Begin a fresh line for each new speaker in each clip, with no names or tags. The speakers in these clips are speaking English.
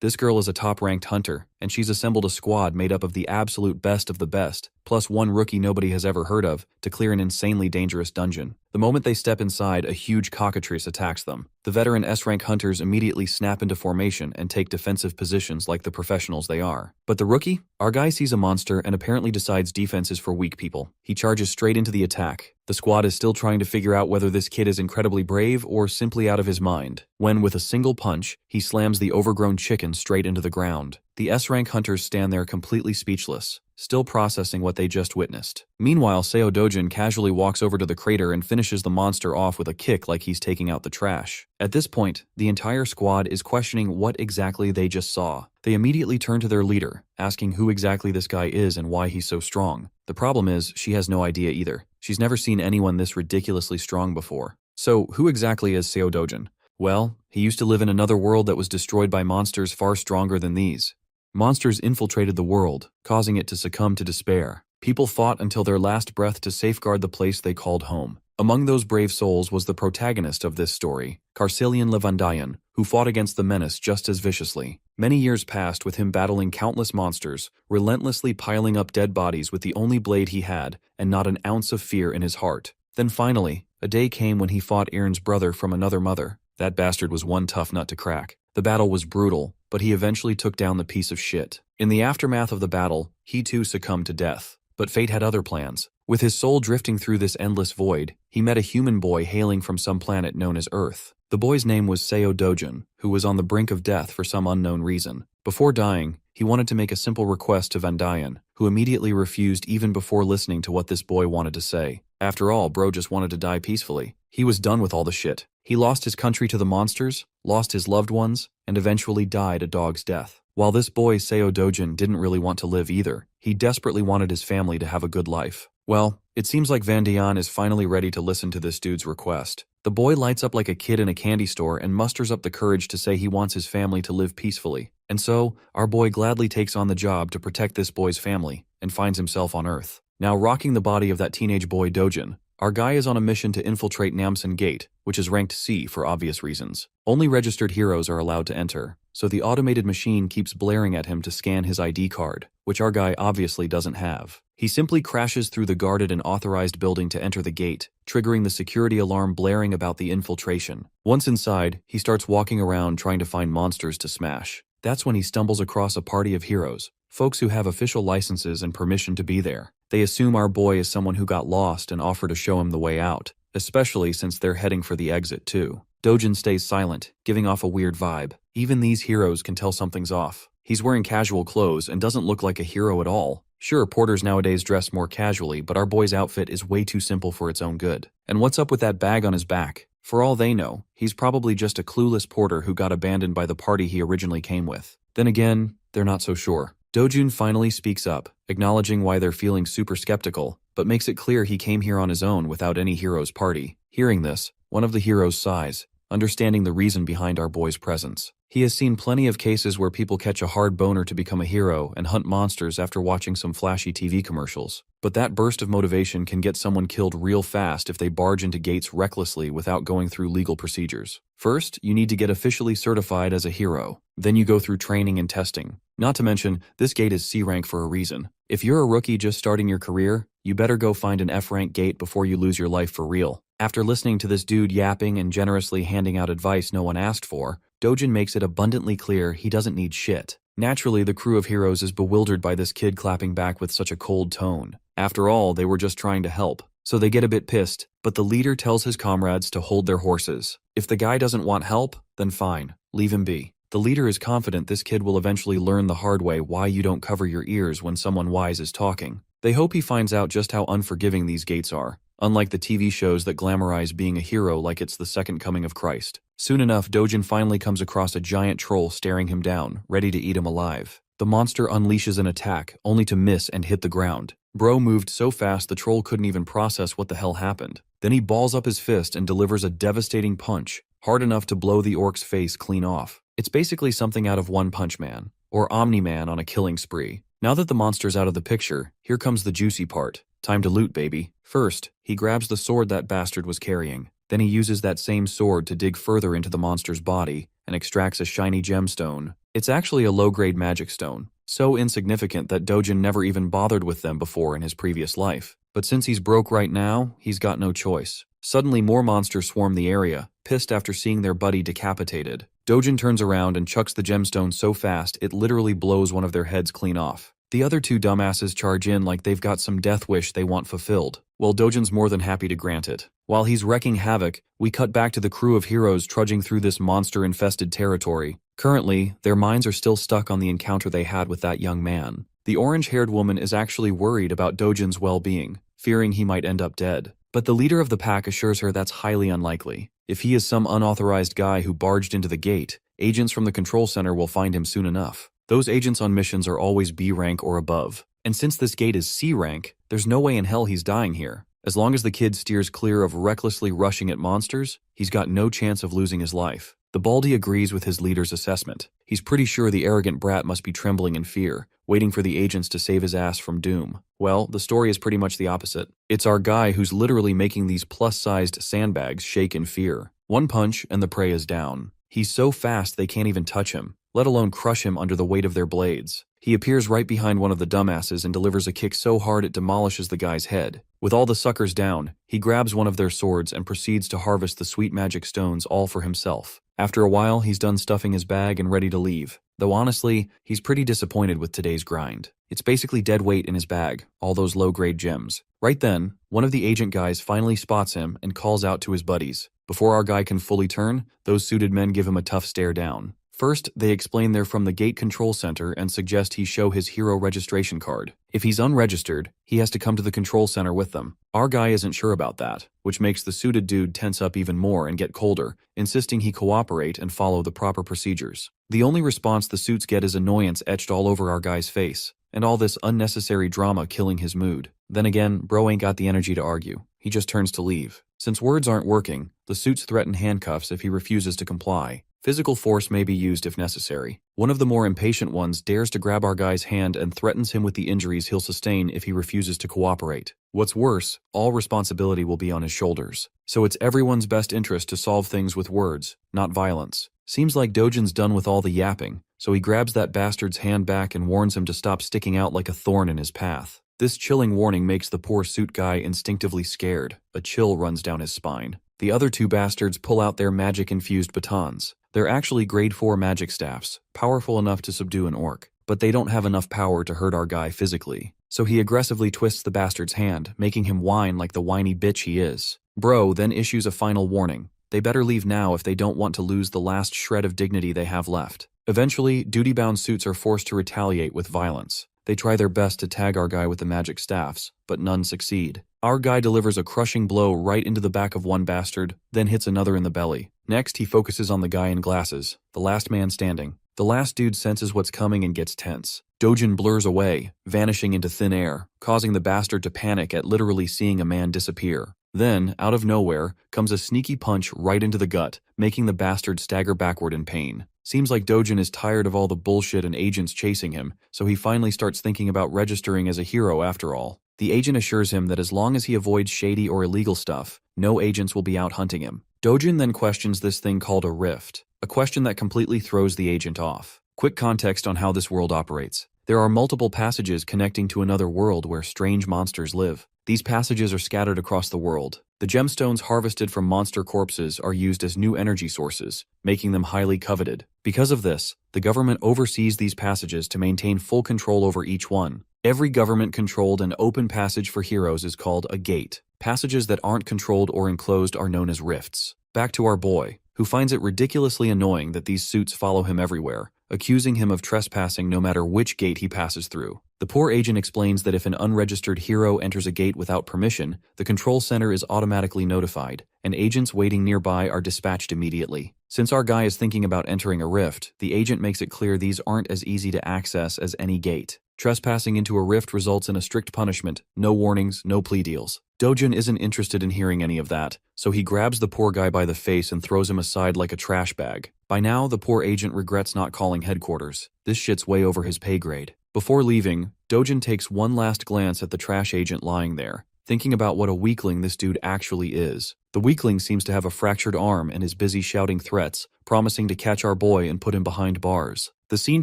This girl is a top-ranked hunter, and she's assembled a squad made up of the absolute best of the best, plus one rookie nobody has ever heard of, to clear an insanely dangerous dungeon. The moment they step inside, a huge cockatrice attacks them. The veteran S-rank hunters immediately snap into formation and take defensive positions like the professionals they are. But the rookie? Our guy sees a monster and apparently decides defense is for weak people. He charges straight into the attack. The squad is still trying to figure out whether this kid is incredibly brave or simply out of his mind, when with a single punch, he slams the overgrown chicken straight into the ground. The S-rank hunters stand there completely speechless, still processing what they just witnessed. Meanwhile, Seo Dojin casually walks over to the crater and finishes the monster off with a kick like he's taking out the trash. At this point, the entire squad is questioning what exactly they just saw. They immediately turn to their leader, asking who exactly this guy is and why he's so strong. The problem is, she has no idea either. She's never seen anyone this ridiculously strong before. So, who exactly is Seo Dojin? Well, he used to live in another world that was destroyed by monsters far stronger than these. Monsters infiltrated the world, causing it to succumb to despair. People fought until their last breath to safeguard the place they called home. Among those brave souls was the protagonist of this story, Carcelian Levandayan, who fought against the menace just as viciously. Many years passed with him battling countless monsters, relentlessly piling up dead bodies with the only blade he had, and not an ounce of fear in his heart. Then finally, a day came when he fought Aaron's brother from another mother. That bastard was one tough nut to crack. The battle was brutal, but he eventually took down the piece of shit. In the aftermath of the battle, he too succumbed to death. But fate had other plans. With his soul drifting through this endless void, he met a human boy hailing from some planet known as Earth. The boy's name was Seo Dojin, who was on the brink of death for some unknown reason. Before dying, he wanted to make a simple request to Vandayan, who immediately refused even before listening to what this boy wanted to say. After all, bro just wanted to die peacefully. He was done with all the shit. He lost his country to the monsters, lost his loved ones, and eventually died a dog's death. While this boy Seo Dojin didn't really want to live either, he desperately wanted his family to have a good life. Well, it seems like Vandayan is finally ready to listen to this dude's request. The boy lights up like a kid in a candy store and musters up the courage to say he wants his family to live peacefully. And so, our boy gladly takes on the job to protect this boy's family, and finds himself on Earth. Now rocking the body of that teenage boy Dojin, our guy is on a mission to infiltrate Namsan Gate, which is ranked C for obvious reasons. Only registered heroes are allowed to enter, so the automated machine keeps blaring at him to scan his ID card, which our guy obviously doesn't have. He simply crashes through the guarded and authorized building to enter the gate, triggering the security alarm blaring about the infiltration. Once inside, he starts walking around trying to find monsters to smash. That's when he stumbles across a party of heroes, folks who have official licenses and permission to be there. They assume our boy is someone who got lost and offer to show him the way out, especially since they're heading for the exit too. Dojin stays silent, giving off a weird vibe. Even these heroes can tell something's off. He's wearing casual clothes and doesn't look like a hero at all. Sure, porters nowadays dress more casually, but our boy's outfit is way too simple for its own good. And what's up with that bag on his back? For all they know, he's probably just a clueless porter who got abandoned by the party he originally came with. Then again, they're not so sure. Dojin finally speaks up, acknowledging why they're feeling super skeptical, but makes it clear he came here on his own without any hero's party. Hearing this, one of the heroes sighs, understanding the reason behind our boy's presence. He has seen plenty of cases where people catch a hard boner to become a hero and hunt monsters after watching some flashy TV commercials. But that burst of motivation can get someone killed real fast if they barge into gates recklessly without going through legal procedures. First, you need to get officially certified as a hero. Then you go through training and testing. Not to mention, this gate is C rank for a reason. If you're a rookie just starting your career, you better go find an F rank gate before you lose your life for real. After listening to this dude yapping and generously handing out advice no one asked for, Dojin makes it abundantly clear he doesn't need shit. Naturally, the crew of heroes is bewildered by this kid clapping back with such a cold tone. After all, they were just trying to help, so they get a bit pissed, but the leader tells his comrades to hold their horses. If the guy doesn't want help, then fine, leave him be. The leader is confident this kid will eventually learn the hard way why you don't cover your ears when someone wise is talking. They hope he finds out just how unforgiving these gates are, unlike the TV shows that glamorize being a hero like it's the second coming of Christ. Soon enough, Dojin finally comes across a giant troll staring him down, ready to eat him alive. The monster unleashes an attack, only to miss and hit the ground. Bro moved so fast the troll couldn't even process what the hell happened. Then he balls up his fist and delivers a devastating punch, hard enough to blow the orc's face clean off. It's basically something out of One Punch Man, or Omni-Man on a killing spree. Now that the monster's out of the picture, here comes the juicy part. Time to loot, baby. First, he grabs the sword that bastard was carrying. Then he uses that same sword to dig further into the monster's body and extracts a shiny gemstone, It's actually a low-grade magic stone, so insignificant that Dojin never even bothered with them before in his previous life. But since he's broke right now, he's got no choice. Suddenly more monsters swarm the area, pissed after seeing their buddy decapitated. Dojin turns around and chucks the gemstone so fast it literally blows one of their heads clean off. The other two dumbasses charge in like they've got some death wish they want fulfilled. Well, Dojin's more than happy to grant it. While he's wrecking havoc, we cut back to the crew of heroes trudging through this monster-infested territory. Currently, their minds are still stuck on the encounter they had with that young man. The orange-haired woman is actually worried about Dojin's well-being, fearing he might end up dead. But the leader of the pack assures her that's highly unlikely. If he is some unauthorized guy who barged into the gate, agents from the control center will find him soon enough. Those agents on missions are always B rank or above. And since this gate is C rank, there's no way in hell he's dying here. As long as the kid steers clear of recklessly rushing at monsters, he's got no chance of losing his life. The Baldy agrees with his leader's assessment. He's pretty sure the arrogant brat must be trembling in fear, waiting for the agents to save his ass from doom. Well, the story is pretty much the opposite. It's our guy who's literally making these plus-sized sandbags shake in fear. One punch and the prey is down. He's so fast they can't even touch him, let alone crush him under the weight of their blades. He appears right behind one of the dumbasses and delivers a kick so hard it demolishes the guy's head. With all the suckers down, he grabs one of their swords and proceeds to harvest the sweet magic stones all for himself. After a while, he's done stuffing his bag and ready to leave. Though honestly, he's pretty disappointed with today's grind. It's basically dead weight in his bag, all those low-grade gems. Right then, one of the agent guys finally spots him and calls out to his buddies. Before our guy can fully turn, those suited men give him a tough stare down. First, they explain they're from the gate control center and suggest he show his hero registration card. If he's unregistered, he has to come to the control center with them. Our guy isn't sure about that, which makes the suited dude tense up even more and get colder, insisting he cooperate and follow the proper procedures. The only response the suits get is annoyance etched all over our guy's face, and all this unnecessary drama killing his mood. Then again, bro ain't got the energy to argue. He just turns to leave. Since words aren't working, the suits threaten handcuffs if he refuses to comply. Physical force may be used if necessary. One of the more impatient ones dares to grab our guy's hand and threatens him with the injuries he'll sustain if he refuses to cooperate. What's worse, all responsibility will be on his shoulders. So it's everyone's best interest to solve things with words, not violence. Seems like Dojin's done with all the yapping, so he grabs that bastard's hand back and warns him to stop sticking out like a thorn in his path. This chilling warning makes the poor suit guy instinctively scared. A chill runs down his spine. The other two bastards pull out their magic-infused batons. They're actually grade 4 magic staffs, powerful enough to subdue an orc, but they don't have enough power to hurt our guy physically. So he aggressively twists the bastard's hand, making him whine like the whiny bitch he is. Bro then issues a final warning. They better leave now if they don't want to lose the last shred of dignity they have left. Eventually, duty-bound suits are forced to retaliate with violence. They try their best to tag our guy with the magic staffs, but none succeed. Our guy delivers a crushing blow right into the back of one bastard, then hits another in the belly. Next, he focuses on the guy in glasses, the last man standing. The last dude senses what's coming and gets tense. Dojin blurs away, vanishing into thin air, causing the bastard to panic at literally seeing a man disappear. Then, out of nowhere, comes a sneaky punch right into the gut, making the bastard stagger backward in pain. Seems like Dojin is tired of all the bullshit and agents chasing him, so he finally starts thinking about registering as a hero after all. The agent assures him that as long as he avoids shady or illegal stuff, no agents will be out hunting him. Dojin then questions this thing called a rift, a question that completely throws the agent off. Quick context on how this world operates. There are multiple passages connecting to another world where strange monsters live. These passages are scattered across the world. The gemstones harvested from monster corpses are used as new energy sources, making them highly coveted. Because of this, the government oversees these passages to maintain full control over each one. Every government-controlled and open passage for heroes is called a gate. Passages that aren't controlled or enclosed are known as rifts. Back to our boy, who finds it ridiculously annoying that these suits follow him everywhere, accusing him of trespassing no matter which gate he passes through. The poor agent explains that if an unregistered hero enters a gate without permission, the control center is automatically notified, and agents waiting nearby are dispatched immediately. Since our guy is thinking about entering a rift, the agent makes it clear these aren't as easy to access as any gate. Trespassing into a rift results in a strict punishment, no warnings, no plea deals. Dojin isn't interested in hearing any of that, so he grabs the poor guy by the face and throws him aside like a trash bag. By now, the poor agent regrets not calling headquarters. This shit's way over his pay grade. Before leaving, Dojin takes one last glance at the trash agent lying there, thinking about what a weakling this dude actually is. The weakling seems to have a fractured arm and is busy shouting threats, promising to catch our boy and put him behind bars. The scene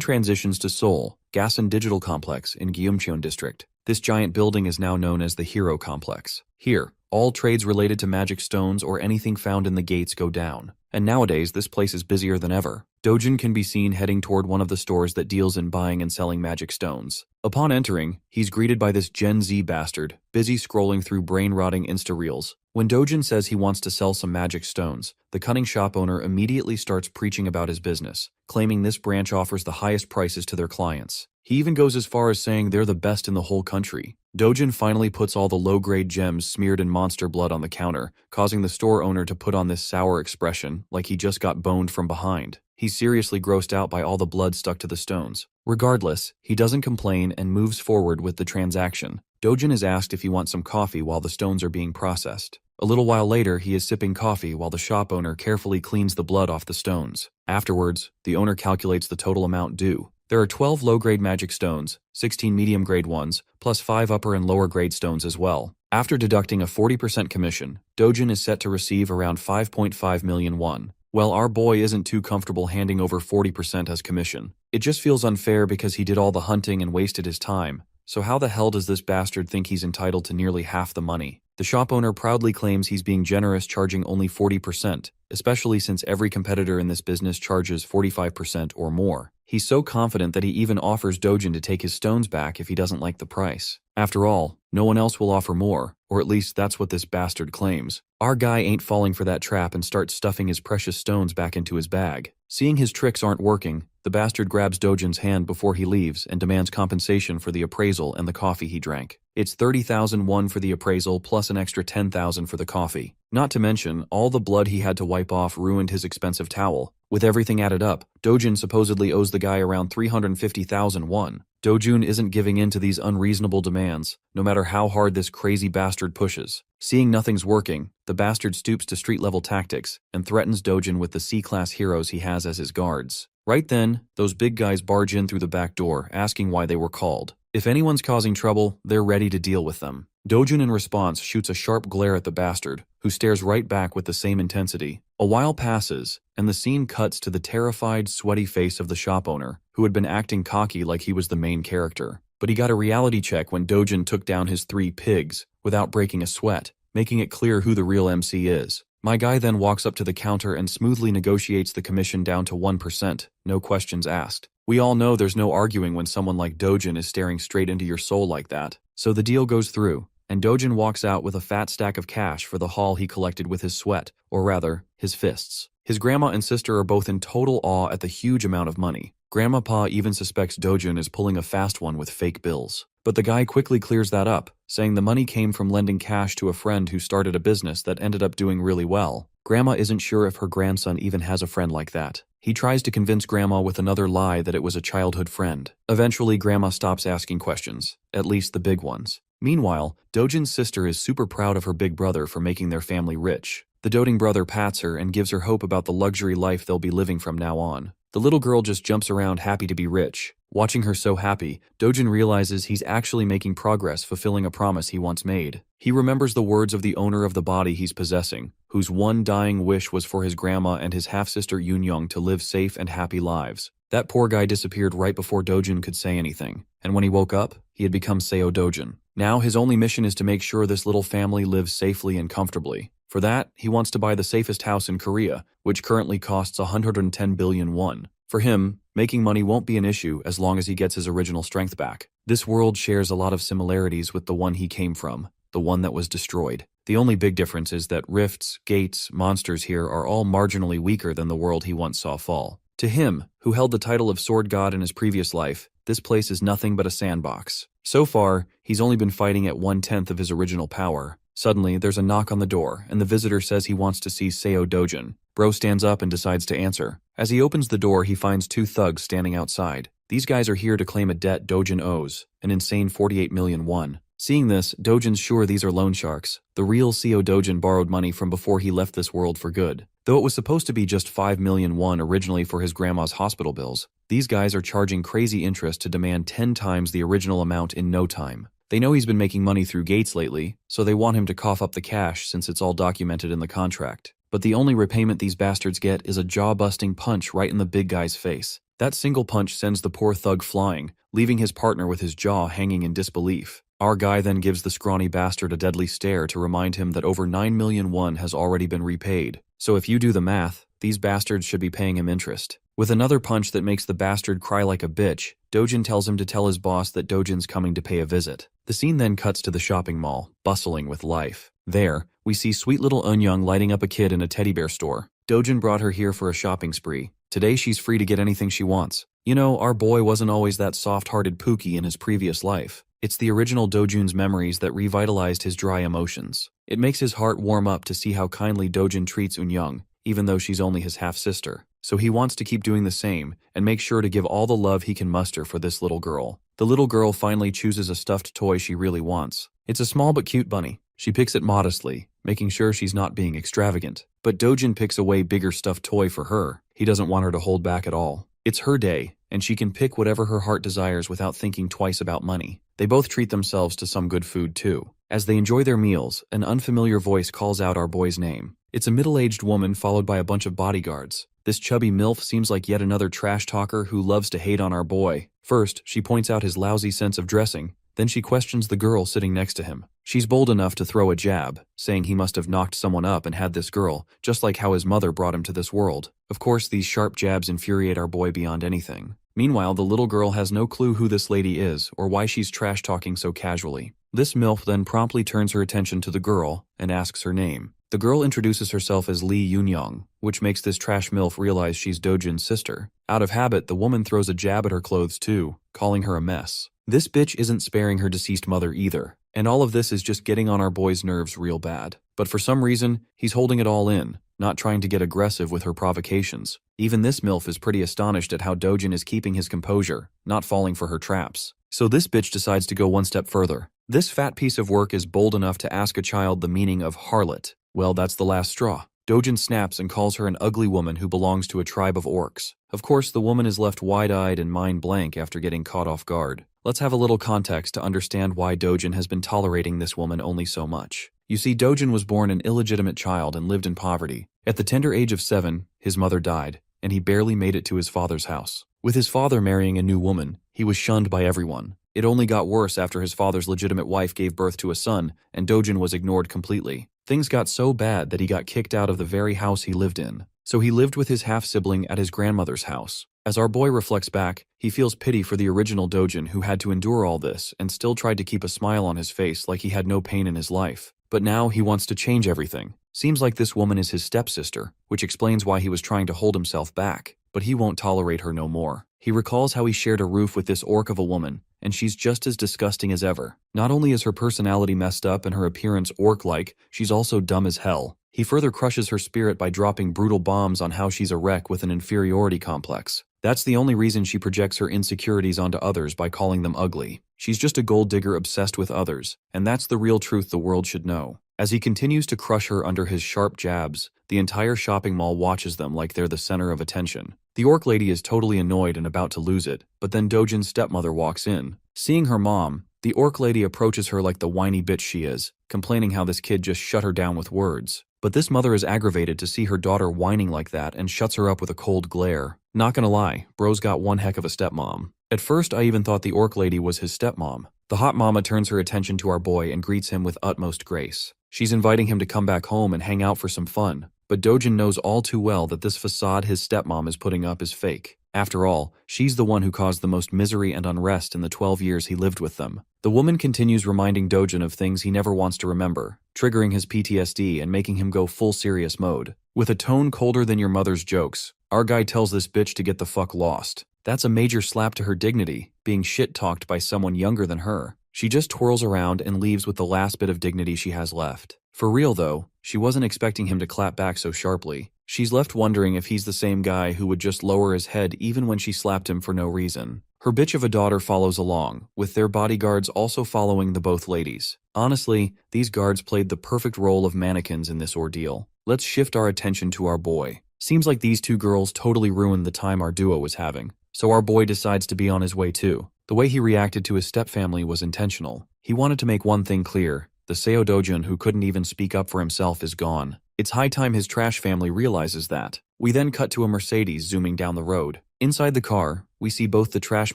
transitions to Seoul, Gas and Digital Complex in Gyeongcheon District. This giant building is now known as the Hero Complex. Here, all trades related to magic stones or anything found in the gates go down. And nowadays, this place is busier than ever. Dojin can be seen heading toward one of the stores that deals in buying and selling magic stones. Upon entering, he's greeted by this Gen Z bastard, busy scrolling through brain-rotting Insta-reels. When Dojin says he wants to sell some magic stones, the cunning shop owner immediately starts preaching about his business, claiming this branch offers the highest prices to their clients. He even goes as far as saying they're the best in the whole country. Dojin finally puts all the low-grade gems smeared in monster blood on the counter, causing the store owner to put on this sour expression like he just got boned from behind. He's seriously grossed out by all the blood stuck to the stones. Regardless, he doesn't complain and moves forward with the transaction. Dojin is asked if he wants some coffee while the stones are being processed. A little while later, he is sipping coffee while the shop owner carefully cleans the blood off the stones. Afterwards, the owner calculates the total amount due. There are 12 low-grade magic stones, 16 medium-grade ones, plus 5 upper and lower-grade stones as well. After deducting a 40% commission, Dojin is set to receive around 5.5 million won. Well, our boy isn't too comfortable handing over 40% as commission. It just feels unfair because he did all the hunting and wasted his time. So how the hell does this bastard think he's entitled to nearly half the money? The shop owner proudly claims he's being generous, charging only 40%, especially since every competitor in this business charges 45% or more. He's so confident that he even offers Dojin to take his stones back if he doesn't like the price. After all, no one else will offer more, or at least that's what this bastard claims. Our guy ain't falling for that trap and starts stuffing his precious stones back into his bag. Seeing his tricks aren't working, the bastard grabs Dojin's hand before he leaves and demands compensation for the appraisal and the coffee he drank. It's 30,000 won for the appraisal plus an extra 10,000 for the coffee. Not to mention, all the blood he had to wipe off ruined his expensive towel. With everything added up, Dojin supposedly owes the guy around 350,000 won. Dojun isn't giving in to these unreasonable demands, no matter how hard this crazy bastard pushes. Seeing nothing's working, the bastard stoops to street-level tactics and threatens Dojin with the C-class heroes he has as his guards. Right then, those big guys barge in through the back door, asking why they were called. If anyone's causing trouble, they're ready to deal with them. Dojin in response shoots a sharp glare at the bastard, who stares right back with the same intensity. A while passes, and the scene cuts to the terrified, sweaty face of the shop owner, who had been acting cocky like he was the main character. But he got a reality check when Dojin took down his 3 pigs, without breaking a sweat, making it clear who the real MC is. My guy then walks up to the counter and smoothly negotiates the commission down to 1%, no questions asked. We all know there's no arguing when someone like Dojin is staring straight into your soul like that. So the deal goes through, and Dojin walks out with a fat stack of cash for the haul he collected with his sweat, or rather, his fists. His grandma and sister are both in total awe at the huge amount of money. Grandma even suspects Dojin is pulling a fast one with fake bills. But the guy quickly clears that up, saying the money came from lending cash to a friend who started a business that ended up doing really well. Grandma isn't sure if her grandson even has a friend like that. He tries to convince Grandma with another lie that it was a childhood friend. Eventually, Grandma stops asking questions, at least the big ones. Meanwhile, Dojin's sister is super proud of her big brother for making their family rich. The doting brother pats her and gives her hope about the luxury life they'll be living from now on. The little girl just jumps around happy to be rich. Watching her so happy, Dojin realizes he's actually making progress fulfilling a promise he once made. He remembers the words of the owner of the body he's possessing, whose one dying wish was for his grandma and his half-sister Yoon-young to live safe and happy lives. That poor guy disappeared right before Dojin could say anything, and when he woke up, he had become Seo Dojin. Now his only mission is to make sure this little family lives safely and comfortably. For that, he wants to buy the safest house in Korea, which currently costs 110 billion won. For him, making money won't be an issue as long as he gets his original strength back. This world shares a lot of similarities with the one he came from, the one that was destroyed. The only big difference is that rifts, gates, monsters here are all marginally weaker than the world he once saw fall. To him, who held the title of Sword God in his previous life, this place is nothing but a sandbox. So far, he's only been fighting at 1/10 of his original power. Suddenly, there's a knock on the door, and the visitor says he wants to see Seo Dojin. Bro stands up and decides to answer. As he opens the door, he finds 2 thugs standing outside. These guys are here to claim a debt Dojin owes, an insane 48 million won. Seeing this, Dojin's sure these are loan sharks. The real Seo Dojin borrowed money from before he left this world for good. Though it was supposed to be just 5 million won originally for his grandma's hospital bills, these guys are charging crazy interest to demand 10 times the original amount in no time. They know he's been making money through Gates lately, so they want him to cough up the cash since it's all documented in the contract. But the only repayment these bastards get is a jaw-busting punch right in the big guy's face. That single punch sends the poor thug flying, leaving his partner with his jaw hanging in disbelief. Our guy then gives the scrawny bastard a deadly stare to remind him that over 9 million won has already been repaid. So if you do the math, these bastards should be paying him interest. With another punch that makes the bastard cry like a bitch, Dojin tells him to tell his boss that Dojin's coming to pay a visit. The scene then cuts to the shopping mall, bustling with life. There, we see sweet little Eunyoung lighting up a kid in a teddy bear store. Dojin brought her here for a shopping spree. Today she's free to get anything she wants. You know, our boy wasn't always that soft-hearted Pookie in his previous life. It's the original Dojun's memories that revitalized his dry emotions. It makes his heart warm up to see how kindly Dojin treats Eunyoung, even though she's only his half-sister. So he wants to keep doing the same and make sure to give all the love he can muster for this little girl. The little girl finally chooses a stuffed toy she really wants. It's a small but cute bunny. She picks it modestly, making sure she's not being extravagant. But Dojin picks a way bigger stuffed toy for her. He doesn't want her to hold back at all. It's her day, and she can pick whatever her heart desires without thinking twice about money. They both treat themselves to some good food too. As they enjoy their meals, an unfamiliar voice calls out our boy's name. It's a middle-aged woman followed by a bunch of bodyguards. This chubby MILF seems like yet another trash talker who loves to hate on our boy. First, she points out his lousy sense of dressing. Then she questions the girl sitting next to him. She's bold enough to throw a jab, saying he must have knocked someone up and had this girl, just like how his mother brought him to this world. Of course, these sharp jabs infuriate our boy beyond anything. Meanwhile, the little girl has no clue who this lady is or why she's trash-talking so casually. This MILF then promptly turns her attention to the girl and asks her name. The girl introduces herself as Lee Eunyoung, which makes this trash MILF realize she's Dojin's sister. Out of habit, the woman throws a jab at her clothes too, calling her a mess. This bitch isn't sparing her deceased mother either, and all of this is just getting on our boy's nerves real bad. But for some reason, he's holding it all in, not trying to get aggressive with her provocations. Even this MILF is pretty astonished at how Dojin is keeping his composure, not falling for her traps. So this bitch decides to go one step further. This fat piece of work is bold enough to ask a child the meaning of harlot. Well, that's the last straw. Dojin snaps and calls her an ugly woman who belongs to a tribe of orcs. Of course, the woman is left wide-eyed and mind blank after getting caught off guard. Let's have a little context to understand why Dojin has been tolerating this woman only so much. You see, Dojin was born an illegitimate child and lived in poverty. At the tender age of 7, his mother died, and he barely made it to his father's house. With his father marrying a new woman, he was shunned by everyone. It only got worse after his father's legitimate wife gave birth to a son, and Dojin was ignored completely. Things got so bad that he got kicked out of the very house he lived in. So he lived with his half-sibling at his grandmother's house. As our boy reflects back, he feels pity for the original Dojin who had to endure all this and still tried to keep a smile on his face like he had no pain in his life. But now he wants to change everything. Seems like this woman is his stepsister, which explains why he was trying to hold himself back. But he won't tolerate her no more. He recalls how he shared a roof with this orc of a woman, and she's just as disgusting as ever. Not only is her personality messed up and her appearance orc-like, she's also dumb as hell. He further crushes her spirit by dropping brutal bombs on how she's a wreck with an inferiority complex. That's the only reason she projects her insecurities onto others by calling them ugly. She's just a gold digger obsessed with others, and that's the real truth the world should know. As he continues to crush her under his sharp jabs, the entire shopping mall watches them like they're the center of attention. The orc lady is totally annoyed and about to lose it, but then Dojin's stepmother walks in. Seeing her mom, the orc lady approaches her like the whiny bitch she is, complaining how this kid just shut her down with words. But this mother is aggravated to see her daughter whining like that and shuts her up with a cold glare. Not gonna lie, bro's got one heck of a stepmom. At first, I even thought the orc lady was his stepmom. The hot mama turns her attention to our boy and greets him with utmost grace. She's inviting him to come back home and hang out for some fun, but Dojin knows all too well that this facade his stepmom is putting up is fake. After all, she's the one who caused the most misery and unrest in the 12 years he lived with them. The woman continues reminding Dojin of things he never wants to remember, triggering his PTSD and making him go full serious mode. With a tone colder than your mother's jokes, our guy tells this bitch to get the fuck lost. That's a major slap to her dignity, being shit-talked by someone younger than her. She just twirls around and leaves with the last bit of dignity she has left. For real though, she wasn't expecting him to clap back so sharply. She's left wondering if he's the same guy who would just lower his head even when she slapped him for no reason. Her bitch of a daughter follows along, with their bodyguards also following the both ladies. Honestly, these guards played the perfect role of mannequins in this ordeal. Let's shift our attention to our boy. Seems like these two girls totally ruined the time our duo was having. So our boy decides to be on his way too. The way he reacted to his stepfamily was intentional. He wanted to make one thing clear: the Seo Dojun who couldn't even speak up for himself is gone. It's high time his trash family realizes that. We then cut to a Mercedes zooming down the road. Inside the car, we see both the trash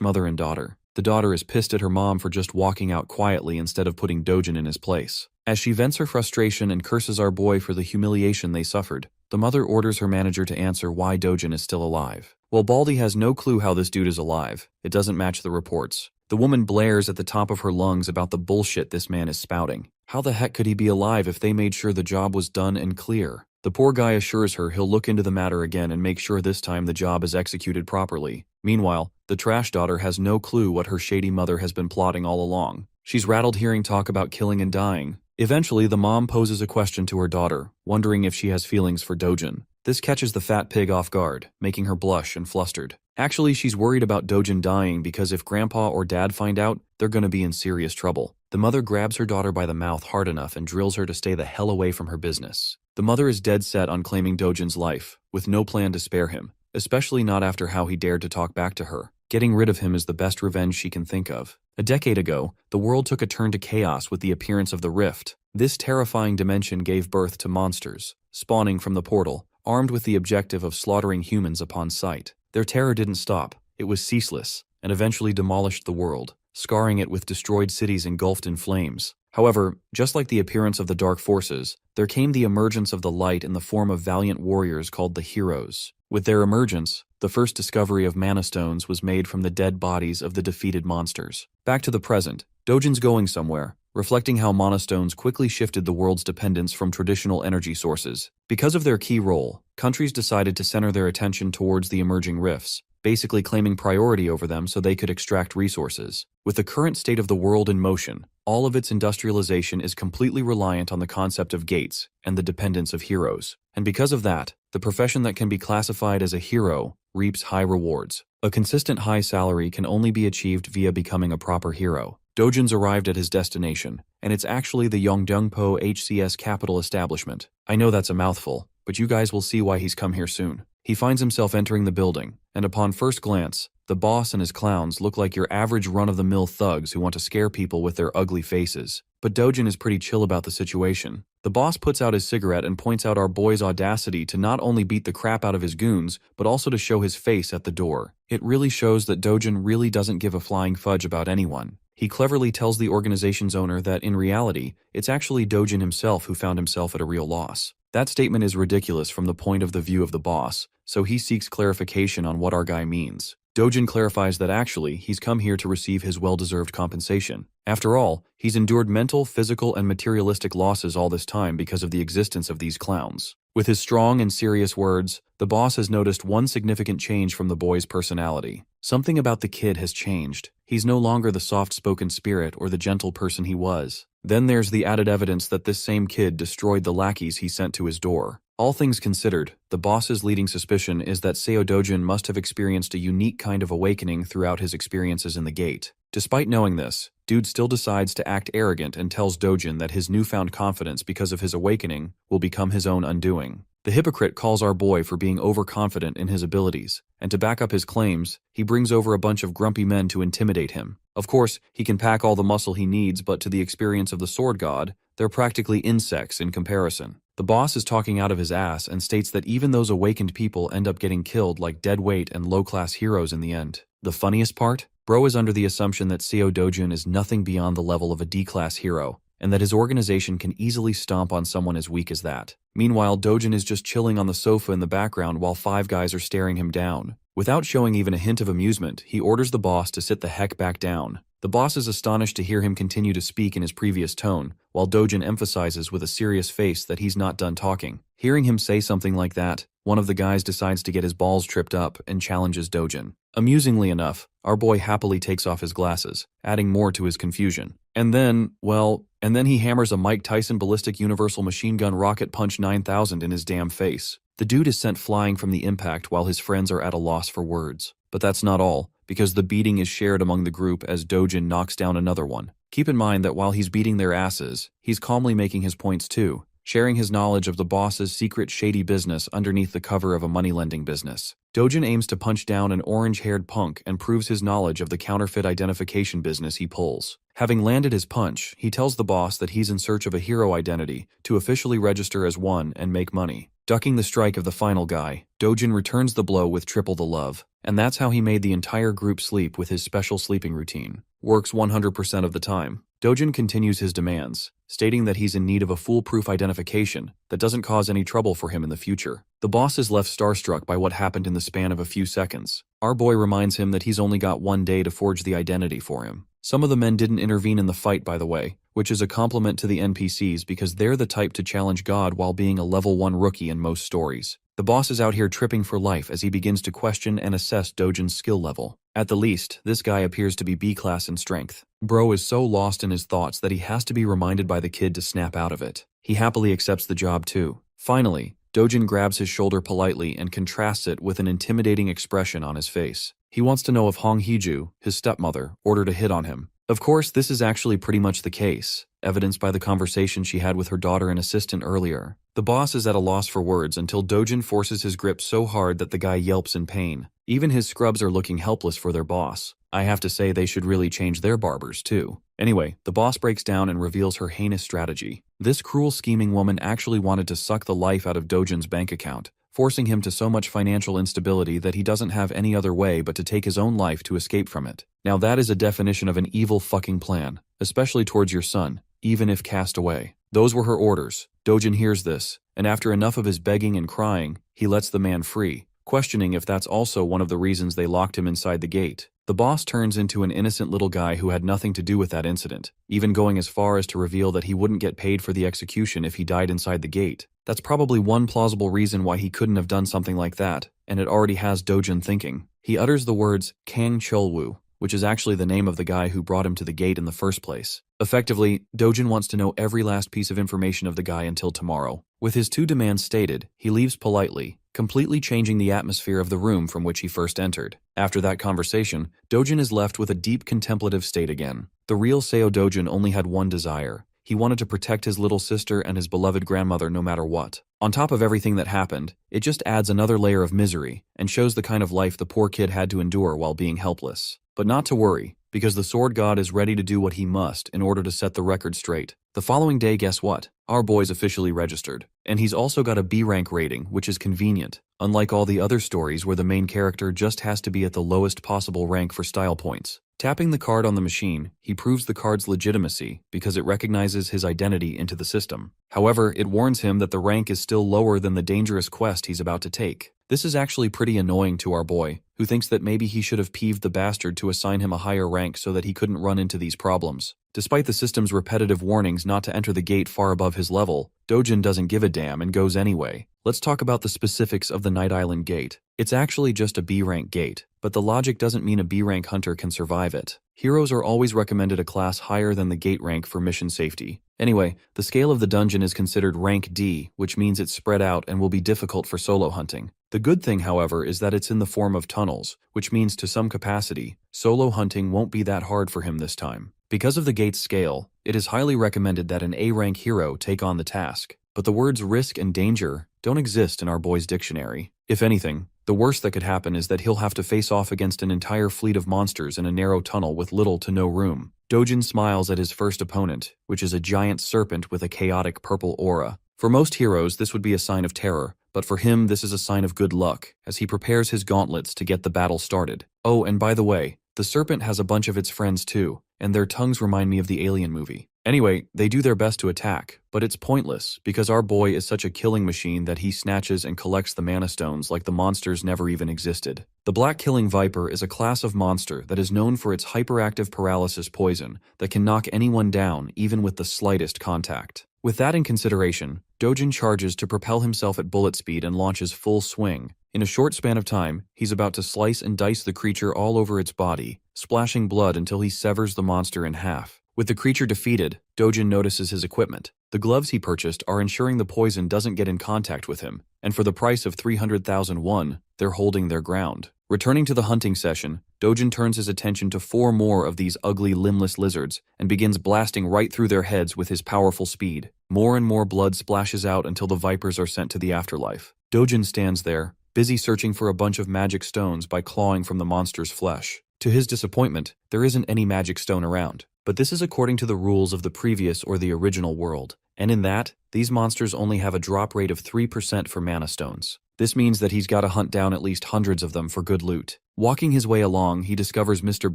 mother and daughter. The daughter is pissed at her mom for just walking out quietly instead of putting Dojun in his place. As she vents her frustration and curses our boy for the humiliation they suffered, the mother orders her manager to answer why Dojun is still alive. Well, Baldy has no clue how this dude is alive. It doesn't match the reports. The woman blares at the top of her lungs about the bullshit this man is spouting. How the heck could he be alive if they made sure the job was done and clear? The poor guy assures her he'll look into the matter again and make sure this time the job is executed properly. Meanwhile, the trash daughter has no clue what her shady mother has been plotting all along. She's rattled hearing talk about killing and dying. Eventually, the mom poses a question to her daughter, wondering if she has feelings for Dojun. This catches the fat pig off guard, making her blush and flustered. Actually, she's worried about Dojun dying because if grandpa or dad find out, they're gonna be in serious trouble. The mother grabs her daughter by the mouth hard enough and drills her to stay the hell away from her business. The mother is dead set on claiming Dojun's life, with no plan to spare him, especially not after how he dared to talk back to her. Getting rid of him is the best revenge she can think of. A decade ago, the world took a turn to chaos with the appearance of the Rift. This terrifying dimension gave birth to monsters, spawning from the portal, armed with the objective of slaughtering humans upon sight. Their terror didn't stop. It was ceaseless, and eventually demolished the world, scarring it with destroyed cities engulfed in flames. However, just like the appearance of the dark forces, there came the emergence of the light in the form of valiant warriors called the Heroes. With their emergence, the first discovery of mana stones was made from the dead bodies of the defeated monsters. Back to the present, Dojun's going somewhere, reflecting how mana stones quickly shifted the world's dependence from traditional energy sources. Because of their key role, countries decided to center their attention towards the emerging rifts, basically claiming priority over them so they could extract resources. With the current state of the world in motion, all of its industrialization is completely reliant on the concept of gates and the dependence of heroes. And because of that, the profession that can be classified as a hero reaps high rewards. A consistent high salary can only be achieved via becoming a proper hero. Dojun's arrived at his destination, and it's actually the Yongdongpo HCS capital establishment. I know that's a mouthful, but you guys will see why he's come here soon. He finds himself entering the building, and upon first glance, the boss and his clowns look like your average run-of-the-mill thugs who want to scare people with their ugly faces. But Dojun is pretty chill about the situation. The boss puts out his cigarette and points out our boy's audacity to not only beat the crap out of his goons, but also to show his face at the door. It really shows that Dojun really doesn't give a flying fudge about anyone. He cleverly tells the organization's owner that in reality, it's actually Dojun himself who found himself at a real loss. That statement is ridiculous from the point of the view of the boss, so he seeks clarification on what our guy means. Dojun clarifies that actually, he's come here to receive his well-deserved compensation. After all, he's endured mental, physical, and materialistic losses all this time because of the existence of these clowns. With his strong and serious words, the boss has noticed one significant change from the boy's personality. Something about the kid has changed. He's no longer the soft-spoken spirit or the gentle person he was. Then there's the added evidence that this same kid destroyed the lackeys he sent to his door. All things considered, the boss's leading suspicion is that Seo Dojun must have experienced a unique kind of awakening throughout his experiences in the gate. Despite knowing this, Dude still decides to act arrogant and tells Dojun that his newfound confidence because of his awakening will become his own undoing. The hypocrite calls our boy for being overconfident in his abilities, and to back up his claims, he brings over a bunch of grumpy men to intimidate him. Of course, he can pack all the muscle he needs, but to the experience of the sword god, they're practically insects in comparison. The boss is talking out of his ass and states that even those awakened people end up getting killed like deadweight and low-class heroes in the end. The funniest part? Bro is under the assumption that Seo Dojun is nothing beyond the level of a D-class hero, and that his organization can easily stomp on someone as weak as that. Meanwhile, Dojun is just chilling on the sofa in the background while five guys are staring him down. Without showing even a hint of amusement, he orders the boss to sit the heck back down. The boss is astonished to hear him continue to speak in his previous tone, while Dojun emphasizes with a serious face that he's not done talking. Hearing him say something like that, one of the guys decides to get his balls tripped up and challenges Dojun. Amusingly enough, our boy happily takes off his glasses, adding more to his confusion. And then he hammers a Mike Tyson ballistic universal machine gun rocket punch 9000 in his damn face. The dude is sent flying from the impact while his friends are at a loss for words. But that's not all, because the beating is shared among the group as Dojun knocks down another one. Keep in mind that while he's beating their asses, he's calmly making his points too, sharing his knowledge of the boss's secret shady business underneath the cover of a money-lending business. Dojin aims to punch down an orange-haired punk and proves his knowledge of the counterfeit identification business he pulls. Having landed his punch, he tells the boss that he's in search of a hero identity to officially register as one and make money. Ducking the strike of the final guy, Dojin returns the blow with triple the love, and that's how he made the entire group sleep with his special sleeping routine. Works 100% of the time. Dojin continues his demands, stating that he's in need of a foolproof identification that doesn't cause any trouble for him in the future. The boss is left starstruck by what happened in the span of a few seconds. Our boy reminds him that he's only got one day to forge the identity for him. Some of the men didn't intervene in the fight, by the way, which is a compliment to the NPCs because they're the type to challenge God while being a level 1 rookie in most stories. The boss is out here tripping for life as he begins to question and assess Dojin's skill level. At the least, this guy appears to be B-class in strength. Bro is so lost in his thoughts that he has to be reminded by the kid to snap out of it. He happily accepts the job too. Finally, Dojin grabs his shoulder politely and contrasts it with an intimidating expression on his face. He wants to know if Hong Hee-ju, his stepmother, ordered a hit on him. Of course, this is actually pretty much the case, evidenced by the conversation she had with her daughter and assistant earlier. The boss is at a loss for words until Dojin forces his grip so hard that the guy yelps in pain. Even his scrubs are looking helpless for their boss. I have to say they should really change their barbers too. Anyway, the boss breaks down and reveals her heinous strategy. This cruel scheming woman actually wanted to suck the life out of Dojin's bank account, forcing him to so much financial instability that he doesn't have any other way but to take his own life to escape from it. Now that is a definition of an evil fucking plan, especially towards your son, even if cast away. Those were her orders. Dojin hears this, and after enough of his begging and crying, he lets the man free, questioning if that's also one of the reasons they locked him inside the gate. The boss turns into an innocent little guy who had nothing to do with that incident, even going as far as to reveal that he wouldn't get paid for the execution if he died inside the gate. That's probably one plausible reason why he couldn't have done something like that, and it already has Dojin thinking. He utters the words Kang Cholwoo, which is actually the name of the guy who brought him to the gate in the first place. Effectively, Dojin wants to know every last piece of information of the guy until tomorrow. With his two demands stated, he leaves politely, completely changing the atmosphere of the room from which he first entered. After that conversation, Dojin is left with a deep contemplative state again. The real Seo Dojin only had one desire. He wanted to protect his little sister and his beloved grandmother no matter what. On top of everything that happened, it just adds another layer of misery and shows the kind of life the poor kid had to endure while being helpless. But not to worry, because the sword god is ready to do what he must in order to set the record straight. The following day, guess what? Our boy's officially registered. And he's also got a B rank rating, which is convenient, unlike all the other stories where the main character just has to be at the lowest possible rank for style points. Tapping the card on the machine, he proves the card's legitimacy because it recognizes his identity into the system. However, it warns him that the rank is still lower than the dangerous quest he's about to take. This is actually pretty annoying to our boy, who thinks that maybe he should have peeved the bastard to assign him a higher rank so that he couldn't run into these problems. Despite the system's repetitive warnings not to enter the gate far above his level, Dojin doesn't give a damn and goes anyway. Let's talk about the specifics of the Night Island gate. It's actually just a B-rank gate, but the logic doesn't mean a B-rank hunter can survive it. Heroes are always recommended a class higher than the gate rank for mission safety. Anyway, the scale of the dungeon is considered rank D, which means it's spread out and will be difficult for solo hunting. The good thing, however, is that it's in the form of tunnels, which means to some capacity, solo hunting won't be that hard for him this time. Because of the gate's scale, it is highly recommended that an A-rank hero take on the task. But the words risk and danger don't exist in our boy's dictionary. If anything, the worst that could happen is that he'll have to face off against an entire fleet of monsters in a narrow tunnel with little to no room. Dojin smiles at his first opponent, which is a giant serpent with a chaotic purple aura. For most heroes, this would be a sign of terror, but for him this is a sign of good luck, as he prepares his gauntlets to get the battle started. Oh, and by the way, the serpent has a bunch of its friends too, and their tongues remind me of the Alien movie. Anyway, they do their best to attack, but it's pointless because our boy is such a killing machine that he snatches and collects the mana stones like the monsters never even existed. The Black Killing Viper is a class of monster that is known for its hyperactive paralysis poison that can knock anyone down even with the slightest contact. With that in consideration, Dojin charges to propel himself at bullet speed and launches full swing. In a short span of time, he's about to slice and dice the creature all over its body, splashing blood until he severs the monster in half. With the creature defeated, Dojin notices his equipment. The gloves he purchased are ensuring the poison doesn't get in contact with him, and for the price of 300,000 won, they're holding their ground. Returning to the hunting session, Dojin turns his attention to 4 more of these ugly limbless lizards and begins blasting right through their heads with his powerful speed. More and more blood splashes out until the vipers are sent to the afterlife. Dojin stands there, busy searching for a bunch of magic stones by clawing from the monster's flesh. To his disappointment, there isn't any magic stone around. But this is according to the rules of the previous or the original world. And in that, these monsters only have a drop rate of 3% for mana stones. This means that he's got to hunt down at least hundreds of them for good loot. Walking his way along, he discovers Mr.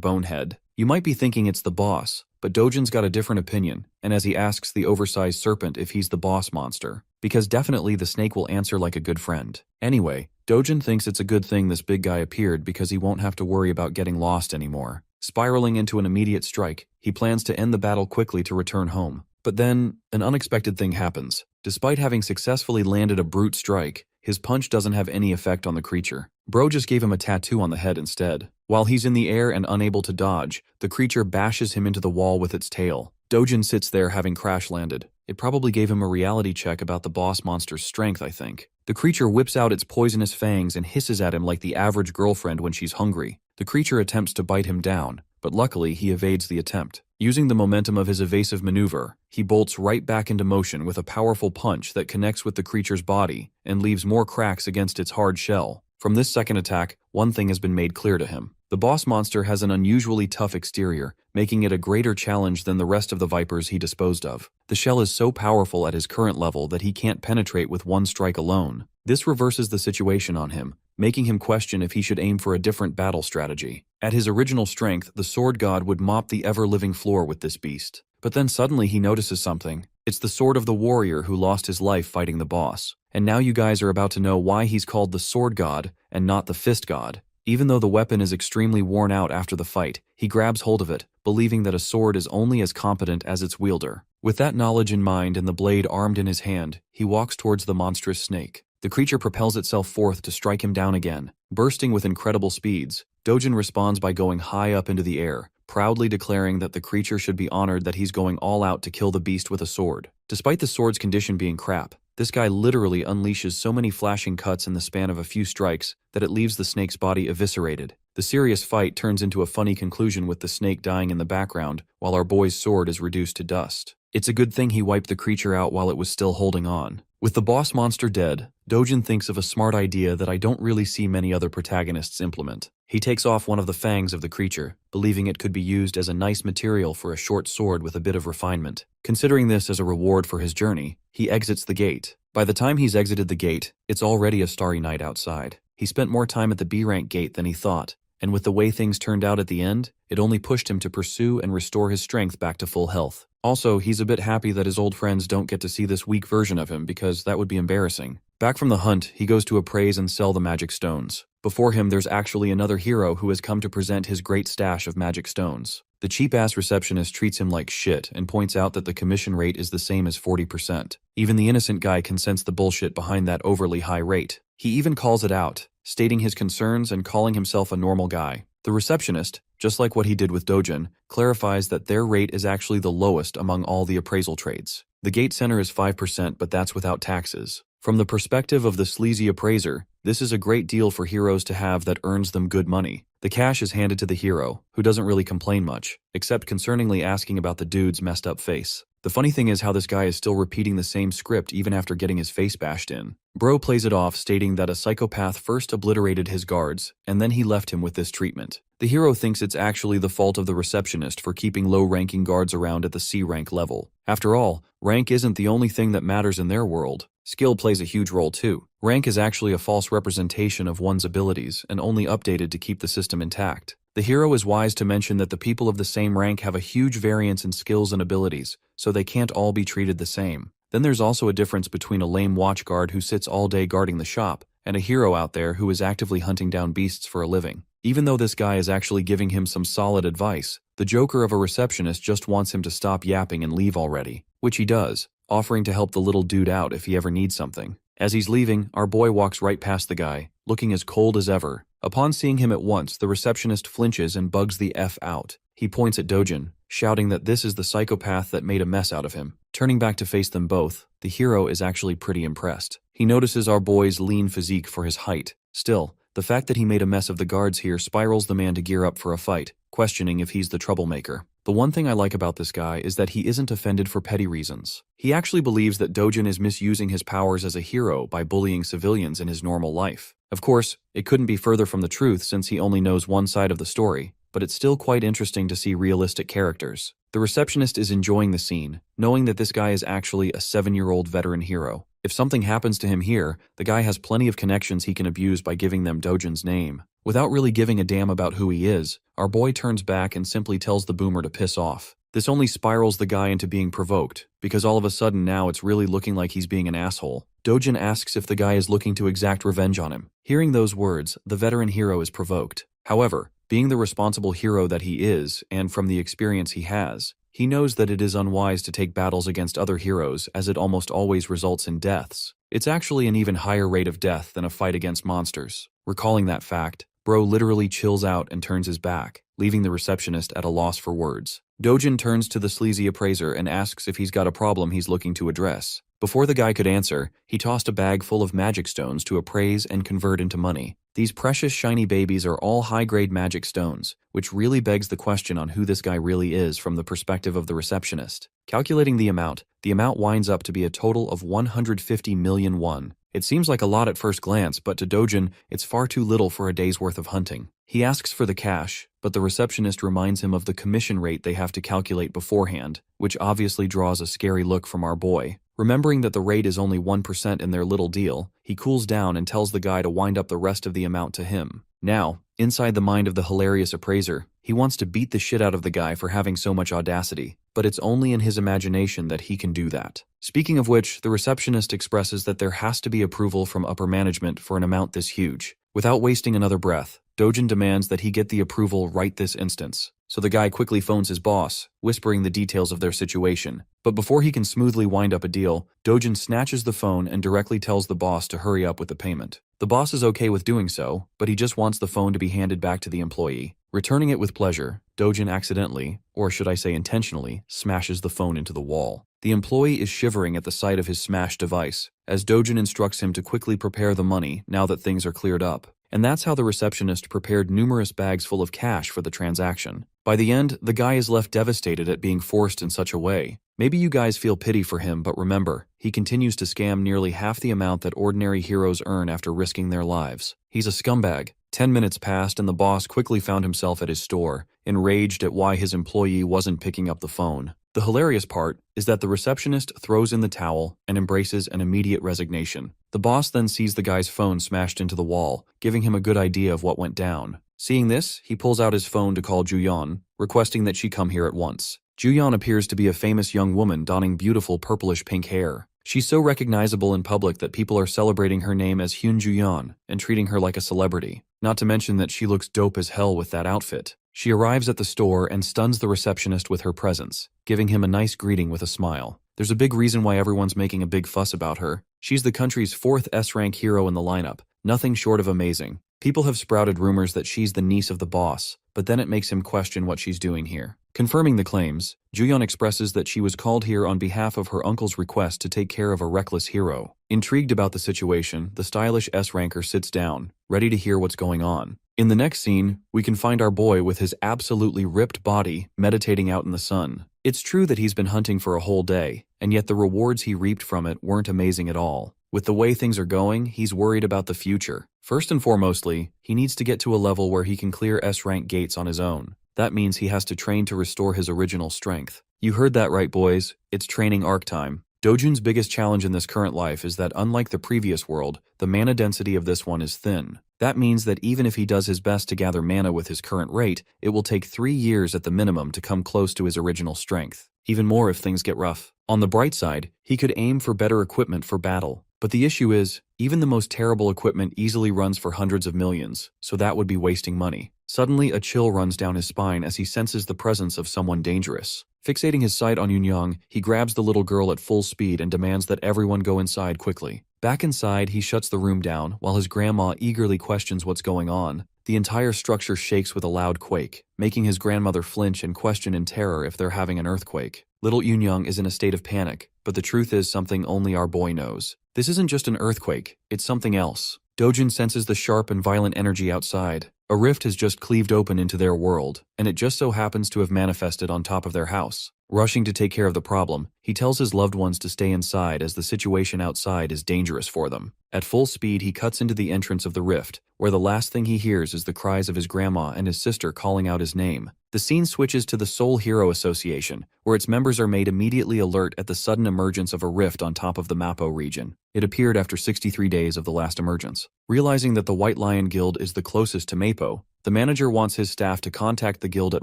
Bonehead. You might be thinking it's the boss, but Dojin's got a different opinion, and as he asks the oversized serpent if he's the boss monster, because definitely the snake will answer like a good friend. Anyway, Dojin thinks it's a good thing this big guy appeared because he won't have to worry about getting lost anymore. Spiraling into an immediate strike, he plans to end the battle quickly to return home. But then, an unexpected thing happens. Despite having successfully landed a brute strike, his punch doesn't have any effect on the creature. Bro just gave him a tattoo on the head instead. While he's in the air and unable to dodge, the creature bashes him into the wall with its tail. Dojin sits there having crash landed. It probably gave him a reality check about the boss monster's strength, I think. The creature whips out its poisonous fangs and hisses at him like the average girlfriend when she's hungry. The creature attempts to bite him down, but luckily he evades the attempt. Using the momentum of his evasive maneuver, he bolts right back into motion with a powerful punch that connects with the creature's body and leaves more cracks against its hard shell. From this second attack, one thing has been made clear to him. The boss monster has an unusually tough exterior, making it a greater challenge than the rest of the vipers he disposed of. The shell is so powerful at his current level that he can't penetrate with one strike alone. This reverses the situation on him, making him question if he should aim for a different battle strategy. At his original strength, the sword god would mop the ever-living floor with this beast. But then suddenly he notices something. It's the sword of the warrior who lost his life fighting the boss. And now you guys are about to know why he's called the sword god and not the fist god. Even though the weapon is extremely worn out after the fight, he grabs hold of it, believing that a sword is only as competent as its wielder. With that knowledge in mind and the blade armed in his hand, he walks towards the monstrous snake. The creature propels itself forth to strike him down again. Bursting with incredible speeds, Dojin responds by going high up into the air, proudly declaring that the creature should be honored that he's going all out to kill the beast with a sword. Despite the sword's condition being crap, this guy literally unleashes so many flashing cuts in the span of a few strikes that it leaves the snake's body eviscerated. The serious fight turns into a funny conclusion with the snake dying in the background while our boy's sword is reduced to dust. It's a good thing he wiped the creature out while it was still holding on. With the boss monster dead, Dojin thinks of a smart idea that I don't really see many other protagonists implement. He takes off one of the fangs of the creature, believing it could be used as a nice material for a short sword with a bit of refinement. Considering this as a reward for his journey, he exits the gate. By the time he's exited the gate, it's already a starry night outside. He spent more time at the B-rank gate than he thought, and with the way things turned out at the end, it only pushed him to pursue and restore his strength back to full health. Also, he's a bit happy that his old friends don't get to see this weak version of him because that would be embarrassing. Back from the hunt, he goes to appraise and sell the magic stones. Before him, there's actually another hero who has come to present his great stash of magic stones. The cheap-ass receptionist treats him like shit and points out that the commission rate is the same as 40%. Even the innocent guy can sense the bullshit behind that overly high rate. He even calls it out, stating his concerns and calling himself a normal guy. The receptionist, just like what he did with Dojin, clarifies that their rate is actually the lowest among all the appraisal trades. The gate center is 5%, but that's without taxes. From the perspective of the sleazy appraiser, this is a great deal for heroes to have that earns them good money. The cash is handed to the hero, who doesn't really complain much, except concerningly asking about the dude's messed up face. The funny thing is how this guy is still repeating the same script even after getting his face bashed in. Bro plays it off, stating that a psychopath first obliterated his guards, and then he left him with this treatment. The hero thinks it's actually the fault of the receptionist for keeping low-ranking guards around at the C-rank level. After all, rank isn't the only thing that matters in their world. Skill plays a huge role too. Rank is actually a false representation of one's abilities and only updated to keep the system intact. The hero is wise to mention that the people of the same rank have a huge variance in skills and abilities, so they can't all be treated the same. Then there's also a difference between a lame watchguard who sits all day guarding the shop and a hero out there who is actively hunting down beasts for a living. Even though this guy is actually giving him some solid advice, the joker of a receptionist just wants him to stop yapping and leave already, which he does, offering to help the little dude out if he ever needs something. As he's leaving, our boy walks right past the guy, looking as cold as ever. Upon seeing him at once, the receptionist flinches and bugs the F out. He points at Dojin, shouting that this is the psychopath that made a mess out of him. Turning back to face them both, the hero is actually pretty impressed. He notices our boy's lean physique for his height. Still, the fact that he made a mess of the guards here spirals the man to gear up for a fight, questioning if he's the troublemaker. The one thing I like about this guy is that he isn't offended for petty reasons. He actually believes that Dojin is misusing his powers as a hero by bullying civilians in his normal life. Of course, it couldn't be further from the truth since he only knows one side of the story, but it's still quite interesting to see realistic characters. The receptionist is enjoying the scene, knowing that this guy is actually a 7-year-old veteran hero. If something happens to him here, the guy has plenty of connections he can abuse by giving them Dojin's name. Without really giving a damn about who he is, our boy turns back and simply tells the boomer to piss off. This only spirals the guy into being provoked, because all of a sudden now it's really looking like he's being an asshole. Dojin asks if the guy is looking to exact revenge on him. Hearing those words, the veteran hero is provoked. However, being the responsible hero that he is, and from the experience he has, he knows that it is unwise to take battles against other heroes as it almost always results in deaths. It's actually an even higher rate of death than a fight against monsters. Recalling that fact, Bro literally chills out and turns his back, leaving the receptionist at a loss for words. Dojin turns to the sleazy appraiser and asks if he's got a problem he's looking to address. Before the guy could answer, he tossed a bag full of magic stones to appraise and convert into money. These precious shiny babies are all high-grade magic stones, which really begs the question on who this guy really is from the perspective of the receptionist. Calculating the amount winds up to be a total of 150 million won. It seems like a lot at first glance, but to Dojin, it's far too little for a day's worth of hunting. He asks for the cash, but the receptionist reminds him of the commission rate they have to calculate beforehand, which obviously draws a scary look from our boy. Remembering that the rate is only 1% in their little deal, he cools down and tells the guy to wind up the rest of the amount to him. Now, inside the mind of the hilarious appraiser, he wants to beat the shit out of the guy for having so much audacity, but it's only in his imagination that he can do that. Speaking of which, the receptionist expresses that there has to be approval from upper management for an amount this huge. Without wasting another breath, Dojin demands that he get the approval right this instance. So the guy quickly phones his boss, whispering the details of their situation. But before he can smoothly wind up a deal, Dojin snatches the phone and directly tells the boss to hurry up with the payment. The boss is okay with doing so, but he just wants the phone to be handed back to the employee. Returning it with pleasure, Dojin accidentally, or should I say intentionally, smashes the phone into the wall. The employee is shivering at the sight of his smashed device, as Dojin instructs him to quickly prepare the money now that things are cleared up. And that's how the receptionist prepared numerous bags full of cash for the transaction. By the end, the guy is left devastated at being forced in such a way. Maybe you guys feel pity for him, but remember, he continues to scam nearly half the amount that ordinary heroes earn after risking their lives. He's a scumbag. 10 minutes passed and the boss quickly found himself at his store, enraged at why his employee wasn't picking up the phone. The hilarious part is that the receptionist throws in the towel and embraces an immediate resignation. The boss then sees the guy's phone smashed into the wall, giving him a good idea of what went down. Seeing this, he pulls out his phone to call Juyeon, requesting that she come here at once. Juyeon appears to be a famous young woman donning beautiful purplish-pink hair. She's so recognizable in public that people are celebrating her name as Hyun Juyeon and treating her like a celebrity. Not to mention that she looks dope as hell with that outfit. She arrives at the store and stuns the receptionist with her presence, giving him a nice greeting with a smile. There's a big reason why everyone's making a big fuss about her. She's the country's 4th S-rank hero in the lineup, nothing short of amazing. People have sprouted rumors that she's the niece of the boss, but then it makes him question what she's doing here. Confirming the claims, Juyeon expresses that she was called here on behalf of her uncle's request to take care of a reckless hero. Intrigued about the situation, the stylish S-ranker sits down, ready to hear what's going on. In the next scene, we can find our boy with his absolutely ripped body meditating out in the sun. It's true that he's been hunting for a whole day, and yet the rewards he reaped from it weren't amazing at all. With the way things are going, he's worried about the future. First and foremostly, he needs to get to a level where he can clear S-rank gates on his own. That means he has to train to restore his original strength. You heard that right, boys. It's training arc time. Dojin's biggest challenge in this current life is that unlike the previous world, the mana density of this one is thin. That means that even if he does his best to gather mana with his current rate, it will take 3 years at the minimum to come close to his original strength. Even more if things get rough. On the bright side, he could aim for better equipment for battle. But the issue is, even the most terrible equipment easily runs for hundreds of millions, so that would be wasting money. Suddenly, a chill runs down his spine as he senses the presence of someone dangerous. Fixating his sight on Yunyang, he grabs the little girl at full speed and demands that everyone go inside quickly. Back inside, he shuts the room down while his grandma eagerly questions what's going on. The entire structure shakes with a loud quake, making his grandmother flinch and question in terror if they're having an earthquake. Little Yunyang is in a state of panic, but the truth is something only our boy knows. This isn't just an earthquake, it's something else. Dojin senses the sharp and violent energy outside. A rift has just cleaved open into their world, and it just so happens to have manifested on top of their house. Rushing to take care of the problem, he tells his loved ones to stay inside as the situation outside is dangerous for them. At full speed, he cuts into the entrance of the rift, where the last thing he hears is the cries of his grandma and his sister calling out his name. The scene switches to the Seoul Hero Association, where its members are made immediately alert at the sudden emergence of a rift on top of the Mapo region. It appeared after 63 days of the last emergence. Realizing that the White Lion Guild is the closest to Mapo, the manager wants his staff to contact the guild at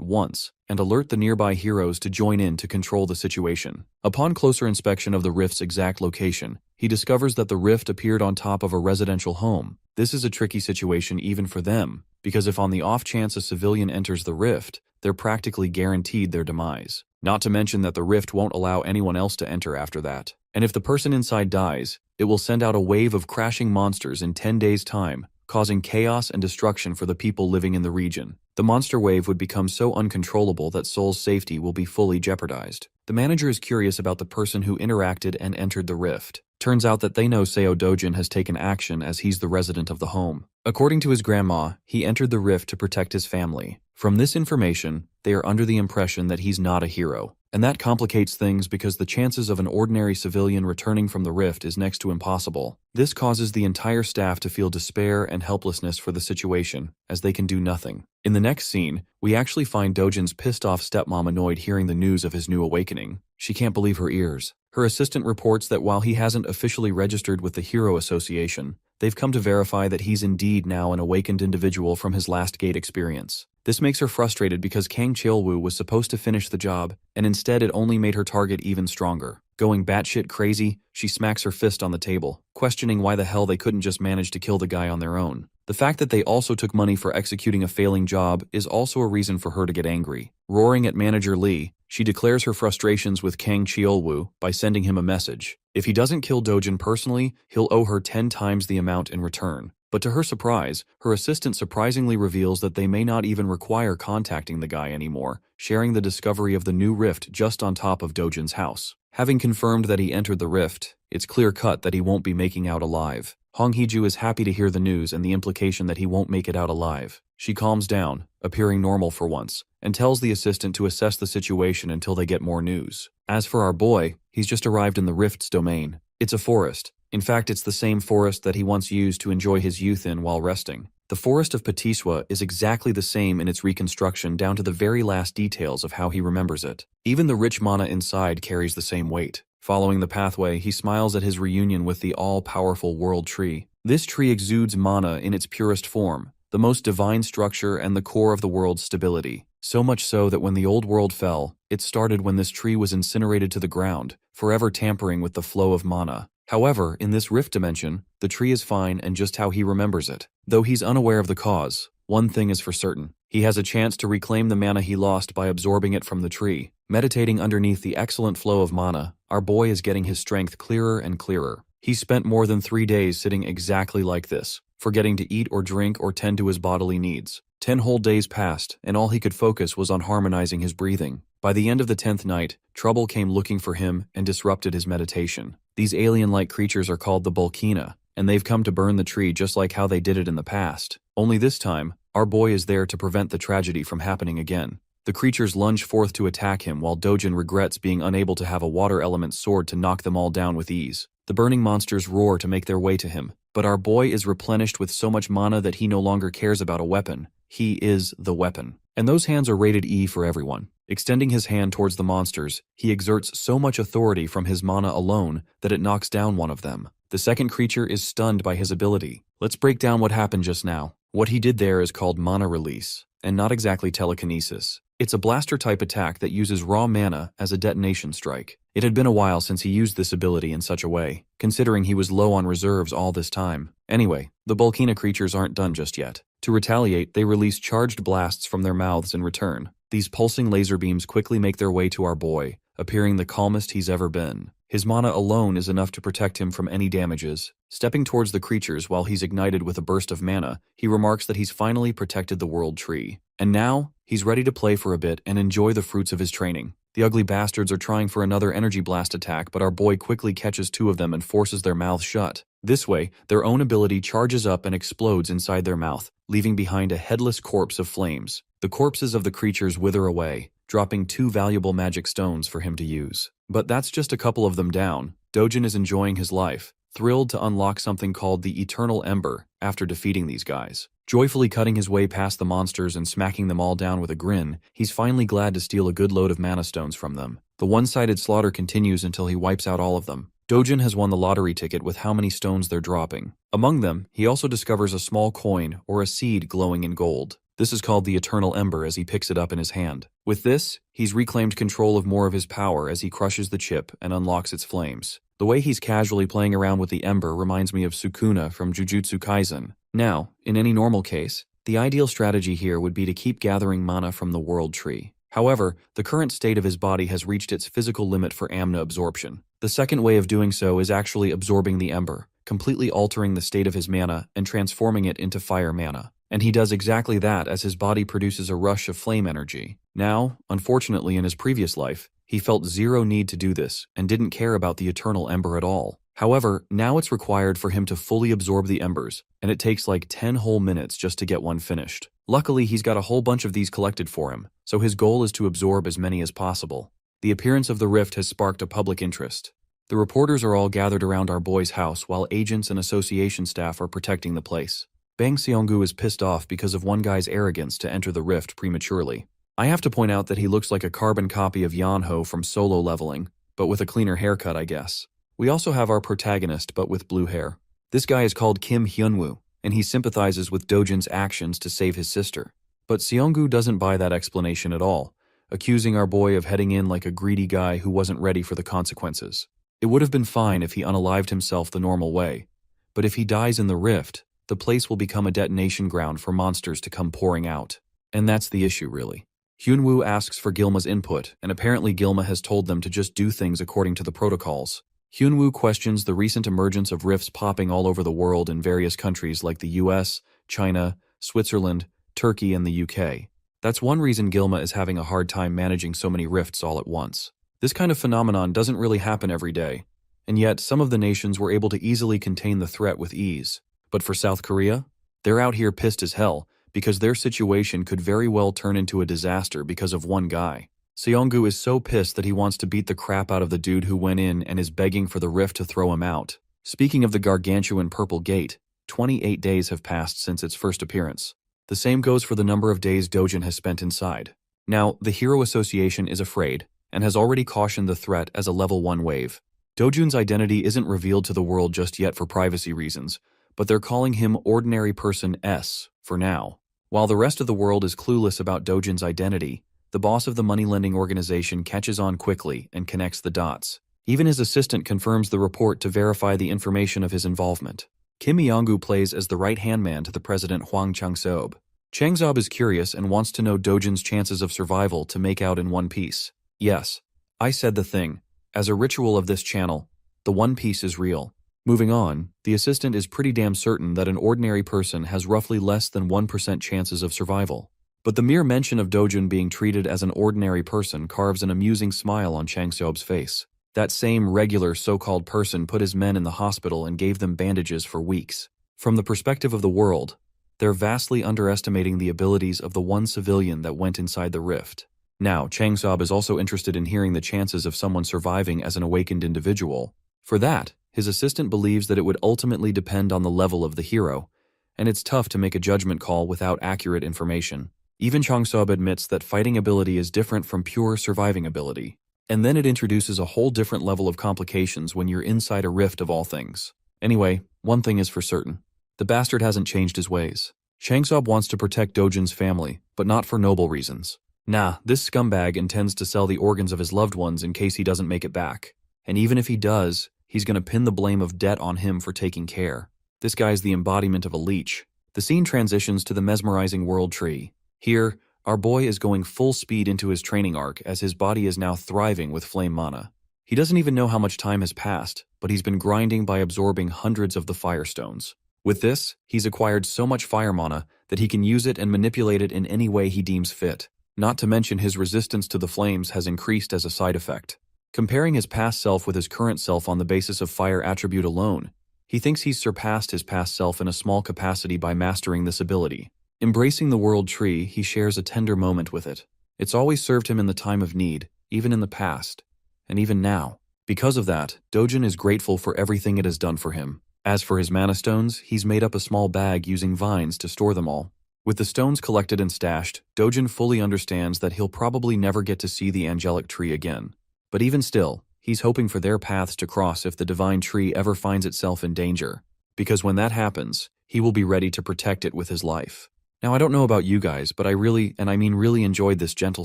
once and alert the nearby heroes to join in to control the situation. Upon closer inspection of the rift's exact location, he discovers that the rift appeared on top of a residential home. This is a tricky situation even for them, because if on the off chance a civilian enters the rift, they're practically guaranteed their demise. Not to mention that the rift won't allow anyone else to enter after that. And if the person inside dies, it will send out a wave of crashing monsters in 10 days' time, causing chaos and destruction for the people living in the region. The monster wave would become so uncontrollable that Seoul's safety will be fully jeopardized. The manager is curious about the person who interacted and entered the rift. Turns out that they know Seo Dojin has taken action as he's the resident of the home. According to his grandma, he entered the rift to protect his family. From this information, they are under the impression that he's not a hero. And that complicates things because the chances of an ordinary civilian returning from the rift is next to impossible. This causes the entire staff to feel despair and helplessness for the situation, as they can do nothing. In the next scene, we actually find Dojin's pissed-off stepmom annoyed hearing the news of his new awakening. She can't believe her ears. Her assistant reports that while he hasn't officially registered with the Hero Association, they've come to verify that he's indeed now an awakened individual from his last gate experience. This makes her frustrated because Kang Cheol-woo was supposed to finish the job, and instead it only made her target even stronger. Going batshit crazy, she smacks her fist on the table, questioning why the hell they couldn't just manage to kill the guy on their own. The fact that they also took money for executing a failing job is also a reason for her to get angry. Roaring at manager Lee, she declares her frustrations with Kang Cheol-woo by sending him a message. If he doesn't kill Dojin personally, he'll owe her 10 times the amount in return. But to her surprise, her assistant surprisingly reveals that they may not even require contacting the guy anymore, sharing the discovery of the new rift just on top of Dojin's house. Having confirmed that he entered the rift, it's clear-cut that he won't be making out alive. Hong Hee-ju is happy to hear the news and the implication that he won't make it out alive. She calms down, appearing normal for once, and tells the assistant to assess the situation until they get more news. As for our boy, he's just arrived in the rift's domain. It's a forest. In fact, it's the same forest that he once used to enjoy his youth in while resting. The forest of Patiswa is exactly the same in its reconstruction down to the very last details of how he remembers it. Even the rich mana inside carries the same weight. Following the pathway, he smiles at his reunion with the all-powerful world tree. This tree exudes mana in its purest form, the most divine structure and the core of the world's stability. So much so that when the old world fell, it started when this tree was incinerated to the ground, forever tampering with the flow of mana. However, in this rift dimension, the tree is fine and just how he remembers it. Though he's unaware of the cause, one thing is for certain. He has a chance to reclaim the mana he lost by absorbing it from the tree. Meditating underneath the excellent flow of mana, our boy is getting his strength clearer and clearer. He's spent more than 3 days sitting exactly like this, forgetting to eat or drink or tend to his bodily needs. 10 whole days passed, and all he could focus was on harmonizing his breathing. By the end of the 10th night, trouble came looking for him and disrupted his meditation. These alien-like creatures are called the Volcana, and they've come to burn the tree just like how they did it in the past. Only this time, our boy is there to prevent the tragedy from happening again. The creatures lunge forth to attack him while Dojin regrets being unable to have a water element sword to knock them all down with ease. The burning monsters roar to make their way to him, but our boy is replenished with so much mana that he no longer cares about a weapon. He is the weapon. And those hands are rated E for everyone. Extending his hand towards the monsters, he exerts so much authority from his mana alone that it knocks down one of them. The second creature is stunned by his ability. Let's break down what happened just now. What he did there is called mana release, and not exactly telekinesis. It's a blaster-type attack that uses raw mana as a detonation strike. It had been a while since he used this ability in such a way, considering he was low on reserves all this time. Anyway, the Volcana creatures aren't done just yet. To retaliate, they release charged blasts from their mouths in return. These pulsing laser beams quickly make their way to our boy, appearing the calmest he's ever been. His mana alone is enough to protect him from any damages. Stepping towards the creatures while he's ignited with a burst of mana, he remarks that he's finally protected the world tree. And now, he's ready to play for a bit and enjoy the fruits of his training. The ugly bastards are trying for another energy blast attack, but our boy quickly catches 2 of them and forces their mouths shut. This way, their own ability charges up and explodes inside their mouth, leaving behind a headless corpse of flames. The corpses of the creatures wither away, dropping 2 valuable magic stones for him to use. But that's just a couple of them down. Dojin is enjoying his life, thrilled to unlock something called the Eternal Ember after defeating these guys. Joyfully cutting his way past the monsters and smacking them all down with a grin, he's finally glad to steal a good load of mana stones from them. The one-sided slaughter continues until he wipes out all of them. Dojin has won the lottery ticket with how many stones they're dropping. Among them, he also discovers a small coin or a seed glowing in gold. This is called the Eternal Ember as he picks it up in his hand. With this, he's reclaimed control of more of his power as he crushes the chip and unlocks its flames. The way he's casually playing around with the ember reminds me of Sukuna from Jujutsu Kaisen. Now, in any normal case, the ideal strategy here would be to keep gathering mana from the world tree. However, the current state of his body has reached its physical limit for mana absorption. The second way of doing so is actually absorbing the ember, completely altering the state of his mana and transforming it into fire mana. And he does exactly that as his body produces a rush of flame energy. Now, unfortunately in his previous life, he felt zero need to do this and didn't care about the Eternal Ember at all. However, now it's required for him to fully absorb the embers, and it takes like 10 whole minutes just to get one finished. Luckily, he's got a whole bunch of these collected for him, so his goal is to absorb as many as possible. The appearance of the rift has sparked a public interest. The reporters are all gathered around our boy's house while agents and association staff are protecting the place. Bang Seonggu is pissed off because of one guy's arrogance to enter the rift prematurely. I have to point out that he looks like a carbon copy of Yeonho from Solo Leveling, but with a cleaner haircut, I guess. We also have our protagonist, but with blue hair. This guy is called Kim Hyunwoo, and he sympathizes with Dojin's actions to save his sister. But Seonggu doesn't buy that explanation at all, accusing our boy of heading in like a greedy guy who wasn't ready for the consequences. It would have been fine if he unalived himself the normal way, but if he dies in the rift, the place will become a detonation ground for monsters to come pouring out. And that's the issue, really. Hyunwoo asks for Gilma's input, and apparently Gilma has told them to just do things according to the protocols. Hyunwoo questions the recent emergence of rifts popping all over the world in various countries like the US, China, Switzerland, Turkey, and the UK. That's one reason Gilma is having a hard time managing so many rifts all at once. This kind of phenomenon doesn't really happen every day, and yet some of the nations were able to easily contain the threat with ease. But for South Korea, they're out here pissed as hell because their situation could very well turn into a disaster because of one guy. Seonggu is so pissed that he wants to beat the crap out of the dude who went in and is begging for the rift to throw him out. Speaking of the gargantuan purple gate, 28 days have passed since its first appearance. The same goes for the number of days Dojin has spent inside. Now, the Hero Association is afraid and has already cautioned the threat as a level 1 wave. Dojin's identity isn't revealed to the world just yet for privacy reasons, but they're calling him Ordinary Person S for now. While the rest of the world is clueless about Dojin's identity, the boss of the money-lending organization catches on quickly and connects the dots. Even his assistant confirms the report to verify the information of his involvement. Kim Myong-gu plays as the right-hand man to the president Hwang Chang-seob. Chang-seob is curious and wants to know Dojin's chances of survival to make out in One Piece. Yes, I said the thing. As a ritual of this channel, the One Piece is real. Moving on, the assistant is pretty damn certain that an ordinary person has roughly less than 1% chances of survival. But the mere mention of Dojin being treated as an ordinary person carves an amusing smile on Chang-seob's face. That same regular so-called person put his men in the hospital and gave them bandages for weeks. From the perspective of the world, they're vastly underestimating the abilities of the one civilian that went inside the rift. Now, Chang-seob is also interested in hearing the chances of someone surviving as an awakened individual. For that, his assistant believes that it would ultimately depend on the level of the hero, and it's tough to make a judgment call without accurate information. Even Chang-seob admits that fighting ability is different from pure surviving ability. And then it introduces a whole different level of complications when you're inside a rift of all things. Anyway, one thing is for certain. The bastard hasn't changed his ways. Chang-seob wants to protect Dojin's family, but not for noble reasons. Nah, this scumbag intends to sell the organs of his loved ones in case he doesn't make it back. And even if he does, he's gonna pin the blame of debt on him for taking care. This guy's the embodiment of a leech. The scene transitions to the mesmerizing world tree. Here, our boy is going full speed into his training arc as his body is now thriving with flame mana. He doesn't even know how much time has passed, but he's been grinding by absorbing hundreds of the firestones. With this, he's acquired so much fire mana that he can use it and manipulate it in any way he deems fit. Not to mention his resistance to the flames has increased as a side effect. Comparing his past self with his current self on the basis of fire attribute alone, he thinks he's surpassed his past self in a small capacity by mastering this ability. Embracing the world tree, he shares a tender moment with it. It's always served him in the time of need, even in the past, and even now. Because of that, Dojin is grateful for everything it has done for him. As for his mana stones, he's made up a small bag using vines to store them all. With the stones collected and stashed, Dojin fully understands that he'll probably never get to see the angelic tree again. But even still, he's hoping for their paths to cross if the divine tree ever finds itself in danger. Because when that happens, he will be ready to protect it with his life. Now, I don't know about you guys, but I really enjoyed this gentle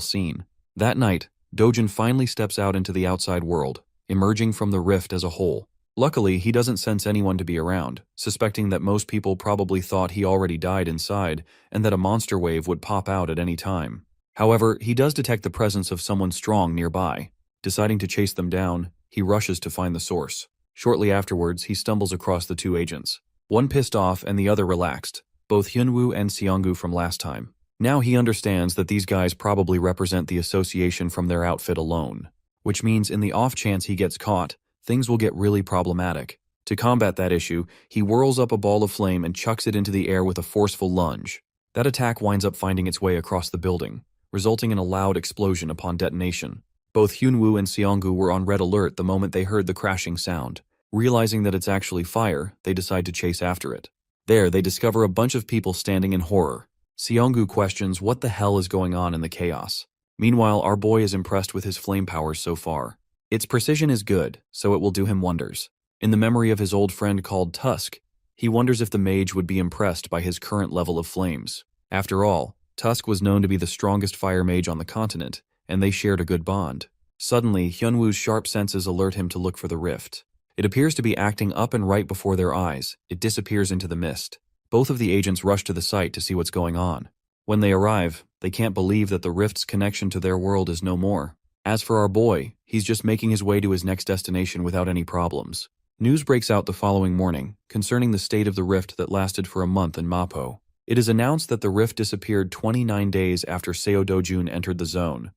scene. That night, Dojin finally steps out into the outside world, emerging from the rift as a whole. Luckily, he doesn't sense anyone to be around, suspecting that most people probably thought he already died inside and that a monster wave would pop out at any time. However, he does detect the presence of someone strong nearby. Deciding to chase them down, he rushes to find the source. Shortly afterwards, he stumbles across the two agents. One pissed off and the other relaxed, both Hyunwoo and Seonggu from last time. Now he understands that these guys probably represent the association from their outfit alone, which means in the off chance he gets caught, things will get really problematic. To combat that issue, he whirls up a ball of flame and chucks it into the air with a forceful lunge. That attack winds up finding its way across the building, resulting in a loud explosion upon detonation. Both Hyunwoo and Seonggu were on red alert the moment they heard the crashing sound. Realizing that it's actually fire, they decide to chase after it. There, they discover a bunch of people standing in horror. Seonggu questions what the hell is going on in the chaos. Meanwhile, our boy is impressed with his flame powers so far. Its precision is good, so it will do him wonders. In the memory of his old friend called Tusk, he wonders if the mage would be impressed by his current level of flames. After all, Tusk was known to be the strongest fire mage on the continent, and they shared a good bond. Suddenly, Hyunwoo's sharp senses alert him to look for the rift. It appears to be acting up and right before their eyes. It disappears into the mist. Both of the agents rush to the site to see what's going on. When they arrive, they can't believe that the rift's connection to their world is no more. As for our boy, he's just making his way to his next destination without any problems. News breaks out the following morning concerning the state of the rift that lasted for a month in Mapo. It is announced that the rift disappeared 29 days after Seo Dojun entered the zone,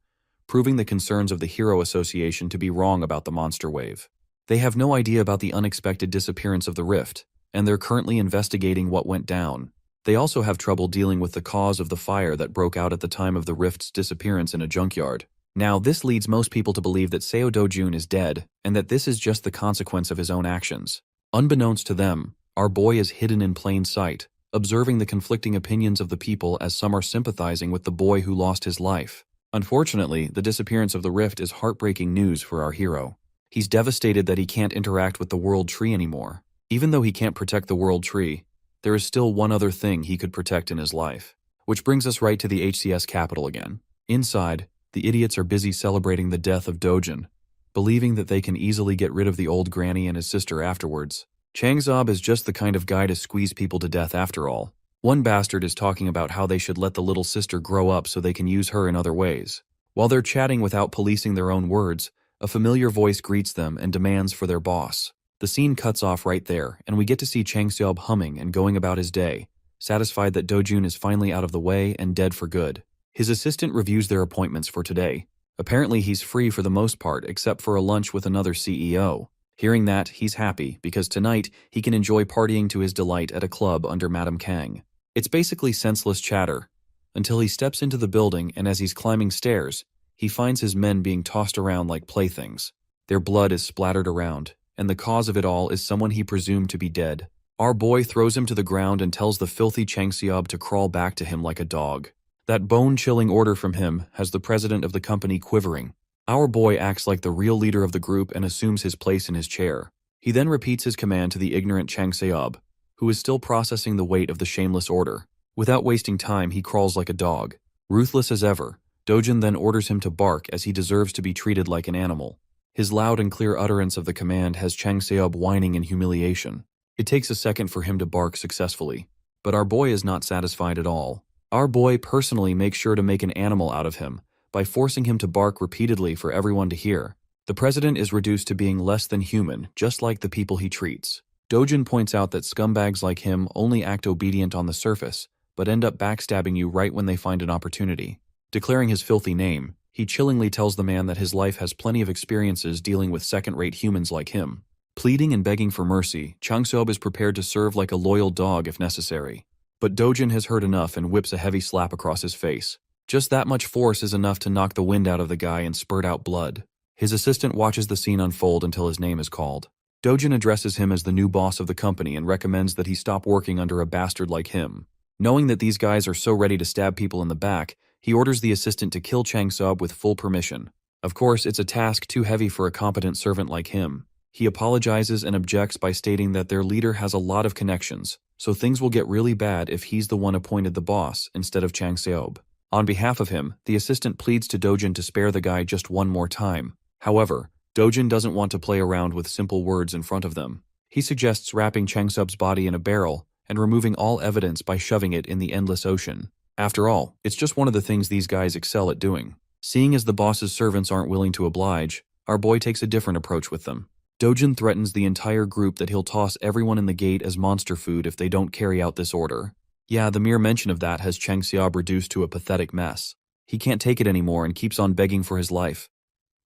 proving the concerns of the Hero Association to be wrong about the monster wave. They have no idea about the unexpected disappearance of the rift, and they're currently investigating what went down. They also have trouble dealing with the cause of the fire that broke out at the time of the rift's disappearance in a junkyard. Now, this leads most people to believe that Seo Dojun is dead, and that this is just the consequence of his own actions. Unbeknownst to them, our boy is hidden in plain sight, observing the conflicting opinions of the people as some are sympathizing with the boy who lost his life. Unfortunately, the disappearance of the rift is heartbreaking news for our hero. He's devastated that he can't interact with the world tree anymore. Even though he can't protect the world tree, there is still one other thing he could protect in his life. Which brings us right to the HCS capital again. Inside, the idiots are busy celebrating the death of Dojin, believing that they can easily get rid of the old granny and his sister afterwards. Changzob is just the kind of guy to squeeze people to death after all. One bastard is talking about how they should let the little sister grow up so they can use her in other ways. While they're chatting without policing their own words, a familiar voice greets them and demands for their boss. The scene cuts off right there, and we get to see Changseob humming and going about his day, satisfied that Dojun is finally out of the way and dead for good. His assistant reviews their appointments for today. Apparently he's free for the most part except for a lunch with another CEO. Hearing that, he's happy because tonight he can enjoy partying to his delight at a club under Madame Kang. It's basically senseless chatter, until he steps into the building and as he's climbing stairs, he finds his men being tossed around like playthings. Their blood is splattered around, and the cause of it all is someone he presumed to be dead. Our boy throws him to the ground and tells the filthy Changseob to crawl back to him like a dog. That bone-chilling order from him has the president of the company quivering. Our boy acts like the real leader of the group and assumes his place in his chair. He then repeats his command to the ignorant Changseob, who is still processing the weight of the shameless order. Without wasting time, he crawls like a dog. Ruthless as ever, Dojin then orders him to bark as he deserves to be treated like an animal. His loud and clear utterance of the command has Changseob whining in humiliation. It takes a second for him to bark successfully, but our boy is not satisfied at all. Our boy personally makes sure to make an animal out of him by forcing him to bark repeatedly for everyone to hear. The president is reduced to being less than human, just like the people he treats. Dojin points out that scumbags like him only act obedient on the surface, but end up backstabbing you right when they find an opportunity. Declaring his filthy name, he chillingly tells the man that his life has plenty of experiences dealing with second-rate humans like him. Pleading and begging for mercy, Changseob is prepared to serve like a loyal dog if necessary. But Dojin has heard enough and whips a heavy slap across his face. Just that much force is enough to knock the wind out of the guy and spurt out blood. His assistant watches the scene unfold until his name is called. Dojin addresses him as the new boss of the company and recommends that he stop working under a bastard like him. Knowing that these guys are so ready to stab people in the back, he orders the assistant to kill Chang Sob with full permission. Of course, it's a task too heavy for a competent servant like him. He apologizes and objects by stating that their leader has a lot of connections, so things will get really bad if he's the one appointed the boss instead of Chang Seob. On behalf of him, the assistant pleads to Dojin to spare the guy just one more time. However, Dojin doesn't want to play around with simple words in front of them. He suggests wrapping Chang Sub's body in a barrel and removing all evidence by shoving it in the endless ocean. After all, it's just one of the things these guys excel at doing. Seeing as the boss's servants aren't willing to oblige, our boy takes a different approach with them. Dojin threatens the entire group that he'll toss everyone in the gate as monster food if they don't carry out this order. Yeah, the mere mention of that has Chang Seob reduced to a pathetic mess. He can't take it anymore and keeps on begging for his life,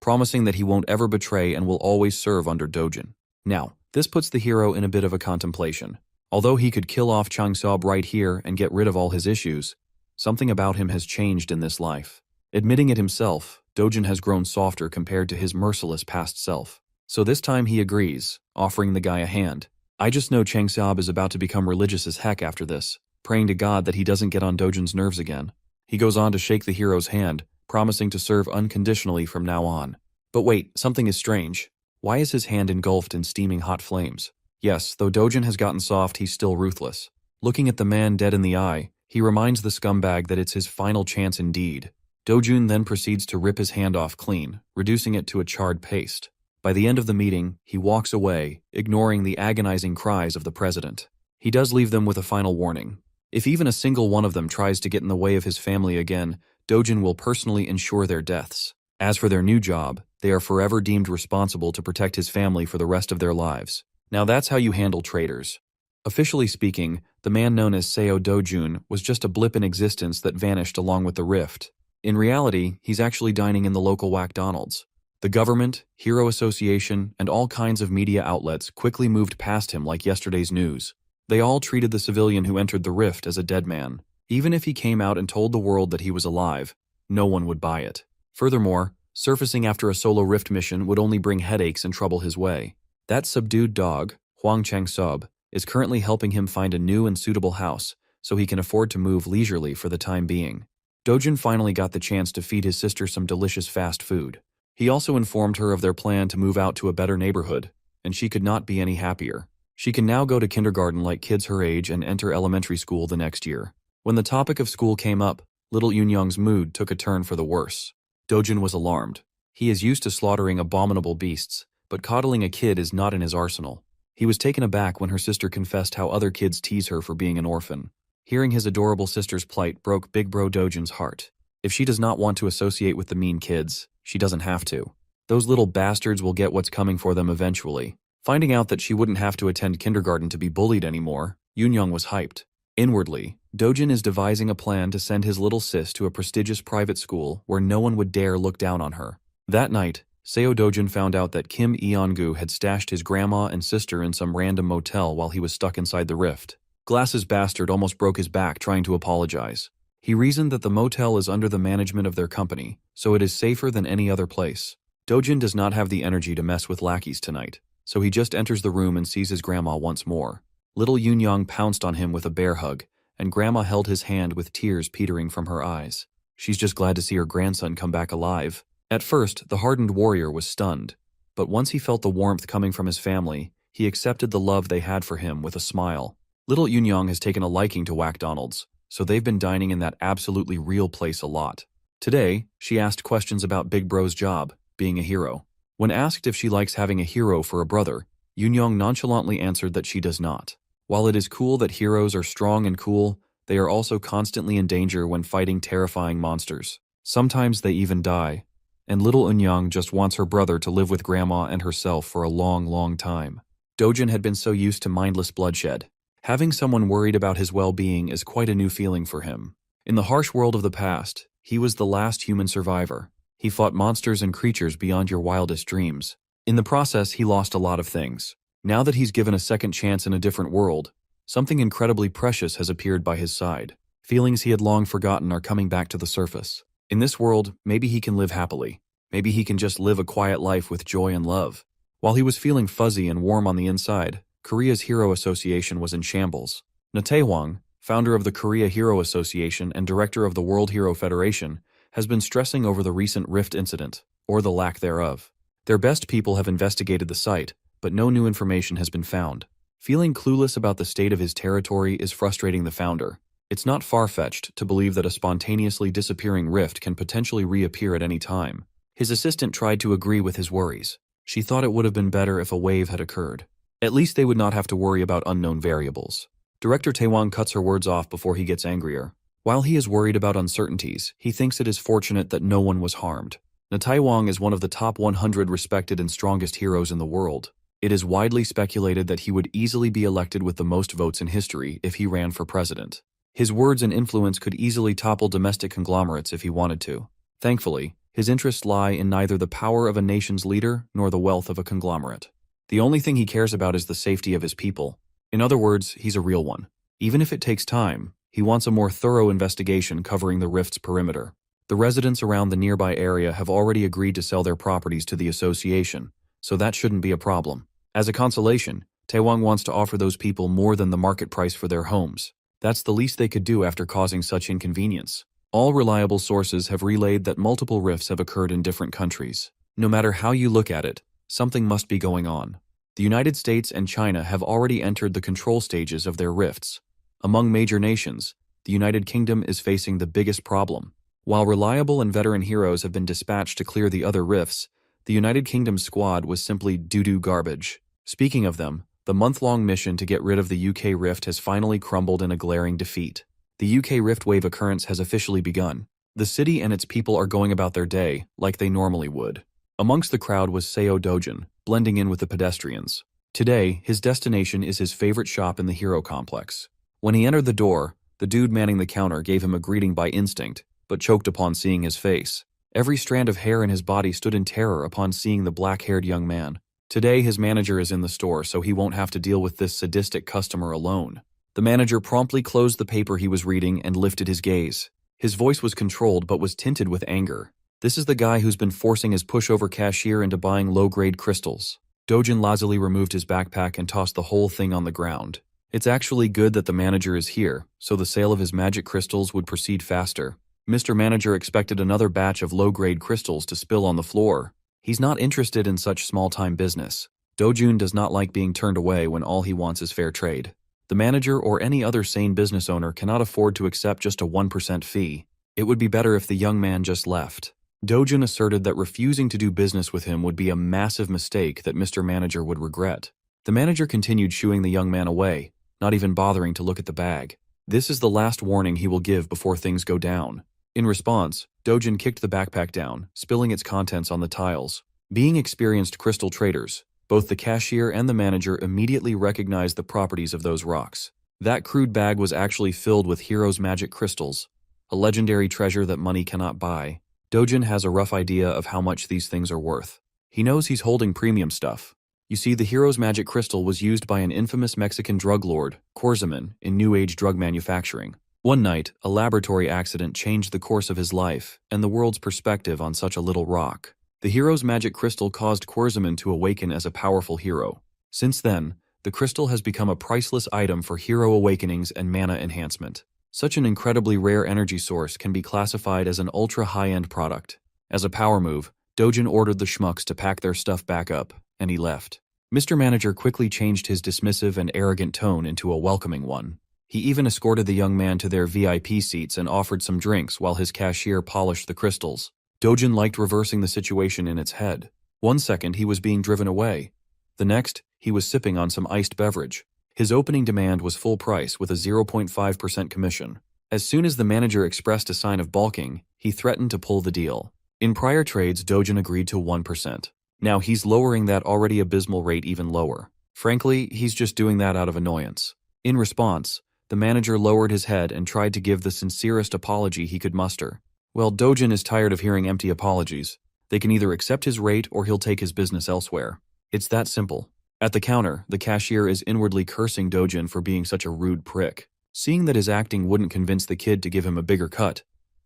promising that he won't ever betray and will always serve under Dojin. Now, this puts the hero in a bit of a contemplation. Although he could kill off Chang Seob right here and get rid of all his issues, something about him has changed in this life. Admitting it himself, Dojin has grown softer compared to his merciless past self. So this time he agrees, offering the guy a hand. I just know Chang Seob is about to become religious as heck after this, praying to God that he doesn't get on Dojin's nerves again. He goes on to shake the hero's hand, promising to serve unconditionally from now on. But wait, something is strange. Why is his hand engulfed in steaming hot flames? Yes, though Dojin has gotten soft, he's still ruthless. Looking at the man dead in the eye, he reminds the scumbag that it's his final chance indeed. Dojin then proceeds to rip his hand off clean, reducing it to a charred paste. By the end of the meeting, he walks away, ignoring the agonizing cries of the president. He does leave them with a final warning. If even a single one of them tries to get in the way of his family again, Dojin will personally ensure their deaths. As for their new job, they are forever deemed responsible to protect his family for the rest of their lives. Now that's how you handle traitors. Officially speaking, the man known as Seo Dojun was just a blip in existence that vanished along with the rift. In reality, he's actually dining in the local McDonald's. The government, Hero Association, and all kinds of media outlets quickly moved past him like yesterday's news. They all treated the civilian who entered the rift as a dead man. Even if he came out and told the world that he was alive, no one would buy it. Furthermore, surfacing after a solo rift mission would only bring headaches and trouble his way. That subdued dog, Huang Chang-sob, is currently helping him find a new and suitable house so he can afford to move leisurely for the time being. Dojin finally got the chance to feed his sister some delicious fast food. He also informed her of their plan to move out to a better neighborhood, and she could not be any happier. She can now go to kindergarten like kids her age and enter elementary school the next year. When the topic of school came up, little Yoonyoung's mood took a turn for the worse. Dojin was alarmed. He is used to slaughtering abominable beasts, but coddling a kid is not in his arsenal. He was taken aback when her sister confessed how other kids tease her for being an orphan. Hearing his adorable sister's plight broke Big Bro Dojin's heart. If she does not want to associate with the mean kids, she doesn't have to. Those little bastards will get what's coming for them eventually. Finding out that she wouldn't have to attend kindergarten to be bullied anymore, Yoonyoung was hyped. Inwardly, Dojin is devising a plan to send his little sis to a prestigious private school where no one would dare look down on her. That night, Seo Dojin found out that Kim Eon-gu had stashed his grandma and sister in some random motel while he was stuck inside the rift. Glass's bastard almost broke his back trying to apologize. He reasoned that the motel is under the management of their company, so it is safer than any other place. Dojin does not have the energy to mess with lackeys tonight, so he just enters the room and sees his grandma once more. Little Yoonyoung pounced on him with a bear hug, and grandma held his hand with tears petering from her eyes. She's just glad to see her grandson come back alive. At first, the hardened warrior was stunned, but once he felt the warmth coming from his family, he accepted the love they had for him with a smile. Little Yoonyoung has taken a liking to McDonald's, so they've been dining in that absolutely real place a lot. Today, she asked questions about Big Bro's job, being a hero. When asked if she likes having a hero for a brother, Yoonyoung nonchalantly answered that she does not. While it is cool that heroes are strong and cool, they are also constantly in danger when fighting terrifying monsters. Sometimes they even die, and little Eunyoung just wants her brother to live with grandma and herself for a long, long time. Dojin had been so used to mindless bloodshed. Having someone worried about his well-being is quite a new feeling for him. In the harsh world of the past, he was the last human survivor. He fought monsters and creatures beyond your wildest dreams. In the process, he lost a lot of things. Now that he's given a second chance in a different world, Something incredibly precious has appeared by his side. Feelings he had long forgotten are coming back to the surface. In this world, maybe he can live happily. Maybe he can just live a quiet life with joy and love. While he was feeling fuzzy and warm on the inside, Korea's Hero Association was in shambles. Na Tae-hwang, founder of the Korea Hero Association and director of the World Hero Federation, has been stressing over the recent rift incident, or the lack thereof. Their best people have investigated the site, but no new information has been found. Feeling clueless about the state of his territory is frustrating the founder. It's not far-fetched to believe that a spontaneously disappearing rift can potentially reappear at any time. His assistant tried to agree with his worries. She thought it would have been better if a wave had occurred. At least they would not have to worry about unknown variables. Director Taewon cuts her words off before he gets angrier. While he is worried about uncertainties, he thinks it is fortunate that no one was harmed. Na Tae-hwang is one of the top 100 respected and strongest heroes in the world. It is widely speculated that he would easily be elected with the most votes in history if he ran for president. His words and influence could easily topple domestic conglomerates if he wanted to. Thankfully, his interests lie in neither the power of a nation's leader nor the wealth of a conglomerate. The only thing he cares about is the safety of his people. In other words, he's a real one. Even if it takes time, he wants a more thorough investigation covering the rift's perimeter. The residents around the nearby area have already agreed to sell their properties to the association, so that shouldn't be a problem. As a consolation, Taewon wants to offer those people more than the market price for their homes. That's the least they could do after causing such inconvenience. All reliable sources have relayed that multiple rifts have occurred in different countries. No matter how you look at it, something must be going on. The United States and China have already entered the control stages of their rifts. Among major nations, the United Kingdom is facing the biggest problem. While reliable and veteran heroes have been dispatched to clear the other rifts, the United Kingdom's squad was simply doo-doo garbage. Speaking of them, the month-long mission to get rid of the UK rift has finally crumbled in a glaring defeat. The UK rift wave occurrence has officially begun. The city and its people are going about their day like they normally would. Amongst the crowd was Seo Dojin, blending in with the pedestrians. Today, his destination is his favorite shop in the hero complex. When he entered the door, the dude manning the counter gave him a greeting by instinct, but choked upon seeing his face. Every strand of hair in his body stood in terror upon seeing the black-haired young man. Today, his manager is in the store, so he won't have to deal with this sadistic customer alone. The manager promptly closed the paper he was reading and lifted his gaze. His voice was controlled but was tinted with anger. This is the guy who's been forcing his pushover cashier into buying low-grade crystals. Dojin lazily removed his backpack and tossed the whole thing on the ground. It's actually good that the manager is here, so the sale of his magic crystals would proceed faster. Mr. Manager expected another batch of low-grade crystals to spill on the floor. He's not interested in such small-time business. Dojun does not like being turned away when all he wants is fair trade. The manager or any other sane business owner cannot afford to accept just a 1% fee. It would be better if the young man just left. Dojun asserted that refusing to do business with him would be a massive mistake that Mr. Manager would regret. The manager continued shooing the young man away, not even bothering to look at the bag. This is the last warning he will give before things go down. In response, Dojin kicked the backpack down, spilling its contents on the tiles. Being experienced crystal traders, both the cashier and the manager immediately recognized the properties of those rocks. That crude bag was actually filled with Hero's magic crystals, a legendary treasure that money cannot buy. Dojin has a rough idea of how much these things are worth. He knows he's holding premium stuff. You see, the Hero's magic crystal was used by an infamous Mexican drug lord, Swordsman, in New Age drug manufacturing. One night, a laboratory accident changed the course of his life and the world's perspective on such a little rock. The Hero's magic crystal caused Swordsman to awaken as a powerful hero. Since then, the crystal has become a priceless item for hero awakenings and mana enhancement. Such an incredibly rare energy source can be classified as an ultra-high-end product. As a power move, Dojin ordered the schmucks to pack their stuff back up, and he left. Mr. Manager quickly changed his dismissive and arrogant tone into a welcoming one. He even escorted the young man to their VIP seats and offered some drinks while his cashier polished the crystals. Dojin liked reversing the situation in its head. One second he was being driven away. The next, he was sipping on some iced beverage. His opening demand was full price with a 0.5% commission. As soon as the manager expressed a sign of balking, he threatened to pull the deal. In prior trades, Dojin agreed to 1%. Now he's lowering that already abysmal rate even lower. Frankly, he's just doing that out of annoyance. In response, the manager lowered his head and tried to give the sincerest apology he could muster. Well, Dojin is tired of hearing empty apologies. They can either accept his rate or he'll take his business elsewhere. It's that simple. At the counter, the cashier is inwardly cursing Dojin for being such a rude prick. Seeing that his acting wouldn't convince the kid to give him a bigger cut,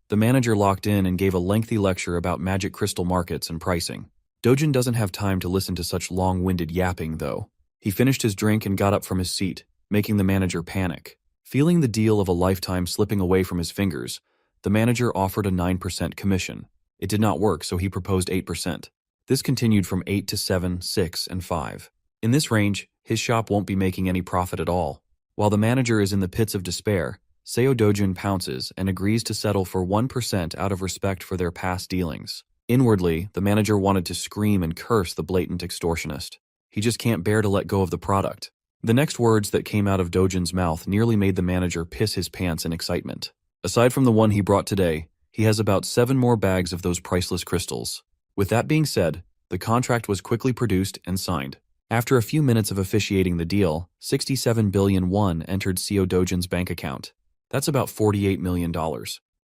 the manager locked in and gave a lengthy lecture about magic crystal markets and pricing. Dojin doesn't have time to listen to such long-winded yapping, though. He finished his drink and got up from his seat, making the manager panic. Feeling the deal of a lifetime slipping away from his fingers, the manager offered a 9% commission. It did not work, so he proposed 8%. This continued from 8 to 7, 6, and 5. In this range, his shop won't be making any profit at all. While the manager is in the pits of despair, Seo Dojun pounces and agrees to settle for 1% out of respect for their past dealings. Inwardly, the manager wanted to scream and curse the blatant extortionist. He just can't bear to let go of the product. The next words that came out of Dojun's mouth nearly made the manager piss his pants in excitement. Aside from the one he brought today, he has about 7 more bags of those priceless crystals. With that being said, the contract was quickly produced and signed. After a few minutes of officiating the deal, 67 billion won entered Seo Dojun's bank account. That's about $48 million.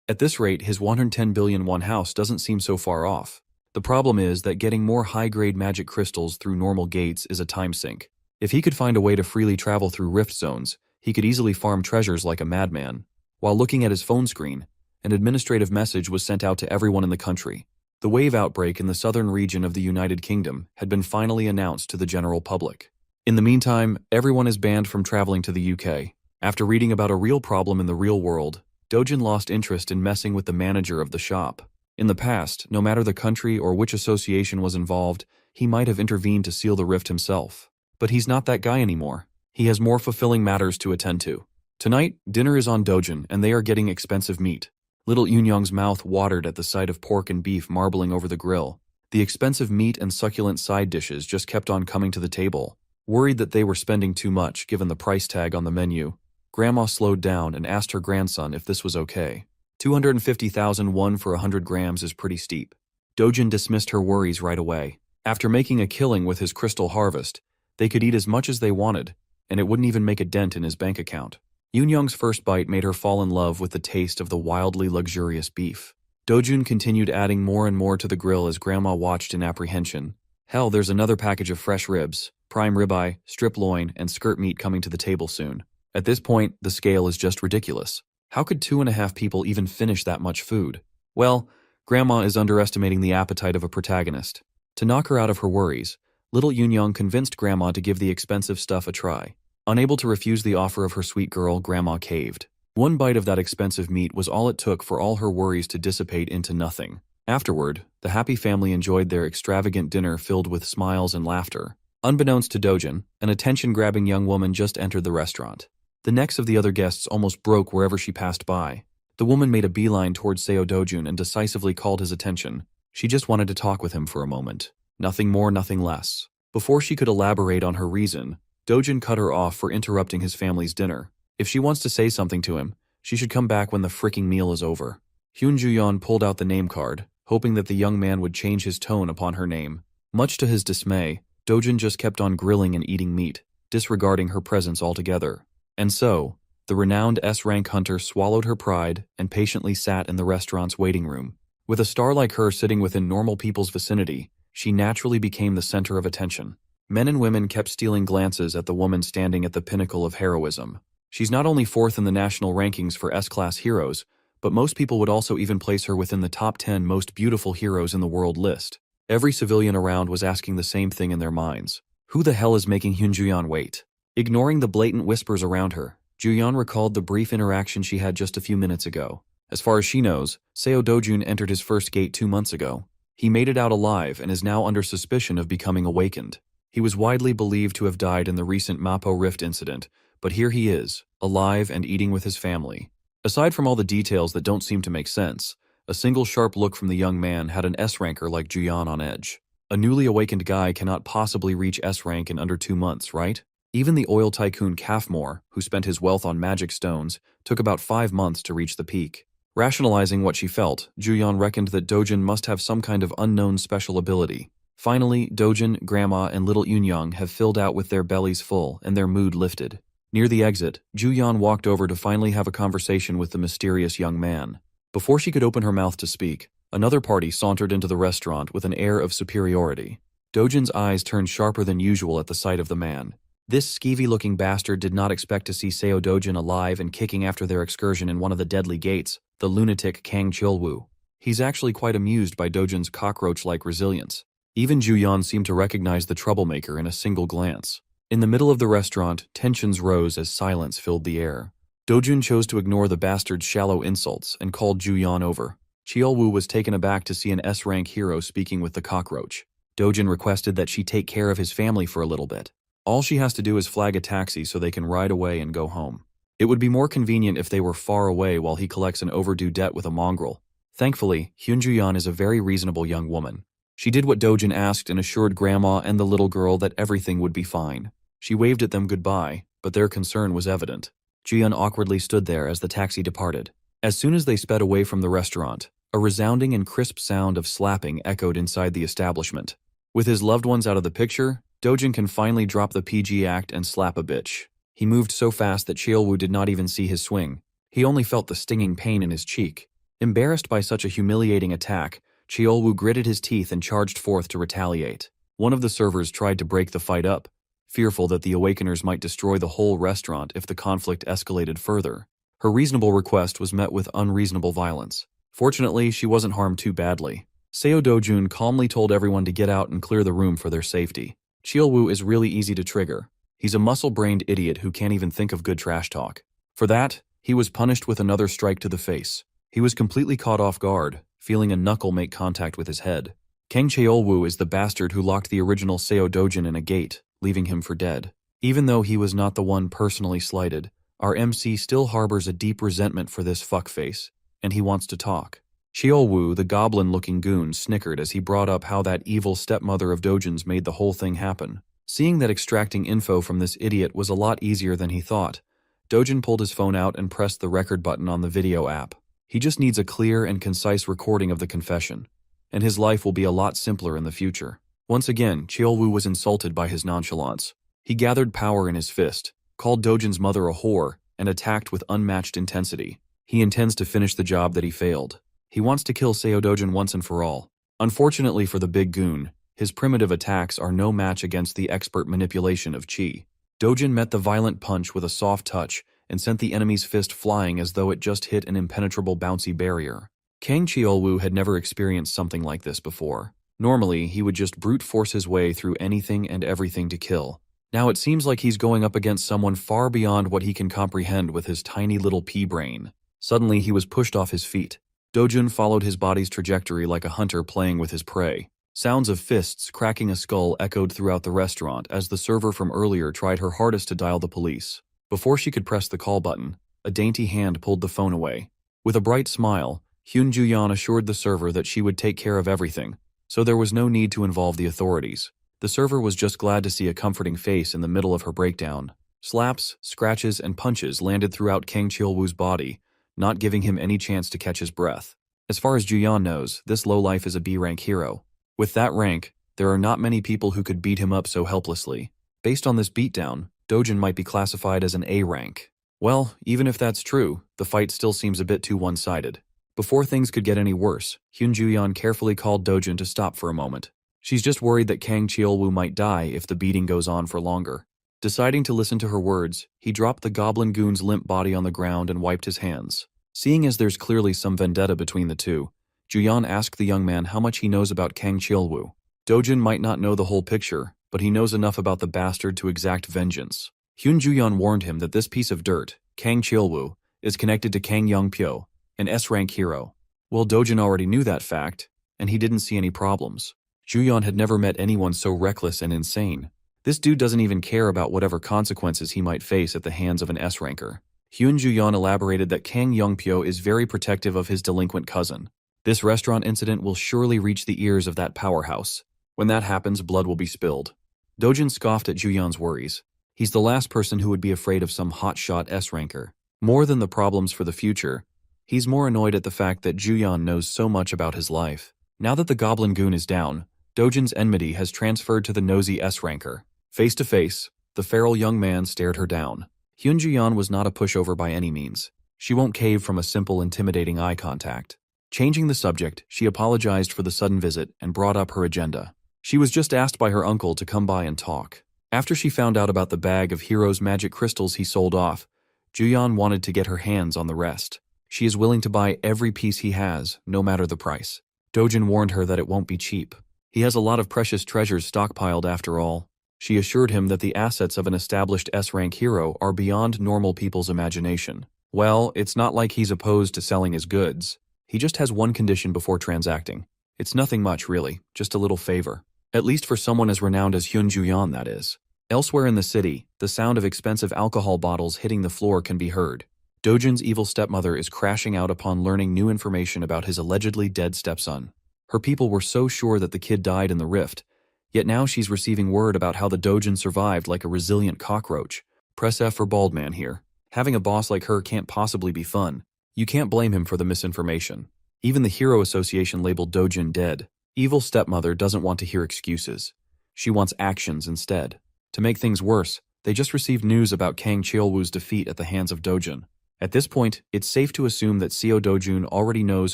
At this rate, his 110 billion won house doesn't seem so far off. The problem is that getting more high-grade magic crystals through normal gates is a time sink. If he could find a way to freely travel through rift zones, he could easily farm treasures like a madman. While looking at his phone screen, an administrative message was sent out to everyone in the country. The wave outbreak in the southern region of the United Kingdom had been finally announced to the general public. In the meantime, everyone is banned from traveling to the UK. After reading about a real problem in the real world, Dojin lost interest in messing with the manager of the shop. In the past, no matter the country or which association was involved, he might have intervened to seal the rift himself. But he's not that guy anymore. He has more fulfilling matters to attend to. Tonight, dinner is on Dojin, and they are getting expensive meat. Little Yunyong's mouth watered at the sight of pork and beef marbling over the grill. The expensive meat and succulent side dishes just kept on coming to the table. Worried that they were spending too much given the price tag on the menu, Grandma slowed down and asked her grandson if this was okay. 250,000 won for 100 grams is pretty steep. Dojin dismissed her worries right away. After making a killing with his crystal harvest, they could eat as much as they wanted, and it wouldn't even make a dent in his bank account. Yunyong's first bite made her fall in love with the taste of the wildly luxurious beef. Dojun continued adding more and more to the grill as Grandma watched in apprehension. Hell, there's another package of fresh ribs, prime ribeye, strip loin, and skirt meat coming to the table soon. At this point, the scale is just ridiculous. How could 2.5 people even finish that much food? Well, Grandma is underestimating the appetite of a protagonist. To knock her out of her worries, little Yunyong convinced Grandma to give the expensive stuff a try. Unable to refuse the offer of her sweet girl, Grandma caved. One bite of that expensive meat was all it took for all her worries to dissipate into nothing. Afterward, the happy family enjoyed their extravagant dinner filled with smiles and laughter. Unbeknownst to Dojin, an attention-grabbing young woman just entered the restaurant. The necks of the other guests almost broke wherever she passed by. The woman made a beeline towards Seo Dojun and decisively called his attention. She just wanted to talk with him for a moment. Nothing more, nothing less. Before she could elaborate on her reason, Dojin cut her off for interrupting his family's dinner. If she wants to say something to him, she should come back when the fricking meal is over. Hyun Ju-yeon pulled out the name card, hoping that the young man would change his tone upon her name. Much to his dismay, Dojin just kept on grilling and eating meat, disregarding her presence altogether. And so, the renowned S-rank hunter swallowed her pride and patiently sat in the restaurant's waiting room. With a star like her sitting within normal people's vicinity, she naturally became the center of attention. Men and women kept stealing glances at the woman standing at the pinnacle of heroism. She's not only fourth in the national rankings for S-class heroes, but most people would also even place her within the top 10 most beautiful heroes in the world list. Every civilian around was asking the same thing in their minds. Who the hell is making Hyun Ju-yeon wait? Ignoring the blatant whispers around her, Ju-yeon recalled the brief interaction she had just a few minutes ago. As far as she knows, Seo Dojun entered his first gate 2 months ago. He made it out alive and is now under suspicion of becoming awakened. He was widely believed to have died in the recent Mapo Rift incident, but here he is, alive and eating with his family. Aside from all the details that don't seem to make sense, a single sharp look from the young man had an S-ranker like Ju-yeon on edge. A newly awakened guy cannot possibly reach S-rank in under 2 months, right? Even the oil tycoon Kafmore, who spent his wealth on magic stones, took about 5 months to reach the peak. Rationalizing what she felt, Ju-yeon reckoned that Dojin must have some kind of unknown special ability. Finally, Dojin, Grandma, and little Yunyong have filled out with their bellies full and their mood lifted. Near the exit, Ju-yeon walked over to finally have a conversation with the mysterious young man. Before she could open her mouth to speak, another party sauntered into the restaurant with an air of superiority. Dojin's eyes turned sharper than usual at the sight of the man. This skeevy-looking bastard did not expect to see Seo Dojin alive and kicking after their excursion in one of the deadly gates, the lunatic Kang Chilwoo. He's actually quite amused by Dojin's cockroach-like resilience. Even Juyan seemed to recognize the troublemaker in a single glance. In the middle of the restaurant, tensions rose as silence filled the air. Dojin chose to ignore the bastard's shallow insults and called Juyan over. Chilwoo was taken aback to see an S-rank hero speaking with the cockroach. Dojin requested that she take care of his family for a little bit. All she has to do is flag a taxi so they can ride away and go home. It would be more convenient if they were far away while he collects an overdue debt with a mongrel. Thankfully, Hyunjuyan is a very reasonable young woman. She did what Dojin asked and assured Grandma and the little girl that everything would be fine. She waved at them goodbye, but their concern was evident. Jian awkwardly stood there as the taxi departed. As soon as they sped away from the restaurant, a resounding and crisp sound of slapping echoed inside the establishment. With his loved ones out of the picture, Dojin can finally drop the PG act and slap a bitch. He moved so fast that Chilwoo did not even see his swing. He only felt the stinging pain in his cheek. Embarrassed by such a humiliating attack, Chilwoo gritted his teeth and charged forth to retaliate. One of the servers tried to break the fight up, fearful that the Awakeners might destroy the whole restaurant if the conflict escalated further. Her reasonable request was met with unreasonable violence. Fortunately, she wasn't harmed too badly. Seo Dojun calmly told everyone to get out and clear the room for their safety. Chilwoo is really easy to trigger. He's a muscle-brained idiot who can't even think of good trash talk. For that, he was punished with another strike to the face. He was completely caught off guard, feeling a knuckle make contact with his head. Kang Cheolwoo is the bastard who locked the original Seo Dojin in a gate, leaving him for dead. Even though he was not the one personally slighted, our MC still harbors a deep resentment for this fuckface, and he wants to talk. Cheolwoo, the goblin-looking goon, snickered as he brought up how that evil stepmother of Dojin's made the whole thing happen. Seeing that extracting info from this idiot was a lot easier than he thought, Dojin pulled his phone out and pressed the record button on the video app. He just needs a clear and concise recording of the confession, and his life will be a lot simpler in the future. Once again, Cheolwoo was insulted by his nonchalance. He gathered power in his fist, called Dojin's mother a whore, and attacked with unmatched intensity. He intends to finish the job that he failed. He wants to kill Seo Dojin once and for all. Unfortunately for the big goon, his primitive attacks are no match against the expert manipulation of Chi. Dojin met the violent punch with a soft touch and sent the enemy's fist flying as though it just hit an impenetrable bouncy barrier. Kang Cheolwoo had never experienced something like this before. Normally, he would just brute force his way through anything and everything to kill. Now it seems like he's going up against someone far beyond what he can comprehend with his tiny little pea brain. Suddenly, he was pushed off his feet. Dojun followed his body's trajectory like a hunter playing with his prey. Sounds of fists cracking a skull echoed throughout the restaurant as the server from earlier tried her hardest to dial the police. Before she could press the call button, a dainty hand pulled the phone away. With a bright smile, Hyun Ju-yeon assured the server that she would take care of everything, so there was no need to involve the authorities. The server was just glad to see a comforting face in the middle of her breakdown. Slaps, scratches, and punches landed throughout Kang Cheolwoo's body, not giving him any chance to catch his breath. As far as Ju-yeon knows, this lowlife is a B-rank hero. With that rank, there are not many people who could beat him up so helplessly. Based on this beatdown, Dojin might be classified as an A rank. Well, even if that's true, the fight still seems a bit too one-sided. Before things could get any worse, Hyun Ju-yeon carefully called Dojin to stop for a moment. She's just worried that Kang Cheolwoo might die if the beating goes on for longer. Deciding to listen to her words, he dropped the goblin goon's limp body on the ground and wiped his hands. Seeing as there's clearly some vendetta between the two, Ju-yeon asked the young man how much he knows about Kang Cheolwoo. Dojin might not know the whole picture, but he knows enough about the bastard to exact vengeance. Hyun Ju-yeon warned him that this piece of dirt, Kang Cheolwoo, is connected to Kang Young-pyo, an S-rank hero. Well, Dojin already knew that fact, and he didn't see any problems. Ju-yeon had never met anyone so reckless and insane. This dude doesn't even care about whatever consequences he might face at the hands of an S-ranker. Hyun Ju-yeon elaborated that Kang Young-pyo is very protective of his delinquent cousin. This restaurant incident will surely reach the ears of that powerhouse. When that happens, blood will be spilled. Dojin scoffed at Ju-yeon's worries. He's the last person who would be afraid of some hotshot S-ranker. More than the problems for the future, he's more annoyed at the fact that Ju-yeon knows so much about his life. Now that the goblin goon is down, Dojin's enmity has transferred to the nosy S-ranker. Face to face, the feral young man stared her down. Hyun Ju-yeon was not a pushover by any means. She won't cave from a simple, intimidating eye contact. Changing the subject, she apologized for the sudden visit and brought up her agenda. She was just asked by her uncle to come by and talk. After she found out about the bag of Hero's magic crystals he sold off, Juyeon wanted to get her hands on the rest. She is willing to buy every piece he has, no matter the price. Dojin warned her that it won't be cheap. He has a lot of precious treasures stockpiled after all. She assured him that the assets of an established S-rank hero are beyond normal people's imagination. Well, it's not like he's opposed to selling his goods. He just has one condition before transacting. It's nothing much, really, just a little favor. At least for someone as renowned as Hyun Juyeon, that is. Elsewhere in the city, the sound of expensive alcohol bottles hitting the floor can be heard. Dojin's evil stepmother is crashing out upon learning new information about his allegedly dead stepson. Her people were so sure that the kid died in the rift, yet now she's receiving word about how the Dojin survived like a resilient cockroach. Press F for bald man here. Having a boss like her can't possibly be fun. You can't blame him for the misinformation. Even the Hero Association labeled Dojin dead. Evil stepmother doesn't want to hear excuses. She wants actions instead. To make things worse, they just received news about Kang Cheolwoo's defeat at the hands of Dojin. At this point, it's safe to assume that Seo Dojun already knows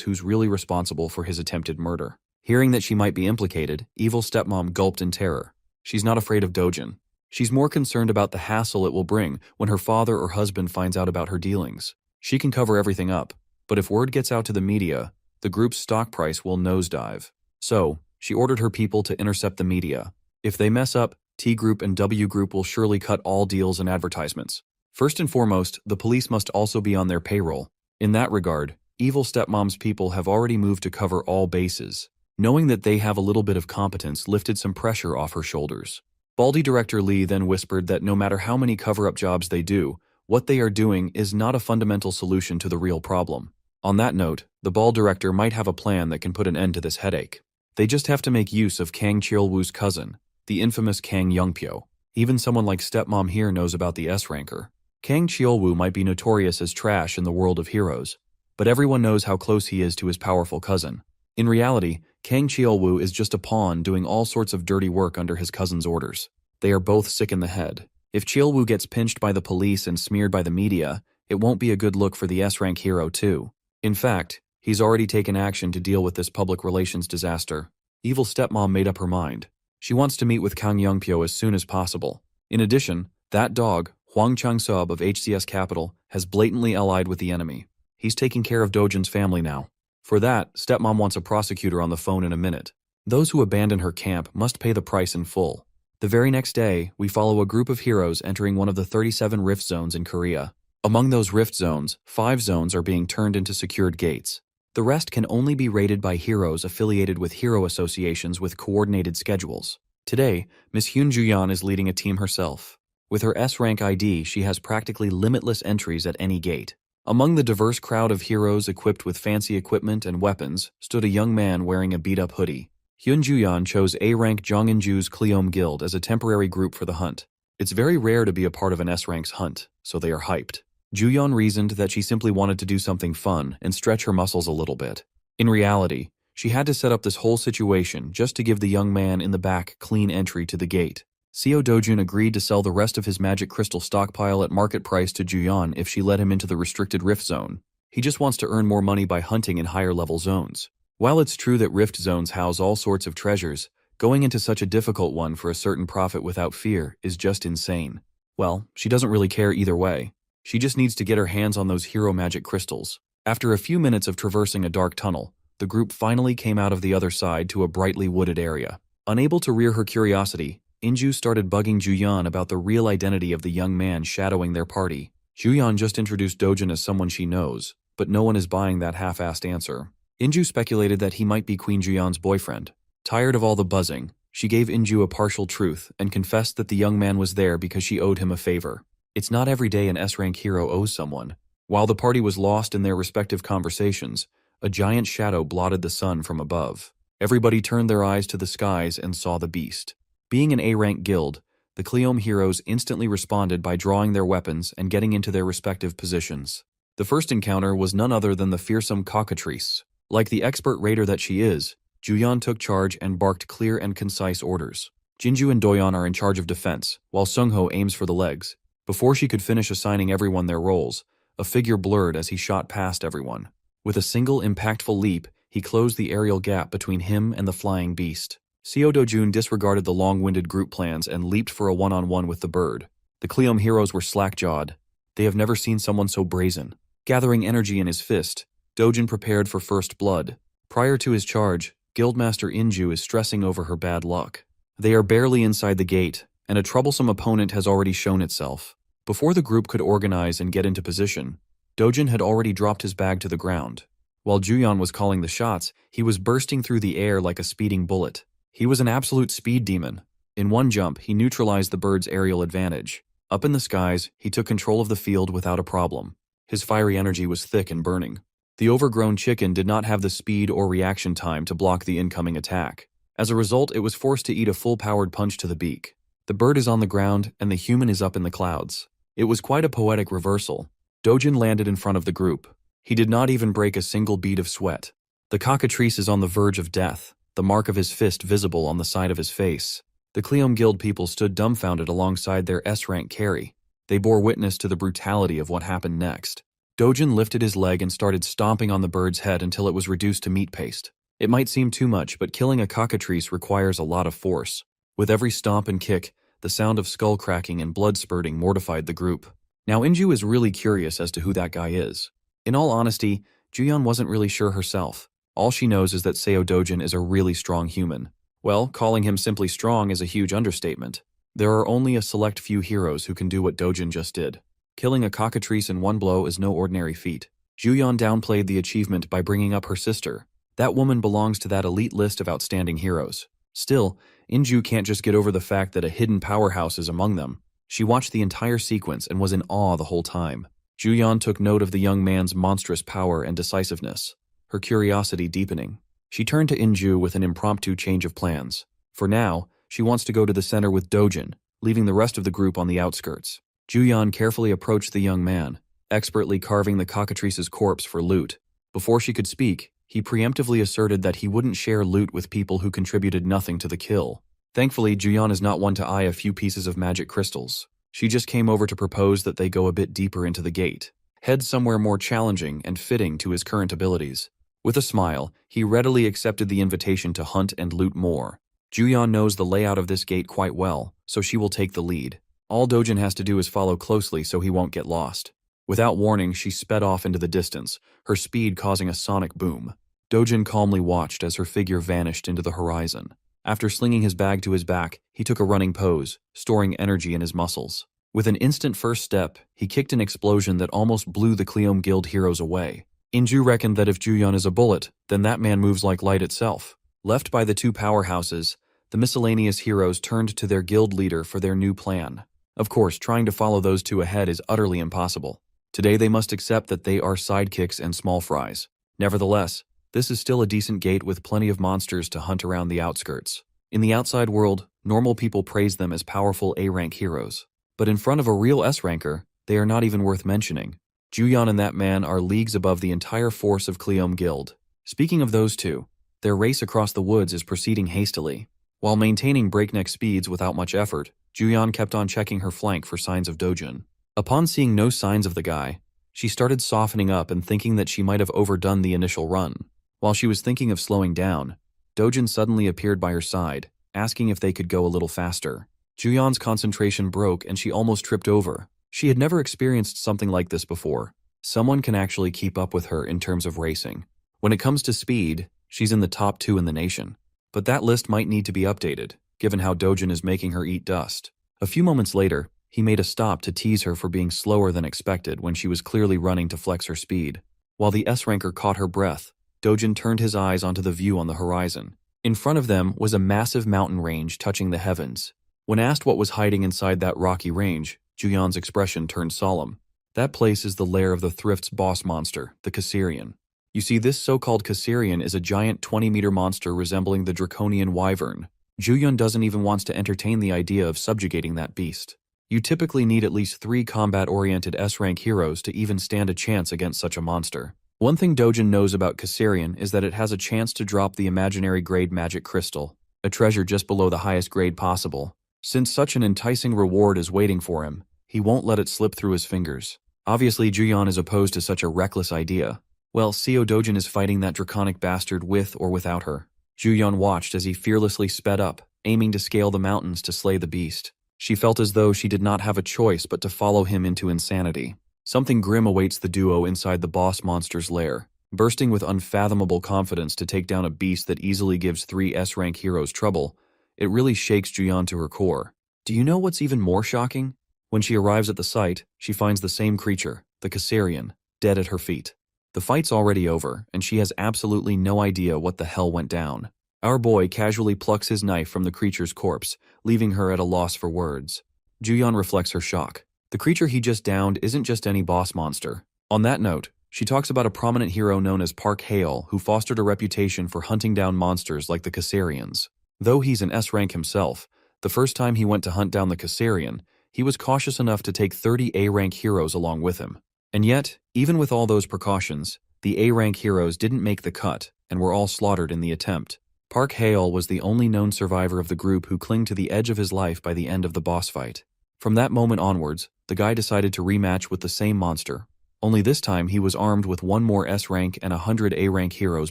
who's really responsible for his attempted murder. Hearing that she might be implicated, evil stepmom gulped in terror. She's not afraid of Dojin. She's more concerned about the hassle it will bring when her father or husband finds out about her dealings. She can cover everything up, but if word gets out to the media, the group's stock price will nosedive. So, she ordered her people to intercept the media. If they mess up, T Group and W Group will surely cut all deals and advertisements. First and foremost, the police must also be on their payroll. In that regard, evil stepmom's people have already moved to cover all bases. Knowing that they have a little bit of competence lifted some pressure off her shoulders. Baldy director Lee then whispered that no matter how many cover-up jobs they do, what they are doing is not a fundamental solution to the real problem. On that note, the bald director might have a plan that can put an end to this headache. They just have to make use of Kang Cheolwoo's cousin, the infamous Kang Youngpyo. Even someone like stepmom here knows about the S-ranker. Kang Cheolwoo might be notorious as trash in the world of heroes, but everyone knows how close he is to his powerful cousin. In reality, Kang Cheolwoo is just a pawn doing all sorts of dirty work under his cousin's orders. They are both sick in the head. If Cheolwoo gets pinched by the police and smeared by the media, it won't be a good look for the S-rank hero too. In fact, he's already taken action to deal with this public relations disaster. Evil stepmom made up her mind. She wants to meet with Kang Youngpyo as soon as possible. In addition, that dog, Hwang Chang-sub of HCS Capital, has blatantly allied with the enemy. He's taking care of Dojin's family now. For that, stepmom wants a prosecutor on the phone in a minute. Those who abandon her camp must pay the price in full. The very next day, we follow a group of heroes entering one of the 37 rift zones in Korea. Among those rift zones, 5 zones are being turned into secured gates. The rest can only be raided by heroes affiliated with hero associations with coordinated schedules. Today, Miss Hyun Juyeon is leading a team herself. With her S-rank ID, she has practically limitless entries at any gate. Among the diverse crowd of heroes equipped with fancy equipment and weapons stood a young man wearing a beat-up hoodie. Hyun Juyeon chose A-rank Jongin-ju's Cleome Guild as a temporary group for the hunt. It's very rare to be a part of an S-rank's hunt, so they are hyped. Juyeon reasoned that she simply wanted to do something fun and stretch her muscles a little bit. In reality, she had to set up this whole situation just to give the young man in the back clean entry to the gate. Seo Dojun agreed to sell the rest of his magic crystal stockpile at market price to Juyeon if she let him into the restricted rift zone. He just wants to earn more money by hunting in higher level zones. While it's true that rift zones house all sorts of treasures, going into such a difficult one for a certain profit without fear is just insane. Well, she doesn't really care either way. She just needs to get her hands on those hero magic crystals. After a few minutes of traversing a dark tunnel, the group finally came out of the other side to a brightly wooded area. Unable to rear her curiosity, Inju started bugging Juyeon about the real identity of the young man shadowing their party. Juyeon just introduced Dojin as someone she knows, but no one is buying that half-assed answer. Inju speculated that he might be Queen Juyeon's boyfriend. Tired of all the buzzing, she gave Inju a partial truth and confessed that the young man was there because she owed him a favor. It's not every day an S-rank hero owes someone. While the party was lost in their respective conversations, a giant shadow blotted the sun from above. Everybody turned their eyes to the skies and saw the beast. Being an A-rank guild, the Cleome heroes instantly responded by drawing their weapons and getting into their respective positions. The first encounter was none other than the fearsome cockatrice. Like the expert raider that she is, Juyeon took charge and barked clear and concise orders. Jinju and Doyeon are in charge of defense, while Sungho aims for the legs. Before she could finish assigning everyone their roles, a figure blurred as he shot past everyone. With a single impactful leap, he closed the aerial gap between him and the flying beast. Seo Dojun disregarded the long-winded group plans and leaped for a one-on-one with the bird. The Cleom heroes were slack-jawed. They have never seen someone so brazen. Gathering energy in his fist, Dojin prepared for first blood. Prior to his charge, Guildmaster Inju is stressing over her bad luck. They are barely inside the gate, and a troublesome opponent has already shown itself. Before the group could organize and get into position, Dojin had already dropped his bag to the ground. While Juyeon was calling the shots, he was bursting through the air like a speeding bullet. He was an absolute speed demon. In one jump, he neutralized the bird's aerial advantage. Up in the skies, he took control of the field without a problem. His fiery energy was thick and burning. The overgrown chicken did not have the speed or reaction time to block the incoming attack. As a result, it was forced to eat a full-powered punch to the beak. The bird is on the ground, and the human is up in the clouds. It was quite a poetic reversal. Dojin landed in front of the group. He did not even break a single bead of sweat. The cockatrice is on the verge of death, the mark of his fist visible on the side of his face. The Cleom Guild people stood dumbfounded alongside their S-rank carry. They bore witness to the brutality of what happened next. Dojin lifted his leg and started stomping on the bird's head until it was reduced to meat paste. It might seem too much, but killing a cockatrice requires a lot of force. With every stomp and kick, the sound of skull cracking and blood spurting mortified the group. Now Inju is really curious as to who that guy is. In all honesty, Juyeon wasn't really sure herself. All she knows is that Seo Dojin is a really strong human. Well, calling him simply strong is a huge understatement. There are only a select few heroes who can do what Dojin just did. Killing a cockatrice in one blow is no ordinary feat. Juyeon downplayed the achievement by bringing up her sister. That woman belongs to that elite list of outstanding heroes. Still, Inju can't just get over the fact that a hidden powerhouse is among them. She watched the entire sequence and was in awe the whole time. Juyeon took note of the young man's monstrous power and decisiveness, her curiosity deepening. She turned to Inju with an impromptu change of plans. For now, she wants to go to the center with Dojin, leaving the rest of the group on the outskirts. Juyeon carefully approached the young man, expertly carving the cockatrice's corpse for loot. Before she could speak, he preemptively asserted that he wouldn't share loot with people who contributed nothing to the kill. Thankfully, Juyeon is not one to eye a few pieces of magic crystals. She just came over to propose that they go a bit deeper into the gate, head somewhere more challenging and fitting to his current abilities. With a smile, he readily accepted the invitation to hunt and loot more. Juyeon knows the layout of this gate quite well, so she will take the lead. All Dojin has to do is follow closely so he won't get lost. Without warning, she sped off into the distance, her speed causing a sonic boom. Dojin calmly watched as her figure vanished into the horizon. After slinging his bag to his back, he took a running pose, storing energy in his muscles. With an instant first step, he kicked an explosion that almost blew the Cleom Guild heroes away. Inju reckoned that if Juyeon is a bullet, then that man moves like light itself. Left by the two powerhouses, the miscellaneous heroes turned to their guild leader for their new plan. Of course, trying to follow those two ahead is utterly impossible. Today they must accept that they are sidekicks and small fries. Nevertheless, this is still a decent gate with plenty of monsters to hunt around the outskirts. In the outside world, normal people praise them as powerful A-rank heroes. But in front of a real S-ranker, they are not even worth mentioning. Juyeon and that man are leagues above the entire force of Cleom Guild. Speaking of those two, their race across the woods is proceeding hastily. While maintaining breakneck speeds without much effort, Juyeon kept on checking her flank for signs of Dojin. Upon seeing no signs of the guy, she started softening up and thinking that she might have overdone the initial run. While she was thinking of slowing down, Dojin suddenly appeared by her side, asking if they could go a little faster. Juyeon's concentration broke and she almost tripped over. She had never experienced something like this before. Someone can actually keep up with her in terms of racing. When it comes to speed, she's in the top 2 in the nation. But that list might need to be updated, given how Dojin is making her eat dust. A few moments later, he made a stop to tease her for being slower than expected when she was clearly running to flex her speed. While the S-ranker caught her breath, Dojin turned his eyes onto the view on the horizon. In front of them was a massive mountain range touching the heavens. When asked what was hiding inside that rocky range, Juyeon's expression turned solemn. That place is the lair of the Thrift's boss monster, the Caesarian. You see, this so-called Caesarian is a giant 20-meter monster resembling the draconian wyvern. Juyeon doesn't even want to entertain the idea of subjugating that beast. You typically need at least 3 combat-oriented S-rank heroes to even stand a chance against such a monster. One thing Dojin knows about Caesarian is that it has a chance to drop the imaginary grade magic crystal, a treasure just below the highest grade possible. Since such an enticing reward is waiting for him, he won't let it slip through his fingers. Obviously, Juyeon is opposed to such a reckless idea. Well, Seo Dojin is fighting that draconic bastard with or without her. Juyeon watched as he fearlessly sped up, aiming to scale the mountains to slay the beast. She felt as though she did not have a choice but to follow him into insanity. Something grim awaits the duo inside the boss monster's lair. Bursting with unfathomable confidence to take down a beast that easily gives 3 S-rank heroes trouble, it really shakes Juyeon to her core. Do you know what's even more shocking? When she arrives at the site, she finds the same creature, the Caesarian, dead at her feet. The fight's already over, and she has absolutely no idea what the hell went down. Our boy casually plucks his knife from the creature's corpse, leaving her at a loss for words. Juyeon reflects her shock. The creature he just downed isn't just any boss monster. On that note, she talks about a prominent hero known as Park Hae-il who fostered a reputation for hunting down monsters like the Caesarians. Though he's an S-rank himself, the first time he went to hunt down the Caesarian, he was cautious enough to take 30 A-rank heroes along with him. And yet, even with all those precautions, the A-rank heroes didn't make the cut and were all slaughtered in the attempt. Park Hae-il was the only known survivor of the group who clung to the edge of his life by the end of the boss fight. From that moment onwards, the guy decided to rematch with the same monster. Only this time he was armed with 1 more S-rank and 100 A-rank heroes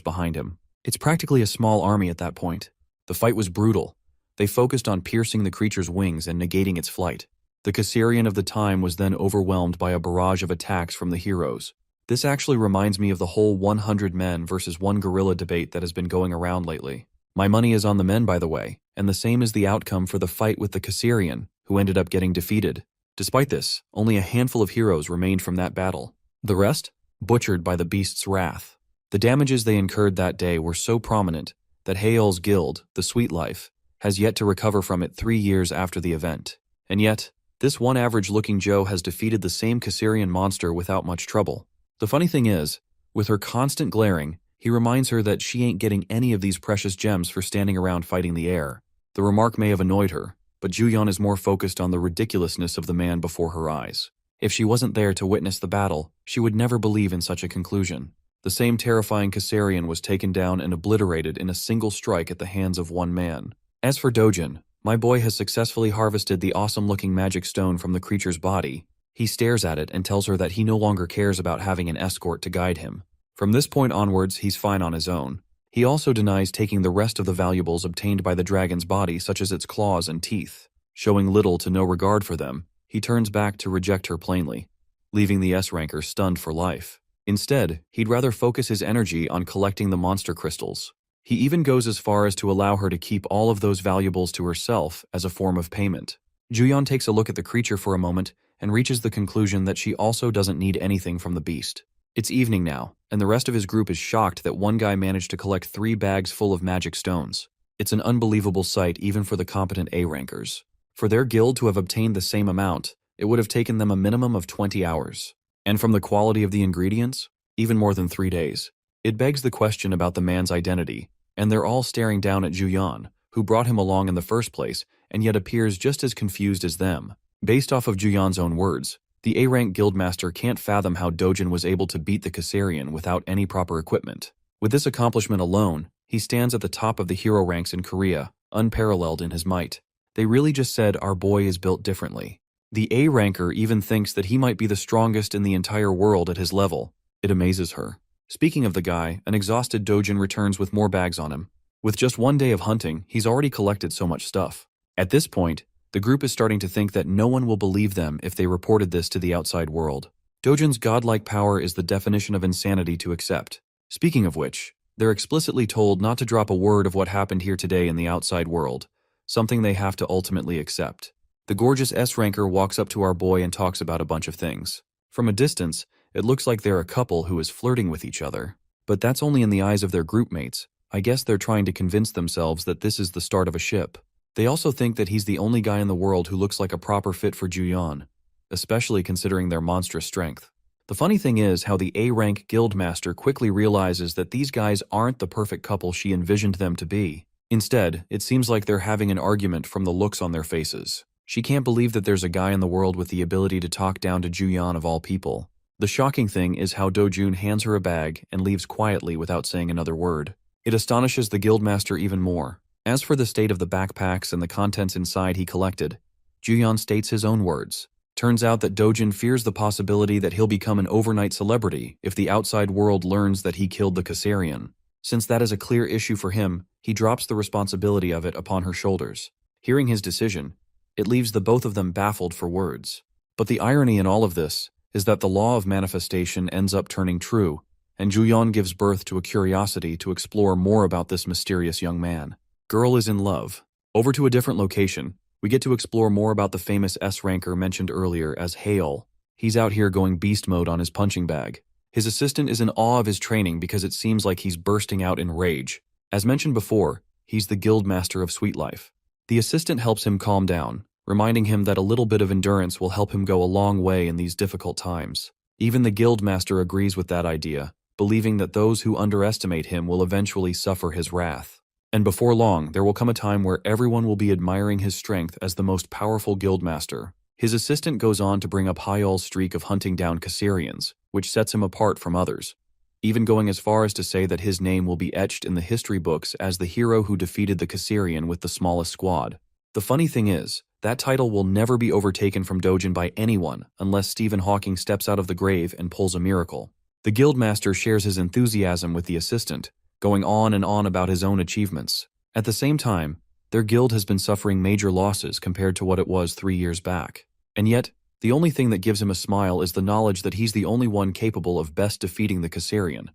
behind him. It's practically a small army at that point. The fight was brutal. They focused on piercing the creature's wings and negating its flight. The Caesarian of the time was then overwhelmed by a barrage of attacks from the heroes. This actually reminds me of the whole 100 men versus 1 gorilla debate that has been going around lately. My money is on the men, by the way, and the same is the outcome for the fight with the Caesarian, who ended up getting defeated. Despite this, only a handful of heroes remained from that battle. The rest, butchered by the beast's wrath. The damages they incurred that day were so prominent that Hae-il's guild, the Sweet Life, has yet to recover from it 3 years after the event. And yet, this one average-looking Joe has defeated the same Caesarian monster without much trouble. The funny thing is, with her constant glaring, he reminds her that she ain't getting any of these precious gems for standing around fighting the air. The remark may have annoyed her, but Juyeon is more focused on the ridiculousness of the man before her eyes. If she wasn't there to witness the battle, she would never believe in such a conclusion. The same terrifying Caesarian was taken down and obliterated in a single strike at the hands of 1 man. As for Dojin, my boy has successfully harvested the awesome-looking magic stone from the creature's body. He stares at it and tells her that he no longer cares about having an escort to guide him. From this point onwards, he's fine on his own. He also denies taking the rest of the valuables obtained by the dragon's body, such as its claws and teeth. Showing little to no regard for them, he turns back to reject her plainly, leaving the S-ranker stunned for life. Instead, he'd rather focus his energy on collecting the monster crystals. He even goes as far as to allow her to keep all of those valuables to herself as a form of payment. Juyeon takes a look at the creature for a moment and reaches the conclusion that she also doesn't need anything from the beast. It's evening now, and the rest of his group is shocked that one guy managed to collect 3 bags full of magic stones. It's an unbelievable sight even for the competent A-rankers. For their guild to have obtained the same amount, it would have taken them a minimum of 20 hours. And from the quality of the ingredients, even more than 3 days. It begs the question about the man's identity, and they're all staring down at Juyeon, who brought him along in the first place, and yet appears just as confused as them. Based off of Juyeon's own words, the A-rank guildmaster can't fathom how Dojin was able to beat the Caesarian without any proper equipment. With this accomplishment alone, he stands at the top of the hero ranks in Korea, unparalleled in his might. They really just said our boy is built differently. The A-ranker even thinks that he might be the strongest in the entire world at his level. It amazes her. Speaking of the guy, an exhausted Dojin returns with more bags on him. With just 1 day of hunting, he's already collected so much stuff. At this point, the group is starting to think that no one will believe them if they reported this to the outside world. Dojin's godlike power is the definition of insanity to accept. Speaking of which, they're explicitly told not to drop a word of what happened here today in the outside world, something they have to ultimately accept. The gorgeous S-ranker walks up to our boy and talks about a bunch of things. From a distance, it looks like they're a couple who is flirting with each other. But that's only in the eyes of their group mates. I guess they're trying to convince themselves that this is the start of a ship. They also think that he's the only guy in the world who looks like a proper fit for Juyeon, especially considering their monstrous strength. The funny thing is how the A-rank guildmaster quickly realizes that these guys aren't the perfect couple she envisioned them to be. Instead, it seems like they're having an argument from the looks on their faces. She can't believe that there's a guy in the world with the ability to talk down to Juyeon of all people. The shocking thing is how Dojun hands her a bag and leaves quietly without saying another word. It astonishes the guildmaster even more. As for the state of the backpacks and the contents inside he collected, Juyeon states his own words. Turns out that Dojin fears the possibility that he'll become an overnight celebrity if the outside world learns that he killed the Caesarian. Since that is a clear issue for him, he drops the responsibility of it upon her shoulders. Hearing his decision, it leaves the both of them baffled for words. But the irony in all of this is that the law of manifestation ends up turning true, and Juyeon gives birth to a curiosity to explore more about this mysterious young man. Girl is in love. Over to a different location, we get to explore more about the famous S-ranker mentioned earlier as Hail. He's out here going beast mode on his punching bag. His assistant is in awe of his training because it seems like he's bursting out in rage. As mentioned before, he's the guild master of Sweet Life. The assistant helps him calm down, reminding him that a little bit of endurance will help him go a long way in these difficult times. Even the guild master agrees with that idea, believing that those who underestimate him will eventually suffer his wrath. And before long, there will come a time where everyone will be admiring his strength as the most powerful guildmaster. His assistant goes on to bring up Hyol's streak of hunting down Caesarians, which sets him apart from others, even going as far as to say that his name will be etched in the history books as the hero who defeated the Caesarian with the smallest squad. The funny thing is, that title will never be overtaken from Dojin by anyone unless Stephen Hawking steps out of the grave and pulls a miracle. The guildmaster shares his enthusiasm with the assistant, going on and on about his own achievements. At the same time, their guild has been suffering major losses compared to what it was 3 years back. And yet, the only thing that gives him a smile is the knowledge that he's the only one capable of best defeating the Caesarian,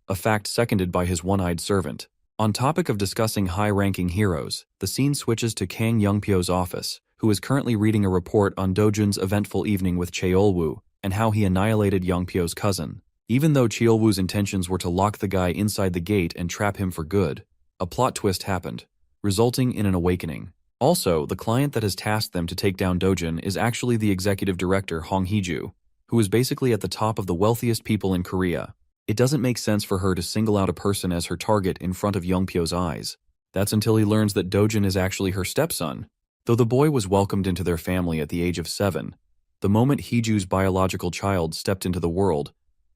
a fact seconded by his one-eyed servant. On topic of discussing high-ranking heroes, the scene switches to Kang Youngpyo's office, who is currently reading a report on Dojin's eventful evening with Cheolwoo and how he annihilated Youngpyo's cousin. Even though Cheolwoo's intentions were to lock the guy inside the gate and trap him for good, a plot twist happened, resulting in an awakening. Also, the client that has tasked them to take down Dojin is actually the executive director Hong Hee-ju, who is basically at the top of the wealthiest people in Korea. It doesn't make sense for her to single out a person as her target in front of Youngpyo's eyes. That's until he learns that Dojin is actually her stepson. Though the boy was welcomed into their family at the age of 7, the moment Hee-ju's biological child stepped into the world,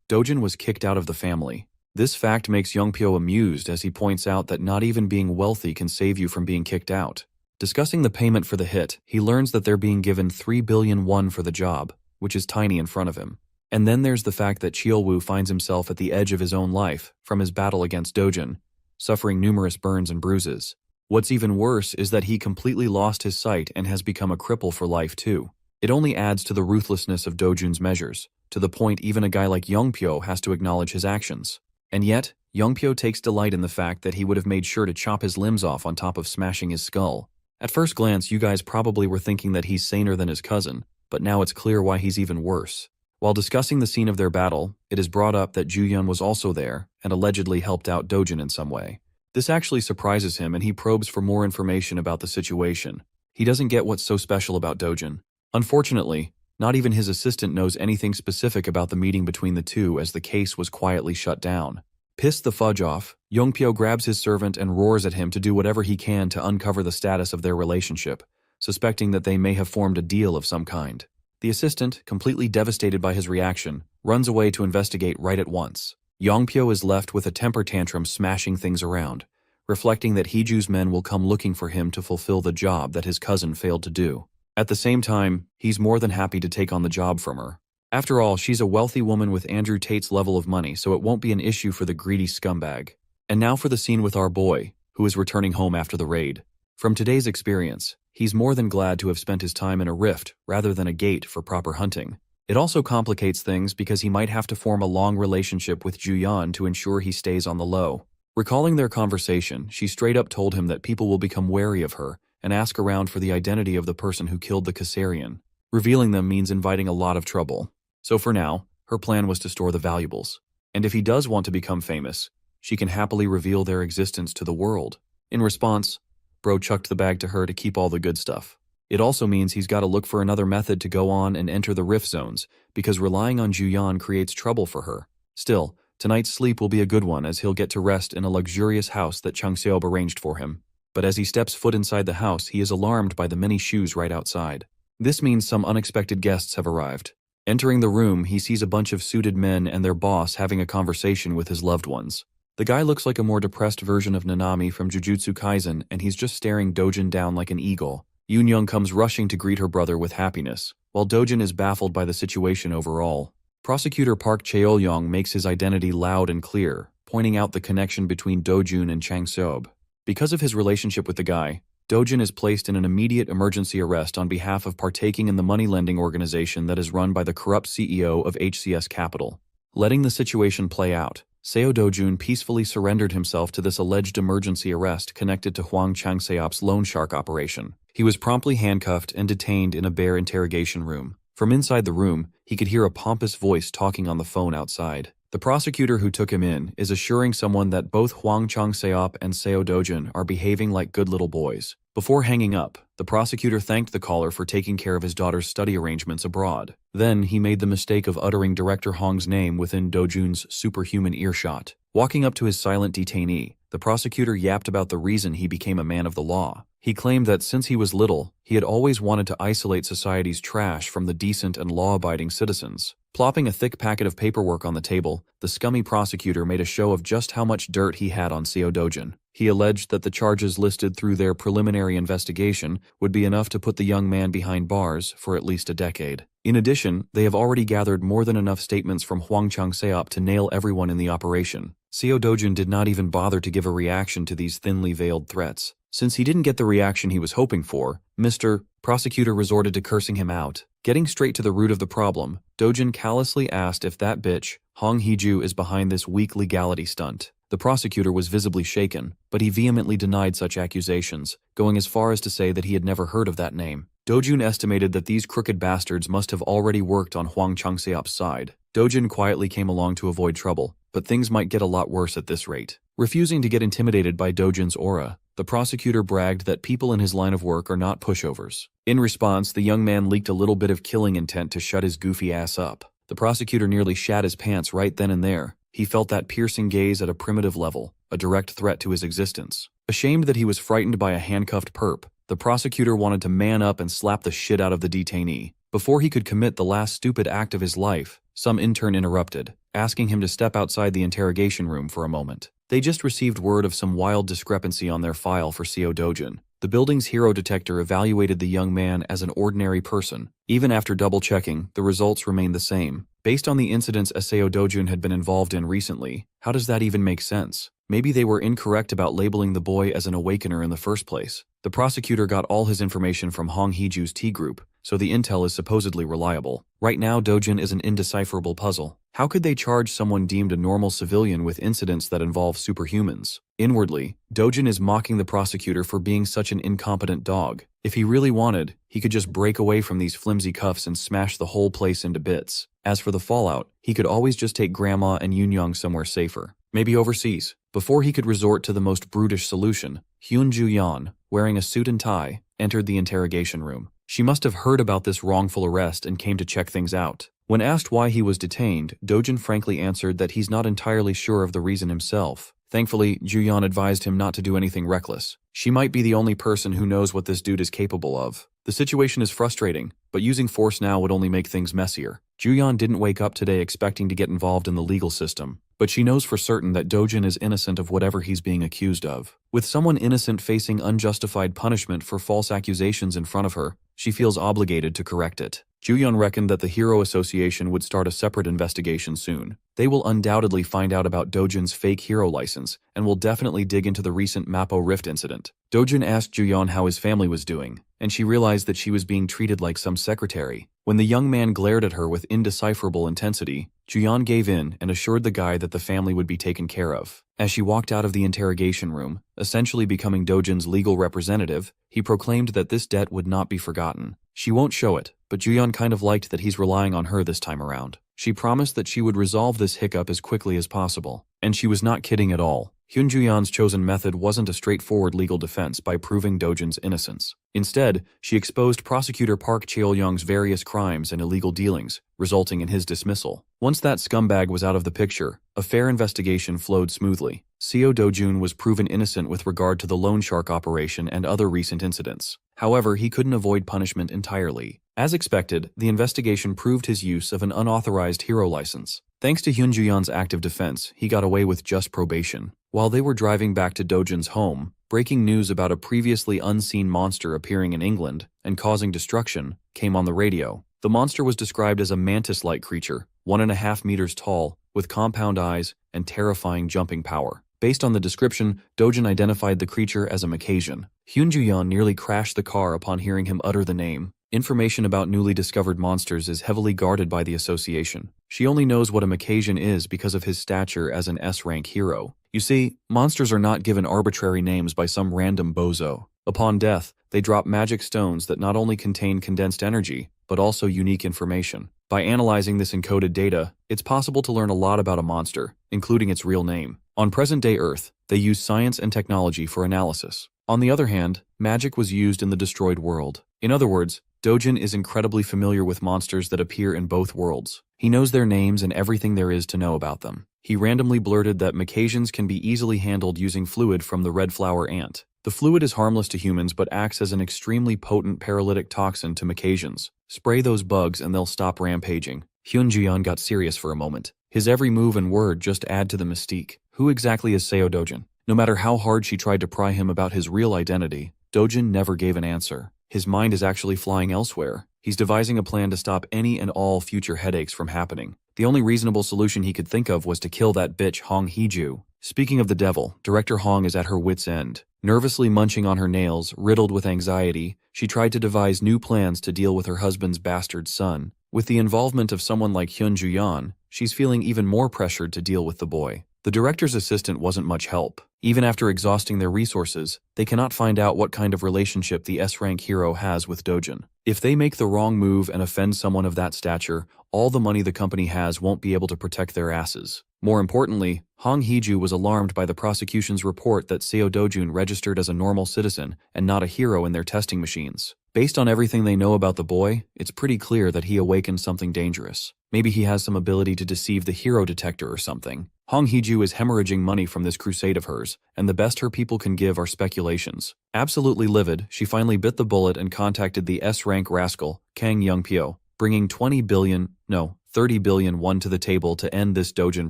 Dojin was kicked out of the family. This fact makes Youngpyo amused as he points out that not even being wealthy can save you from being kicked out. Discussing the payment for the hit, he learns that they're being given 3 billion won for the job, which is tiny in front of him. And then there's the fact that Cheolwoo finds himself at the edge of his own life from his battle against Dojin, suffering numerous burns and bruises. What's even worse is that he completely lost his sight and has become a cripple for life too. It only adds to the ruthlessness of Dojin's measures, to the point even a guy like Youngpyo has to acknowledge his actions. And yet, Youngpyo takes delight in the fact that he would have made sure to chop his limbs off on top of smashing his skull. At first glance, you guys probably were thinking that he's saner than his cousin, but now it's clear why he's even worse. While discussing the scene of their battle, it is brought up that Juyeon was also there and allegedly helped out Dojin in some way. This actually surprises him and he probes for more information about the situation. He doesn't get what's so special about Dojin. Unfortunately, not even his assistant knows anything specific about the meeting between the two as the case was quietly shut down. Pissed the fudge off, Youngpyo grabs his servant and roars at him to do whatever he can to uncover the status of their relationship, suspecting that they may have formed a deal of some kind. The assistant, completely devastated by his reaction, runs away to investigate right at once. Youngpyo is left with a temper tantrum smashing things around, reflecting that Hee-ju's men will come looking for him to fulfill the job that his cousin failed to do. At the same time, he's more than happy to take on the job from her. After all, she's a wealthy woman with Andrew Tate's level of money, so it won't be an issue for the greedy scumbag. And now for the scene with our boy, who is returning home after the raid. From today's experience, he's more than glad to have spent his time in a rift rather than a gate for proper hunting. It also complicates things because he might have to form a long relationship with Juyeon to ensure he stays on the low. Recalling their conversation, she straight up told him that people will become wary of her and ask around for the identity of the person who killed the Caesarian. Revealing them means inviting a lot of trouble. So for now, her plan was to store the valuables. And if he does want to become famous, she can happily reveal their existence to the world. In response, Bro chucked the bag to her to keep all the good stuff. It also means he's got to look for another method to go on and enter the rift zones, because relying on Juyeon creates trouble for her. Still, tonight's sleep will be a good one as he'll get to rest in a luxurious house that Chung Seob arranged for him. But as he steps foot inside the house, he is alarmed by the many shoes right outside. This means some unexpected guests have arrived. Entering the room, he sees a bunch of suited men and their boss having a conversation with his loved ones. The guy looks like a more depressed version of Nanami from Jujutsu Kaisen, and he's just staring Dojin down like an eagle. Yoon-young comes rushing to greet her brother with happiness, while Dojin is baffled by the situation overall. Prosecutor Park Cheol-young makes his identity loud and clear, pointing out the connection between Dojun and Chang Seob. Because of his relationship with the guy, Dojun is placed in an immediate emergency arrest on behalf of partaking in the money-lending organization that is run by the corrupt CEO of HCS Capital. Letting the situation play out, Seo Dojun peacefully surrendered himself to this alleged emergency arrest connected to Hwang Chang-seop's loan shark operation. He was promptly handcuffed and detained in a bare interrogation room. From inside the room, he could hear a pompous voice talking on the phone outside. The prosecutor who took him in is assuring someone that both Hwang Chang-seop and Seo Dojun are behaving like good little boys. Before hanging up, the prosecutor thanked the caller for taking care of his daughter's study arrangements abroad. Then he made the mistake of uttering Director Hong's name within Dojun's superhuman earshot. Walking up to his silent detainee, the prosecutor yapped about the reason he became a man of the law. He claimed that since he was little, he had always wanted to isolate society's trash from the decent and law-abiding citizens. Plopping a thick packet of paperwork on the table, the scummy prosecutor made a show of just how much dirt he had on Seo Dojun. He alleged that the charges listed through their preliminary investigation would be enough to put the young man behind bars for at least a decade. In addition, they have already gathered more than enough statements from Hwang Chang-seop to nail everyone in the operation. Seo Dojun did not even bother to give a reaction to these thinly veiled threats. Since he didn't get the reaction he was hoping for, Mr. Prosecutor resorted to cursing him out. Getting straight to the root of the problem, Dojun callously asked if that bitch, Hong Hee-ju, is behind this weak legality stunt. The prosecutor was visibly shaken, but he vehemently denied such accusations, going as far as to say that he had never heard of that name. Dojun estimated that these crooked bastards must have already worked on Hwang Chang-seop's side. Dojun quietly came along to avoid trouble, but things might get a lot worse at this rate. Refusing to get intimidated by Dojun's aura, the prosecutor bragged that people in his line of work are not pushovers. In response, the young man leaked a little bit of killing intent to shut his goofy ass up. The prosecutor nearly shat his pants right then and there. He felt that piercing gaze at a primitive level, a direct threat to his existence. Ashamed that he was frightened by a handcuffed perp, the prosecutor wanted to man up and slap the shit out of the detainee. Before he could commit the last stupid act of his life, some intern interrupted, asking him to step outside the interrogation room for a moment. They just received word of some wild discrepancy on their file for Seo Dojun. The building's hero detector evaluated the young man as an ordinary person. Even after double-checking, the results remained the same. Based on the incidents Seo Dojun had been involved in recently, how does that even make sense? Maybe they were incorrect about labeling the boy as an awakener in the first place. The prosecutor got all his information from Hong Hee-ju's T-group, so the intel is supposedly reliable. Right now, Dojun is an indecipherable puzzle. How could they charge someone deemed a normal civilian with incidents that involve superhumans? Inwardly, Dojun is mocking the prosecutor for being such an incompetent dog. If he really wanted, he could just break away from these flimsy cuffs and smash the whole place into bits. As for the fallout, he could always just take Grandma and Yoon-young somewhere safer. Maybe overseas. Before he could resort to the most brutish solution, Hyun Ju-yeon, wearing a suit and tie, entered the interrogation room. She must have heard about this wrongful arrest and came to check things out. When asked why he was detained, Dojun frankly answered that he's not entirely sure of the reason himself. Thankfully, Ju-yeon advised him not to do anything reckless. She might be the only person who knows what this dude is capable of. The situation is frustrating, but using force now would only make things messier. Ju-yeon didn't wake up today expecting to get involved in the legal system, but she knows for certain that Dojun is innocent of whatever he's being accused of. With someone innocent facing unjustified punishment for false accusations in front of her, she feels obligated to correct it. Ju-yeon reckoned that the Hero Association would start a separate investigation soon. They will undoubtedly find out about Dojun's fake hero license, and will definitely dig into the recent Mappo Rift incident. Dojun asked Ju-yeon how his family was doing, and she realized that she was being treated like some secretary. When the young man glared at her with indecipherable intensity, Ju-yeon gave in and assured the guy that the family would be taken care of. As she walked out of the interrogation room, essentially becoming Dojun's legal representative, he proclaimed that this debt would not be forgotten. She won't show it, but Ju-yeon kind of liked that he's relying on her this time around. She promised that she would resolve this hiccup as quickly as possible. And she was not kidding at all. Hyun Ju-yeon's chosen method wasn't a straightforward legal defense by proving Dojun's innocence. Instead, she exposed Prosecutor Park Cheol-young's various crimes and illegal dealings, resulting in his dismissal. Once that scumbag was out of the picture, a fair investigation flowed smoothly. Seo Dojun was proven innocent with regard to the loan shark operation and other recent incidents. However, he couldn't avoid punishment entirely. As expected, the investigation proved his use of an unauthorized hero license. Thanks to Hyun Ju-yeon's active defense, he got away with just probation. While they were driving back to Dojun's home, breaking news about a previously unseen monster appearing in England and causing destruction came on the radio. The monster was described as a mantis-like creature, 1.5 meters tall, with compound eyes and terrifying jumping power. Based on the description, Dojin identified the creature as a Macasian. Hyun Ju-yeon nearly crashed the car upon hearing him utter the name. Information about newly discovered monsters is heavily guarded by the association. She only knows what a Macasian is because of his stature as an S-rank hero. You see, monsters are not given arbitrary names by some random bozo. Upon death, they drop magic stones that not only contain condensed energy, but also unique information. By analyzing this encoded data, it's possible to learn a lot about a monster, including its real name. On present-day Earth, they use science and technology for analysis. On the other hand, magic was used in the destroyed world. In other words, Dojin is incredibly familiar with monsters that appear in both worlds. He knows their names and everything there is to know about them. He randomly blurted that Macasians can be easily handled using fluid from the red flower ant. The fluid is harmless to humans but acts as an extremely potent paralytic toxin to Macasians. Spray those bugs and they'll stop rampaging. Hyun Ju-yeon got serious for a moment. His every move and word just add to the mystique. Who exactly is Seo Dojin? No matter how hard she tried to pry him about his real identity, Dojin never gave an answer. His mind is actually flying elsewhere. He's devising a plan to stop any and all future headaches from happening. The only reasonable solution he could think of was to kill that bitch Hong Hee-ju. Speaking of the devil, Director Hong is at her wit's end. Nervously munching on her nails, riddled with anxiety, she tried to devise new plans to deal with her husband's bastard son. With the involvement of someone like Hyun Ju-yeon, she's feeling even more pressured to deal with the boy. The director's assistant wasn't much help. Even after exhausting their resources, they cannot find out what kind of relationship the S-rank hero has with Dojin. If they make the wrong move and offend someone of that stature, all the money the company has won't be able to protect their asses. More importantly, Hong Hee-ju was alarmed by the prosecution's report that Seo Dojun registered as a normal citizen and not a hero in their testing machines. Based on everything they know about the boy, it's pretty clear that he awakened something dangerous. Maybe he has some ability to deceive the hero detector or something. Hong Hee-ju is hemorrhaging money from this crusade of hers, and the best her people can give are speculations. Absolutely livid, she finally bit the bullet and contacted the S-rank rascal, Kang Young-pyo, bringing 30 billion won to the table to end this Dojin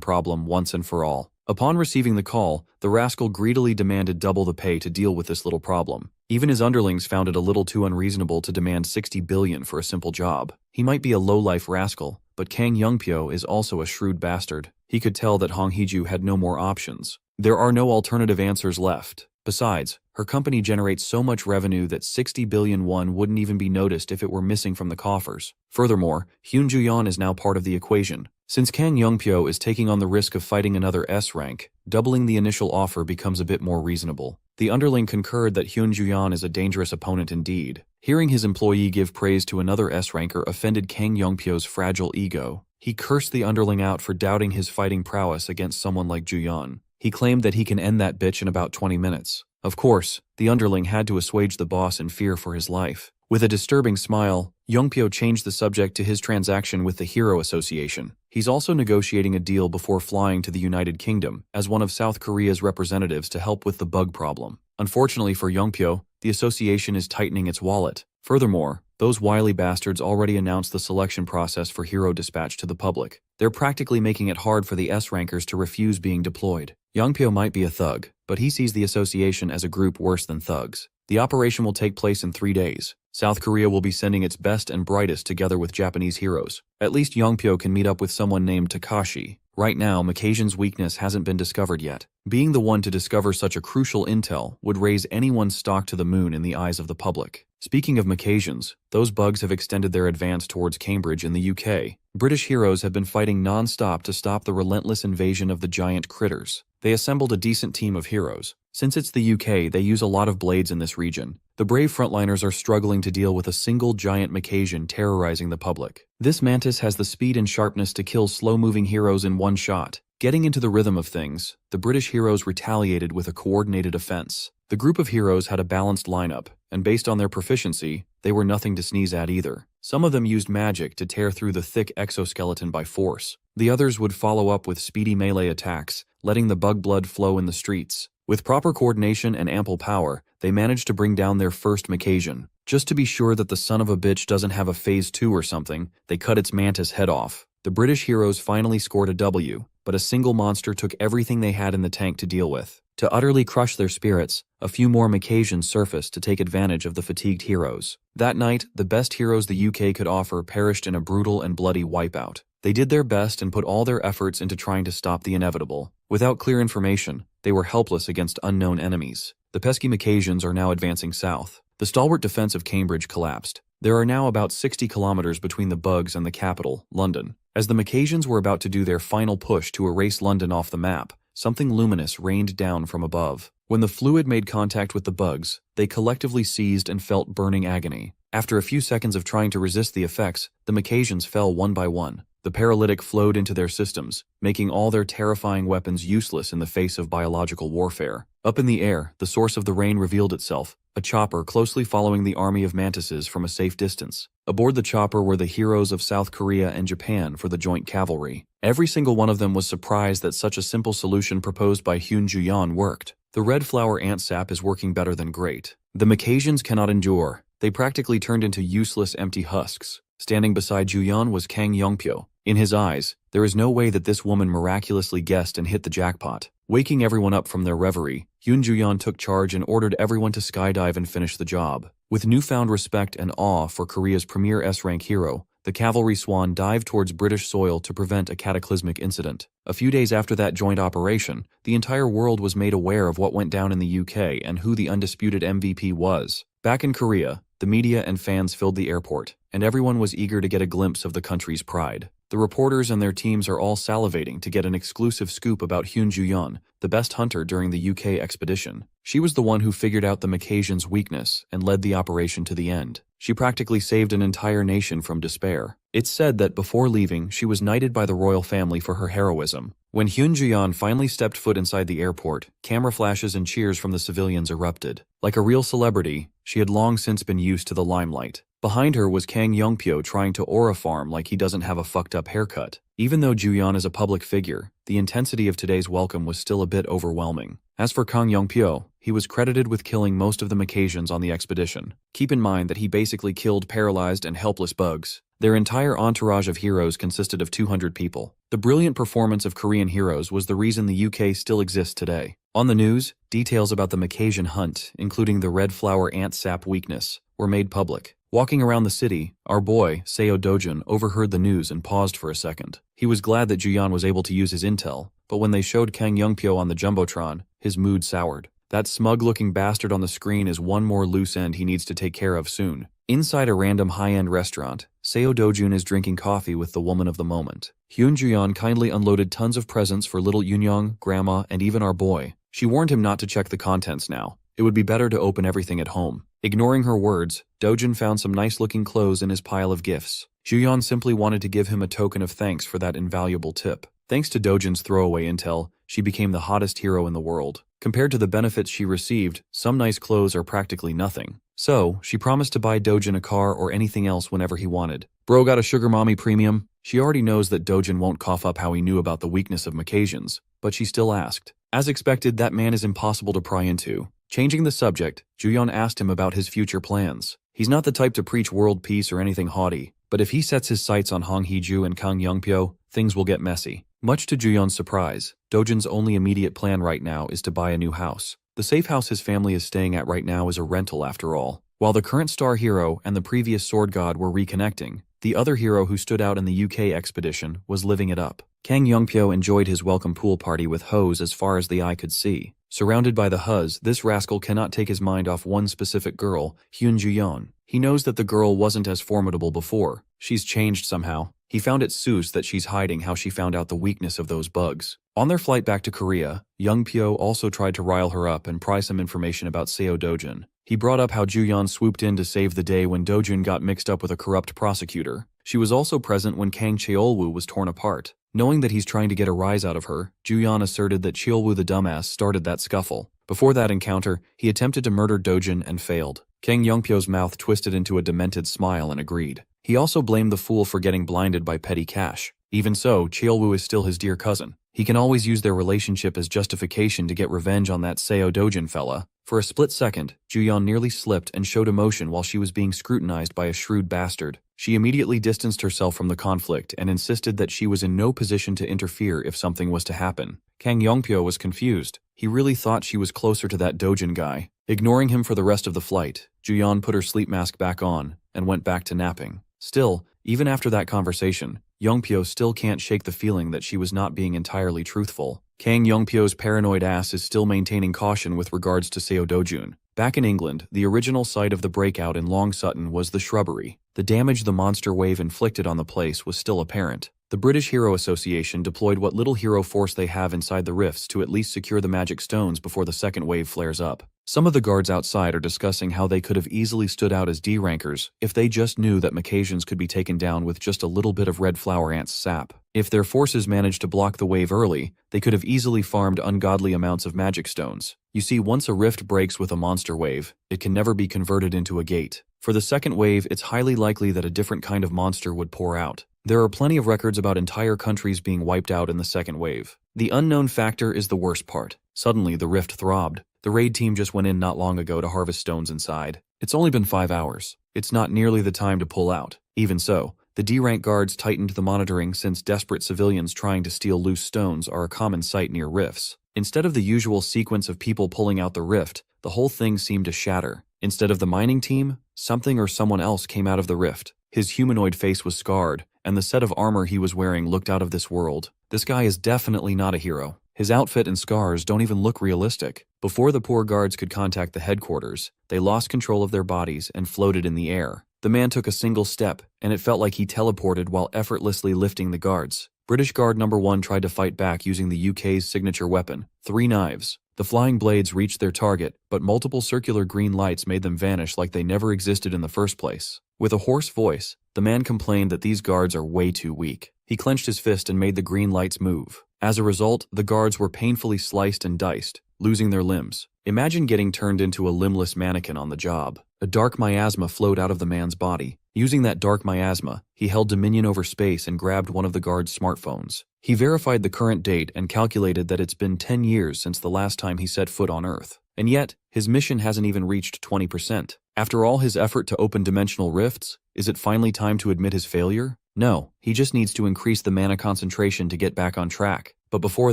problem once and for all. Upon receiving the call, the rascal greedily demanded double the pay to deal with this little problem. Even his underlings found it a little too unreasonable to demand 60 billion for a simple job. He might be a low-life rascal, but Kang Young-pyo is also a shrewd bastard. He could tell that Hong Hee-ju had no more options. There are no alternative answers left. Besides, her company generates so much revenue that 60 billion won wouldn't even be noticed if it were missing from the coffers. Furthermore, Hyun Ju-yeon is now part of the equation. Since Kang Young-pyo is taking on the risk of fighting another S-rank, doubling the initial offer becomes a bit more reasonable. The underling concurred that Hyun Ju-yeon is a dangerous opponent indeed. Hearing his employee give praise to another S-ranker offended Kang Young-pyo's fragile ego. He cursed the underling out for doubting his fighting prowess against someone like Ju-yeon. He claimed that he can end that bitch in about 20 minutes. Of course, the underling had to assuage the boss in fear for his life. With a disturbing smile, Young-pyo changed the subject to his transaction with the Hero Association. He's also negotiating a deal before flying to the United Kingdom as one of South Korea's representatives to help with the bug problem. Unfortunately for Young-pyo, the association is tightening its wallet. Furthermore, those wily bastards already announced the selection process for Hero Dispatch to the public. They're practically making it hard for the S-rankers to refuse being deployed. Young-pyo might be a thug, but he sees the association as a group worse than thugs. The operation will take place in 3 days. South Korea will be sending its best and brightest together with Japanese heroes. At least Young-pyo can meet up with someone named Takashi. Right now, Macasian's weakness hasn't been discovered yet. Being the one to discover such a crucial intel would raise anyone's stock to the moon in the eyes of the public. Speaking of Macasians, those bugs have extended their advance towards Cambridge in the UK. British heroes have been fighting non-stop to stop the relentless invasion of the giant critters. They assembled a decent team of heroes. Since it's the UK, they use a lot of blades in this region. The brave frontliners are struggling to deal with a single giant Macasian terrorizing the public. This mantis has the speed and sharpness to kill slow-moving heroes in one shot. Getting into the rhythm of things, the British heroes retaliated with a coordinated offense. The group of heroes had a balanced lineup, and based on their proficiency, they were nothing to sneeze at either. Some of them used magic to tear through the thick exoskeleton by force. The others would follow up with speedy melee attacks, letting the bug blood flow in the streets. With proper coordination and ample power, they managed to bring down their first Macasian. Just to be sure that the son of a bitch doesn't have a phase 2 or something, they cut its mantis head off. The British heroes finally scored a W, but a single monster took everything they had in the tank to deal with. To utterly crush their spirits, a few more Macasians surfaced to take advantage of the fatigued heroes. That night, the best heroes the UK could offer perished in a brutal and bloody wipeout. They did their best and put all their efforts into trying to stop the inevitable. Without clear information, they were helpless against unknown enemies. The pesky Macassians are now advancing south. The stalwart defense of Cambridge collapsed. There are now about 60 kilometers between the Bugs and the capital, London. As the Macassians were about to do their final push to erase London off the map, something luminous rained down from above. When the fluid made contact with the Bugs, they collectively seized and felt burning agony. After a few seconds of trying to resist the effects, the Macassians fell one by one. The paralytic flowed into their systems, making all their terrifying weapons useless in the face of biological warfare. Up in the air, the source of the rain revealed itself, a chopper closely following the army of mantises from a safe distance. Aboard the chopper were the heroes of South Korea and Japan for the joint cavalry. Every single one of them was surprised that such a simple solution proposed by Hyun Ju-yeon worked. The red flower ant sap is working better than great. The Macassians cannot endure. They practically turned into useless empty husks. Standing beside Ju-yeon was Kang Yongpyo. In his eyes, there is no way that this woman miraculously guessed and hit the jackpot. Waking everyone up from their reverie, Hyun Ju-yeon took charge and ordered everyone to skydive and finish the job. With newfound respect and awe for Korea's premier S-rank hero, the cavalry swan dived towards British soil to prevent a cataclysmic incident. A few days after that joint operation, the entire world was made aware of what went down in the UK and who the undisputed MVP was. Back in Korea, the media and fans filled the airport, and everyone was eager to get a glimpse of the country's pride. The reporters and their teams are all salivating to get an exclusive scoop about Hyun Ju-yeon, the best hunter during the UK expedition. She was the one who figured out the Macassians' weakness and led the operation to the end. She practically saved an entire nation from despair. It's said that before leaving, she was knighted by the royal family for her heroism. When Hyun Ju-yeon finally stepped foot inside the airport, camera flashes and cheers from the civilians erupted. Like a real celebrity, she had long since been used to the limelight. Behind her was Kang Yongpyo trying to aura farm like he doesn't have a fucked up haircut. Even though Ju-yeon is a public figure, the intensity of today's welcome was still a bit overwhelming. As for Kang Yongpyo, he was credited with killing most of the Macassians on the expedition. Keep in mind that he basically killed paralyzed and helpless Bugs. Their entire entourage of heroes consisted of 200 people. The brilliant performance of Korean heroes was the reason the UK still exists today. On the news, details about the Macassian hunt, including the red flower ant sap weakness, were made public. Walking around the city, our boy, Seo Dojun, overheard the news and paused for a second. He was glad that Ju-yeon was able to use his intel, but when they showed Kang Yongpyo on the Jumbotron, his mood soured. That smug-looking bastard on the screen is one more loose end he needs to take care of soon. Inside a random high-end restaurant, Seo Dojun is drinking coffee with the woman of the moment. Hyun Ju-yeon kindly unloaded tons of presents for little Yunyoung, Grandma, and even our boy. She warned him not to check the contents now. It would be better to open everything at home. Ignoring her words, Dojun found some nice-looking clothes in his pile of gifts. Ju-yeon simply wanted to give him a token of thanks for that invaluable tip. Thanks to Dojun's throwaway intel, she became the hottest hero in the world. Compared to the benefits she received, some nice clothes are practically nothing. So, she promised to buy Dojun a car or anything else whenever he wanted. Bro got a sugar mommy premium? She already knows that Dojun won't cough up how he knew about the weakness of Macassians, but she still asked. As expected, that man is impossible to pry into. Changing the subject, Ju-yeon asked him about his future plans. He's not the type to preach world peace or anything haughty, but if he sets his sights on Hong Hee-ju and Kang Yongpyo, things will get messy. Much to Ju-yeon's surprise, Dojun's only immediate plan right now is to buy a new house. The safe house his family is staying at right now is a rental after all. While the current star hero and the previous sword god were reconnecting, the other hero who stood out in the UK expedition was living it up. Kang Yongpyo enjoyed his welcome pool party with hoes as far as the eye could see. Surrounded by the huz, this rascal cannot take his mind off one specific girl, Hyun Ju-yeon. He knows that the girl wasn't as formidable before. She's changed somehow. He found it sus that she's hiding how she found out the weakness of those Bugs. On their flight back to Korea, Yongpyo also tried to rile her up and pry some information about Seo Dojun. He brought up how Ju-yeon swooped in to save the day when Dojun got mixed up with a corrupt prosecutor. She was also present when Kang Cheolwoo was torn apart. Knowing that he's trying to get a rise out of her, Ju-yeon asserted that Cheolwoo the dumbass started that scuffle. Before that encounter, he attempted to murder Dojun and failed. Kang Yongpyo's mouth twisted into a demented smile and agreed. He also blamed the fool for getting blinded by petty cash. Even so, Cheolwoo is still his dear cousin. He can always use their relationship as justification to get revenge on that Seo Dojun fella. For a split second, Ju-yeon nearly slipped and showed emotion while she was being scrutinized by a shrewd bastard. She immediately distanced herself from the conflict and insisted that she was in no position to interfere if something was to happen. Kang Yongpyo was confused. He really thought she was closer to that Dojun guy. Ignoring him for the rest of the flight, Ju-yeon put her sleep mask back on and went back to napping. Still, even after that conversation, Yongpyo still can't shake the feeling that she was not being entirely truthful. Kang Yongpyo's paranoid ass is still maintaining caution with regards to Seo Dojun. Back in England, the original site of the breakout in Long Sutton was the shrubbery. The damage the monster wave inflicted on the place was still apparent. The British Hero Association deployed what little hero force they have inside the rifts to at least secure the magic stones before the second wave flares up. Some of the guards outside are discussing how they could have easily stood out as D-rankers if they just knew that Macasians could be taken down with just a little bit of red flower ant's sap. If their forces managed to block the wave early, they could have easily farmed ungodly amounts of magic stones. You see, once a rift breaks with a monster wave, it can never be converted into a gate. For the second wave, it's highly likely that a different kind of monster would pour out. There are plenty of records about entire countries being wiped out in the second wave. The unknown factor is the worst part. Suddenly, the rift throbbed. The raid team just went in not long ago to harvest stones inside. It's only been 5 hours. It's not nearly the time to pull out. Even so, the D-rank guards tightened the monitoring since desperate civilians trying to steal loose stones are a common sight near rifts. Instead of the usual sequence of people pulling out the rift, the whole thing seemed to shatter. Instead of the mining team, something or someone else came out of the rift. His humanoid face was scarred, and the set of armor he was wearing looked out of this world. This guy is definitely not a hero. His outfit and scars don't even look realistic. Before the poor guards could contact the headquarters, they lost control of their bodies and floated in the air. The man took a single step, and it felt like he teleported while effortlessly lifting the guards. British Guard number 1 tried to fight back using the UK's signature weapon, 3 knives. The flying blades reached their target, but multiple circular green lights made them vanish like they never existed in the first place. With a hoarse voice, the man complained that these guards are way too weak. He clenched his fist and made the green lights move. As a result, the guards were painfully sliced and diced, losing their limbs. Imagine getting turned into a limbless mannequin on the job. A dark miasma flowed out of the man's body. Using that dark miasma, he held dominion over space and grabbed one of the guards' smartphones. He verified the current date and calculated that it's been 10 years since the last time he set foot on Earth. And yet, his mission hasn't even reached 20%. After all his effort to open dimensional rifts, is it finally time to admit his failure? No, he just needs to increase the mana concentration to get back on track. But before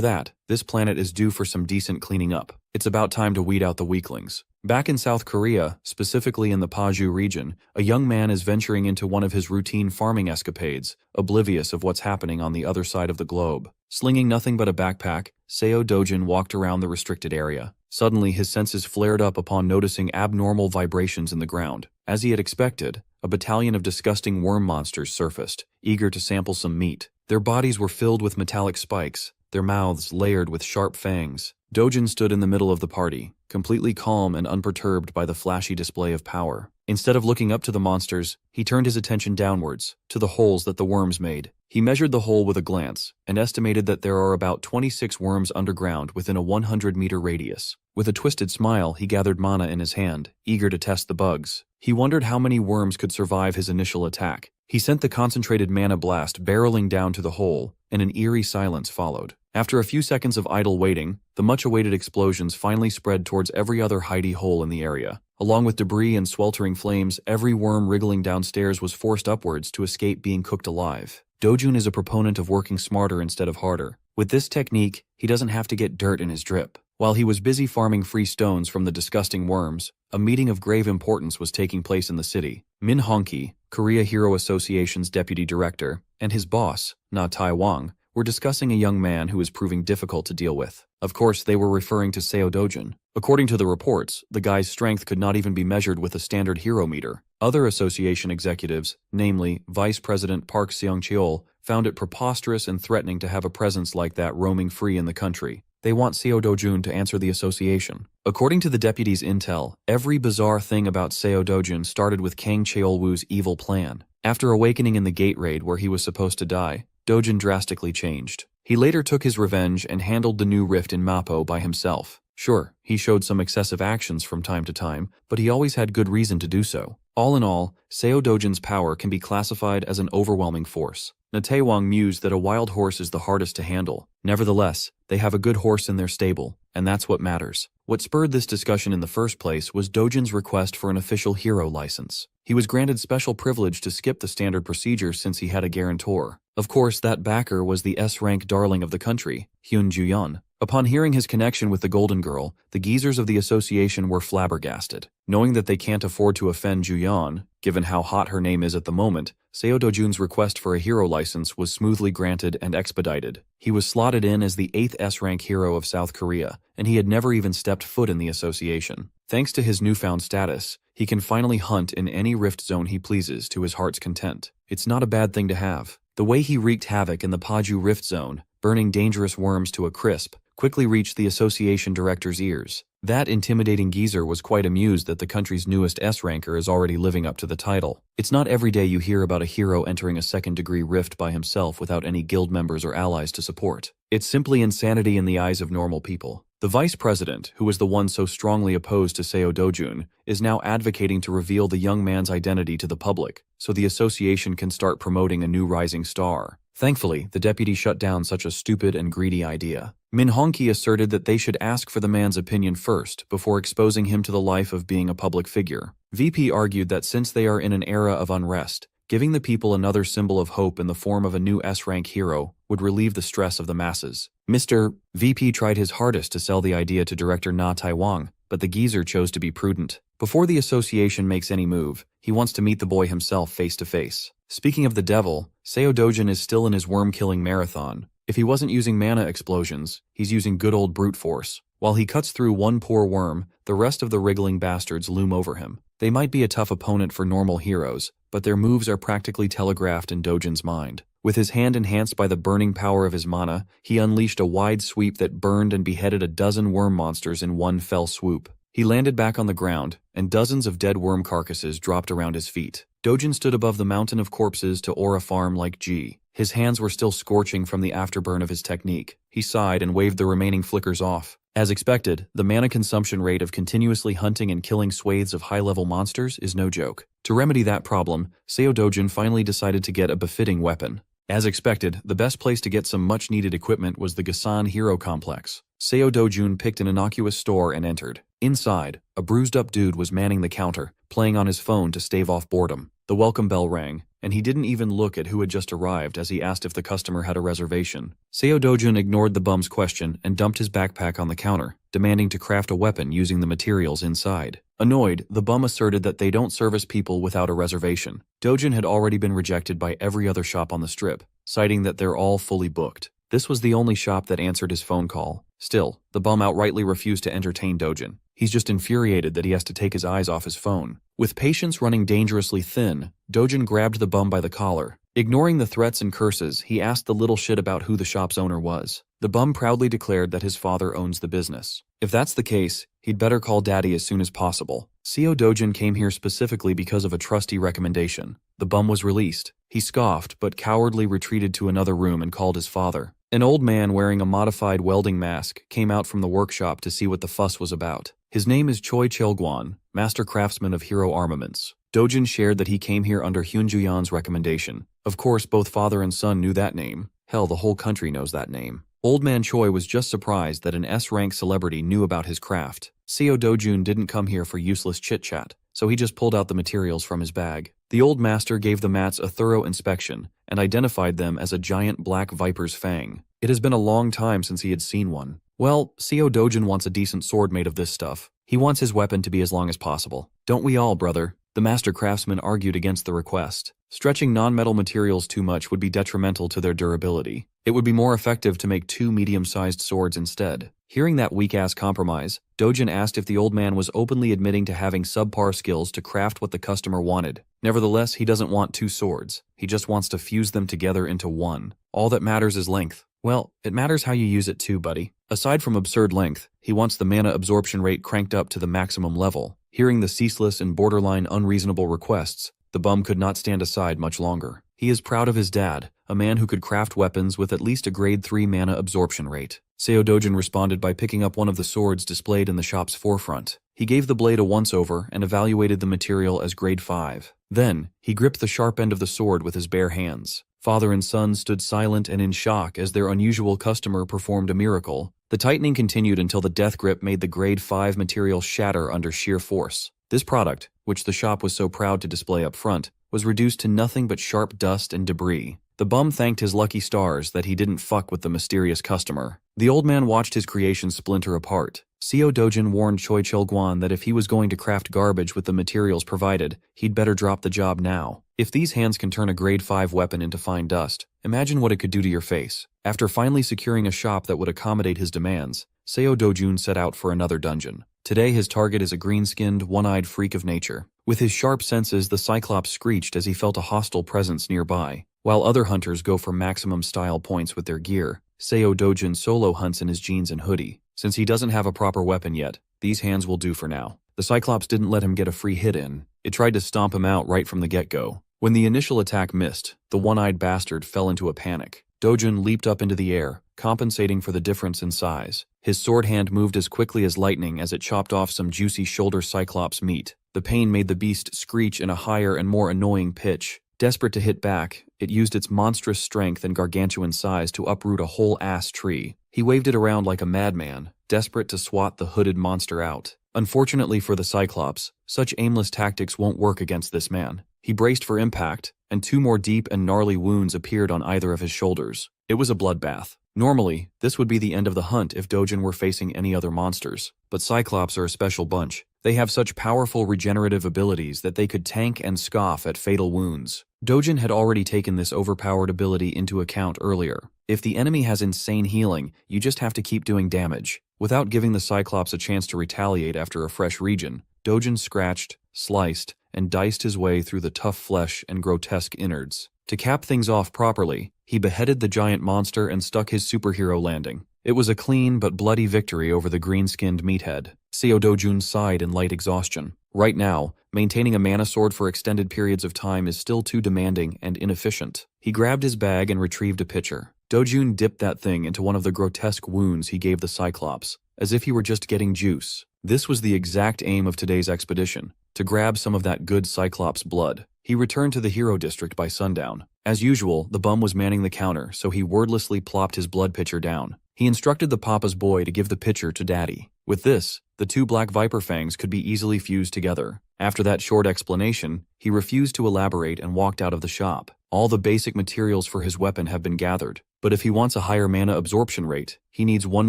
that, this planet is due for some decent cleaning up. It's about time to weed out the weaklings. Back in South Korea, specifically in the Paju region, a young man is venturing into one of his routine farming escapades, oblivious of what's happening on the other side of the globe. Slinging nothing but a backpack, Seo Dojin walked around the restricted area. Suddenly, his senses flared up upon noticing abnormal vibrations in the ground. As he had expected, a battalion of disgusting worm monsters surfaced, eager to sample some meat. Their bodies were filled with metallic spikes, their mouths layered with sharp fangs. Dojin stood in the middle of the party, completely calm and unperturbed by the flashy display of power. Instead of looking up to the monsters, he turned his attention downwards, to the holes that the worms made. He measured the hole with a glance, and estimated that there are about 26 worms underground within a 100-meter radius. With a twisted smile, he gathered mana in his hand, eager to test the bugs. He wondered how many worms could survive his initial attack. He sent the concentrated mana blast barreling down to the hole, and an eerie silence followed. After a few seconds of idle waiting, the much-awaited explosions finally spread towards every other hidey hole in the area. Along with debris and sweltering flames, every worm wriggling downstairs was forced upwards to escape being cooked alive. Dojun is a proponent of working smarter instead of harder. With this technique, he doesn't have to get dirt in his drip. While he was busy farming free stones from the disgusting worms, a meeting of grave importance was taking place in the city. Min Hongki, Korea Hero Association's deputy director, and his boss, Na Tai Wang, were discussing a young man who was proving difficult to deal with. Of course, they were referring to Seo Dojin. According to the reports, the guy's strength could not even be measured with a standard hero meter. Other association executives, namely Vice President Park Seong-cheol, found it preposterous and threatening to have a presence like that roaming free in the country. They want Seo Dojun to answer the association. According to the deputy's intel, every bizarre thing about Seo Dojun started with Kang Cheol-woo's evil plan. After awakening in the gate raid where he was supposed to die, Dojin drastically changed. He later took his revenge and handled the new rift in Mapo by himself. Sure, he showed some excessive actions from time to time, but he always had good reason to do so. All in all, Seo Dojin's power can be classified as an overwhelming force. Natewang mused that a wild horse is the hardest to handle. Nevertheless, they have a good horse in their stable, and that's what matters. What spurred this discussion in the first place was Dojin's request for an official hero license. He was granted special privilege to skip the standard procedure since he had a guarantor. Of course, that backer was the S-rank darling of the country, Hyun Ju-yeon. Upon hearing his connection with the Golden Girl, the geezers of the association were flabbergasted. Knowing that they can't afford to offend Ju-yeon, given how hot her name is at the moment, Seo Dojun's request for a hero license was smoothly granted and expedited. He was slotted in as the 8th S-rank hero of South Korea, and he had never even stepped foot in the association. Thanks to his newfound status, he can finally hunt in any rift zone he pleases to his heart's content. It's not a bad thing to have. The way he wreaked havoc in the Paju rift zone, burning dangerous worms to a crisp, quickly reached the association director's ears. That intimidating geezer was quite amused that the country's newest S-ranker is already living up to the title. It's not every day you hear about a hero entering a second-degree rift by himself without any guild members or allies to support. It's simply insanity in the eyes of normal people. The vice president, who was the one so strongly opposed to Seo Dojun, is now advocating to reveal the young man's identity to the public, so the association can start promoting a new rising star. Thankfully, the deputy shut down such a stupid and greedy idea. Min Hongki asserted that they should ask for the man's opinion first before exposing him to the life of being a public figure. VP argued that since they are in an era of unrest, giving the people another symbol of hope in the form of a new S-rank hero would relieve the stress of the masses. Mr. VP tried his hardest to sell the idea to director Na Taiwang, but the geezer chose to be prudent. Before the association makes any move, he wants to meet the boy himself face to face. Speaking of the devil, Seo Dojun is still in his worm-killing marathon. If he wasn't using mana explosions, he's using good old brute force. While he cuts through one poor worm, the rest of the wriggling bastards loom over him. They might be a tough opponent for normal heroes, but their moves are practically telegraphed in Dojun's mind. With his hand enhanced by the burning power of his mana, he unleashed a wide sweep that burned and beheaded a dozen worm monsters in one fell swoop. He landed back on the ground, and dozens of dead worm carcasses dropped around his feet. Dojun stood above the mountain of corpses to aura farm like G. His hands were still scorching from the afterburn of his technique. He sighed and waved the remaining flickers off. As expected, the mana consumption rate of continuously hunting and killing swathes of high-level monsters is no joke. To remedy that problem, Seo Dojun finally decided to get a befitting weapon. As expected, the best place to get some much-needed equipment was the Gasan Hero Complex. Seo Dojun picked an innocuous store and entered. Inside, a bruised-up dude was manning the counter, playing on his phone to stave off boredom. The welcome bell rang, and he didn't even look at who had just arrived as he asked if the customer had a reservation. Seo Dojun ignored the bum's question and dumped his backpack on the counter, demanding to craft a weapon using the materials inside. Annoyed, the bum asserted that they don't service people without a reservation. Dojun had already been rejected by every other shop on the strip, citing that they're all fully booked. This was the only shop that answered his phone call. Still, the bum outrightly refused to entertain Dojun. He's just infuriated that he has to take his eyes off his phone. With patience running dangerously thin, Dojun grabbed the bum by the collar. Ignoring the threats and curses, he asked the little shit about who the shop's owner was. The bum proudly declared that his father owns the business. If that's the case, he'd better call daddy as soon as possible. Seo Dojun came here specifically because of a trusty recommendation. The bum was released. He scoffed, but cowardly retreated to another room and called his father. An old man wearing a modified welding mask came out from the workshop to see what the fuss was about. His name is Choi Cheolguan, master craftsman of hero armaments. Dojun shared that he came here under Hyunjuyan's recommendation. Of course, both father and son knew that name. Hell, the whole country knows that name. Old man Choi was just surprised that an S-rank celebrity knew about his craft. Seo Dojun didn't come here for useless chit-chat, so he just pulled out the materials from his bag. The old master gave the mats a thorough inspection and identified them as a giant black viper's fang. It has been a long time since he had seen one. Well, Seo Dojun wants a decent sword made of this stuff. He wants his weapon to be as long as possible. Don't we all, brother? The master craftsman argued against the request. Stretching non-metal materials too much would be detrimental to their durability. It would be more effective to make 2 medium-sized swords instead. Hearing that weak-ass compromise, Dojun asked if the old man was openly admitting to having subpar skills to craft what the customer wanted. Nevertheless, he doesn't want 2 swords. He just wants to fuse them together into one. All that matters is length. Well, it matters how you use it too, buddy. Aside from absurd length, he wants the mana absorption rate cranked up to the maximum level. Hearing the ceaseless and borderline unreasonable requests, the bum could not stand aside much longer. He is proud of his dad, a man who could craft weapons with at least a grade 3 mana absorption rate. Seo Dojun responded by picking up one of the swords displayed in the shop's forefront. He gave the blade a once-over and evaluated the material as grade 5. Then, he gripped the sharp end of the sword with his bare hands. Father and son stood silent and in shock as their unusual customer performed a miracle. The tightening continued until the death grip made the grade 5 material shatter under sheer force. This product, which the shop was so proud to display up front, was reduced to nothing but sharp dust and debris. The bum thanked his lucky stars that he didn't fuck with the mysterious customer. The old man watched his creation splinter apart. Seo Dojin warned Choi Chil-guan that if he was going to craft garbage with the materials provided, he'd better drop the job now. If these hands can turn a grade 5 weapon into fine dust, imagine what it could do to your face. After finally securing a shop that would accommodate his demands, Seo Dojun set out for another dungeon. Today his target is a green-skinned, one-eyed freak of nature. With his sharp senses, the Cyclops screeched as he felt a hostile presence nearby. While other hunters go for maximum style points with their gear, Seo Dojin solo hunts in his jeans and hoodie. Since he doesn't have a proper weapon yet, these hands will do for now. The Cyclops didn't let him get a free hit in. It tried to stomp him out right from the get-go. When the initial attack missed, the one-eyed bastard fell into a panic. Dojin leaped up into the air, compensating for the difference in size. His sword hand moved as quickly as lightning as it chopped off some juicy shoulder Cyclops meat. The pain made the beast screech in a higher and more annoying pitch. Desperate to hit back, it used its monstrous strength and gargantuan size to uproot a whole ass tree. He waved it around like a madman, desperate to swat the hooded monster out. Unfortunately for the Cyclops, such aimless tactics won't work against this man. He braced for impact, and 2 more deep and gnarly wounds appeared on either of his shoulders. It was a bloodbath. Normally, this would be the end of the hunt if Dojin were facing any other monsters, but Cyclops are a special bunch. They have such powerful regenerative abilities that they could tank and scoff at fatal wounds. Dojin had already taken this overpowered ability into account earlier. If the enemy has insane healing, you just have to keep doing damage. Without giving the Cyclops a chance to retaliate after a fresh region, Dojin scratched, sliced, and diced his way through the tough flesh and grotesque innards. To cap things off properly, he beheaded the giant monster and stuck his superhero landing. It was a clean but bloody victory over the green-skinned meathead. Seo Dojun sighed in light exhaustion. Right now, maintaining a mana sword for extended periods of time is still too demanding and inefficient. He grabbed his bag and retrieved a pitcher. Dojun dipped that thing into one of the grotesque wounds he gave the Cyclops, as if he were just getting juice. This was the exact aim of today's expedition, to grab some of that good Cyclops blood. He returned to the Hero District by sundown. As usual, the bum was manning the counter, so he wordlessly plopped his blood pitcher down. He instructed the Papa's boy to give the pitcher to Daddy. With this, the 2 black viper fangs could be easily fused together. After that short explanation, he refused to elaborate and walked out of the shop. All the basic materials for his weapon have been gathered, but if he wants a higher mana absorption rate, he needs one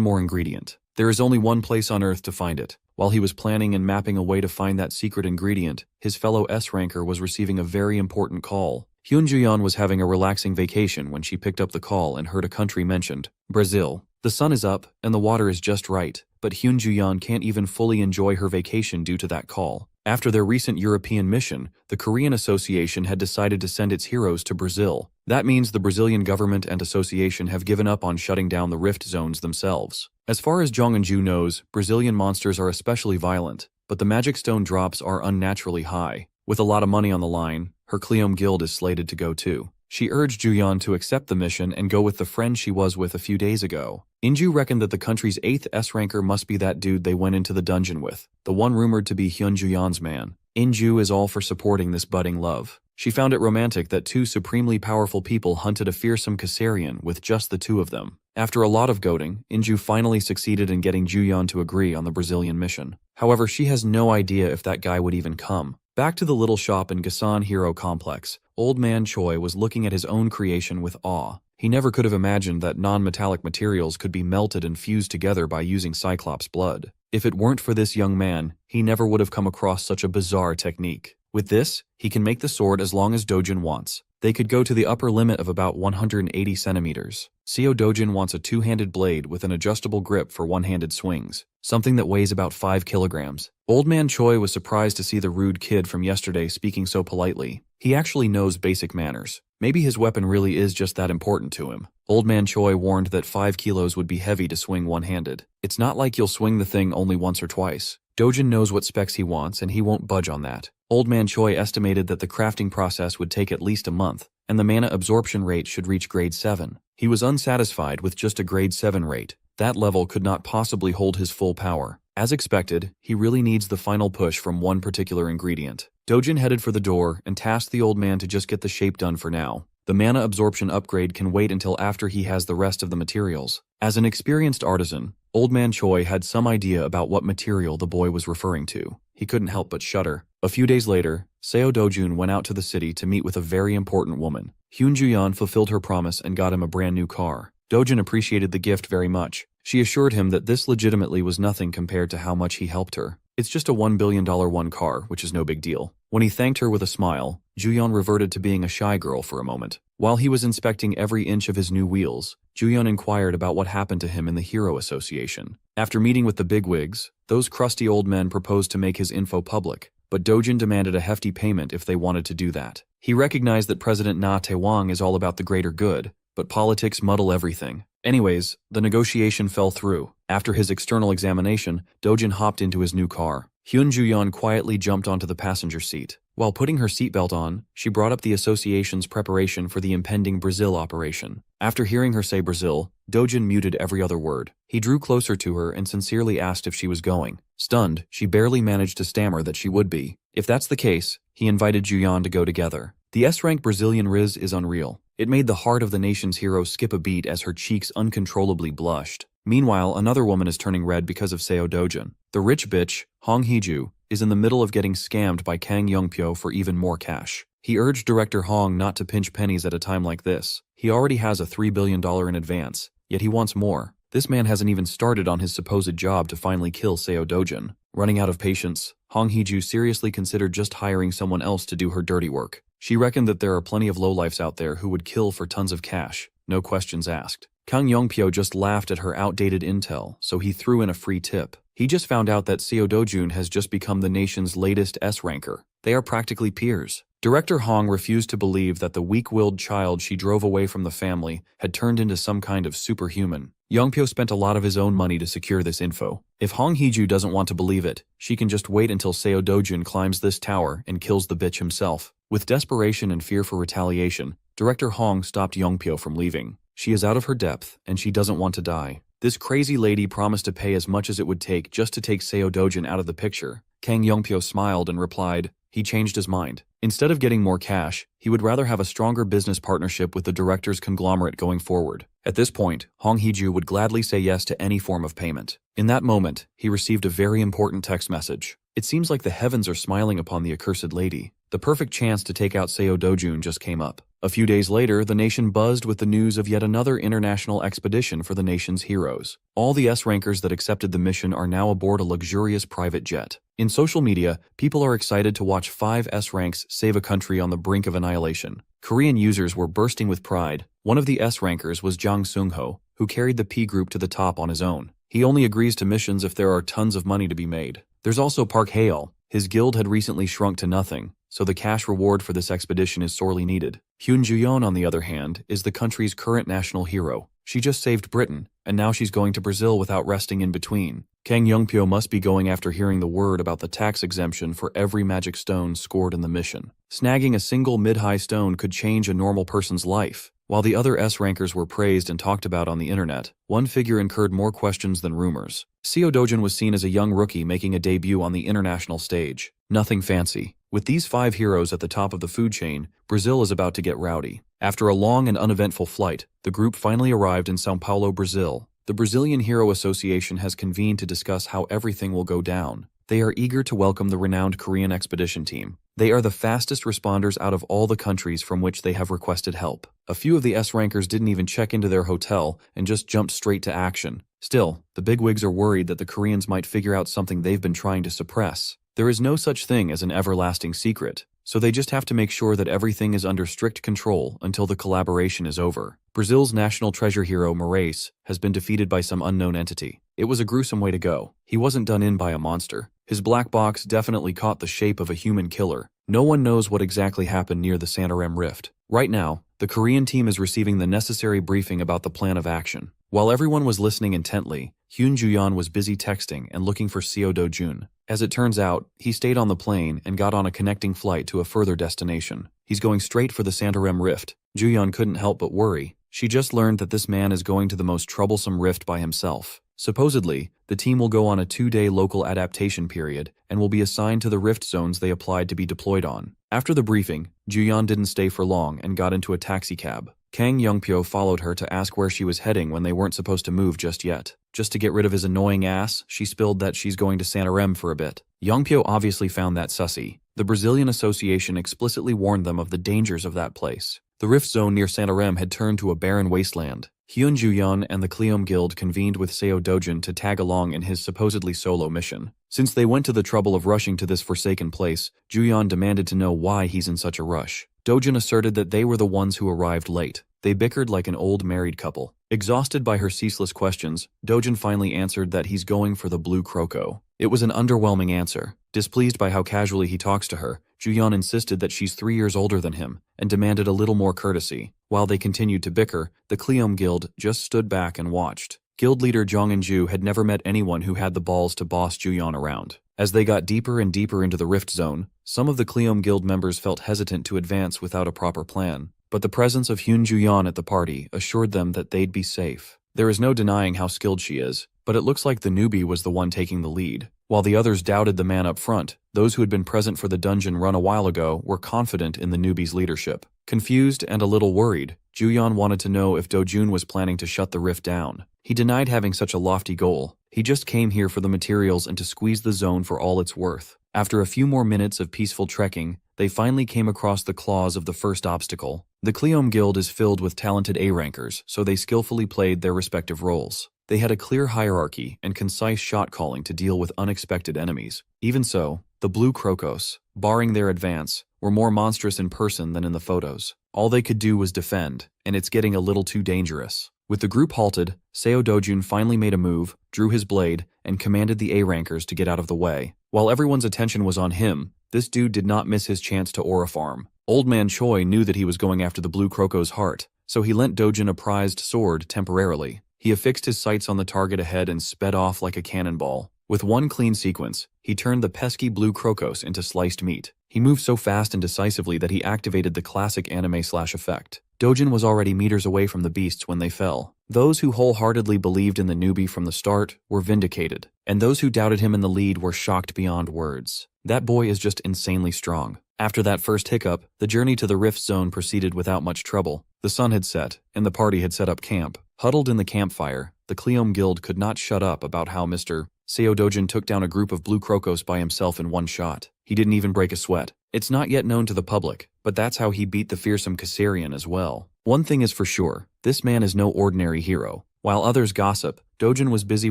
more ingredient. There is only one place on Earth to find it. While he was planning and mapping a way to find that secret ingredient, his fellow S-ranker was receiving a very important call. Hyun Juyeon was having a relaxing vacation when she picked up the call and heard a country mentioned, Brazil. The sun is up, and the water is just right, but Hyun Juyeon can't even fully enjoy her vacation due to that call. After their recent European mission, the Korean Association had decided to send its heroes to Brazil. That means the Brazilian government and association have given up on shutting down the rift zones themselves. As far as Jong Eun-ju knows, Brazilian monsters are especially violent, but the magic stone drops are unnaturally high. With a lot of money on the line, her Cleome guild is slated to go too. She urged Juyeon to accept the mission and go with the friend she was with a few days ago. Inju reckoned that the country's 8th S-ranker must be that dude they went into the dungeon with, the one rumored to be Hyun Juyeon's man. Inju is all for supporting this budding love. She found it romantic that 2 supremely powerful people hunted a fearsome Kassarian with just the 2 of them. After a lot of goading, Inju finally succeeded in getting Juyeon to agree on the Brazilian mission. However, she has no idea if that guy would even come. Back to the little shop in Gasan Hero Complex, Old Man Choi was looking at his own creation with awe. He never could have imagined that non-metallic materials could be melted and fused together by using Cyclops blood. If it weren't for this young man, he never would have come across such a bizarre technique. With this, he can make the sword as long as Dojin wants. They could go to the upper limit of about 180 centimeters. Seo Dojin wants a 2-handed blade with an adjustable grip for one-handed swings, something that weighs about 5 kilograms. Old Man Choi was surprised to see the rude kid from yesterday speaking so politely. He actually knows basic manners. Maybe his weapon really is just that important to him. Old Man Choi warned that 5 kilos would be heavy to swing one-handed. It's not like you'll swing the thing only once or twice. Dojin knows what specs he wants and he won't budge on that. Old Man Choi estimated that the crafting process would take at least a month, and the mana absorption rate should reach grade 7. He was unsatisfied with just a grade 7 rate. That level could not possibly hold his full power. As expected, he really needs the final push from one particular ingredient. Dojin headed for the door and tasked the old man to just get the shape done for now. The mana absorption upgrade can wait until after he has the rest of the materials. As an experienced artisan, Old Man Choi had some idea about what material the boy was referring to. He couldn't help but shudder. A few days later, Seo Dojun went out to the city to meet with a very important woman. Hyun Juyeon fulfilled her promise and got him a brand new car. Dojun appreciated the gift very much. She assured him that this legitimately was nothing compared to how much he helped her. It's just a $1 billion one car, which is no big deal. When he thanked her with a smile, Juyeon reverted to being a shy girl for a moment. While he was inspecting every inch of his new wheels, Juyeon inquired about what happened to him in the Hero Association. After meeting with the bigwigs, those crusty old men proposed to make his info public, but Dojin demanded a hefty payment if they wanted to do that. He recognized that President Na Taewang is all about the greater good, but politics muddle everything. Anyways, the negotiation fell through. After his external examination, Dojin hopped into his new car. Hyun Juyeon quietly jumped onto the passenger seat. While putting her seatbelt on, she brought up the association's preparation for the impending Brazil operation. After hearing her say Brazil, Dojin muted every other word. He drew closer to her and sincerely asked if she was going. Stunned, she barely managed to stammer that she would be. If that's the case, he invited Juyeon to go together. The S-rank Brazilian Riz is unreal. It made the heart of the nation's hero skip a beat as her cheeks uncontrollably blushed. Meanwhile, another woman is turning red because of Seo Dojin. The rich bitch, Hong Hee-ju, is in the middle of getting scammed by Kang Young-pyo for even more cash. He urged director Hong not to pinch pennies at a time like this. He already has a $3 billion in advance, yet he wants more. This man hasn't even started on his supposed job to finally kill Seo Dojin. Running out of patience, Hong Hee-ju seriously considered just hiring someone else to do her dirty work. She reckoned that there are plenty of lowlifes out there who would kill for tons of cash, no questions asked. Kang Young-pyo just laughed at her outdated intel, so he threw in a free tip. He just found out that Seo Dojun has just become the nation's latest S-ranker. They are practically peers. Director Hong refused to believe that the weak-willed child she drove away from the family had turned into some kind of superhuman. Young-pyo spent a lot of his own money to secure this info. If Hong Hee-ju doesn't want to believe it, she can just wait until Seo Dojun climbs this tower and kills the bitch himself. With desperation and fear for retaliation, Director Hong stopped Young-pyo from leaving. She is out of her depth, and she doesn't want to die. This crazy lady promised to pay as much as it would take just to take Seo Dojin out of the picture. Kang Young-pyo smiled and replied, he changed his mind. Instead of getting more cash, he would rather have a stronger business partnership with the director's conglomerate going forward. At this point, Hong Hee-ju would gladly say yes to any form of payment. In that moment, he received a very important text message. It seems like the heavens are smiling upon the accursed lady. The perfect chance to take out Seo Dojun just came up. A few days later, the nation buzzed with the news of yet another international expedition for the nation's heroes. All the S-rankers that accepted the mission are now aboard a luxurious private jet. In social media, people are excited to watch 5 S-ranks save a country on the brink of annihilation. Korean users were bursting with pride. One of the S-rankers was Jang Sung-ho, who carried the P group to the top on his own. He only agrees to missions if there are tons of money to be made. There's also Park Hae-il. His guild had recently shrunk to nothing, so the cash reward for this expedition is sorely needed. Hyun Ju-yeon, on the other hand, is the country's current national hero. She just saved Britain, and now she's going to Brazil without resting in between. Kang Young-pyo must be going after hearing the word about the tax exemption for every magic stone scored in the mission. Snagging a single mid-high stone could change a normal person's life. While the other S-rankers were praised and talked about on the internet, one figure incurred more questions than rumors. Seo Dojin was seen as a young rookie making a debut on the international stage. Nothing fancy. With these 5 heroes at the top of the food chain, Brazil is about to get rowdy. After a long and uneventful flight, the group finally arrived in São Paulo, Brazil. The Brazilian Hero Association has convened to discuss how everything will go down. They are eager to welcome the renowned Korean expedition team. They are the fastest responders out of all the countries from which they have requested help. A few of the S-rankers didn't even check into their hotel and just jumped straight to action. Still, the bigwigs are worried that the Koreans might figure out something they've been trying to suppress. There is no such thing as an everlasting secret, so they just have to make sure that everything is under strict control until the collaboration is over. Brazil's national treasure hero, Moraes, has been defeated by some unknown entity. It was a gruesome way to go. He wasn't done in by a monster. His black box definitely caught the shape of a human killer. No one knows what exactly happened near the Santarem Rift. Right now, the Korean team is receiving the necessary briefing about the plan of action. While everyone was listening intently, Hyun Ju-yeon was busy texting and looking for Seo Do-jun. As it turns out, he stayed on the plane and got on a connecting flight to a further destination. He's going straight for the Santarem Rift. Ju-yeon couldn't help but worry. She just learned that this man is going to the most troublesome rift by himself. Supposedly, the team will go on a 2-day local adaptation period and will be assigned to the rift zones they applied to be deployed on. After the briefing, Ju-yeon didn't stay for long and got into a taxicab. Kang Young-pyo followed her to ask where she was heading when they weren't supposed to move just yet. Just to get rid of his annoying ass, she spilled that she's going to Santarem for a bit. Young-pyo obviously found that sussy. The Brazilian Association explicitly warned them of the dangers of that place. The rift zone near Santarem had turned to a barren wasteland. Hyun Ju-yeon and the Cleom Guild convened with Seo Dojin to tag along in his supposedly solo mission. Since they went to the trouble of rushing to this forsaken place, Ju-yeon demanded to know why he's in such a rush. Dojin asserted that they were the ones who arrived late. They bickered like an old married couple. Exhausted by her ceaseless questions, Dojin finally answered that he's going for the blue croco. It was an underwhelming answer. Displeased by how casually he talks to her, Ju-yeon insisted that she's 3 years older than him and demanded a little more courtesy. While they continued to bicker, the Cleom Guild just stood back and watched. Guild leader Jong In-ju had never met anyone who had the balls to boss Ju-yeon around. As they got deeper and deeper into the rift zone, some of the Cleom Guild members felt hesitant to advance without a proper plan. But the presence of Hyun Ju-yeon at the party assured them that they'd be safe. There is no denying how skilled she is, but it looks like the newbie was the one taking the lead. While the others doubted the man up front, those who had been present for the dungeon run a while ago were confident in the newbie's leadership. Confused and a little worried, Ju-yeon wanted to know if Do-jun was planning to shut the rift down. He denied having such a lofty goal. He just came here for the materials and to squeeze the zone for all it's worth. After a few more minutes of peaceful trekking, they finally came across the claws of the first obstacle. The Cleom Guild is filled with talented A-rankers, so they skillfully played their respective roles. They had a clear hierarchy and concise shot calling to deal with unexpected enemies. Even so, the blue crocos, barring their advance, were more monstrous in person than in the photos. All they could do was defend, and it's getting a little too dangerous. With the group halted, Seo Dojun finally made a move, drew his blade, and commanded the A-rankers to get out of the way. While everyone's attention was on him, this dude did not miss his chance to aura farm. Old Man Choi knew that he was going after the blue croco's heart, so he lent Dojin a prized sword temporarily. He affixed his sights on the target ahead and sped off like a cannonball. With one clean sequence, he turned the pesky blue crocos into sliced meat. He moved so fast and decisively that he activated the classic anime-slash effect. Dojin was already meters away from the beasts when they fell. Those who wholeheartedly believed in the newbie from the start were vindicated, and those who doubted him in the lead were shocked beyond words. That boy is just insanely strong. After that first hiccup, the journey to the rift zone proceeded without much trouble. The sun had set, and the party had set up camp. Huddled in the campfire, the Cleom Guild could not shut up about how Mr. Seo Dojin took down a group of blue crocos by himself in one shot. He didn't even break a sweat. It's not yet known to the public, but that's how he beat the fearsome Kassarian as well. One thing is for sure, this man is no ordinary hero. While others gossip, Dojin was busy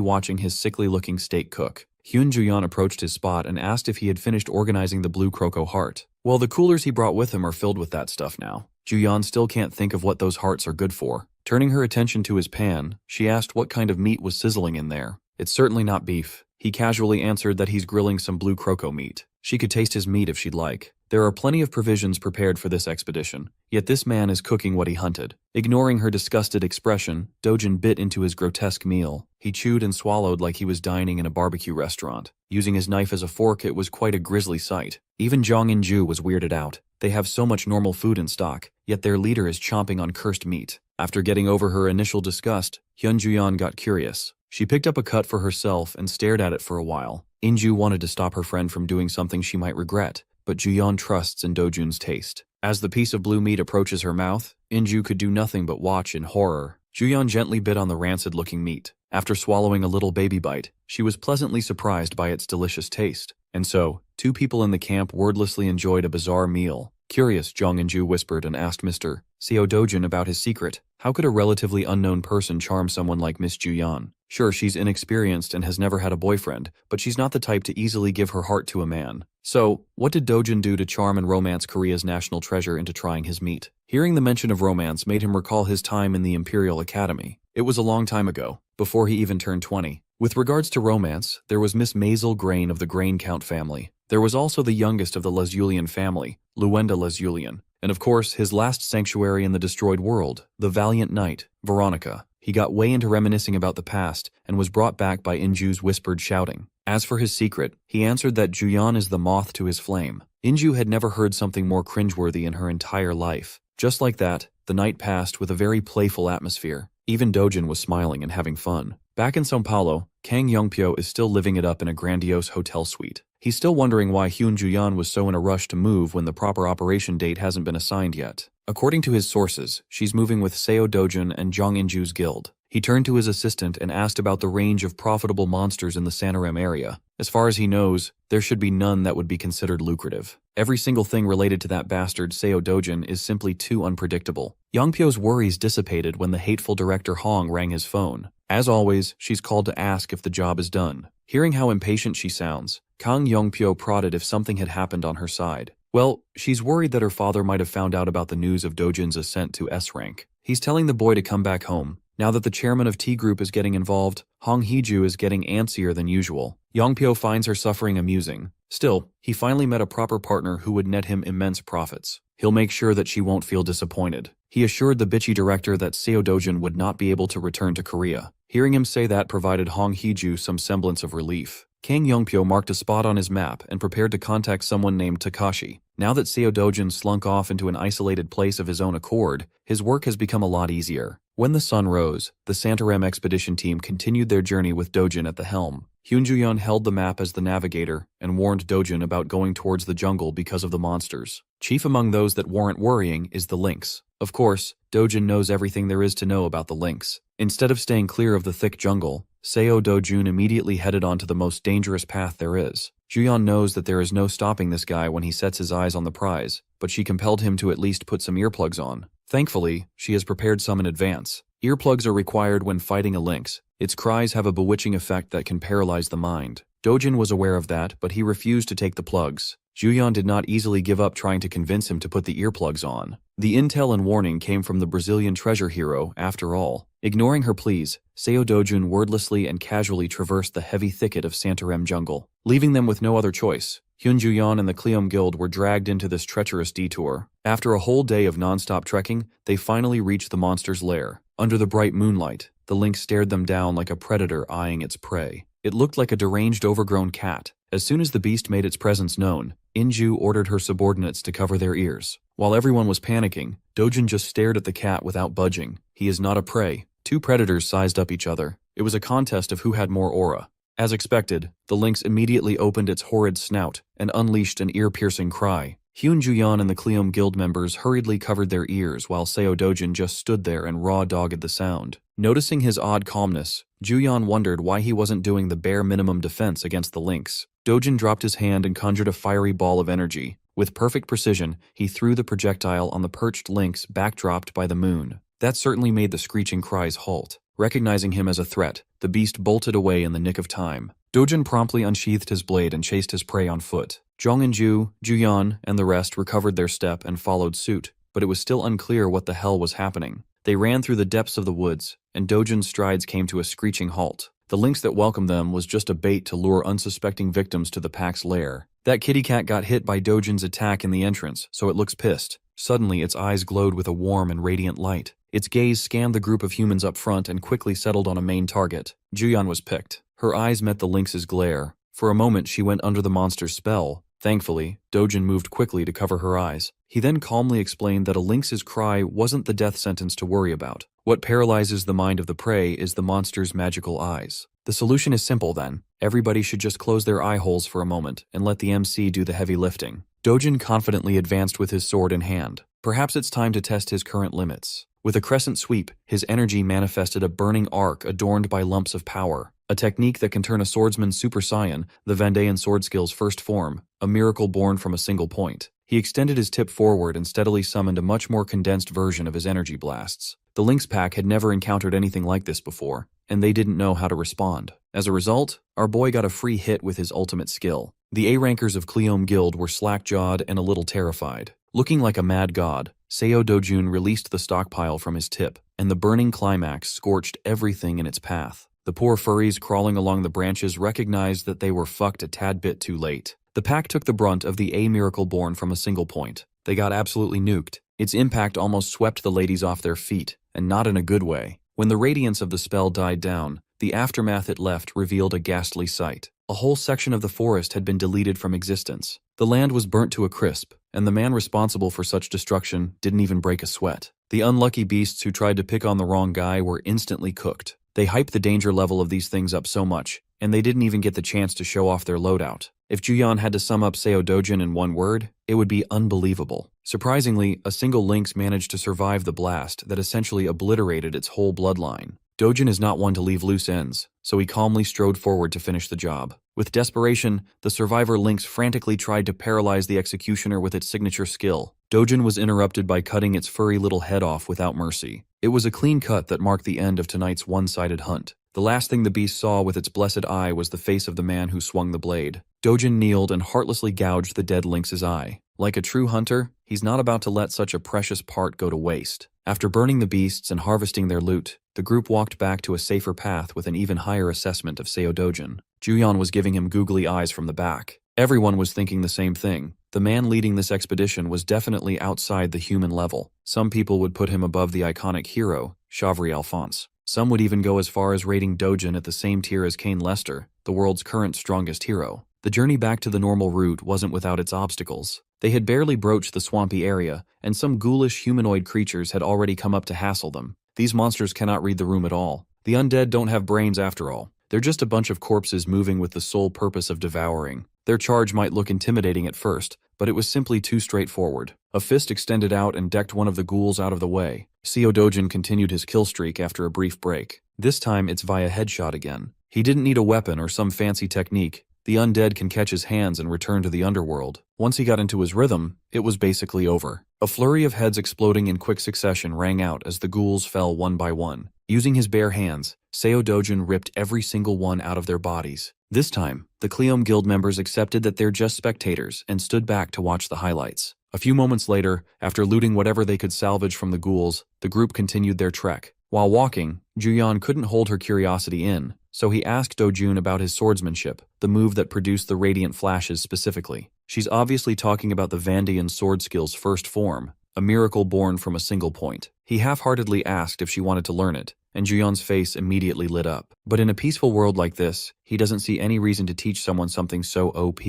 watching his sickly-looking steak cook. Hyun Ju-yeon approached his spot and asked if he had finished organizing the blue croco heart. Well, the coolers he brought with him are filled with that stuff now. Ju-yeon still can't think of what those hearts are good for. Turning her attention to his pan, she asked what kind of meat was sizzling in there. It's certainly not beef. He casually answered that he's grilling some blue croco meat. She could taste his meat if she'd like. There are plenty of provisions prepared for this expedition, yet this man is cooking what he hunted. Ignoring her disgusted expression, Dojin bit into his grotesque meal. He chewed and swallowed like he was dining in a barbecue restaurant. Using his knife as a fork, it was quite a grisly sight. Even Jong In-ju was weirded out. They have so much normal food in stock, yet their leader is chomping on cursed meat. After getting over her initial disgust, Hyun Ju-yeon got curious. She picked up a cut for herself and stared at it for a while. In-ju wanted to stop her friend from doing something she might regret, but Ju-yeon trusts in Dojun's taste. As the piece of blue meat approaches her mouth, In-ju could do nothing but watch in horror. Ju-yeon gently bit on the rancid-looking meat. After swallowing a little baby bite, she was pleasantly surprised by its delicious taste. And so, two people in the camp wordlessly enjoyed a bizarre meal. Curious, Jong In-ju whispered and asked Mr. Seo Dojin about his secret. How could a relatively unknown person charm someone like Miss Ju-yeon? Sure, she's inexperienced and has never had a boyfriend, but she's not the type to easily give her heart to a man. So, what did Dojin do to charm and romance Korea's national treasure into trying his meat? Hearing the mention of romance made him recall his time in the Imperial Academy. It was a long time ago, before he even turned 20. With regards to romance, there was Miss Maisel Grain of the Grain Count family. There was also the youngest of the Lesulian family, Luenda Lesulian, and of course his last sanctuary in the destroyed world, the valiant knight, Veronica. He got way into reminiscing about the past and was brought back by In-ju's whispered shouting. As for his secret, he answered that Ju-yeon is the moth to his flame. In-ju had never heard something more cringeworthy in her entire life. Just like that, the night passed with a very playful atmosphere. Even Dojin was smiling and having fun. Back in São Paulo, Kang Yongpyo is still living it up in a grandiose hotel suite. He's still wondering why Hyun Ju-yeon was so in a rush to move when the proper operation date hasn't been assigned yet. According to his sources, she's moving with Seo Dojin and Jong In-ju's guild. He turned to his assistant and asked about the range of profitable monsters in the Santarem area. As far as he knows, there should be none that would be considered lucrative. Every single thing related to that bastard Seo Dojin is simply too unpredictable. Yongpyo's worries dissipated when the hateful director Hong rang his phone. As always, she's called to ask if the job is done. Hearing how impatient she sounds, Kang Yongpyo prodded if something had happened on her side. Well, she's worried that her father might have found out about the news of Dojin's ascent to S rank. He's telling the boy to come back home. Now that the chairman of T Group is getting involved, Hong Heeju is getting antsier than usual. Yongpyo finds her suffering amusing. Still, he finally met a proper partner who would net him immense profits. He'll make sure that she won't feel disappointed. He assured the bitchy director that Seo Dojin would not be able to return to Korea. Hearing him say that provided Hong Heeju some semblance of relief. Kang Yongpyo marked a spot on his map and prepared to contact someone named Takashi. Now that Seo Dojin slunk off into an isolated place of his own accord, his work has become a lot easier. When the sun rose, the Santarem expedition team continued their journey with Dojin at the helm. Hyunjuyeon held the map as the navigator and warned Dojin about going towards the jungle because of the monsters. Chief among those that warrant worrying is the lynx. Of course, Dojin knows everything there is to know about the lynx. Instead of staying clear of the thick jungle, Seo Dojun immediately headed onto the most dangerous path there is. Juyeon knows that there is no stopping this guy when he sets his eyes on the prize, but she compelled him to at least put some earplugs on. Thankfully, she has prepared some in advance. Earplugs are required when fighting a lynx. Its cries have a bewitching effect that can paralyze the mind. Dojin was aware of that, but he refused to take the plugs. Juyeon did not easily give up trying to convince him to put the earplugs on. The intel and warning came from the Brazilian treasure hero, after all. Ignoring her pleas, Seo Dojun wordlessly and casually traversed the heavy thicket of Santarem jungle. Leaving them with no other choice, Hyunjuyeon and the Kleom Guild were dragged into this treacherous detour. After a whole day of non-stop trekking, they finally reached the monster's lair. Under the bright moonlight, the lynx stared them down like a predator eyeing its prey. It looked like a deranged overgrown cat. As soon as the beast made its presence known, Inju ordered her subordinates to cover their ears. While everyone was panicking, Dojin just stared at the cat without budging. He is not a prey. Two predators sized up each other. It was a contest of who had more aura. As expected, the lynx immediately opened its horrid snout and unleashed an ear-piercing cry. Hyunjuyeon and the Kleom Guild members hurriedly covered their ears while Seo Dojin just stood there and raw-dogged the sound. Noticing his odd calmness, Juyeon wondered why he wasn't doing the bare minimum defense against the lynx. Dojin dropped his hand and conjured a fiery ball of energy. With perfect precision, he threw the projectile on the perched lynx backdropped by the moon. That certainly made the screeching cries halt. Recognizing him as a threat, the beast bolted away in the nick of time. Dojin promptly unsheathed his blade and chased his prey on foot. Zhong and Juyeon, and the rest recovered their step and followed suit, but it was still unclear what the hell was happening. They ran through the depths of the woods, and Dojin's strides came to a screeching halt. The lynx that welcomed them was just a bait to lure unsuspecting victims to the pack's lair. That kitty cat got hit by Dojin's attack in the entrance, so it looks pissed. Suddenly, its eyes glowed with a warm and radiant light. Its gaze scanned the group of humans up front and quickly settled on a main target. Juyeon was picked. Her eyes met the lynx's glare. For a moment, she went under the monster's spell. Thankfully, Dojin moved quickly to cover her eyes. He then calmly explained that a lynx's cry wasn't the death sentence to worry about. What paralyzes the mind of the prey is the monster's magical eyes. The solution is simple then. Everybody should just close their eye holes for a moment and let the MC do the heavy lifting. Dojin confidently advanced with his sword in hand. Perhaps it's time to test his current limits. With a crescent sweep, his energy manifested a burning arc adorned by lumps of power. A technique that can turn a swordsman's Super Saiyan, the Vandayan sword skill's first form, a miracle born from a single point. He extended his tip forward and steadily summoned a much more condensed version of his energy blasts. The Lynx pack had never encountered anything like this before, and they didn't know how to respond. As a result, our boy got a free hit with his ultimate skill. The A-rankers of Kleom Guild were slack-jawed and a little terrified. Looking like a mad god, Seo Dojun released the stockpile from his tip, and the burning climax scorched everything in its path. The poor furries crawling along the branches recognized that they were fucked a tad bit too late. The pack took the brunt of the A-miracle born from a single point. They got absolutely nuked. Its impact almost swept the ladies off their feet, and not in a good way. When the radiance of the spell died down, the aftermath it left revealed a ghastly sight. A whole section of the forest had been deleted from existence. The land was burnt to a crisp, and the man responsible for such destruction didn't even break a sweat. The unlucky beasts who tried to pick on the wrong guy were instantly cooked. They hyped the danger level of these things up so much, and they didn't even get the chance to show off their loadout. If Juyeon had to sum up Seo Dojin in one word, it would be unbelievable. Surprisingly, a single lynx managed to survive the blast that essentially obliterated its whole bloodline. Dojin is not one to leave loose ends, so he calmly strode forward to finish the job. With desperation, the survivor lynx frantically tried to paralyze the executioner with its signature skill. Dojin was interrupted by cutting its furry little head off without mercy. It was a clean cut that marked the end of tonight's one-sided hunt. The last thing the beast saw with its blessed eye was the face of the man who swung the blade. Dojin kneeled and heartlessly gouged the dead lynx's eye. Like a true hunter, he's not about to let such a precious part go to waste. After burning the beasts and harvesting their loot, the group walked back to a safer path with an even higher assessment of Seo Dojin. Juyeon was giving him googly eyes from the back. Everyone was thinking the same thing. The man leading this expedition was definitely outside the human level. Some people would put him above the iconic hero, Chavri Alphonse. Some would even go as far as rating Dojin at the same tier as Kane Lester, the world's current strongest hero. The journey back to the normal route wasn't without its obstacles. They had barely broached the swampy area, and some ghoulish humanoid creatures had already come up to hassle them. These monsters cannot read the room at all. The undead don't have brains after all. They're just a bunch of corpses moving with the sole purpose of devouring. Their charge might look intimidating at first, but it was simply too straightforward. A fist extended out and decked one of the ghouls out of the way. Seo Dojin continued his kill streak after a brief break. This time it's via headshot again. He didn't need a weapon or some fancy technique. The undead can catch his hands and return to the underworld. Once he got into his rhythm, it was basically over. A flurry of heads exploding in quick succession rang out as the ghouls fell one by one. Using his bare hands, Seo Dojin ripped every single one out of their bodies. This time, the Cleom Guild members accepted that they're just spectators and stood back to watch the highlights. A few moments later, after looting whatever they could salvage from the ghouls, the group continued their trek. While walking, Juyeon couldn't hold her curiosity in, so he asked Dojun about his swordsmanship, the move that produced the radiant flashes specifically. She's obviously talking about the Vandian sword skill's first form, a miracle born from a single point. He half-heartedly asked if she wanted to learn it, and Juyeon's face immediately lit up. But in a peaceful world like this, he doesn't see any reason to teach someone something so OP.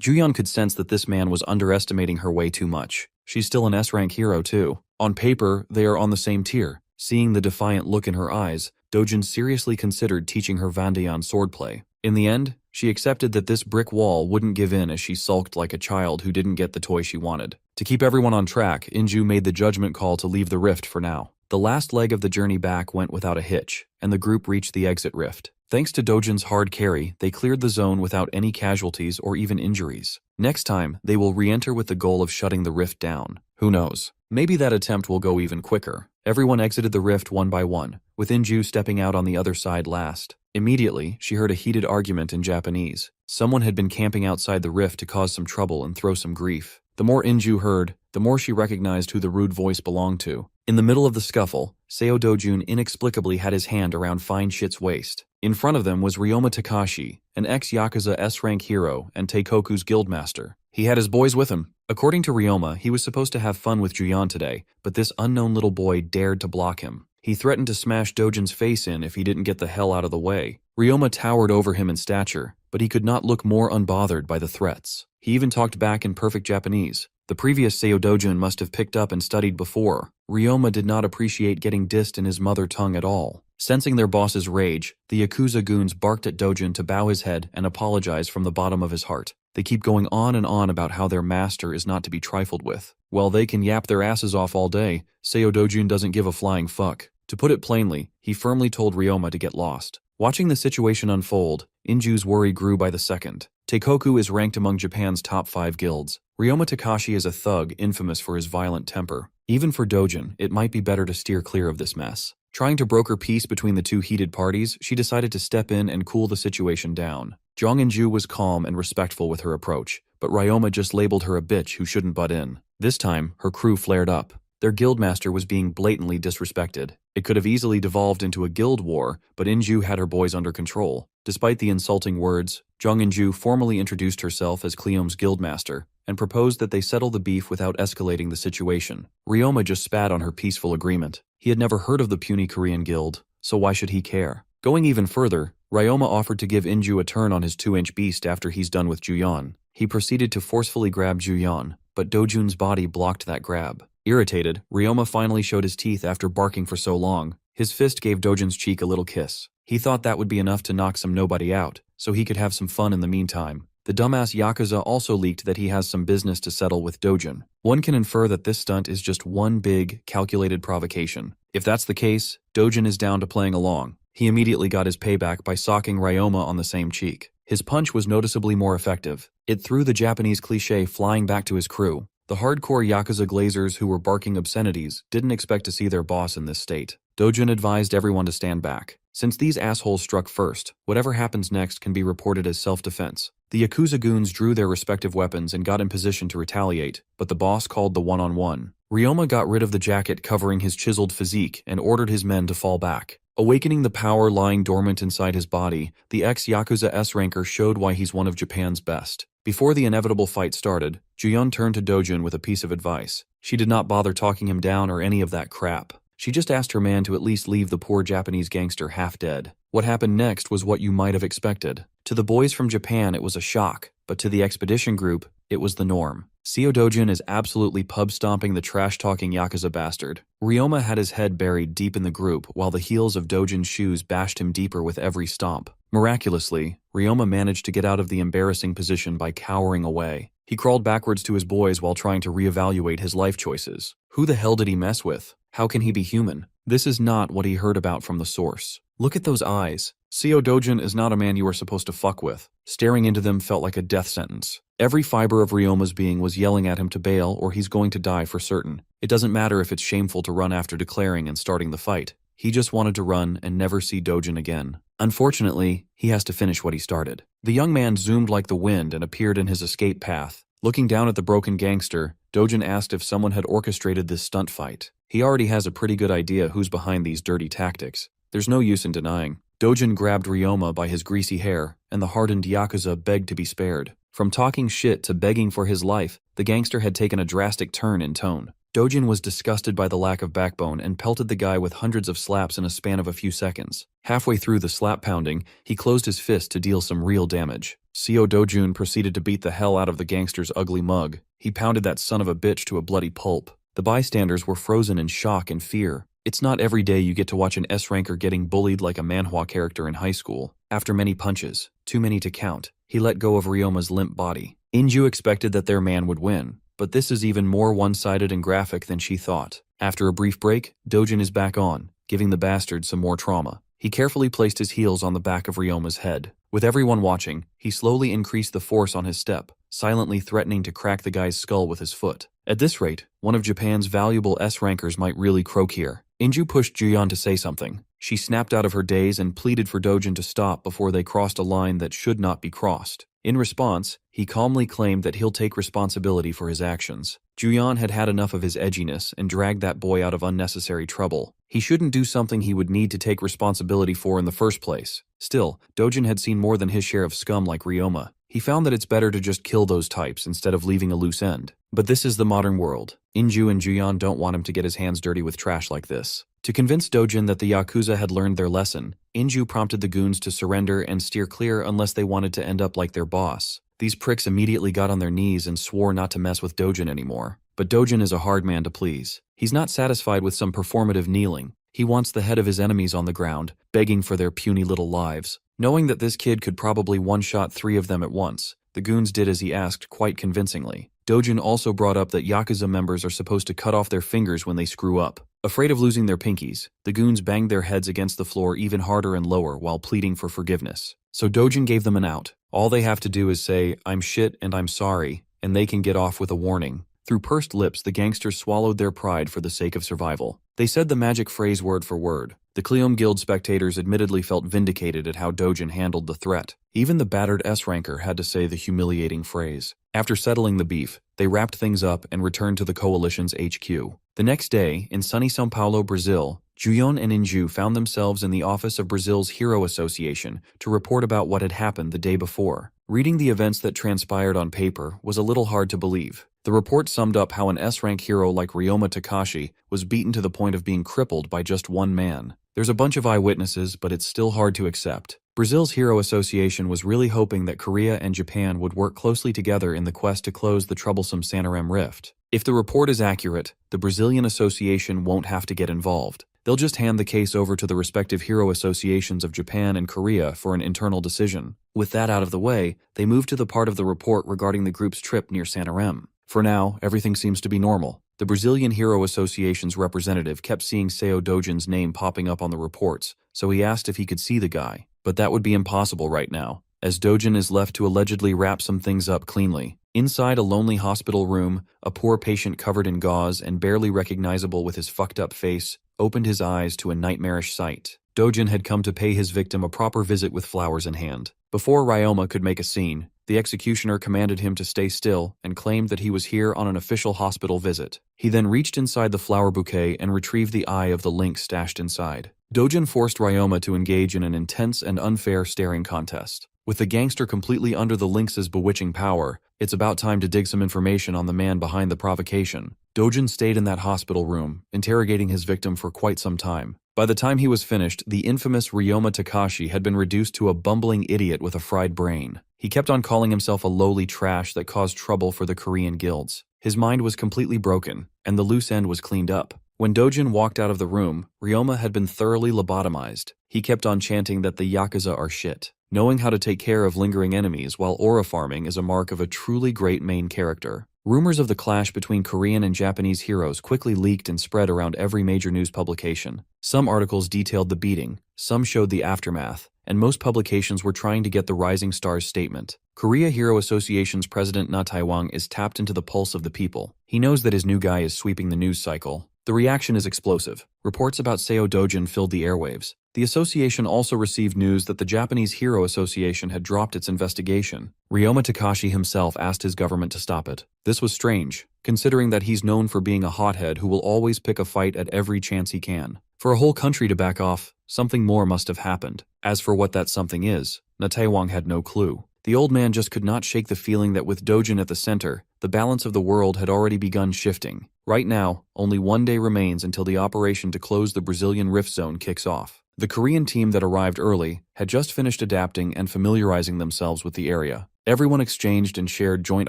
Juyeon could sense that this man was underestimating her way too much. She's still an S-rank hero too. On paper, they are on the same tier. Seeing the defiant look in her eyes, Dojin seriously considered teaching her Vandian swordplay. In the end, she accepted that this brick wall wouldn't give in as she sulked like a child who didn't get the toy she wanted. To keep everyone on track, Inju made the judgment call to leave the rift for now. The last leg of the journey back went without a hitch, and the group reached the exit rift. Thanks to Dojin's hard carry, they cleared the zone without any casualties or even injuries. Next time, they will re-enter with the goal of shutting the rift down. Who knows? Maybe that attempt will go even quicker. Everyone exited the rift one by one, with Inju stepping out on the other side last. Immediately, she heard a heated argument in Japanese. Someone had been camping outside the rift to cause some trouble and throw some grief. The more Inju heard, the more she recognized who the rude voice belonged to. In the middle of the scuffle, Seo Dojun inexplicably had his hand around Fine Shit's waist. In front of them was Ryoma Takashi, an ex-Yakuza S-rank hero and Teikoku's guildmaster. He had his boys with him. According to Ryoma, he was supposed to have fun with Juyeon today, but this unknown little boy dared to block him. He threatened to smash Dojin's face in if he didn't get the hell out of the way. Ryoma towered over him in stature, but he could not look more unbothered by the threats. He even talked back in perfect Japanese. The previous Seo Dojun must have picked up and studied before. Ryoma did not appreciate getting dissed in his mother tongue at all. Sensing their boss's rage, the Yakuza goons barked at Dojun to bow his head and apologize from the bottom of his heart. They keep going on and on about how their master is not to be trifled with. While they can yap their asses off all day, Seo Dojun doesn't give a flying fuck. To put it plainly, he firmly told Ryoma to get lost. Watching the situation unfold, Inju's worry grew by the second. Teikoku is ranked among Japan's top 5 guilds. Ryoma Takashi is a thug infamous for his violent temper. Even for Dojin, it might be better to steer clear of this mess. Trying to broker peace between the two heated parties, she decided to step in and cool the situation down. Jong Inju was calm and respectful with her approach, but Ryoma just labeled her a bitch who shouldn't butt in. This time, her crew flared up. Their guildmaster was being blatantly disrespected. It could have easily devolved into a guild war, but Inju had her boys under control. Despite the insulting words, Jong Inju formally introduced herself as Cleom's guildmaster and proposed that they settle the beef without escalating the situation. Ryoma just spat on her peaceful agreement. He had never heard of the puny Korean guild, so why should he care? Going even further, Ryoma offered to give Inju a turn on his 2-inch beast after he's done with Juyeon. He proceeded to forcefully grab Juyeon, but Dojun's body blocked that grab. Irritated, Ryoma finally showed his teeth after barking for so long. His fist gave Dojun's cheek a little kiss. He thought that would be enough to knock some nobody out, so he could have some fun in the meantime. The dumbass Yakuza also leaked that he has some business to settle with Dojun. One can infer that this stunt is just one big, calculated provocation. If that's the case, Dojin is down to playing along. He immediately got his payback by socking Ryoma on the same cheek. His punch was noticeably more effective. It threw the Japanese cliché flying back to his crew. The hardcore Yakuza glazers who were barking obscenities didn't expect to see their boss in this state. Dojin advised everyone to stand back. Since these assholes struck first, whatever happens next can be reported as self-defense. The Yakuza goons drew their respective weapons and got in position to retaliate, but the boss called the one-on-one. Ryoma got rid of the jacket covering his chiseled physique and ordered his men to fall back. Awakening the power lying dormant inside his body, the ex-Yakuza S-ranker showed why he's one of Japan's best. Before the inevitable fight started, Juyun turned to Dojin with a piece of advice. She did not bother talking him down or any of that crap. She just asked her man to at least leave the poor Japanese gangster half dead. What happened next was what you might have expected. To the boys from Japan it was a shock, but to the expedition group, it was the norm. Seo Dojin is absolutely pub-stomping the trash-talking Yakuza bastard. Ryoma had his head buried deep in the group while the heels of Dojin's shoes bashed him deeper with every stomp. Miraculously, Ryoma managed to get out of the embarrassing position by cowering away. He crawled backwards to his boys while trying to reevaluate his life choices. Who the hell did he mess with? How can he be human? This is not what he heard about from the source. Look at those eyes. Seo Dojin is not a man you are supposed to fuck with. Staring into them felt like a death sentence. Every fiber of Ryoma's being was yelling at him to bail or he's going to die for certain. It doesn't matter if it's shameful to run after declaring and starting the fight. He just wanted to run and never see Dojin again. Unfortunately, he has to finish what he started. The young man zoomed like the wind and appeared in his escape path. Looking down at the broken gangster, Dojin asked if someone had orchestrated this stunt fight. He already has a pretty good idea who's behind these dirty tactics. There's no use in denying. Dojin grabbed Ryoma by his greasy hair, and the hardened Yakuza begged to be spared. From talking shit to begging for his life, the gangster had taken a drastic turn in tone. Dojin was disgusted by the lack of backbone and pelted the guy with hundreds of slaps in a span of a few seconds. Halfway through the slap pounding, he closed his fist to deal some real damage. Seo Dojun proceeded to beat the hell out of the gangster's ugly mug. He pounded that son of a bitch to a bloody pulp. The bystanders were frozen in shock and fear. It's not every day you get to watch an S-ranker getting bullied like a Manhwa character in high school. After many punches, too many to count, he let go of Ryoma's limp body. Inju expected that their man would win, but this is even more one-sided and graphic than she thought. After a brief break, Dojin is back on, giving the bastard some more trauma. He carefully placed his heels on the back of Ryoma's head. With everyone watching, he slowly increased the force on his step, silently threatening to crack the guy's skull with his foot. At this rate, one of Japan's valuable S-rankers might really croak here. Inju pushed Juyeon to say something. She snapped out of her daze and pleaded for Dojin to stop before they crossed a line that should not be crossed. In response, he calmly claimed that he'll take responsibility for his actions. Juyeon had had enough of his edginess and dragged that boy out of unnecessary trouble. He shouldn't do something he would need to take responsibility for in the first place. Still, Dojin had seen more than his share of scum like Ryoma. He found that it's better to just kill those types instead of leaving a loose end. But this is the modern world. Inju and Juyeon don't want him to get his hands dirty with trash like this. To convince Dojin that the Yakuza had learned their lesson, Inju prompted the goons to surrender and steer clear unless they wanted to end up like their boss. These pricks immediately got on their knees and swore not to mess with Dojin anymore. But Dojin is a hard man to please. He's not satisfied with some performative kneeling. He wants the head of his enemies on the ground, begging for their puny little lives. Knowing that this kid could probably one-shot 3 of them at once, the goons did as he asked quite convincingly. Dojin also brought up that Yakuza members are supposed to cut off their fingers when they screw up. Afraid of losing their pinkies, the goons banged their heads against the floor even harder and lower while pleading for forgiveness. So Dojin gave them an out. All they have to do is say, "I'm shit and I'm sorry," and they can get off with a warning. Through pursed lips, the gangsters swallowed their pride for the sake of survival. They said the magic phrase word for word. The Cleom Guild spectators admittedly felt vindicated at how Dojin handled the threat. Even the battered S-ranker had to say the humiliating phrase. After settling the beef, they wrapped things up and returned to the coalition's HQ. The next day, in sunny São Paulo, Brazil, Juyeon and Inju found themselves in the office of Brazil's Hero Association to report about what had happened the day before. Reading the events that transpired on paper was a little hard to believe. The report summed up how an S-rank hero like Ryoma Takashi was beaten to the point of being crippled by just one man. There's a bunch of eyewitnesses, but it's still hard to accept. Brazil's Hero Association was really hoping that Korea and Japan would work closely together in the quest to close the troublesome Santarém rift. If the report is accurate, the Brazilian Association won't have to get involved. They'll just hand the case over to the respective hero associations of Japan and Korea for an internal decision. With that out of the way, they move to the part of the report regarding the group's trip near Santarém. For now, everything seems to be normal. The Brazilian Hero Association's representative kept seeing Seo Dojin's name popping up on the reports, so he asked if he could see the guy. But that would be impossible right now, as Dojin is left to allegedly wrap some things up cleanly. Inside a lonely hospital room, a poor patient covered in gauze and barely recognizable with his fucked-up face opened his eyes to a nightmarish sight. Dojin had come to pay his victim a proper visit with flowers in hand. Before Ryoma could make a scene, the executioner commanded him to stay still and claimed that he was here on an official hospital visit. He then reached inside the flower bouquet and retrieved the eye of the lynx stashed inside. Dojin forced Ryoma to engage in an intense and unfair staring contest. With the gangster completely under the lynx's bewitching power, it's about time to dig some information on the man behind the provocation. Dojin stayed in that hospital room, interrogating his victim for quite some time. By the time he was finished, the infamous Ryoma Takashi had been reduced to a bumbling idiot with a fried brain. He kept on calling himself a lowly trash that caused trouble for the Korean guilds. His mind was completely broken, and the loose end was cleaned up. When Dojin walked out of the room, Ryoma had been thoroughly lobotomized. He kept on chanting that the Yakuza are shit. Knowing how to take care of lingering enemies while aura farming is a mark of a truly great main character. Rumors of the clash between Korean and Japanese heroes quickly leaked and spread around every major news publication. Some articles detailed the beating, some showed the aftermath, and most publications were trying to get the Rising Star's statement. Korea Hero Association's president Na Taiwan is tapped into the pulse of the people. He knows that his new guy is sweeping the news cycle. The reaction is explosive. Reports about Seo Dojin filled the airwaves. The association also received news that the Japanese Hero Association had dropped its investigation. Ryoma Takashi himself asked his government to stop it. This was strange, considering that he's known for being a hothead who will always pick a fight at every chance he can. For a whole country to back off, something more must have happened. As for what that something is, Na Taewang had no clue. The old man just could not shake the feeling that with Dojin at the center, the balance of the world had already begun shifting. Right now, only one day remains until the operation to close the Brazilian Rift Zone kicks off. The Korean team that arrived early had just finished adapting and familiarizing themselves with the area. Everyone exchanged and shared joint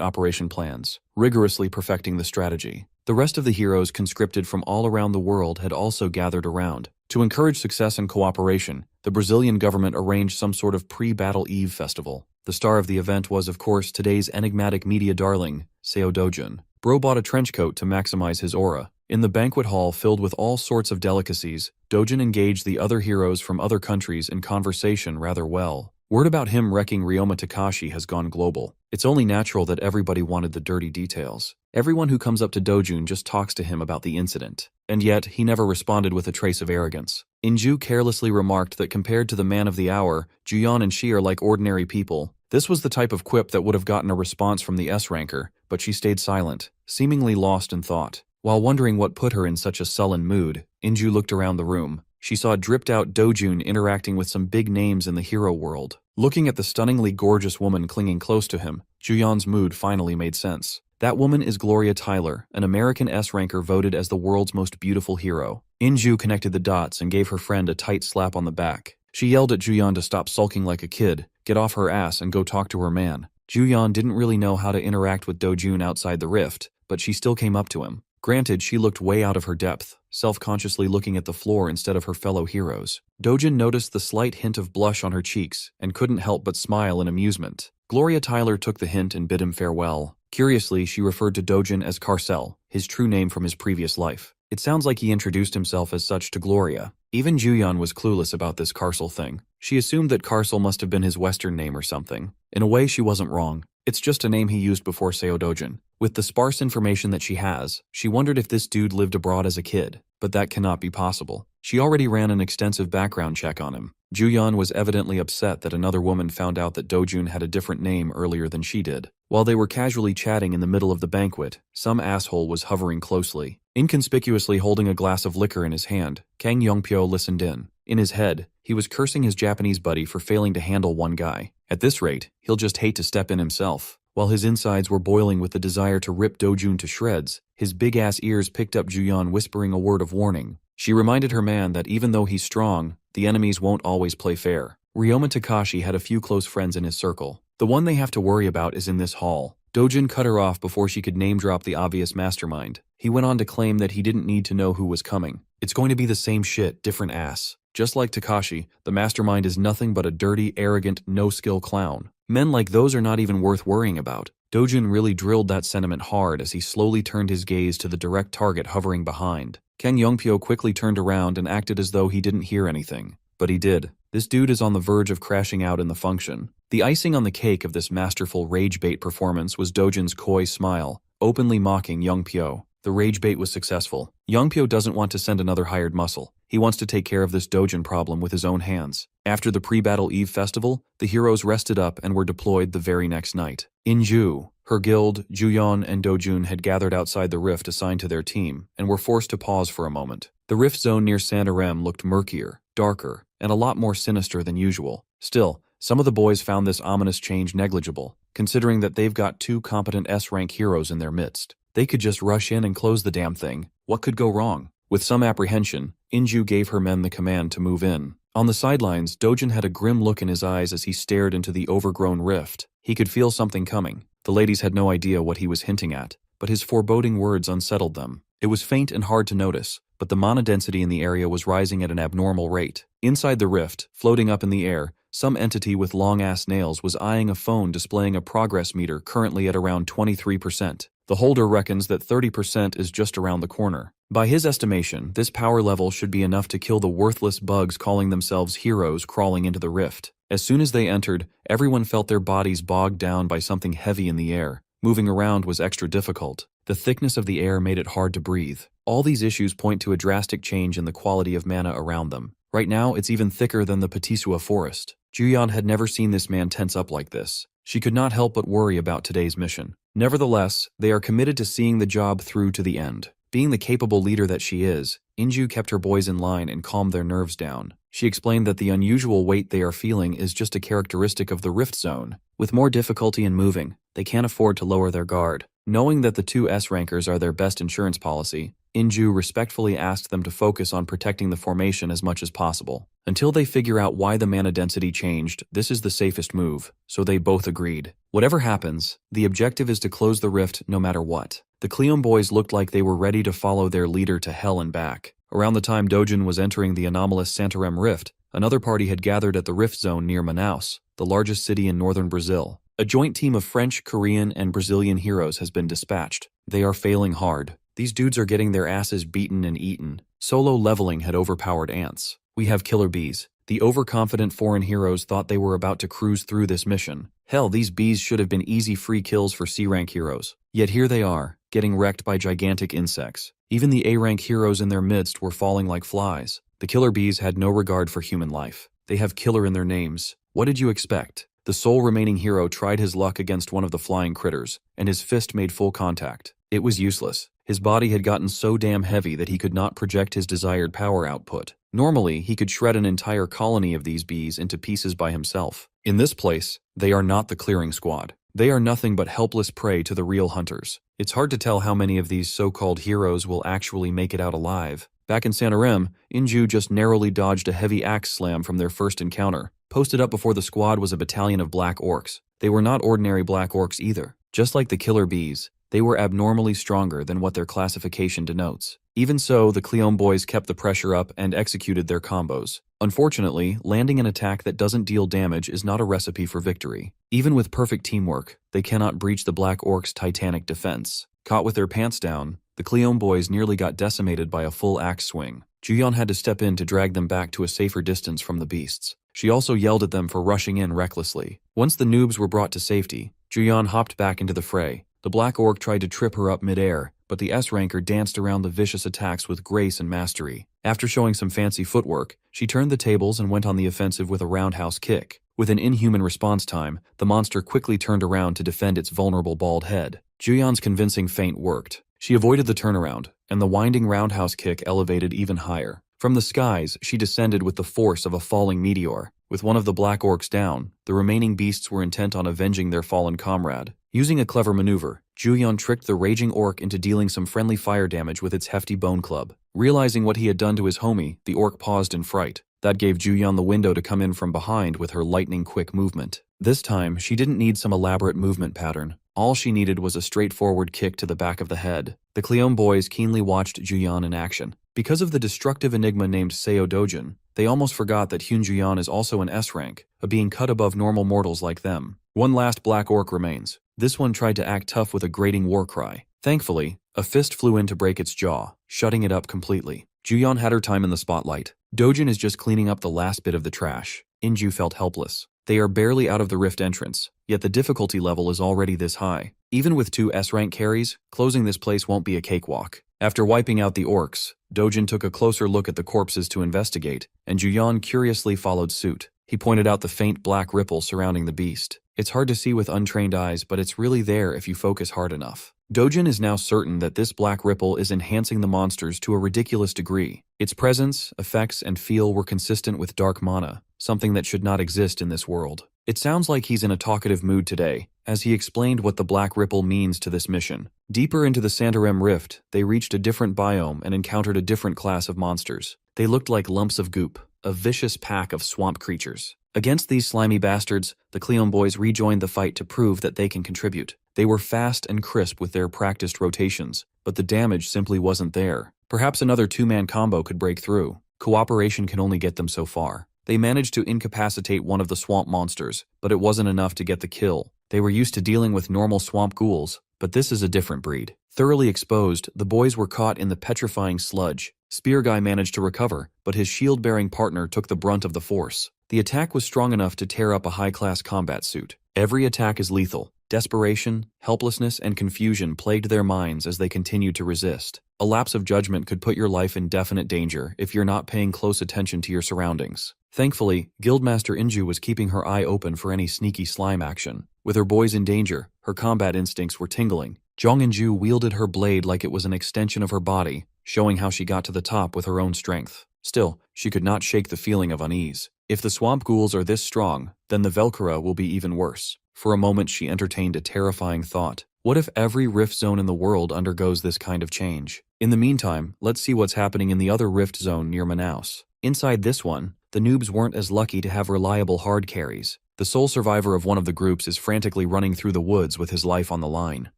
operation plans, rigorously perfecting the strategy. The rest of the heroes conscripted from all around the world had also gathered around. To encourage success and cooperation, the Brazilian government arranged some sort of pre-battle eve festival. The star of the event was, of course, today's enigmatic media darling, Seo Dojin. Bro bought a trench coat to maximize his aura. In the banquet hall filled with all sorts of delicacies, Dojin engaged the other heroes from other countries in conversation rather well. Word about him wrecking Ryoma Takashi has gone global. It's only natural that everybody wanted the dirty details. Everyone who comes up to Dojin just talks to him about the incident. And yet, he never responded with a trace of arrogance. Inju carelessly remarked that compared to the man of the hour, Juyeon and she are like ordinary people. This was the type of quip that would have gotten a response from the S-ranker, but she stayed silent, seemingly lost in thought. While wondering what put her in such a sullen mood, Inju looked around the room. She saw dripped-out Dojin interacting with some big names in the hero world. Looking at the stunningly gorgeous woman clinging close to him, Juyeon's mood finally made sense. That woman is Gloria Tyler, an American S-ranker voted as the world's most beautiful hero. Inju connected the dots and gave her friend a tight slap on the back. She yelled at Juyeon to stop sulking like a kid, get off her ass and go talk to her man. Juyeon didn't really know how to interact with Dojin outside the rift, but she still came up to him. Granted, she looked way out of her depth, self-consciously looking at the floor instead of her fellow heroes. Dojin noticed the slight hint of blush on her cheeks and couldn't help but smile in amusement. Gloria Tyler took the hint and bid him farewell. Curiously, she referred to Dojin as Carcel, his true name from his previous life. It sounds like he introduced himself as such to Gloria. Even Juyeon was clueless about this Carcel thing. She assumed that Carcel must have been his Western name or something. In a way, she wasn't wrong. It's just a name he used before Seo Dojin. With the sparse information that she has, she wondered if this dude lived abroad as a kid, but that cannot be possible. She already ran an extensive background check on him. Juyeon was evidently upset that another woman found out that Dojin had a different name earlier than she did. While they were casually chatting in the middle of the banquet, some asshole was hovering closely. Inconspicuously holding a glass of liquor in his hand, Kang Yongpyo listened in. In his head, he was cursing his Japanese buddy for failing to handle one guy. At this rate, he'll just hate to step in himself. While his insides were boiling with the desire to rip Dojin to shreds, his big-ass ears picked up Juyeon whispering a word of warning. She reminded her man that even though he's strong, the enemies won't always play fair. Ryoma Takashi had a few close friends in his circle. The one they have to worry about is in this hall. Dojin cut her off before she could name-drop the obvious mastermind. He went on to claim that he didn't need to know who was coming. It's going to be the same shit, different ass. Just like Takashi, the mastermind is nothing but a dirty, arrogant, no-skill clown. Men like those are not even worth worrying about. Dojin really drilled that sentiment hard as he slowly turned his gaze to the direct target hovering behind. Kang Yongpyo quickly turned around and acted as though he didn't hear anything. But he did. This dude is on the verge of crashing out in the function. The icing on the cake of this masterful rage bait performance was Dojin's coy smile, openly mocking Yongpyo. The rage bait was successful. Yongpyo doesn't want to send another hired muscle. He wants to take care of this Dojin problem with his own hands. After the pre-battle Eve festival, the heroes rested up and were deployed the very next night. Inju, her guild, Juyeon and Dojun had gathered outside the rift assigned to their team, and were forced to pause for a moment. The rift zone near Santarem looked murkier, darker, and a lot more sinister than usual. Still, some of the boys found this ominous change negligible, considering that they've got 2 competent S-rank heroes in their midst. They could just rush in and close the damn thing. What could go wrong? With some apprehension, Inju gave her men the command to move in. On the sidelines, Dojin had a grim look in his eyes as he stared into the overgrown rift. He could feel something coming. The ladies had no idea what he was hinting at, but his foreboding words unsettled them. It was faint and hard to notice, but the mana density in the area was rising at an abnormal rate. Inside the rift, floating up in the air, some entity with long-ass nails was eyeing a phone displaying a progress meter currently at around 23%. The holder reckons that 30% is just around the corner. By his estimation, this power level should be enough to kill the worthless bugs calling themselves heroes crawling into the rift. As soon as they entered, everyone felt their bodies bogged down by something heavy in the air. Moving around was extra difficult. The thickness of the air made it hard to breathe. All these issues point to a drastic change in the quality of mana around them. Right now, it's even thicker than the Patisua forest. Juyeon had never seen this man tense up like this. She could not help but worry about today's mission. Nevertheless, they are committed to seeing the job through to the end. Being the capable leader that she is, Inju kept her boys in line and calmed their nerves down. She explained that the unusual weight they are feeling is just a characteristic of the rift zone. With more difficulty in moving, they can't afford to lower their guard. Knowing that the 2 S-rankers are their best insurance policy, Inju respectfully asked them to focus on protecting the formation as much as possible. Until they figure out why the mana density changed, this is the safest move, so they both agreed. Whatever happens, the objective is to close the rift no matter what. The Cleon boys looked like they were ready to follow their leader to hell and back. Around the time Dojin was entering the anomalous Santarem rift, another party had gathered at the rift zone near Manaus, the largest city in northern Brazil. A joint team of French, Korean, and Brazilian heroes has been dispatched. They are failing hard. These dudes are getting their asses beaten and eaten. Solo leveling had overpowered ants. We have killer bees. The overconfident foreign heroes thought they were about to cruise through this mission. Hell, these bees should have been easy free kills for C-rank heroes. Yet here they are, getting wrecked by gigantic insects. Even the A-rank heroes in their midst were falling like flies. The killer bees had no regard for human life. They have killer in their names. What did you expect? The sole remaining hero tried his luck against one of the flying critters, and his fist made full contact. It was useless. His body had gotten so damn heavy that he could not project his desired power output. Normally, he could shred an entire colony of these bees into pieces by himself. In this place, they are not the clearing squad. They are nothing but helpless prey to the real hunters. It's hard to tell how many of these so-called heroes will actually make it out alive. Back in Santarem, Inju just narrowly dodged a heavy axe slam from their first encounter. Posted up before the squad was a battalion of black orcs. They were not ordinary black orcs either. Just like the killer bees, they were abnormally stronger than what their classification denotes. Even so, the Cleon boys kept the pressure up and executed their combos. Unfortunately, landing an attack that doesn't deal damage is not a recipe for victory. Even with perfect teamwork, they cannot breach the Black Orcs' titanic defense. Caught with their pants down, the Cleon boys nearly got decimated by a full axe swing. Juyeon had to step in to drag them back to a safer distance from the beasts. She also yelled at them for rushing in recklessly. Once the noobs were brought to safety, Juyeon hopped back into the fray. The Black Orc tried to trip her up mid-air, but the S-ranker danced around the vicious attacks with grace and mastery. After showing some fancy footwork, she turned the tables and went on the offensive with a roundhouse kick. With an inhuman response time, the monster quickly turned around to defend its vulnerable bald head. Juyeon's convincing feint worked. She avoided the turnaround, and the winding roundhouse kick elevated even higher. From the skies, she descended with the force of a falling meteor. With one of the Black Orcs down, the remaining beasts were intent on avenging their fallen comrade. Using a clever maneuver, Juyeon tricked the raging orc into dealing some friendly fire damage with its hefty bone club. Realizing what he had done to his homie, the orc paused in fright. That gave Juyeon the window to come in from behind with her lightning-quick movement. This time, she didn't need some elaborate movement pattern. All she needed was a straightforward kick to the back of the head. The Cleon boys keenly watched Juyeon in action. Because of the destructive enigma named Seo Dojin, they almost forgot that Hyun Juyeon is also an S-rank, a being cut above normal mortals like them. One last black orc remains. This one tried to act tough with a grating war cry. Thankfully, a fist flew in to break its jaw, shutting it up completely. Juyeon had her time in the spotlight. Dojin is just cleaning up the last bit of the trash. Inju felt helpless. They are barely out of the rift entrance, yet the difficulty level is already this high. Even with 2 S-rank carries, closing this place won't be a cakewalk. After wiping out the orcs, Dojin took a closer look at the corpses to investigate, and Juyeon curiously followed suit. He pointed out the faint black ripple surrounding the beast. It's hard to see with untrained eyes, but it's really there if you focus hard enough. Dojin is now certain that this black ripple is enhancing the monsters to a ridiculous degree. Its presence, effects, and feel were consistent with dark mana, something that should not exist in this world. It sounds like he's in a talkative mood today, as he explained what the black ripple means to this mission. Deeper into the Santarem Rift, they reached a different biome and encountered a different class of monsters. They looked like lumps of goop, a vicious pack of swamp creatures. Against these slimy bastards, the Cleon boys rejoined the fight to prove that they can contribute. They were fast and crisp with their practiced rotations, but the damage simply wasn't there. Perhaps another 2-man combo could break through. Cooperation can only get them so far. They managed to incapacitate one of the swamp monsters, but it wasn't enough to get the kill. They were used to dealing with normal swamp ghouls, but this is a different breed. Thoroughly exposed, the boys were caught in the petrifying sludge. Spear Guy managed to recover, but his shield-bearing partner took the brunt of the force. The attack was strong enough to tear up a high-class combat suit. Every attack is lethal. Desperation, helplessness, and confusion plagued their minds as they continued to resist. A lapse of judgment could put your life in definite danger if you're not paying close attention to your surroundings. Thankfully, Guildmaster Inju was keeping her eye open for any sneaky slime action. With her boys in danger, her combat instincts were tingling. Jong Inju wielded her blade like it was an extension of her body, showing how she got to the top with her own strength. Still, she could not shake the feeling of unease. If the swamp ghouls are this strong, then the Velkara will be even worse. For a moment she entertained a terrifying thought. What if every rift zone in the world undergoes this kind of change? In the meantime, let's see what's happening in the other rift zone near Manaus. Inside this one, the noobs weren't as lucky to have reliable hard carries. The sole survivor of one of the groups is frantically running through the woods with his life on the line.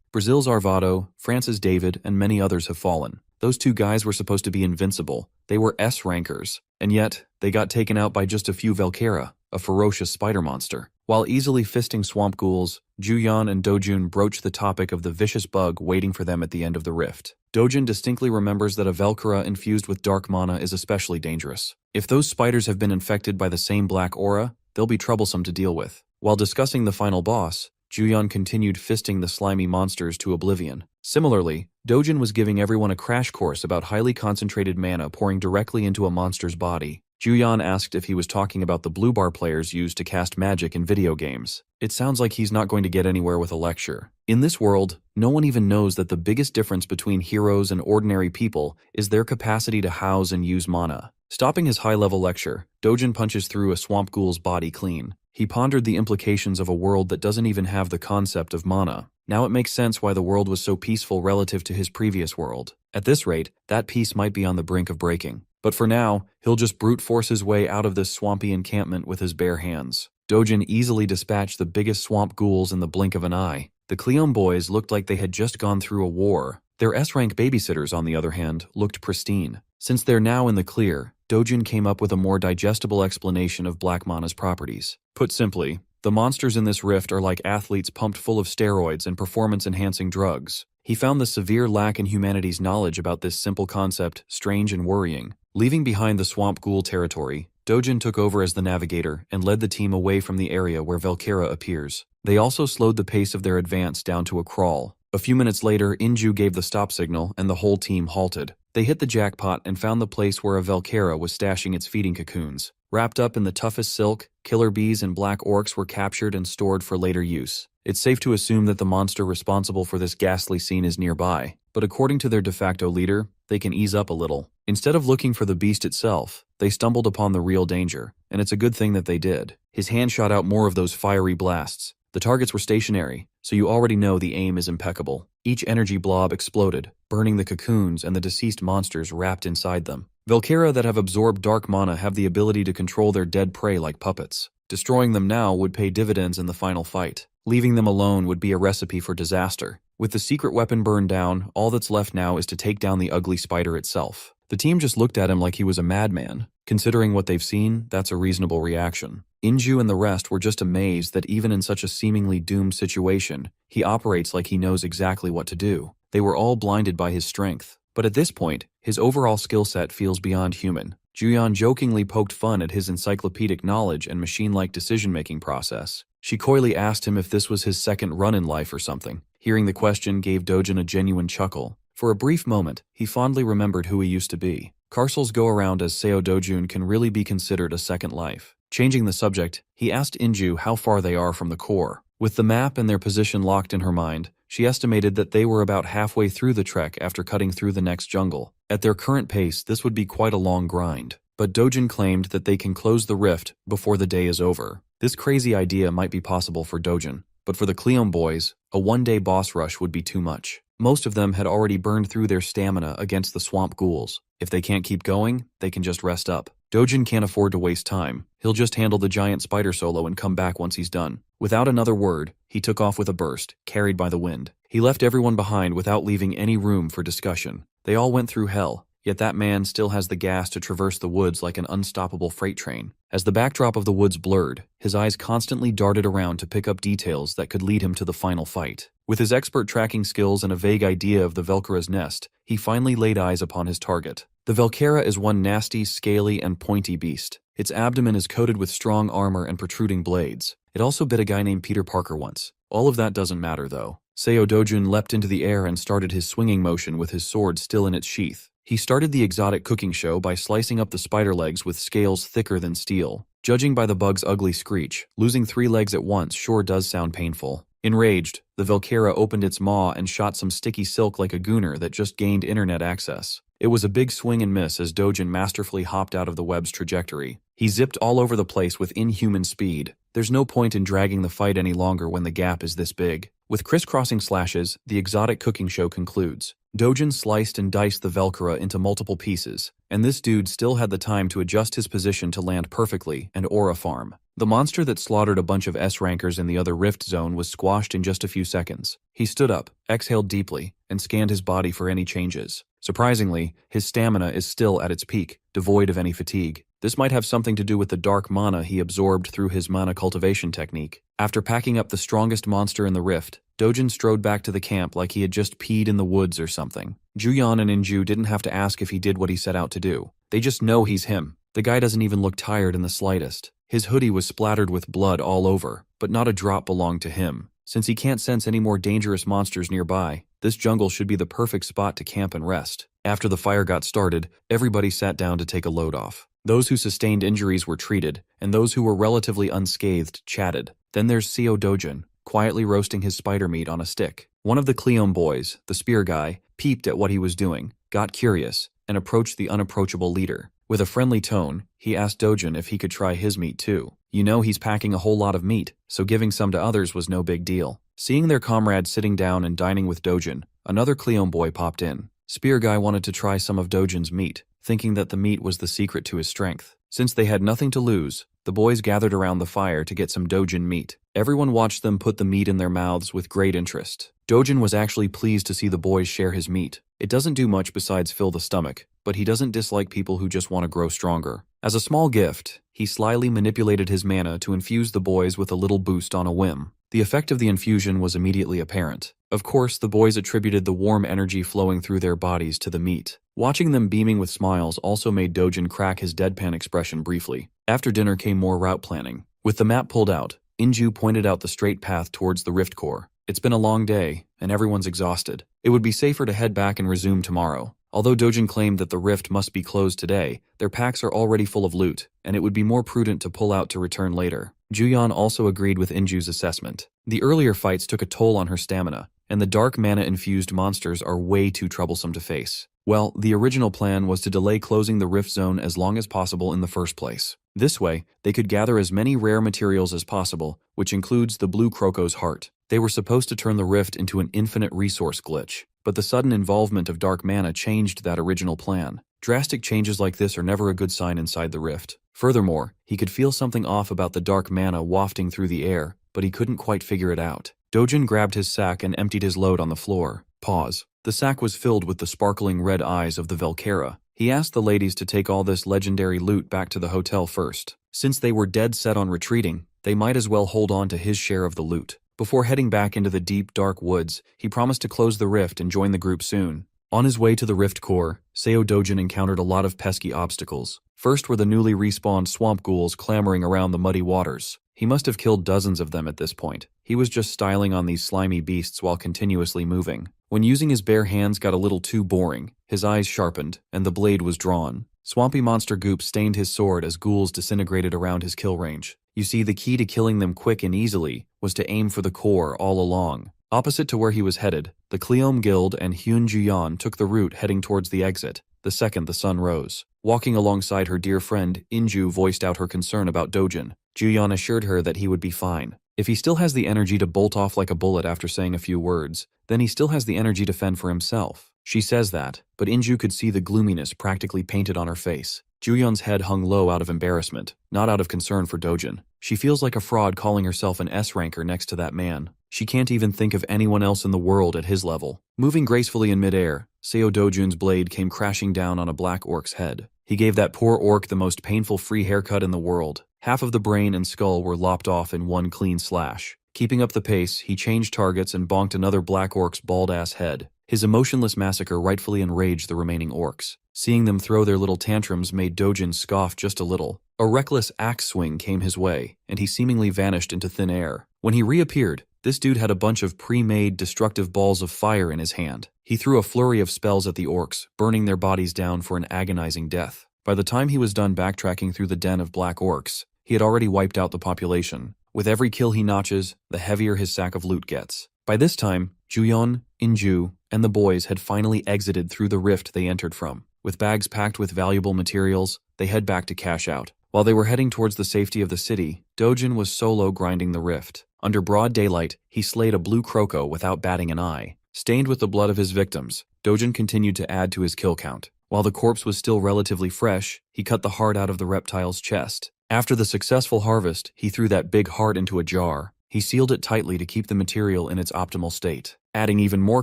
Brazil's Arvado, France's David, and many others have fallen. Those 2 guys were supposed to be invincible. They were S-rankers, and yet they got taken out by just a few Velkara, a ferocious spider monster. While easily fisting swamp ghouls, Juyeon and Dojun broach the topic of the vicious bug waiting for them at the end of the rift. Dojun distinctly remembers that a Velkara infused with dark mana is especially dangerous. If those spiders have been infected by the same black aura, they'll be troublesome to deal with. While discussing the final boss, Juyeon continued fisting the slimy monsters to oblivion. Similarly, Dojin was giving everyone a crash course about highly concentrated mana pouring directly into a monster's body. Juyeon asked if he was talking about the blue bar players used to cast magic in video games. It sounds like he's not going to get anywhere with a lecture. In this world, no one even knows that the biggest difference between heroes and ordinary people is their capacity to house and use mana. Stopping his high-level lecture, Dojin punches through a swamp ghoul's body clean. He pondered the implications of a world that doesn't even have the concept of mana. Now it makes sense why the world was so peaceful relative to his previous world. At this rate, that peace might be on the brink of breaking. But for now, he'll just brute force his way out of this swampy encampment with his bare hands. Dojin easily dispatched the biggest swamp ghouls in the blink of an eye. The Cleon boys looked like they had just gone through a war. Their S-rank babysitters, on the other hand, looked pristine. Since they're now in the clear, Dojin came up with a more digestible explanation of black mana's properties. Put simply, the monsters in this rift are like athletes pumped full of steroids and performance-enhancing drugs. He found the severe lack in humanity's knowledge about this simple concept strange and worrying. Leaving behind the swamp ghoul territory, Dojin took over as the navigator and led the team away from the area where Velkara appears. They also slowed the pace of their advance down to a crawl. A few minutes later, Inju gave the stop signal and the whole team halted. They hit the jackpot and found the place where a Velkara was stashing its feeding cocoons. Wrapped up in the toughest silk, killer bees and black orcs were captured and stored for later use. It's safe to assume that the monster responsible for this ghastly scene is nearby, but according to their de facto leader, they can ease up a little. Instead of looking for the beast itself, they stumbled upon the real danger, and it's a good thing that they did. His hand shot out more of those fiery blasts. The targets were stationary, so you already know the aim is impeccable. Each energy blob exploded, burning the cocoons and the deceased monsters wrapped inside them. Velkara that have absorbed dark mana have the ability to control their dead prey like puppets. Destroying them now would pay dividends in the final fight. Leaving them alone would be a recipe for disaster. With the secret weapon burned down, all that's left now is to take down the ugly spider itself. The The team just looked at him like he was a madman. Considering what they've seen, that's a reasonable reaction. Inju and the rest were just amazed that even in such a seemingly doomed situation, he operates like he knows exactly what to do. They were all blinded by his strength. But at this point, his overall skill set feels beyond human. Juyeon jokingly poked fun at his encyclopedic knowledge and machine-like decision-making process. She coyly asked him if this was his second run in life or something. Hearing the question gave Dojin a genuine chuckle. For a brief moment, he fondly remembered who he used to be. Carcel's go-around as Seo Dojun can really be considered a second life. Changing the subject, he asked Inju how far they are from the core. With the map and their position locked in her mind, she estimated that they were about halfway through the trek after cutting through the next jungle. At their current pace, this would be quite a long grind. But Dojin claimed that they can close the rift before the day is over. This crazy idea might be possible for Dojin, but for the Cleon boys, a one-day boss rush would be too much. Most of them had already burned through their stamina against the swamp ghouls. If they can't keep going, they can just rest up. Dojin can't afford to waste time. He'll just handle the giant spider solo and come back once he's done. Without another word, he took off with a burst, carried by the wind. He left everyone behind without leaving any room for discussion. They all went through hell, yet that man still has the gas to traverse the woods like an unstoppable freight train. As the backdrop of the woods blurred, his eyes constantly darted around to pick up details that could lead him to the final fight. With his expert tracking skills and a vague idea of the Velcara's nest, he finally laid eyes upon his target. The Velcara is one nasty, scaly, and pointy beast. Its abdomen is coated with strong armor and protruding blades. It also bit a guy named Peter Parker once. All of that doesn't matter, though. Seo Dojun leapt into the air and started his swinging motion with his sword still in its sheath. He started the exotic cooking show by slicing up the spider legs with scales thicker than steel. Judging by the bug's ugly screech, losing 3 legs at once sure does sound painful. Enraged, the Velcara opened its maw and shot some sticky silk like a gooner that just gained internet access. It was a big swing and miss as Dojin masterfully hopped out of the web's trajectory. He zipped all over the place with inhuman speed. There's no point in dragging the fight any longer when the gap is this big. With crisscrossing slashes, the exotic cooking show concludes. Dojin sliced and diced the Velcara into multiple pieces, and this dude still had the time to adjust his position to land perfectly and aura farm. The monster that slaughtered a bunch of S-rankers in the other rift zone was squashed in just a few seconds. He stood up, exhaled deeply, and scanned his body for any changes. Surprisingly, his stamina is still at its peak, devoid of any fatigue. This might have something to do with the dark mana he absorbed through his mana cultivation technique. After packing up the strongest monster in the rift, Dojin strode back to the camp like he had just peed in the woods or something. Juyeon and Inju didn't have to ask if he did what he set out to do. They just know he's him. The guy doesn't even look tired in the slightest. His hoodie was splattered with blood all over, but not a drop belonged to him. Since he can't sense any more dangerous monsters nearby, this jungle should be the perfect spot to camp and rest. After the fire got started, everybody sat down to take a load off. Those who sustained injuries were treated, and those who were relatively unscathed chatted. Then there's Seo Dojin, quietly roasting his spider meat on a stick. One of the Cleon boys, the spear guy, peeped at what he was doing, got curious, and approached the unapproachable leader. With a friendly tone, he asked Dojin if he could try his meat too. You know he's packing a whole lot of meat, so giving some to others was no big deal. Seeing their comrade sitting down and dining with Dojin, another Cleon boy popped in. Spear guy wanted to try some of Dojin's meat, thinking that the meat was the secret to his strength. Since they had nothing to lose, the boys gathered around the fire to get some Dojin meat. Everyone watched them put the meat in their mouths with great interest. Dojin was actually pleased to see the boys share his meat. It doesn't do much besides fill the stomach, but he doesn't dislike people who just want to grow stronger. As a small gift, he slyly manipulated his mana to infuse the boys with a little boost on a whim. The effect of the infusion was immediately apparent. Of course, the boys attributed the warm energy flowing through their bodies to the meat. Watching them beaming with smiles also made Dojin crack his deadpan expression briefly. After dinner came more route planning. With the map pulled out, Inju pointed out the straight path towards the rift core. It's been a long day, and everyone's exhausted. It would be safer to head back and resume tomorrow. Although Dojin claimed that the rift must be closed today, their packs are already full of loot, and it would be more prudent to pull out to return later. Juyeon also agreed with Inju's assessment. The earlier fights took a toll on her stamina, and the dark mana-infused monsters are way too troublesome to face. Well, the original plan was to delay closing the rift zone as long as possible in the first place. This way, they could gather as many rare materials as possible, which includes the blue Croco's heart. They were supposed to turn the rift into an infinite resource glitch, but the sudden involvement of dark mana changed that original plan. Drastic changes like this are never a good sign inside the rift. Furthermore, he could feel something off about the dark mana wafting through the air, but he couldn't quite figure it out. Dojin grabbed his sack and emptied his load on the floor. Pause. The sack was filled with the sparkling red eyes of the Velcara. He asked the ladies to take all this legendary loot back to the hotel first. Since they were dead set on retreating, they might as well hold on to his share of the loot. Before heading back into the deep, dark woods, he promised to close the rift and join the group soon. On his way to the rift core, Seo Dojin encountered a lot of pesky obstacles. First were the newly respawned swamp ghouls clamoring around the muddy waters. He must have killed dozens of them at this point. He was just styling on these slimy beasts while continuously moving. When using his bare hands got a little too boring, his eyes sharpened, and the blade was drawn. Swampy monster goop stained his sword as ghouls disintegrated around his kill range. You see, the key to killing them quick and easily was to aim for the core all along. Opposite to where he was headed, the Kleom Guild and Hyun Juyeon took the route heading towards the exit, the second the sun rose. Walking alongside her dear friend, Inju voiced out her concern about Dojin. Juyeon assured her that he would be fine. If he still has the energy to bolt off like a bullet after saying a few words, then he still has the energy to fend for himself. She says that, but Inju could see the gloominess practically painted on her face. Juyeon's head hung low out of embarrassment, not out of concern for Dojin. She feels like a fraud calling herself an S-ranker next to that man. She can't even think of anyone else in the world at his level. Moving gracefully in midair, Seo Dojun's blade came crashing down on a black orc's head. He gave that poor orc the most painful free haircut in the world. Half of the brain and skull were lopped off in one clean slash. Keeping up the pace, he changed targets and bonked another black orc's bald-ass head. His emotionless massacre rightfully enraged the remaining orcs. Seeing them throw their little tantrums made Dojin scoff just a little. A reckless axe swing came his way, and he seemingly vanished into thin air. When he reappeared, this dude had a bunch of pre-made destructive balls of fire in his hand. He threw a flurry of spells at the orcs, burning their bodies down for an agonizing death. By the time he was done backtracking through the den of black orcs, he had already wiped out the population. With every kill he notches, the heavier his sack of loot gets. By this time, Juyeon, Inju, and the boys had finally exited through the rift they entered from. With bags packed with valuable materials, they head back to cash out. While they were heading towards the safety of the city, Dojin was solo grinding the rift. Under broad daylight, he slayed a blue croco without batting an eye. Stained with the blood of his victims, Dojin continued to add to his kill count. While the corpse was still relatively fresh, he cut the heart out of the reptile's chest. After the successful harvest, he threw that big heart into a jar. He sealed it tightly to keep the material in its optimal state. Adding even more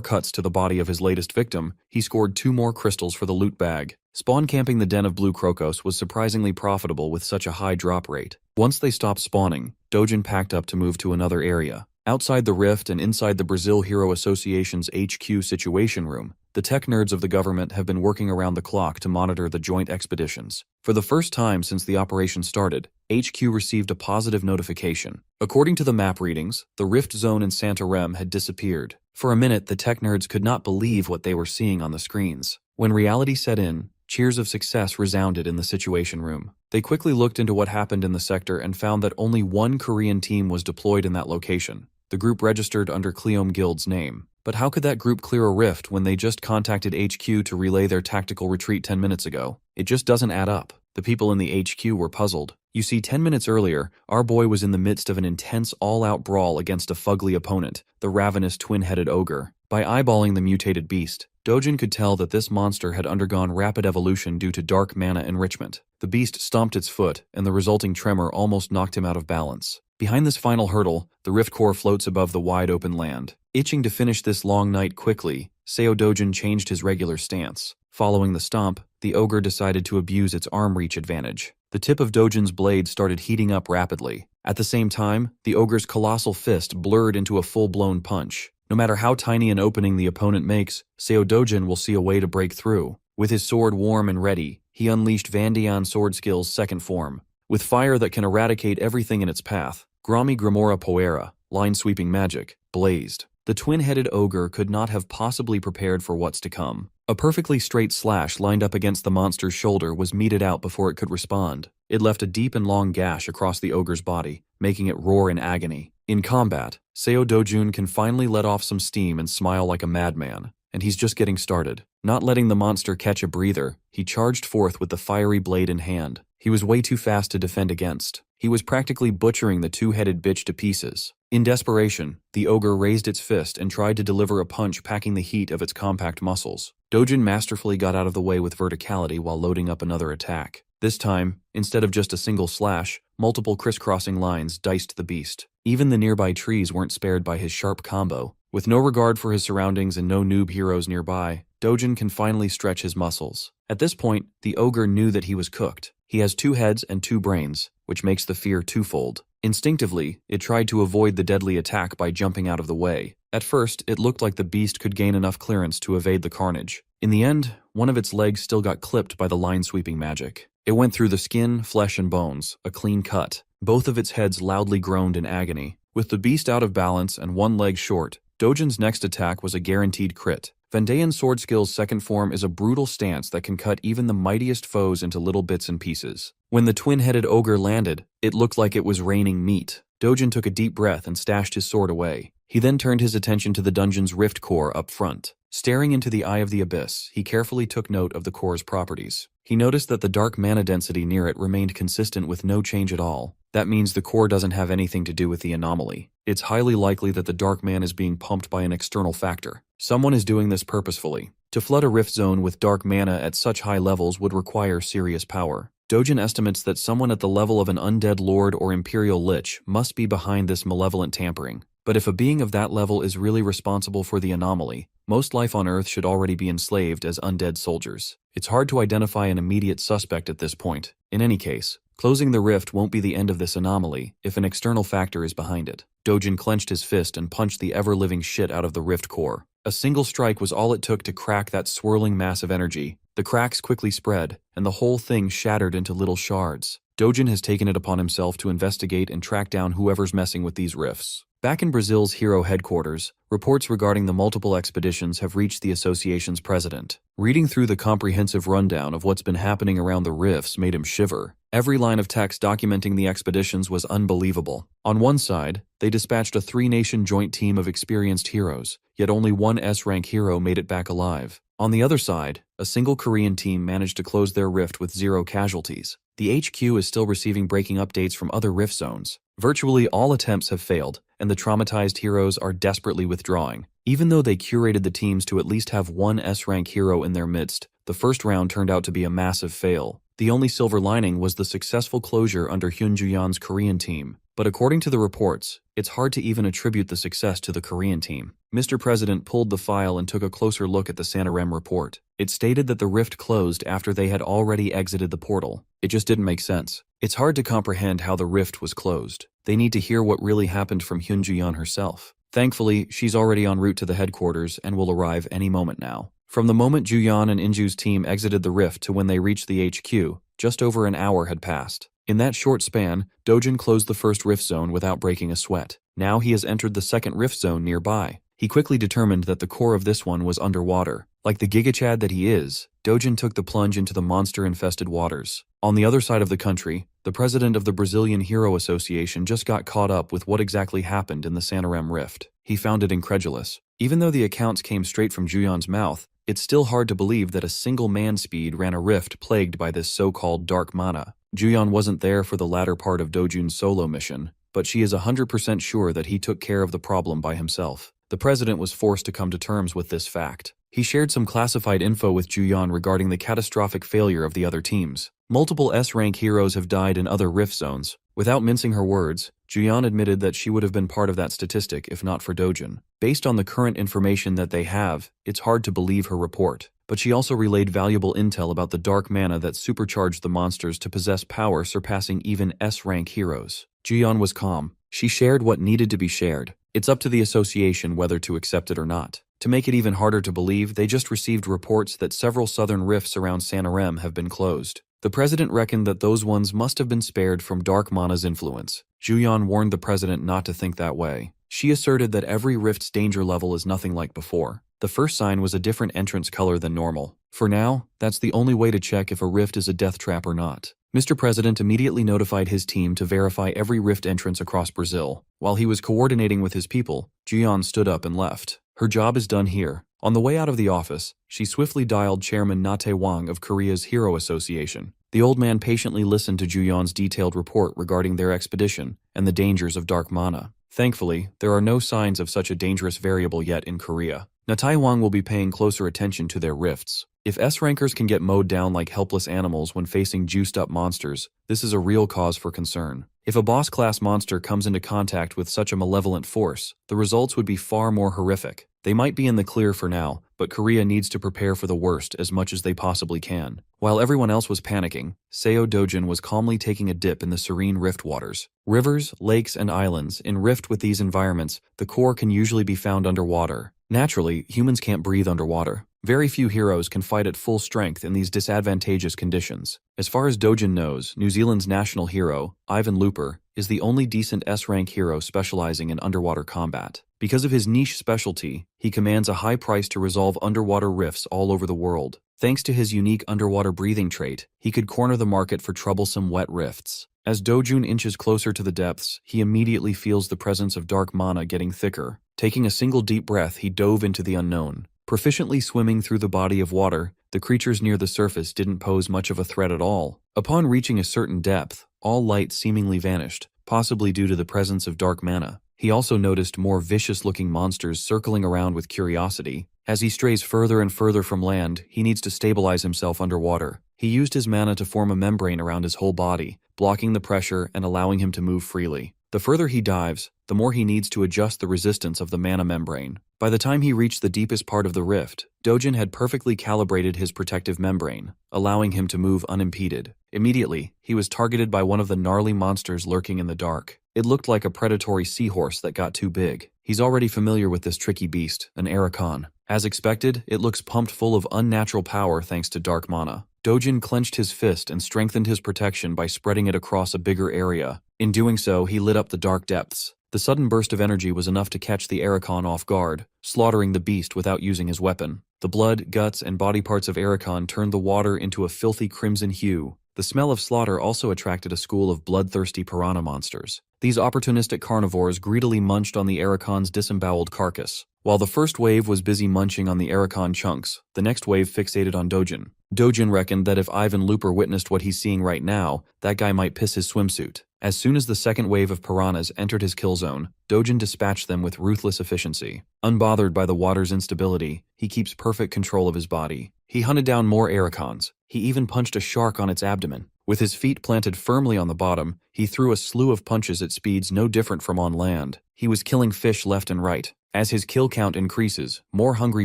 cuts to the body of his latest victim, he scored 2 more crystals for the loot bag. Spawn camping the den of blue crocos was surprisingly profitable with such a high drop rate. Once they stopped spawning, Dojin packed up to move to another area. Outside the rift and inside the Brazil Hero Association's HQ Situation Room, the tech nerds of the government have been working around the clock to monitor the joint expeditions. For the first time since the operation started, HQ received a positive notification. According to the map readings, the rift zone in Santarem had disappeared. For a minute, the tech nerds could not believe what they were seeing on the screens. When reality set in, cheers of success resounded in the Situation Room. They quickly looked into what happened in the sector and found that only one Korean team was deployed in that location. The group registered under Kleom Guild's name. But how could that group clear a rift when they just contacted HQ to relay their tactical retreat 10 minutes ago? It just doesn't add up. The people in the HQ were puzzled. You see, 10 minutes earlier, our boy was in the midst of an intense all-out brawl against a fugly opponent, the ravenous twin-headed ogre. By eyeballing the mutated beast, Dojin could tell that this monster had undergone rapid evolution due to dark mana enrichment. The beast stomped its foot, and the resulting tremor almost knocked him out of balance. Behind this final hurdle, the rift core floats above the wide-open land. Itching to finish this long night quickly, Seo Dojin changed his regular stance. Following the stomp, the ogre decided to abuse its arm reach advantage. The tip of Dojin's blade started heating up rapidly. At the same time, the ogre's colossal fist blurred into a full-blown punch. No matter how tiny an opening the opponent makes, Seo Dojin will see a way to break through. With his sword warm and ready, he unleashed Vandian sword skill's second form. With fire that can eradicate everything in its path, Grami Grimora Poera, line-sweeping magic, blazed. The twin-headed ogre could not have possibly prepared for what's to come. A perfectly straight slash lined up against the monster's shoulder was meted out before it could respond. It left a deep and long gash across the ogre's body, making it roar in agony. In combat, Seo Dojun can finally let off some steam and smile like a madman, and he's just getting started. Not letting the monster catch a breather, he charged forth with the fiery blade in hand. He was way too fast to defend against. He was practically butchering the two-headed bitch to pieces. In desperation, the ogre raised its fist and tried to deliver a punch packing the heat of its compact muscles. Dojin masterfully got out of the way with verticality while loading up another attack. This time, instead of just a single slash, multiple crisscrossing lines diced the beast. Even the nearby trees weren't spared by his sharp combo. With no regard for his surroundings and no noob heroes nearby, Dojin can finally stretch his muscles. At this point, the ogre knew that he was cooked. He has 2 heads and 2 brains, which makes the fear twofold. Instinctively, it tried to avoid the deadly attack by jumping out of the way. At first, it looked like the beast could gain enough clearance to evade the carnage. In the end, one of its legs still got clipped by the line-sweeping magic. It went through the skin, flesh, and bones, a clean cut. Both of its heads loudly groaned in agony. With the beast out of balance and one leg short, Dojin's next attack was a guaranteed crit. Vandayan sword skill's second form is a brutal stance that can cut even the mightiest foes into little bits and pieces. When the twin-headed ogre landed, it looked like it was raining meat. Dojin took a deep breath and stashed his sword away. He then turned his attention to the dungeon's rift core up front. Staring into the eye of the abyss, he carefully took note of the core's properties. He noticed that the dark mana density near it remained consistent with no change at all. That means the core doesn't have anything to do with the anomaly. It's highly likely that the dark mana is being pumped by an external factor. Someone is doing this purposefully. To flood a rift zone with dark mana at such high levels would require serious power. Dojin estimates that someone at the level of an undead lord or imperial lich must be behind this malevolent tampering. But if a being of that level is really responsible for the anomaly, most life on Earth should already be enslaved as undead soldiers. It's hard to identify an immediate suspect at this point. In any case, closing the rift won't be the end of this anomaly if an external factor is behind it. Dojin clenched his fist and punched the ever-living shit out of the rift core. A single strike was all it took to crack that swirling mass of energy. The cracks quickly spread, and the whole thing shattered into little shards. Dojin has taken it upon himself to investigate and track down whoever's messing with these rifts. Back in Brazil's hero headquarters, reports regarding the multiple expeditions have reached the association's president. Reading through the comprehensive rundown of what's been happening around the rifts made him shiver. Every line of text documenting the expeditions was unbelievable. On one side, they dispatched a 3-nation joint team of experienced heroes, yet only one S-rank hero made it back alive. On the other side, a single Korean team managed to close their rift with 0 casualties. The HQ is still receiving breaking updates from other rift zones. Virtually all attempts have failed, and the traumatized heroes are desperately withdrawing. Even though they curated the teams to at least have one S-rank hero in their midst, the first round turned out to be a massive fail. The only silver lining was the successful closure under Hyun Ju-yeon's Korean team. But according to the reports, it's hard to even attribute the success to the Korean team. Mr. President pulled the file and took a closer look at the Santarem report. It stated that the rift closed after they had already exited the portal. It just didn't make sense. It's hard to comprehend how the rift was closed. They need to hear what really happened from Hyun Ju-yeon herself. Thankfully, she's already en route to the headquarters and will arrive any moment now. From the moment Ju-yeon and Inju's team exited the rift to when they reached the HQ, just over an hour had passed. In that short span, Dojin closed the first rift zone without breaking a sweat. Now he has entered the second rift zone nearby. He quickly determined that the core of this one was underwater. Like the gigachad that he is, Dojin took the plunge into the monster-infested waters. On the other side of the country, the president of the Brazilian Hero Association just got caught up with what exactly happened in the Santarem rift. He found it incredulous. Even though the accounts came straight from Ju-yeon's mouth, it's still hard to believe that a single man-speed ran a rift plagued by this so-called dark mana. Ju-yeon wasn't there for the latter part of Dojun's solo mission, but she is 100% sure that he took care of the problem by himself. The president was forced to come to terms with this fact. He shared some classified info with Ju-yeon regarding the catastrophic failure of the other teams. Multiple S-rank heroes have died in other rift zones. Without mincing her words, Ju-yeon admitted that she would have been part of that statistic if not for Dojin. Based on the current information that they have, it's hard to believe her report. But she also relayed valuable intel about the dark mana that supercharged the monsters to possess power surpassing even S-rank heroes. Ju-yeon was calm. She shared what needed to be shared. It's up to the association whether to accept it or not. To make it even harder to believe, they just received reports that several southern rifts around Santarem have been closed. The president reckoned that those ones must have been spared from dark mana's influence. Ju-yeon warned the president not to think that way. She asserted that every rift's danger level is nothing like before. The first sign was a different entrance color than normal. For now, that's the only way to check if a rift is a death trap or not. Mr. President immediately notified his team to verify every rift entrance across Brazil. While he was coordinating with his people, Ju-yeon stood up and left. Her job is done here. On the way out of the office, she swiftly dialed Chairman Na-tae Wang of Korea's Hero Association. The old man patiently listened to Ju-yeon's detailed report regarding their expedition and the dangers of dark mana. Thankfully, there are no signs of such a dangerous variable yet in Korea. Na-tae Wang will be paying closer attention to their rifts. If S-rankers can get mowed down like helpless animals when facing juiced-up monsters, this is a real cause for concern. If a boss-class monster comes into contact with such a malevolent force, the results would be far more horrific. They might be in the clear for now, but Korea needs to prepare for the worst as much as they possibly can. While everyone else was panicking, Seo Dojin was calmly taking a dip in the serene rift waters. Rivers, lakes, and islands, in rift with these environments, the core can usually be found underwater. Naturally, humans can't breathe underwater. Very few heroes can fight at full strength in these disadvantageous conditions. As far as Dojin knows, New Zealand's national hero, Ivan Looper, is the only decent S-rank hero specializing in underwater combat. Because of his niche specialty, he commands a high price to resolve underwater rifts all over the world. Thanks to his unique underwater breathing trait, he could corner the market for troublesome wet rifts. As Dojun inches closer to the depths, he immediately feels the presence of dark mana getting thicker. Taking a single deep breath, he dove into the unknown. Proficiently swimming through the body of water, the creatures near the surface didn't pose much of a threat at all. Upon reaching a certain depth, all light seemingly vanished, possibly due to the presence of dark mana. He also noticed more vicious-looking monsters circling around with curiosity. As he strays further and further from land, he needs to stabilize himself underwater. He used his mana to form a membrane around his whole body, blocking the pressure and allowing him to move freely. The further he dives, the more he needs to adjust the resistance of the mana membrane. By the time he reached the deepest part of the rift, Dojin had perfectly calibrated his protective membrane, allowing him to move unimpeded. Immediately, he was targeted by one of the gnarly monsters lurking in the dark. It looked like a predatory seahorse that got too big. He's already familiar with this tricky beast, an Arakan. As expected, it looks pumped full of unnatural power thanks to dark mana. Dojin clenched his fist and strengthened his protection by spreading it across a bigger area. In doing so, he lit up the dark depths. The sudden burst of energy was enough to catch the Arakan off guard, slaughtering the beast without using his weapon. The blood, guts, and body parts of Arakan turned the water into a filthy crimson hue. The smell of slaughter also attracted a school of bloodthirsty piranha monsters. These opportunistic carnivores greedily munched on the Arakan's disemboweled carcass. While the first wave was busy munching on the Arakan chunks, the next wave fixated on Dojin. Dojin reckoned that if Ivan Looper witnessed what he's seeing right now, that guy might piss his swimsuit. As soon as the second wave of piranhas entered his kill zone, Dojin dispatched them with ruthless efficiency. Unbothered by the water's instability, he keeps perfect control of his body. He hunted down more Arakans. He even punched a shark on its abdomen. With his feet planted firmly on the bottom, he threw a slew of punches at speeds no different from on land. He was killing fish left and right. As his kill count increases, more hungry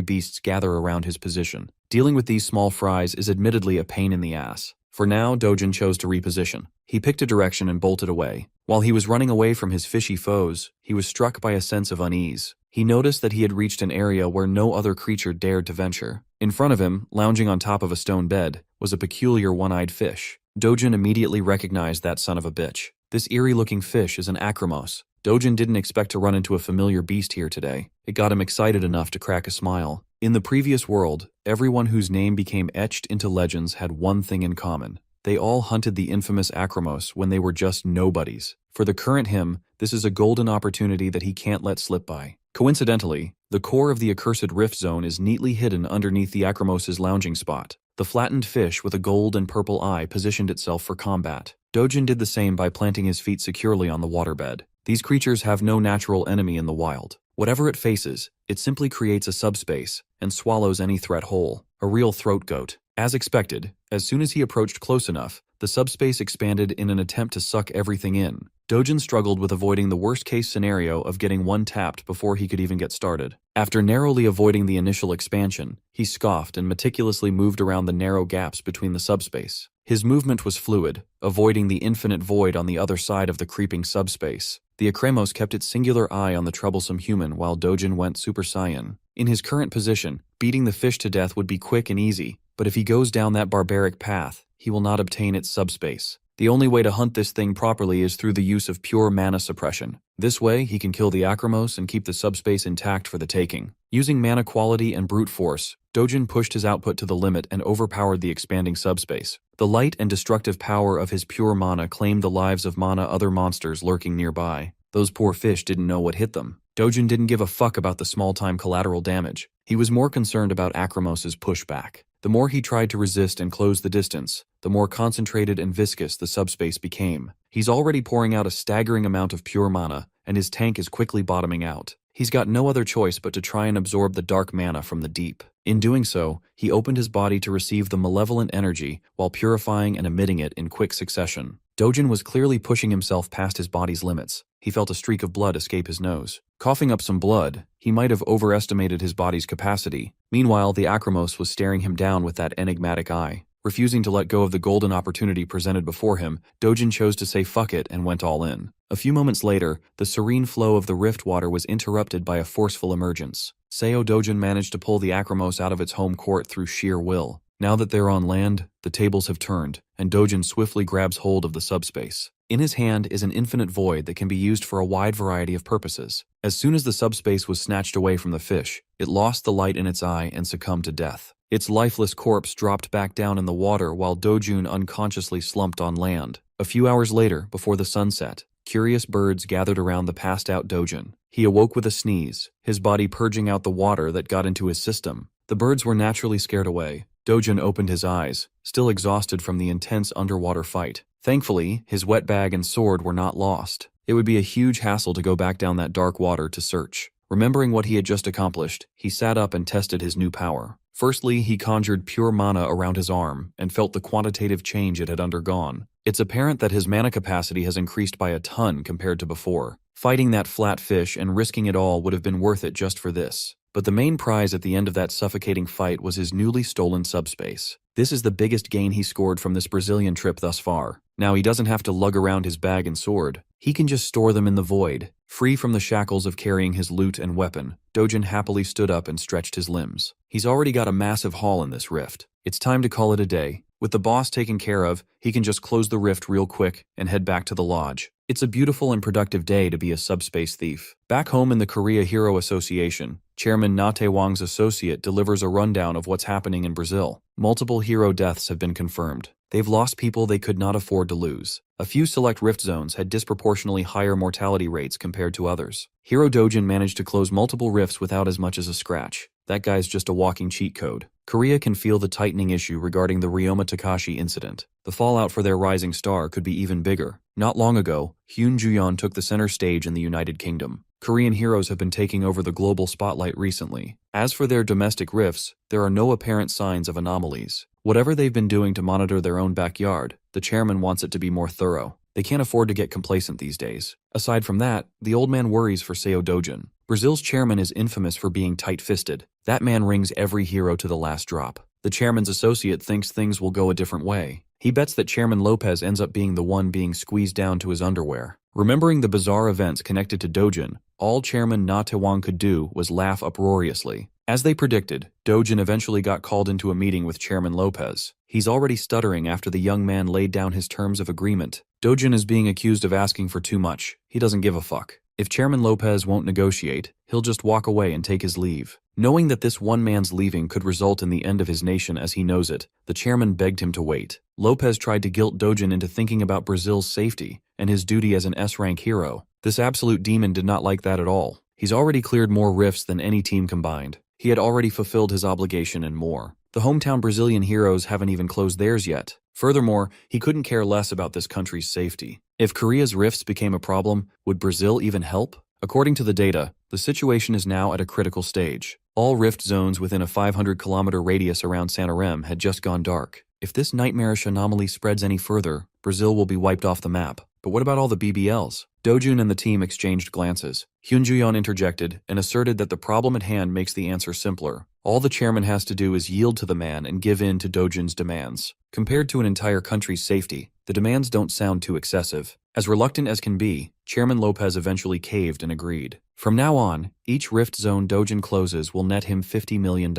beasts gather around his position. Dealing with these small fries is admittedly a pain in the ass. For now, Dojin chose to reposition. He picked a direction and bolted away. While he was running away from his fishy foes, he was struck by a sense of unease. He noticed that he had reached an area where no other creature dared to venture. In front of him, lounging on top of a stone bed, was a peculiar one-eyed fish. Dojin immediately recognized that son of a bitch. This eerie-looking fish is an acromos. Dojin didn't expect to run into a familiar beast here today. It got him excited enough to crack a smile. In the previous world, everyone whose name became etched into legends had one thing in common. They all hunted the infamous acromos when they were just nobodies. For the current him, this is a golden opportunity that he can't let slip by. Coincidentally, the core of the accursed rift zone is neatly hidden underneath the acromos' lounging spot. The flattened fish with a gold and purple eye positioned itself for combat. Dojin did the same by planting his feet securely on the waterbed. These creatures have no natural enemy in the wild. Whatever it faces, it simply creates a subspace and swallows any threat whole. A real throat goat. As expected, as soon as he approached close enough, the subspace expanded in an attempt to suck everything in. Dojin struggled with avoiding the worst-case scenario of getting one tapped before he could even get started. After narrowly avoiding the initial expansion, he scoffed and meticulously moved around the narrow gaps between the subspace. His movement was fluid, avoiding the infinite void on the other side of the creeping subspace. The Acremos kept its singular eye on the troublesome human while Dojin went Super Saiyan. In his current position, beating the fish to death would be quick and easy, but if he goes down that barbaric path, he will not obtain its subspace. The only way to hunt this thing properly is through the use of pure mana suppression. This way, he can kill the Acremos and keep the subspace intact for the taking. Using mana quality and brute force, Dojin pushed his output to the limit and overpowered the expanding subspace. The light and destructive power of his pure mana claimed the lives of other monsters lurking nearby. Those poor fish didn't know what hit them. Dojin didn't give a fuck about the small-time collateral damage. He was more concerned about Acremos' pushback. The more he tried to resist and close the distance, the more concentrated and viscous the subspace became. He's already pouring out a staggering amount of pure mana, and his tank is quickly bottoming out. He's got no other choice but to try and absorb the dark mana from the deep. In doing so, he opened his body to receive the malevolent energy while purifying and emitting it in quick succession. Dojin was clearly pushing himself past his body's limits. He felt a streak of blood escape his nose. Coughing up some blood, he might have overestimated his body's capacity. Meanwhile, the Acromos was staring him down with that enigmatic eye. Refusing to let go of the golden opportunity presented before him, Dojin chose to say fuck it and went all in. A few moments later, the serene flow of the rift water was interrupted by a forceful emergence. Seo Dojin managed to pull the Acromos out of its home court through sheer will. Now that they're on land, the tables have turned, and Dojin swiftly grabs hold of the subspace. In his hand is an infinite void that can be used for a wide variety of purposes. As soon as the subspace was snatched away from the fish, it lost the light in its eye and succumbed to death. Its lifeless corpse dropped back down in the water while Dojun unconsciously slumped on land. A few hours later, before the sun set, curious birds gathered around the passed-out Dojin. He awoke with a sneeze, his body purging out the water that got into his system. The birds were naturally scared away. Dojin opened his eyes, still exhausted from the intense underwater fight. Thankfully, his wet bag and sword were not lost. It would be a huge hassle to go back down that dark water to search. Remembering what he had just accomplished, he sat up and tested his new power. Firstly, he conjured pure mana around his arm and felt the quantitative change it had undergone. It's apparent that his mana capacity has increased by a ton compared to before. Fighting that flat fish and risking it all would have been worth it just for this. But the main prize at the end of that suffocating fight was his newly stolen subspace. This is the biggest gain he scored from this Brazilian trip thus far. Now he doesn't have to lug around his bag and sword. He can just store them in the void. Free from the shackles of carrying his loot and weapon, Dojin happily stood up and stretched his limbs. He's already got a massive haul in this rift. It's time to call it a day. With the boss taken care of, he can just close the rift real quick and head back to the lodge. It's a beautiful and productive day to be a subspace thief. Back home in the Korea Hero Association, Chairman Na Tae-wong's associate delivers a rundown of what's happening in Brazil. Multiple hero deaths have been confirmed. They've lost people they could not afford to lose. A few select rift zones had disproportionately higher mortality rates compared to others. Hero Dojin managed to close multiple rifts without as much as a scratch. That guy's just a walking cheat code. Korea can feel the tightening issue regarding the Ryoma Takashi incident. The fallout for their rising star could be even bigger. Not long ago, Hyun Ju-yeon took the center stage in the United Kingdom. Korean heroes have been taking over the global spotlight recently. As for their domestic rifts, there are no apparent signs of anomalies. Whatever they've been doing to monitor their own backyard, the chairman wants it to be more thorough. They can't afford to get complacent these days. Aside from that, the old man worries for Seo Dojin. Brazil's chairman is infamous for being tight-fisted. That man wrings every hero to the last drop. The chairman's associate thinks things will go a different way. He bets that Chairman Lopez ends up being the one being squeezed down to his underwear. Remembering the bizarre events connected to Dojin, all Chairman Na Tae-wong could do was laugh uproariously. As they predicted, Dojin eventually got called into a meeting with Chairman Lopez. He's already stuttering after the young man laid down his terms of agreement. Dojin is being accused of asking for too much. He doesn't give a fuck. If Chairman Lopez won't negotiate, he'll just walk away and take his leave. Knowing that this one man's leaving could result in the end of his nation as he knows it, the chairman begged him to wait. Lopez tried to guilt Dojin into thinking about Brazil's safety and his duty as an S-rank hero. This absolute demon did not like that at all. He's already cleared more rifts than any team combined. He had already fulfilled his obligation and more. The hometown Brazilian heroes haven't even closed theirs yet. Furthermore, he couldn't care less about this country's safety. If Korea's rifts became a problem, would Brazil even help? According to the data, the situation is now at a critical stage. All rift zones within a 500-kilometer radius around Santarém had just gone dark. If this nightmarish anomaly spreads any further, Brazil will be wiped off the map. But what about all the BBLs? Dojun and the team exchanged glances. Hyun Ju-yeon interjected and asserted that the problem at hand makes the answer simpler. All the chairman has to do is yield to the man and give in to Dojun's demands. Compared to an entire country's safety, the demands don't sound too excessive. As reluctant as can be, Chairman Lopez eventually caved and agreed. From now on, each rift zone Dojun closes will net him $50 million.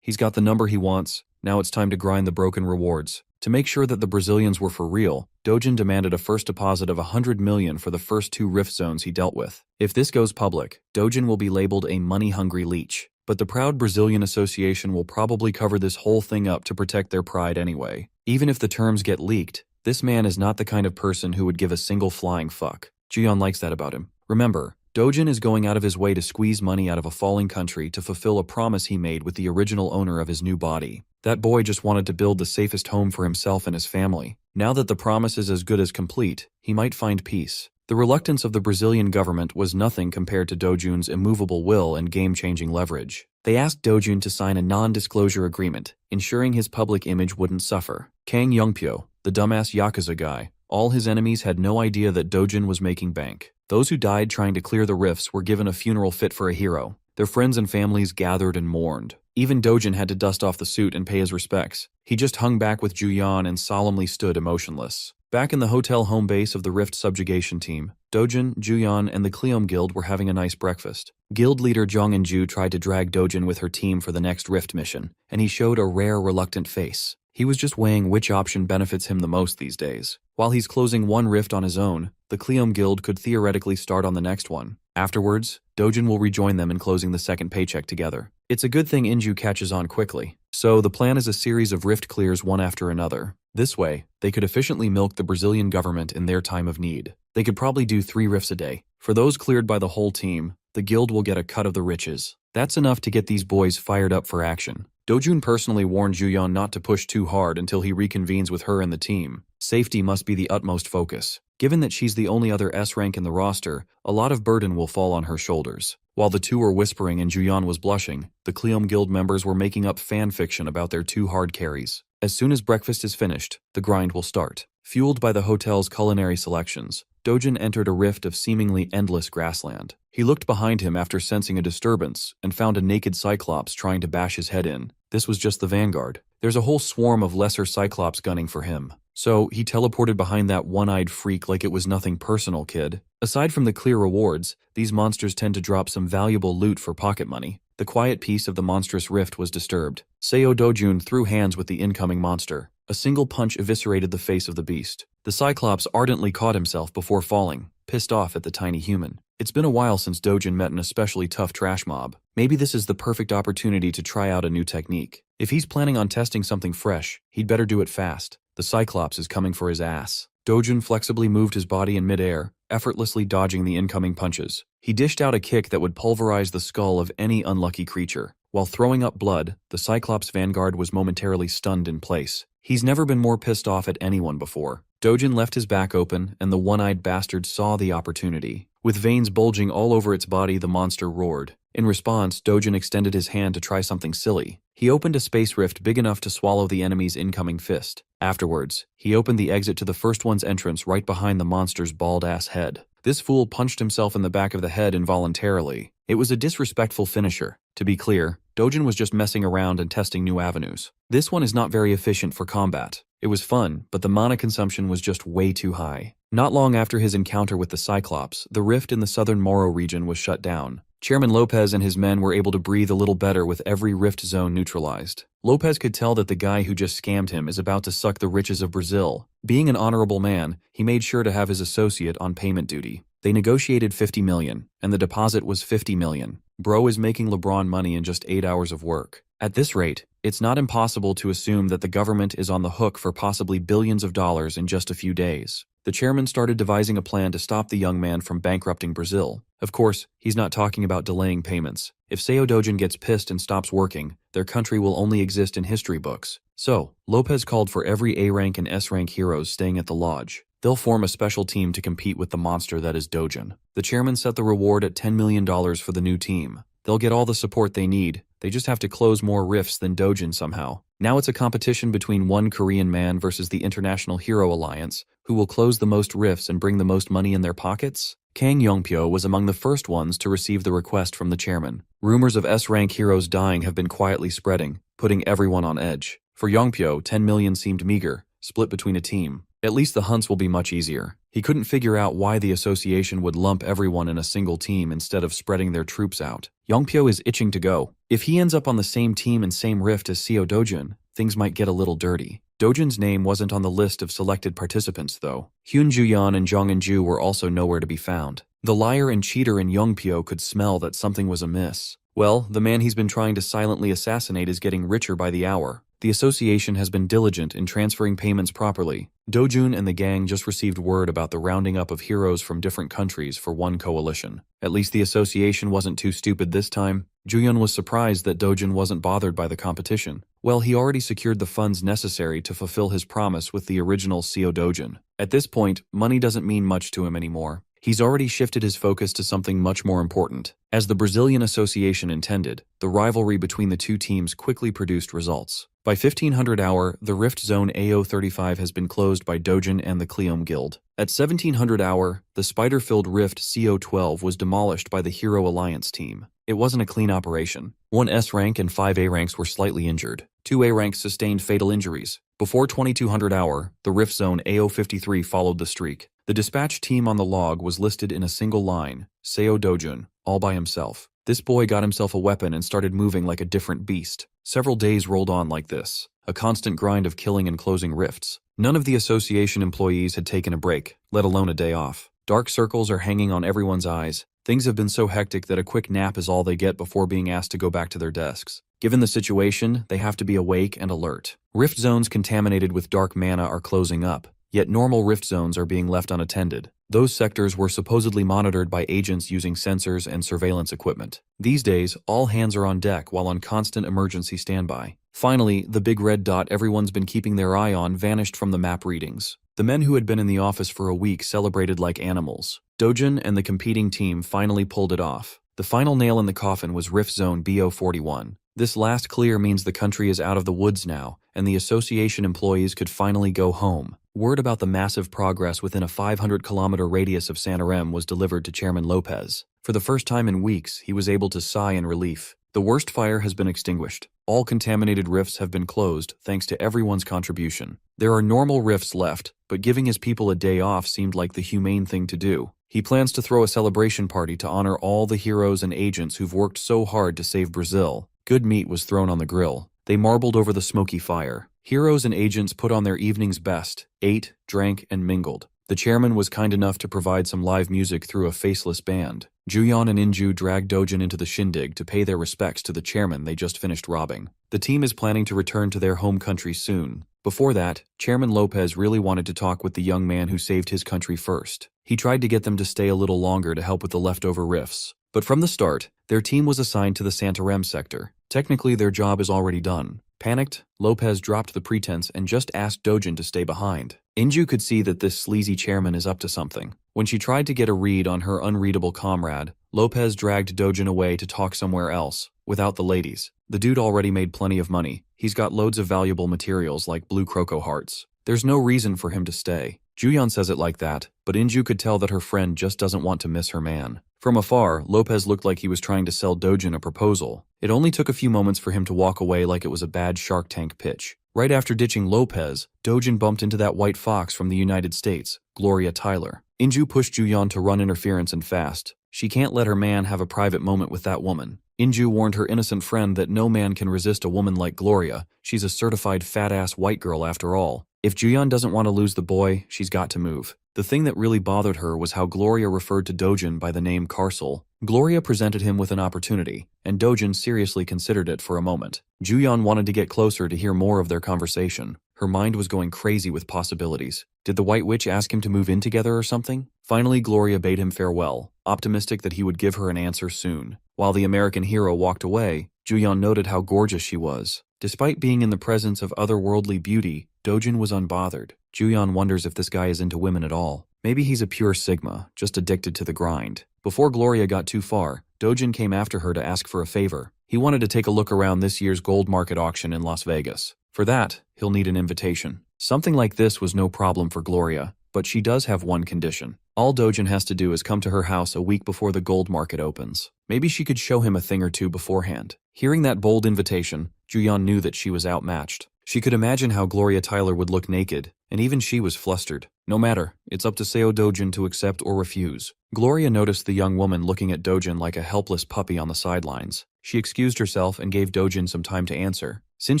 He's got the number he wants. Now it's time to grind the broken rewards. To make sure that the Brazilians were for real, Dojun demanded a first deposit of $100 million for the first 2 rift zones he dealt with. If this goes public, Dojun will be labeled a money-hungry leech. But the proud Brazilian Association will probably cover this whole thing up to protect their pride anyway. Even if the terms get leaked, this man is not the kind of person who would give a single flying fuck. Ji-yeon likes that about him. Remember, Dojun is going out of his way to squeeze money out of a falling country to fulfill a promise he made with the original owner of his new body. That boy just wanted to build the safest home for himself and his family. Now that the promise is as good as complete, he might find peace. The reluctance of the Brazilian government was nothing compared to Dojun's immovable will and game-changing leverage. They asked Dojun to sign a non-disclosure agreement, ensuring his public image wouldn't suffer. Kang Yongpyo, the dumbass Yakuza guy, all his enemies had no idea that Dojun was making bank. Those who died trying to clear the rifts were given a funeral fit for a hero. Their friends and families gathered and mourned. Even Dojun had to dust off the suit and pay his respects. He just hung back with Juyan and solemnly stood emotionless. Back in the hotel home base of the Rift subjugation team, Dojun, Juyan, and the Cleom Guild were having a nice breakfast. Guild leader Zhang Enju tried to drag Dojun with her team for the next Rift mission, and he showed a rare, reluctant face. He was just weighing which option benefits him the most these days. While he's closing one rift on his own, the Cleom Guild could theoretically start on the next one. Afterwards, Dojun will rejoin them in closing the second paycheck together. It's a good thing Enju catches on quickly. So the plan is a series of rift clears one after another. This way, they could efficiently milk the Brazilian government in their time of need. They could probably do 3 rifts a day. For those cleared by the whole team, the guild will get a cut of the riches. That's enough to get these boys fired up for action. Dojun personally warned Juyan not to push too hard until he reconvenes with her and the team. Safety must be the utmost focus. Given that she's the only other S rank in the roster, a lot of burden will fall on her shoulders. While the two were whispering and Juyan was blushing, the Cleom Guild members were making up fan fiction about their 2 hard carries. As soon as breakfast is finished, the grind will start. Fueled by the hotel's culinary selections, Dojun entered a rift of seemingly endless grassland. He looked behind him after sensing a disturbance and found a naked Cyclops trying to bash his head in. This was just the vanguard. There's a whole swarm of lesser Cyclops gunning for him. So he teleported behind that one-eyed freak like it was nothing personal, kid. Aside from the clear rewards, these monsters tend to drop some valuable loot for pocket money. The quiet peace of the monstrous rift was disturbed. Seo Dojun threw hands with the incoming monster. A single punch eviscerated the face of the beast. The Cyclops ardently caught himself before falling, pissed off at the tiny human. It's been a while since Dojun met an especially tough trash mob. Maybe this is the perfect opportunity to try out a new technique. If he's planning on testing something fresh, he'd better do it fast. The Cyclops is coming for his ass. Dojun flexibly moved his body in midair, effortlessly dodging the incoming punches. He dished out a kick that would pulverize the skull of any unlucky creature. While throwing up blood, the Cyclops vanguard was momentarily stunned in place. He's never been more pissed off at anyone before. Dojun left his back open, and the one-eyed bastard saw the opportunity. With veins bulging all over its body, the monster roared. In response, Dojun extended his hand to try something silly. He opened a space rift big enough to swallow the enemy's incoming fist. Afterwards, he opened the exit to the first one's entrance right behind the monster's bald-ass head. This fool punched himself in the back of the head involuntarily. It was a disrespectful finisher. To be clear, Dojun was just messing around and testing new avenues. This one is not very efficient for combat. It was fun, but the mana consumption was just way too high. Not long after his encounter with the Cyclops, the rift in the southern Moro region was shut down. Chairman Lopez and his men were able to breathe a little better with every rift zone neutralized. Lopez could tell that the guy who just scammed him is about to suck the riches of Brazil. Being an honorable man, he made sure to have his associate on payment duty. They negotiated $50 million, and the deposit was $50 million. Bro is making LeBron money in just 8 hours of work. At this rate, it's not impossible to assume that the government is on the hook for possibly billions of dollars in just a few days. The chairman started devising a plan to stop the young man from bankrupting Brazil. Of course, he's not talking about delaying payments. If Seo Dojun gets pissed and stops working, their country will only exist in history books. So, Lopez called for every A-rank and S-rank heroes staying at the lodge. They'll form a special team to compete with the monster that is Dojun. The chairman set the reward at $10 million for the new team. They'll get all the support they need. They just have to close more rifts than Dojun somehow. Now it's a competition between one Korean man versus the International Hero Alliance, who will close the most rifts and bring the most money in their pockets? Kang Yongpyo was among the first ones to receive the request from the chairman. Rumors of S-rank heroes dying have been quietly spreading, putting everyone on edge. For Yongpyo, 10 million seemed meager, split between a team. At least the hunts will be much easier. He couldn't figure out why the association would lump everyone in a single team instead of spreading their troops out. Yongpyo is itching to go. If he ends up on the same team and same rift as Seo Dojun, things might get a little dirty. Dojun's name wasn't on the list of selected participants, though. Hyun Juyan and Jong In-ju were also nowhere to be found. The liar and cheater in Yongpyo could smell that something was amiss. Well, the man he's been trying to silently assassinate is getting richer by the hour. The association has been diligent in transferring payments properly. Dojun and the gang just received word about the rounding up of heroes from different countries for one coalition. At least the association wasn't too stupid this time. Juyeon was surprised that Dojun wasn't bothered by the competition. Well, he already secured the funds necessary to fulfill his promise with the original Seo Dojun. At this point, money doesn't mean much to him anymore. He's already shifted his focus to something much more important. As the Brazilian Association intended, the rivalry between the two teams quickly produced results. By 1500 hour, the Rift Zone AO35 has been closed by Dojin and the Cleome Guild. At 1700 hour, the spider-filled Rift CO12 was demolished by the Hero Alliance team. It wasn't a clean operation. 1 S rank and 5 A ranks were slightly injured. 2 A ranks sustained fatal injuries. Before 2200 hour, the Rift Zone AO53 followed the streak. The dispatch team on the log was listed in a single line, Seo Dojun, all by himself. This boy got himself a weapon and started moving like a different beast. Several days rolled on like this, a constant grind of killing and closing rifts. None of the association employees had taken a break, let alone a day off. Dark circles are hanging on everyone's eyes. Things have been so hectic that a quick nap is all they get before being asked to go back to their desks. Given the situation, they have to be awake and alert. Rift zones contaminated with dark mana are closing up, yet normal rift zones are being left unattended. Those sectors were supposedly monitored by agents using sensors and surveillance equipment. These days, all hands are on deck while on constant emergency standby. Finally, the big red dot everyone's been keeping their eye on vanished from the map readings. The men who had been in the office for a week celebrated like animals. Dojin and the competing team finally pulled it off. The final nail in the coffin was Rift Zone BO41. This last clear means the country is out of the woods now, and the association employees could finally go home. Word about the massive progress within a 500-kilometer radius of Santarém was delivered to Chairman Lopez. For the first time in weeks, he was able to sigh in relief. The worst fire has been extinguished. All contaminated rifts have been closed thanks to everyone's contribution. There are normal rifts left, but giving his people a day off seemed like the humane thing to do. He plans to throw a celebration party to honor all the heroes and agents who've worked so hard to save Brazil. Good meat was thrown on the grill. They marbled over the smoky fire. Heroes and agents put on their evening's best, ate, drank, and mingled. The chairman was kind enough to provide some live music through a faceless band. Juyeon and Inju dragged Dojin into the shindig to pay their respects to the chairman they just finished robbing. The team is planning to return to their home country soon. Before that, Chairman Lopez really wanted to talk with the young man who saved his country first. He tried to get them to stay a little longer to help with the leftover rifts. But from the start, their team was assigned to the Santarém sector. Technically, their job is already done. Panicked, Lopez dropped the pretense and just asked Dojin to stay behind. Inju could see that this sleazy chairman is up to something. When she tried to get a read on her unreadable comrade, Lopez dragged Dojin away to talk somewhere else, without the ladies. The dude already made plenty of money. He's got loads of valuable materials like blue croco hearts. There's no reason for him to stay. Juyeon says it like that, but Inju could tell that her friend just doesn't want to miss her man. From afar, Lopez looked like he was trying to sell Dojin a proposal. It only took a few moments for him to walk away like it was a bad Shark Tank pitch. Right after ditching Lopez, Dojin bumped into that white fox from the United States, Gloria Tyler. Inju pushed Juyeon to run interference and fast. She can't let her man have a private moment with that woman. Inju warned her innocent friend that no man can resist a woman like Gloria. She's a certified fat-ass white girl after all. If Juyeon doesn't want to lose the boy, she's got to move. The thing that really bothered her was how Gloria referred to Dojin by the name Carcel. Gloria presented him with an opportunity, and Dojin seriously considered it for a moment. Juyeon wanted to get closer to hear more of their conversation. Her mind was going crazy with possibilities. Did the White Witch ask him to move in together or something? Finally, Gloria bade him farewell, optimistic that he would give her an answer soon. While the American hero walked away, Juyeon noted how gorgeous she was. Despite being in the presence of otherworldly beauty, Dojin was unbothered. Juyeon wonders if this guy is into women at all. Maybe he's a pure Sigma, just addicted to the grind. Before Gloria got too far, Dojin came after her to ask for a favor. He wanted to take a look around this year's gold market auction in Las Vegas. For that, he'll need an invitation. Something like this was no problem for Gloria, but she does have one condition. All Dojin has to do is come to her house a week before the gold market opens. Maybe she could show him a thing or two beforehand. Hearing that bold invitation, Juyeon knew that she was outmatched. She could imagine how Gloria Tyler would look naked, and even she was flustered. No matter, it's up to Seo Dojin to accept or refuse. Gloria noticed the young woman looking at Dojin like a helpless puppy on the sidelines. She excused herself and gave Dojin some time to answer. Since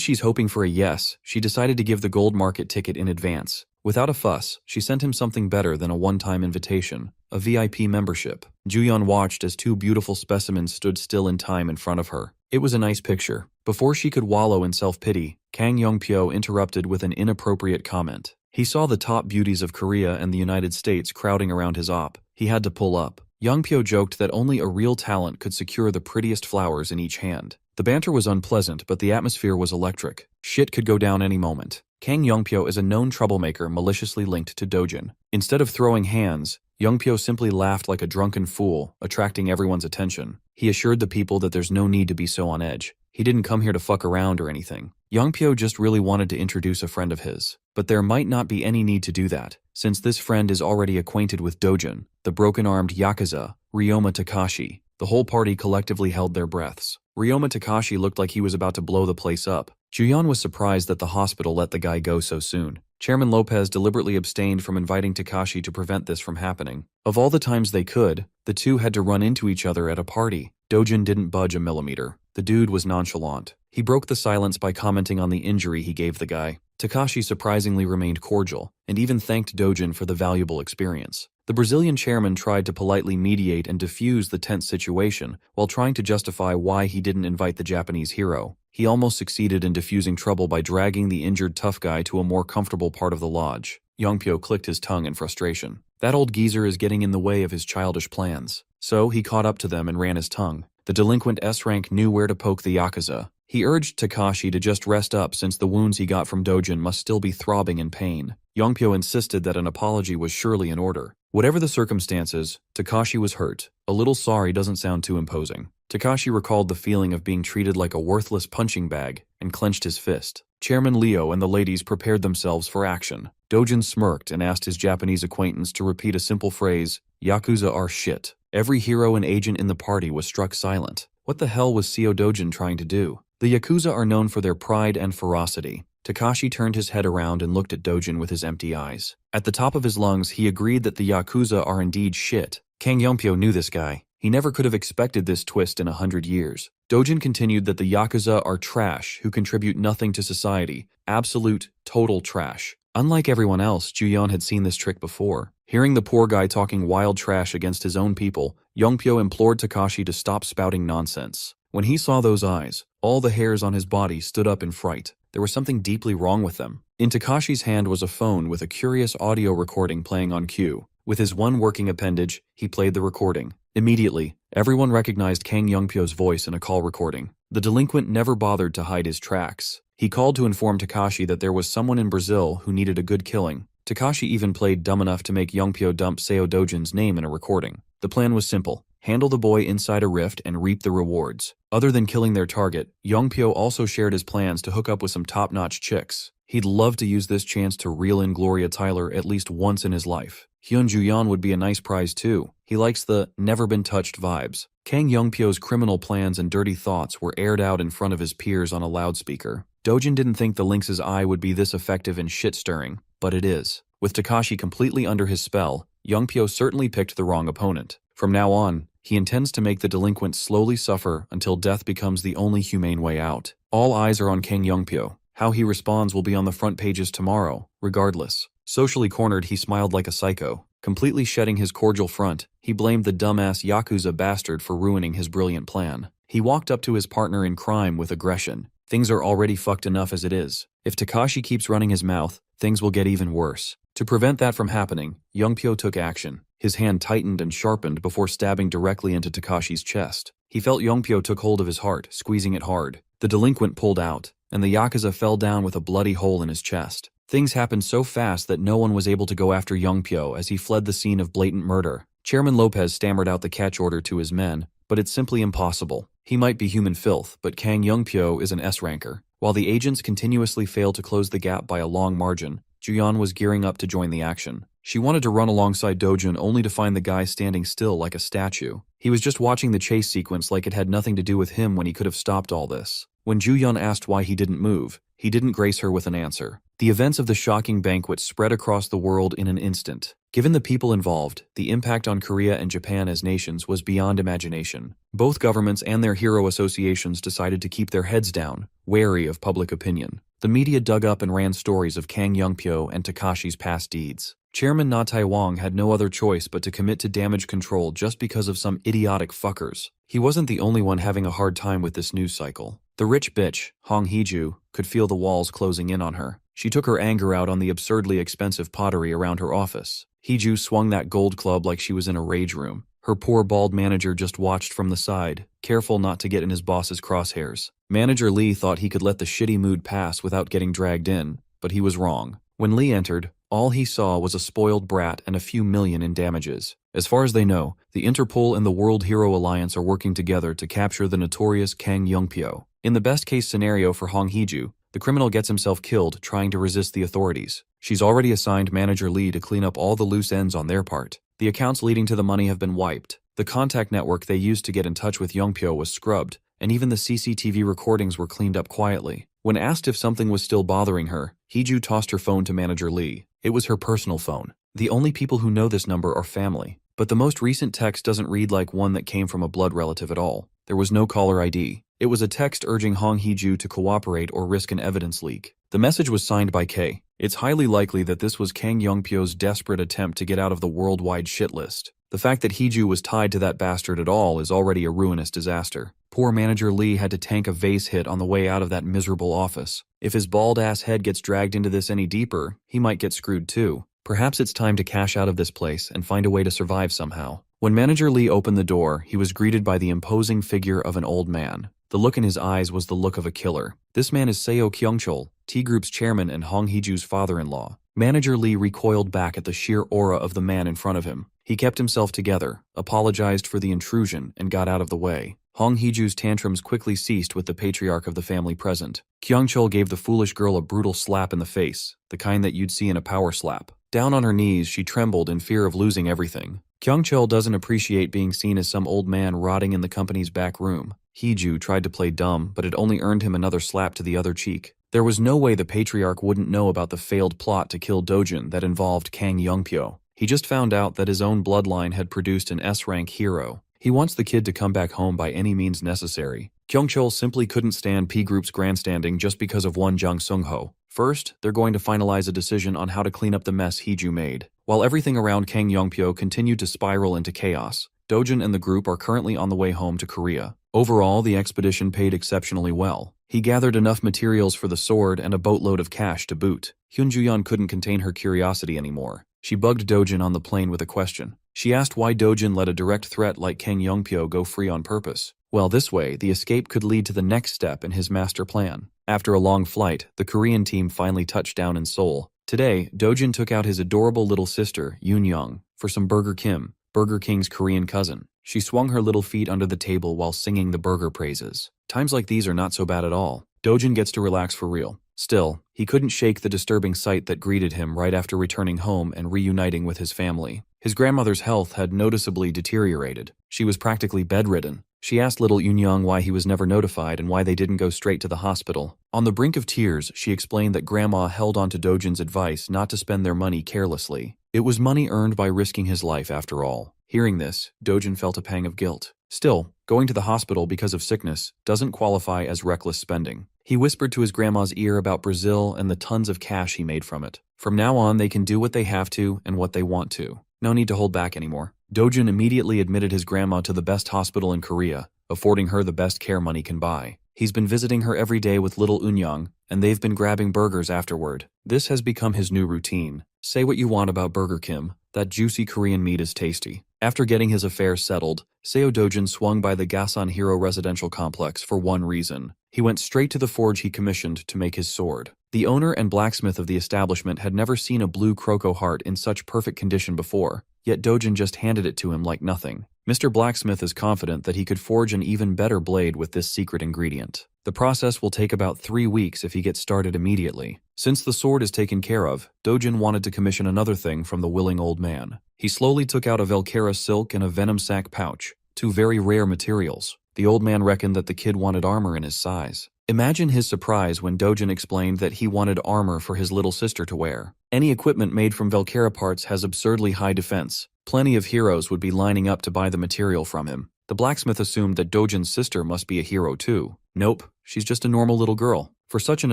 she's hoping for a yes, she decided to give the gold market ticket in advance. Without a fuss, she sent him something better than a one-time invitation, a VIP membership. Juyeon watched as two beautiful specimens stood still in time in front of her. It was a nice picture. Before she could wallow in self-pity, Kang Yongpyo interrupted with an inappropriate comment. He saw the top beauties of Korea and the United States crowding around his op. He had to pull up. Yongpyo joked that only a real talent could secure the prettiest flowers in each hand. The banter was unpleasant, but the atmosphere was electric. Shit could go down any moment. Kang Yongpyo is a known troublemaker maliciously linked to Dojin. Instead of throwing hands, Youngpyo simply laughed like a drunken fool, attracting everyone's attention. He assured the people that there's no need to be so on edge. He didn't come here to fuck around or anything. Youngpyo just really wanted to introduce a friend of his. But there might not be any need to do that, since this friend is already acquainted with Dojin, the broken-armed Yakuza, Ryoma Takashi. The whole party collectively held their breaths. Ryoma Takashi looked like he was about to blow the place up. Juyeon was surprised that the hospital let the guy go so soon. Chairman Lopez deliberately abstained from inviting Takashi to prevent this from happening. Of all the times they could, the two had to run into each other at a party. Dojin didn't budge a millimeter. The dude was nonchalant. He broke the silence by commenting on the injury he gave the guy. Takashi surprisingly remained cordial, and even thanked Dojin for the valuable experience. The Brazilian chairman tried to politely mediate and diffuse the tense situation while trying to justify why he didn't invite the Japanese hero. He almost succeeded in diffusing trouble by dragging the injured tough guy to a more comfortable part of the lodge. Youngpyo clicked his tongue in frustration. That old geezer is getting in the way of his childish plans. So he caught up to them and ran his tongue. The delinquent S-rank knew where to poke the Yakuza. He urged Takashi to just rest up since the wounds he got from Dojin must still be throbbing in pain. Youngpyo insisted that an apology was surely in order. Whatever the circumstances, Takashi was hurt. A little sorry doesn't sound too imposing. Takashi recalled the feeling of being treated like a worthless punching bag and clenched his fist. Chairman Leo and the ladies prepared themselves for action. Dojin smirked and asked his Japanese acquaintance to repeat a simple phrase, "Yakuza are shit." Every hero and agent in the party was struck silent. What the hell was Seo Dojin trying to do? The Yakuza are known for their pride and ferocity. Takashi turned his head around and looked at Dojin with his empty eyes. At the top of his lungs, he agreed that the Yakuza are indeed shit. Kang Youngpyo knew this guy. He never could have expected this twist in 100 years. Dojin continued that the Yakuza are trash who contribute nothing to society. Absolute, total trash. Unlike everyone else, Juyeon had seen this trick before. Hearing the poor guy talking wild trash against his own people, Youngpyo implored Takashi to stop spouting nonsense. When he saw those eyes, all the hairs on his body stood up in fright. There was something deeply wrong with them. In Takashi's hand was a phone with a curious audio recording playing on cue. With his one working appendage, he played the recording. Immediately, everyone recognized Kang Youngpyo's voice in a call recording. The delinquent never bothered to hide his tracks. He called to inform Takashi that there was someone in Brazil who needed a good killing. Takashi even played dumb enough to make Youngpyo dump Seo Dojin's name in a recording. The plan was simple. Handle the boy inside a rift and reap the rewards. Other than killing their target, Youngpyo also shared his plans to hook up with some top-notch chicks. He'd love to use this chance to reel in Gloria Tyler at least once in his life. Hyun Juyeon would be a nice prize too. He likes the never-been-touched vibes. Kang Youngpyo's criminal plans and dirty thoughts were aired out in front of his peers on a loudspeaker. Dojin didn't think the lynx's eye would be this effective in shit-stirring, but it is. With Takashi completely under his spell, Youngpyo certainly picked the wrong opponent. From now on, he intends to make the delinquent slowly suffer until death becomes the only humane way out. All eyes are on Kang Youngpyo. How he responds will be on the front pages tomorrow, regardless. Socially cornered, he smiled like a psycho. Completely shedding his cordial front, he blamed the dumbass Yakuza bastard for ruining his brilliant plan. He walked up to his partner in crime with aggression. Things are already fucked enough as it is. If Takashi keeps running his mouth, things will get even worse. To prevent that from happening, Youngpyo took action. His hand tightened and sharpened before stabbing directly into Takashi's chest. He felt Youngpyo took hold of his heart, squeezing it hard. The delinquent pulled out, and the Yakuza fell down with a bloody hole in his chest. Things happened so fast that no one was able to go after Youngpyo as he fled the scene of blatant murder. Chairman Lopez stammered out the catch order to his men, but it's simply impossible. He might be human filth, but Kang Youngpyo is an S-ranker. While the agents continuously failed to close the gap by a long margin, Juyeon was gearing up to join the action. She wanted to run alongside Dojin only to find the guy standing still like a statue. He was just watching the chase sequence like it had nothing to do with him when he could have stopped all this. When Juyeon asked why he didn't move, he didn't grace her with an answer. The events of the shocking banquet spread across the world in an instant. Given the people involved, the impact on Korea and Japan as nations was beyond imagination. Both governments and their hero associations decided to keep their heads down, wary of public opinion. The media dug up and ran stories of Kang Youngpyo and Takashi's past deeds. Chairman Na Tai-wong had no other choice but to commit to damage control just because of some idiotic fuckers. He wasn't the only one having a hard time with this news cycle. The rich bitch, Hong Hee-ju, could feel the walls closing in on her. She took her anger out on the absurdly expensive pottery around her office. Hee-ju swung that gold club like she was in a rage room. Her poor bald manager just watched from the side, careful not to get in his boss's crosshairs. Manager Lee thought he could let the shitty mood pass without getting dragged in, but he was wrong. When Lee entered, All he saw was a spoiled brat and a few million in damages. As far as they know, the Interpol and the World Hero Alliance are working together to capture the notorious Kang Yongpyo. In the best-case scenario for Hong Hee-ju, the criminal gets himself killed trying to resist the authorities. She's already assigned Manager Lee to clean up all the loose ends on their part. The accounts leading to the money have been wiped. The contact network they used to get in touch with Yongpyo was scrubbed, and even the CCTV recordings were cleaned up quietly. When asked if something was still bothering her, Hee-ju tossed her phone to Manager Lee. It was her personal phone. The only people who know this number are family. But the most recent text doesn't read like one that came from a blood relative at all. There was no caller ID. It was a text urging Hong Hee-ju to cooperate or risk an evidence leak. The message was signed by K. It's highly likely that this was Kang Yongpyo's desperate attempt to get out of the worldwide shit list. The fact that Hee-ju was tied to that bastard at all is already a ruinous disaster. Poor Manager Lee had to tank a vase hit on the way out of that miserable office. If his bald-ass head gets dragged into this any deeper, he might get screwed too. Perhaps it's time to cash out of this place and find a way to survive somehow. When Manager Lee opened the door, he was greeted by the imposing figure of an old man. The look in his eyes was the look of a killer. This man is Seo Kyung-chol, T-Group's chairman and Hong Hee-ju's father-in-law. Manager Lee recoiled back at the sheer aura of the man in front of him. He kept himself together, apologized for the intrusion, and got out of the way. Hong Hee-ju's tantrums quickly ceased with the patriarch of the family present. Kyung-chol gave the foolish girl a brutal slap in the face, the kind that you'd see in a power slap. Down on her knees, she trembled in fear of losing everything. Kyung-chol doesn't appreciate being seen as some old man rotting in the company's back room. Hee-ju tried to play dumb, but it only earned him another slap to the other cheek. There was no way the patriarch wouldn't know about the failed plot to kill Dojin that involved Kang Yongpyo. He just found out that his own bloodline had produced an S-rank hero. He wants the kid to come back home by any means necessary. Kyung-chol simply couldn't stand P-Group's grandstanding just because of one Jang Sung-ho. First, they're going to finalize a decision on how to clean up the mess Hee-ju made. While everything around Kang Yongpyo continued to spiral into chaos, Dojin and the group are currently on the way home to Korea. Overall, the expedition paid exceptionally well. He gathered enough materials for the sword and a boatload of cash to boot. Hyun Ju-yeon couldn't contain her curiosity anymore. She bugged Dojin on the plane with a question. She asked why Dojin let a direct threat like Kang Yongpyo go free on purpose. Well, this way, the escape could lead to the next step in his master plan. After a long flight, the Korean team finally touched down in Seoul. Today, Dojin took out his adorable little sister, Yoon-young, for some Burger Kim, Burger King's Korean cousin. She swung her little feet under the table while singing the burger praises. Times like these are not so bad at all. Dojin gets to relax for real. Still, he couldn't shake the disturbing sight that greeted him right after returning home and reuniting with his family. His grandmother's health had noticeably deteriorated. She was practically bedridden. She asked little Yoon-young why he was never notified and why they didn't go straight to the hospital. On the brink of tears, she explained that Grandma held on to Dojin's advice not to spend their money carelessly. It was money earned by risking his life after all. Hearing this, Dojin felt a pang of guilt. Still, going to the hospital because of sickness doesn't qualify as reckless spending. He whispered to his grandma's ear about Brazil and the tons of cash he made from it. From now on, they can do what they have to and what they want to. No need to hold back anymore. Dojin immediately admitted his grandma to the best hospital in Korea, affording her the best care money can buy. He's been visiting her every day with little Eun-young, and they've been grabbing burgers afterward. This has become his new routine. Say what you want about Burger Kim, that juicy Korean meat is tasty. After getting his affairs settled, Seo Dojin swung by the Gasan Hero residential complex for one reason. He went straight to the forge he commissioned to make his sword. The owner and blacksmith of the establishment had never seen a blue croco heart in such perfect condition before, yet Dojin just handed it to him like nothing. Mr. Blacksmith is confident that he could forge an even better blade with this secret ingredient. The process will take about 3 weeks if he gets started immediately. Since the sword is taken care of, Dojin wanted to commission another thing from the willing old man. He slowly took out a Velcara silk and a venom sac pouch, 2 very rare materials. The old man reckoned that the kid wanted armor in his size. Imagine his surprise when Dojin explained that he wanted armor for his little sister to wear. Any equipment made from Velcara parts has absurdly high defense. Plenty of heroes would be lining up to buy the material from him. The blacksmith assumed that Dojin's sister must be a hero too. Nope, she's just a normal little girl. For such an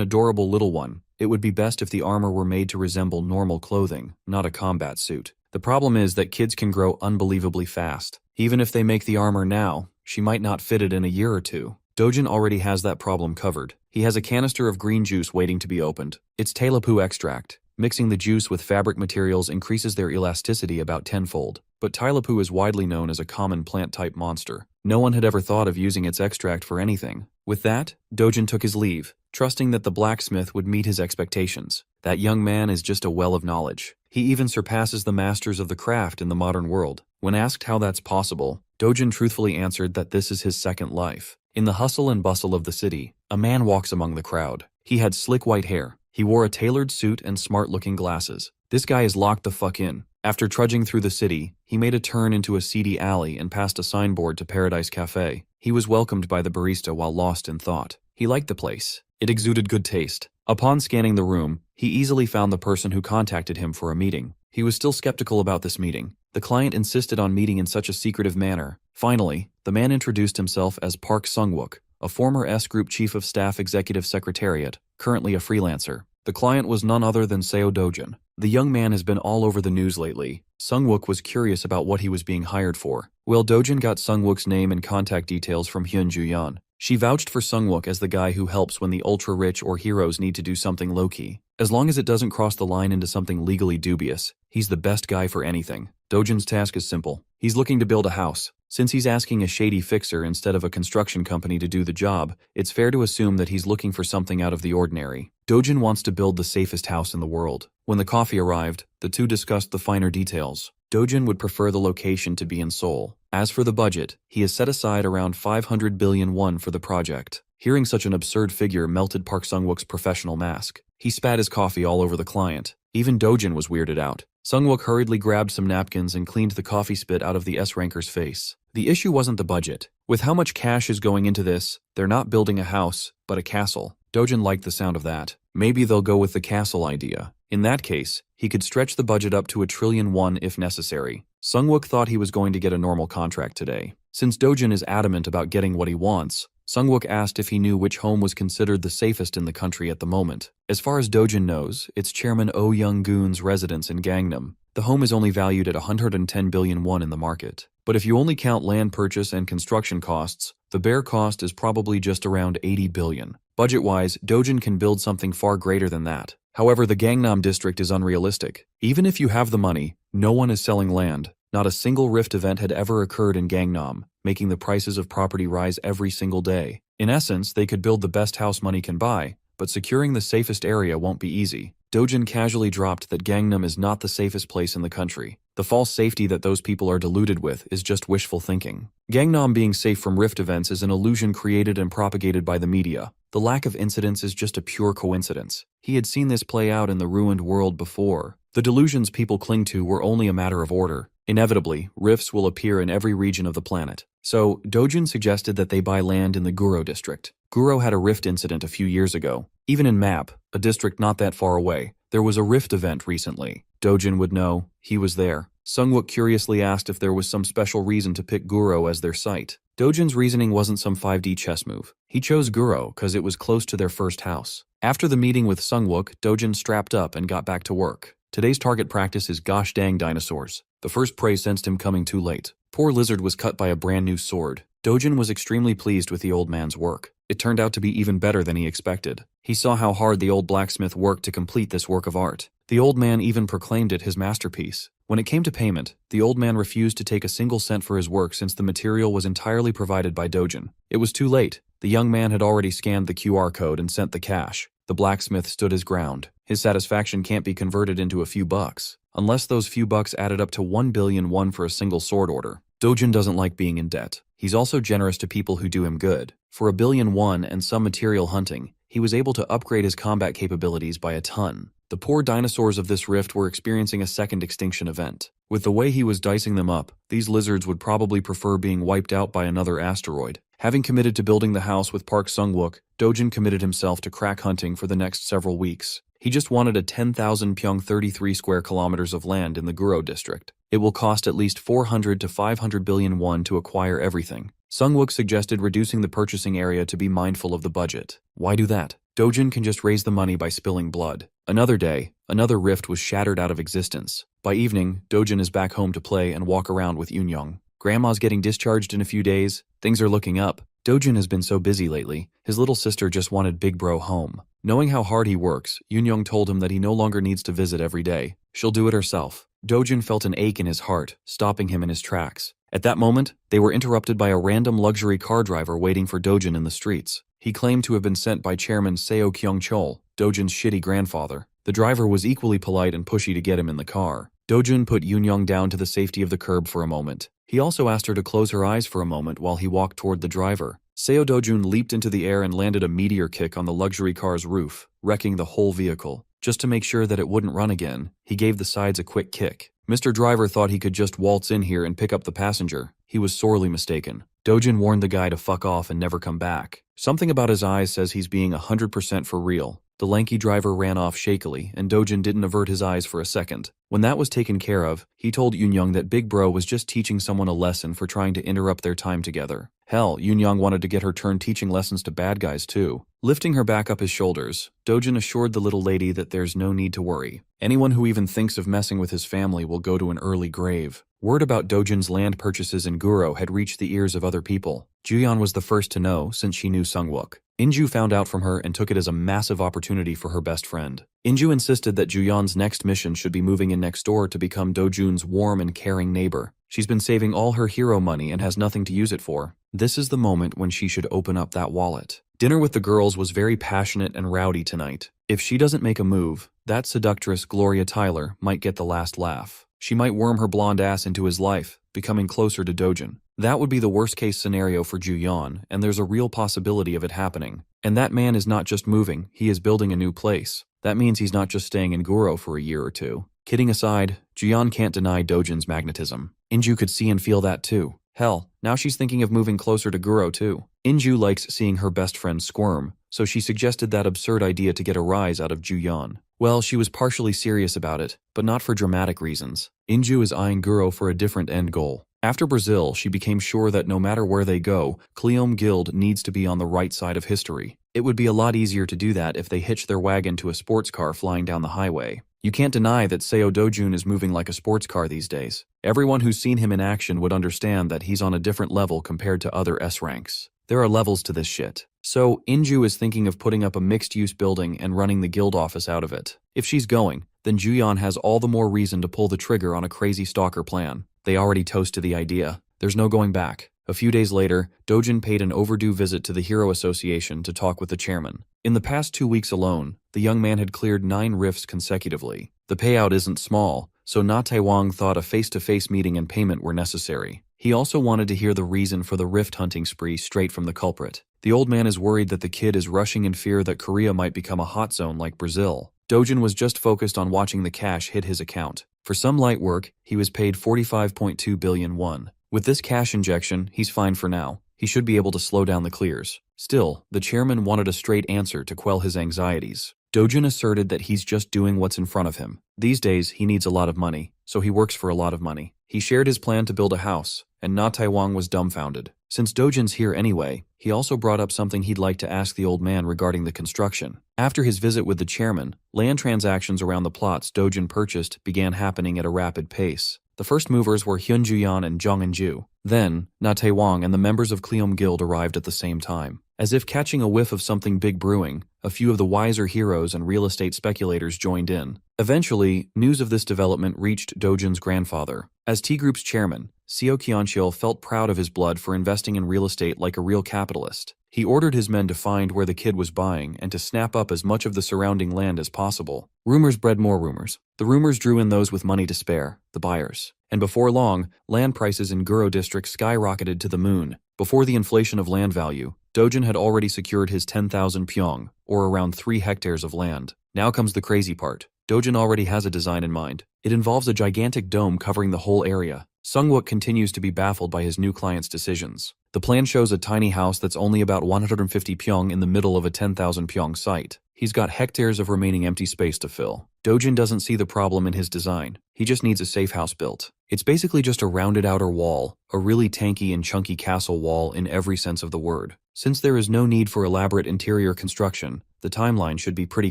adorable little one, it would be best if the armor were made to resemble normal clothing, not a combat suit. The problem is that kids can grow unbelievably fast. Even if they make the armor now, she might not fit it in a year or two. Dojin already has that problem covered. He has a canister of green juice waiting to be opened. It's Tailapu extract. Mixing the juice with fabric materials increases their elasticity about tenfold. But Tailapu is widely known as a common plant-type monster. No one had ever thought of using its extract for anything. With that, Dojin took his leave, trusting that the blacksmith would meet his expectations. That young man is just a well of knowledge. He even surpasses the masters of the craft in the modern world. When asked how that's possible, Dojin truthfully answered that this is his second life. In the hustle and bustle of the city, a man walks among the crowd. He had slick white hair. He wore a tailored suit and smart-looking glasses. This guy is locked the fuck in. After trudging through the city, he made a turn into a seedy alley and passed a signboard to Paradise Cafe. He was welcomed by the barista while lost in thought. He liked the place. It exuded good taste. Upon scanning the room, he easily found the person who contacted him for a meeting. He was still skeptical about this meeting. The client insisted on meeting in such a secretive manner. Finally, the man introduced himself as Park Sung-wook, a former S-Group Chief of Staff Executive Secretariat, currently a freelancer. The client was none other than Seo Dojin. The young man has been all over the news lately. Sung-wook was curious about what he was being hired for. Well, Dojin got Sung-wook's name and contact details from Hyun Ju-yeon. She vouched for Sung-wook as the guy who helps when the ultra-rich or heroes need to do something low-key. As long as it doesn't cross the line into something legally dubious, he's the best guy for anything. Dojin's task is simple. He's looking to build a house. Since he's asking a shady fixer instead of a construction company to do the job, it's fair to assume that he's looking for something out of the ordinary. Dojin wants to build the safest house in the world. When the coffee arrived, the two discussed the finer details. Dojin would prefer the location to be in Seoul. As for the budget, he has set aside around 500 billion won for the project. Hearing such an absurd figure melted Park Sung-wook's professional mask. He spat his coffee all over the client. Even Dojin was weirded out. Sung-wook hurriedly grabbed some napkins and cleaned the coffee spit out of the S-ranker's face. The issue wasn't the budget. With how much cash is going into this, they're not building a house, but a castle. Dojin liked the sound of that. Maybe they'll go with the castle idea. In that case, he could stretch the budget up to 1 trillion won if necessary. Sung-wook thought he was going to get a normal contract today. Since Dojin is adamant about getting what he wants, Sung-wook asked if he knew which home was considered the safest in the country at the moment. As far as Dojin knows, it's Chairman Oh Young-gun's residence in Gangnam. The home is only valued at 110 billion won in the market. But if you only count land purchase and construction costs, the bare cost is probably just around 80 billion. Budget-wise, Dojin can build something far greater than that. However, the Gangnam district is unrealistic. Even if you have the money, no one is selling land. Not a single Rift event had ever occurred in Gangnam, making the prices of property rise every single day. In essence, they could build the best house money can buy, but securing the safest area won't be easy. Dojin casually dropped that Gangnam is not the safest place in the country. The false safety that those people are deluded with is just wishful thinking. Gangnam being safe from Rift events is an illusion created and propagated by the media. The lack of incidents is just a pure coincidence. He had seen this play out in the ruined world before. The delusions people cling to were only a matter of order. Inevitably, rifts will appear in every region of the planet. So, Dojin suggested that they buy land in the Guro district. Guro had a rift incident a few years ago. Even in Map, a district not that far away, there was a rift event recently. Dojin would know. He was there. Sung-wook curiously asked if there was some special reason to pick Guro as their site. Dojin's reasoning wasn't some 5D chess move. He chose Guro because it was close to their first house. After the meeting with Sung-wook, Dojin strapped up and got back to work. Today's target practice is gosh dang dinosaurs. The first prey sensed him coming too late. Poor Lizard was cut by a brand new sword. Dojin was extremely pleased with the old man's work. It turned out to be even better than he expected. He saw how hard the old blacksmith worked to complete this work of art. The old man even proclaimed it his masterpiece. When it came to payment, the old man refused to take a single cent for his work since the material was entirely provided by Dojin. It was too late. The young man had already scanned the QR code and sent the cash. The blacksmith stood his ground. His satisfaction can't be converted into a few bucks, unless those few bucks added up to 1 billion won for a single sword order. Dojin doesn't like being in debt. He's also generous to people who do him good. For 1 billion won and some material hunting, he was able to upgrade his combat capabilities by a ton. The poor dinosaurs of this rift were experiencing a second extinction event. With the way he was dicing them up, these lizards would probably prefer being wiped out by another asteroid. Having committed to building the house with Park Sung-wook, Dojin committed himself to crack hunting for the next several weeks. He just wanted a 10,000 pyong 33 square kilometers of land in the Guro district. It will cost at least 400 to 500 billion won to acquire everything. Sung-wook suggested reducing the purchasing area to be mindful of the budget. Why do that? Dojin can just raise the money by spilling blood. Another day, another rift was shattered out of existence. By evening, Dojin is back home to play and walk around with Yoon-young. Grandma's getting discharged in a few days. Things are looking up. Dojin has been so busy lately. His little sister just wanted Big Bro home. Knowing how hard he works, Yoon-young told him that he no longer needs to visit every day. She'll do it herself. Dojin felt an ache in his heart, stopping him in his tracks. At that moment, they were interrupted by a random luxury car driver waiting for Dojin in the streets. He claimed to have been sent by Chairman Seo Kyung-chol, Dojin's shitty grandfather. The driver was equally polite and pushy to get him in the car. Dojun put Yoon-young down to the safety of the curb for a moment. He also asked her to close her eyes for a moment while he walked toward the driver. Seo Dojun leaped into the air and landed a meteor kick on the luxury car's roof, wrecking the whole vehicle. Just to make sure that it wouldn't run again, he gave the sides a quick kick. Mr. Driver thought he could just waltz in here and pick up the passenger. He was sorely mistaken. Dojun warned the guy to fuck off and never come back. Something about his eyes says he's being 100% for real. The lanky driver ran off shakily, and Dojun didn't avert his eyes for a second. When that was taken care of, he told Yoon-young that Big Bro was just teaching someone a lesson for trying to interrupt their time together. Hell, Yoon-young wanted to get her turn teaching lessons to bad guys too. Lifting her back up his shoulders, Dojun assured the little lady that there's no need to worry. Anyone who even thinks of messing with his family will go to an early grave. Word about Dojun's land purchases in Guro had reached the ears of other people. Juyeon was the first to know since she knew Sungwook. Inju found out from her and took it as a massive opportunity for her best friend. Inju insisted that Juyeon's next mission should be moving in next door to become Dojun's warm and caring neighbor. She's been saving all her hero money and has nothing to use it for. This is the moment when she should open up that wallet. Dinner with the girls was very passionate and rowdy tonight. If she doesn't make a move, that seductress Gloria Tyler might get the last laugh. She might worm her blonde ass into his life, becoming closer to Dojun. That would be the worst-case scenario for Juyeon, and there's a real possibility of it happening. And that man is not just moving, he is building a new place. That means he's not just staying in Guro for a year or two. Kidding aside, Juyeon can't deny Dojun's magnetism. Inju could see and feel that too. Hell, now she's thinking of moving closer to Guro too. Inju likes seeing her best friend squirm, so she suggested that absurd idea to get a rise out of Juyeon. Well, she was partially serious about it, but not for dramatic reasons. Inju is eyeing Guro for a different end goal. After Brazil, she became sure that no matter where they go, Cleom Guild needs to be on the right side of history. It would be a lot easier to do that if they hitched their wagon to a sports car flying down the highway. You can't deny that Seo Dojun is moving like a sports car these days. Everyone who's seen him in action would understand that he's on a different level compared to other S ranks. There are levels to this shit. So, Inju is thinking of putting up a mixed-use building and running the guild office out of it. If she's going, then Juyeon has all the more reason to pull the trigger on a crazy stalker plan. They already toasted the idea. There's no going back. A few days later, Dojun paid an overdue visit to the Hero Association to talk with the chairman. In the past 2 weeks alone, the young man had cleared 9 rifts consecutively. The payout isn't small, so Na Taewang thought a face-to-face meeting and payment were necessary. He also wanted to hear the reason for the rift hunting spree straight from the culprit. The old man is worried that the kid is rushing in fear that Korea might become a hot zone like Brazil. Dojun was just focused on watching the cash hit his account. For some light work, he was paid 45.2 billion won. With this cash injection, he's fine for now. He should be able to slow down the clears. Still, the chairman wanted a straight answer to quell his anxieties. Dojun asserted that he's just doing what's in front of him. These days, he needs a lot of money, so he works for a lot of money. He shared his plan to build a house, and Na Taewang was dumbfounded. Since Dojun's here anyway, he also brought up something he'd like to ask the old man regarding the construction. After his visit with the chairman, land transactions around the plots Dojun purchased began happening at a rapid pace. The first movers were Hyun Juyeon and Jong In-ju. Then, Na Taewang and the members of Cleom Guild arrived at the same time. As if catching a whiff of something big brewing, a few of the wiser heroes and real estate speculators joined in. Eventually, news of this development reached Dojun's grandfather. As T-Group's chairman, Seo Kyonchil felt proud of his blood for investing in real estate like a real capitalist. He ordered his men to find where the kid was buying and to snap up as much of the surrounding land as possible. Rumors bred more rumors. The rumors drew in those with money to spare, the buyers. And before long, land prices in Guro district skyrocketed to the moon. Before the inflation of land value, Dojun had already secured his 10,000 pyong, or around 3 hectares of land. Now comes the crazy part. Dojun already has a design in mind. It involves a gigantic dome covering the whole area. Sungwook continues to be baffled by his new client's decisions. The plan shows a tiny house that's only about 150 pyong in the middle of a 10,000 pyong site. He's got hectares of remaining empty space to fill. Dojun doesn't see the problem in his design. He just needs a safe house built. It's basically just a rounded outer wall, a really tanky and chunky castle wall in every sense of the word. Since there is no need for elaborate interior construction, the timeline should be pretty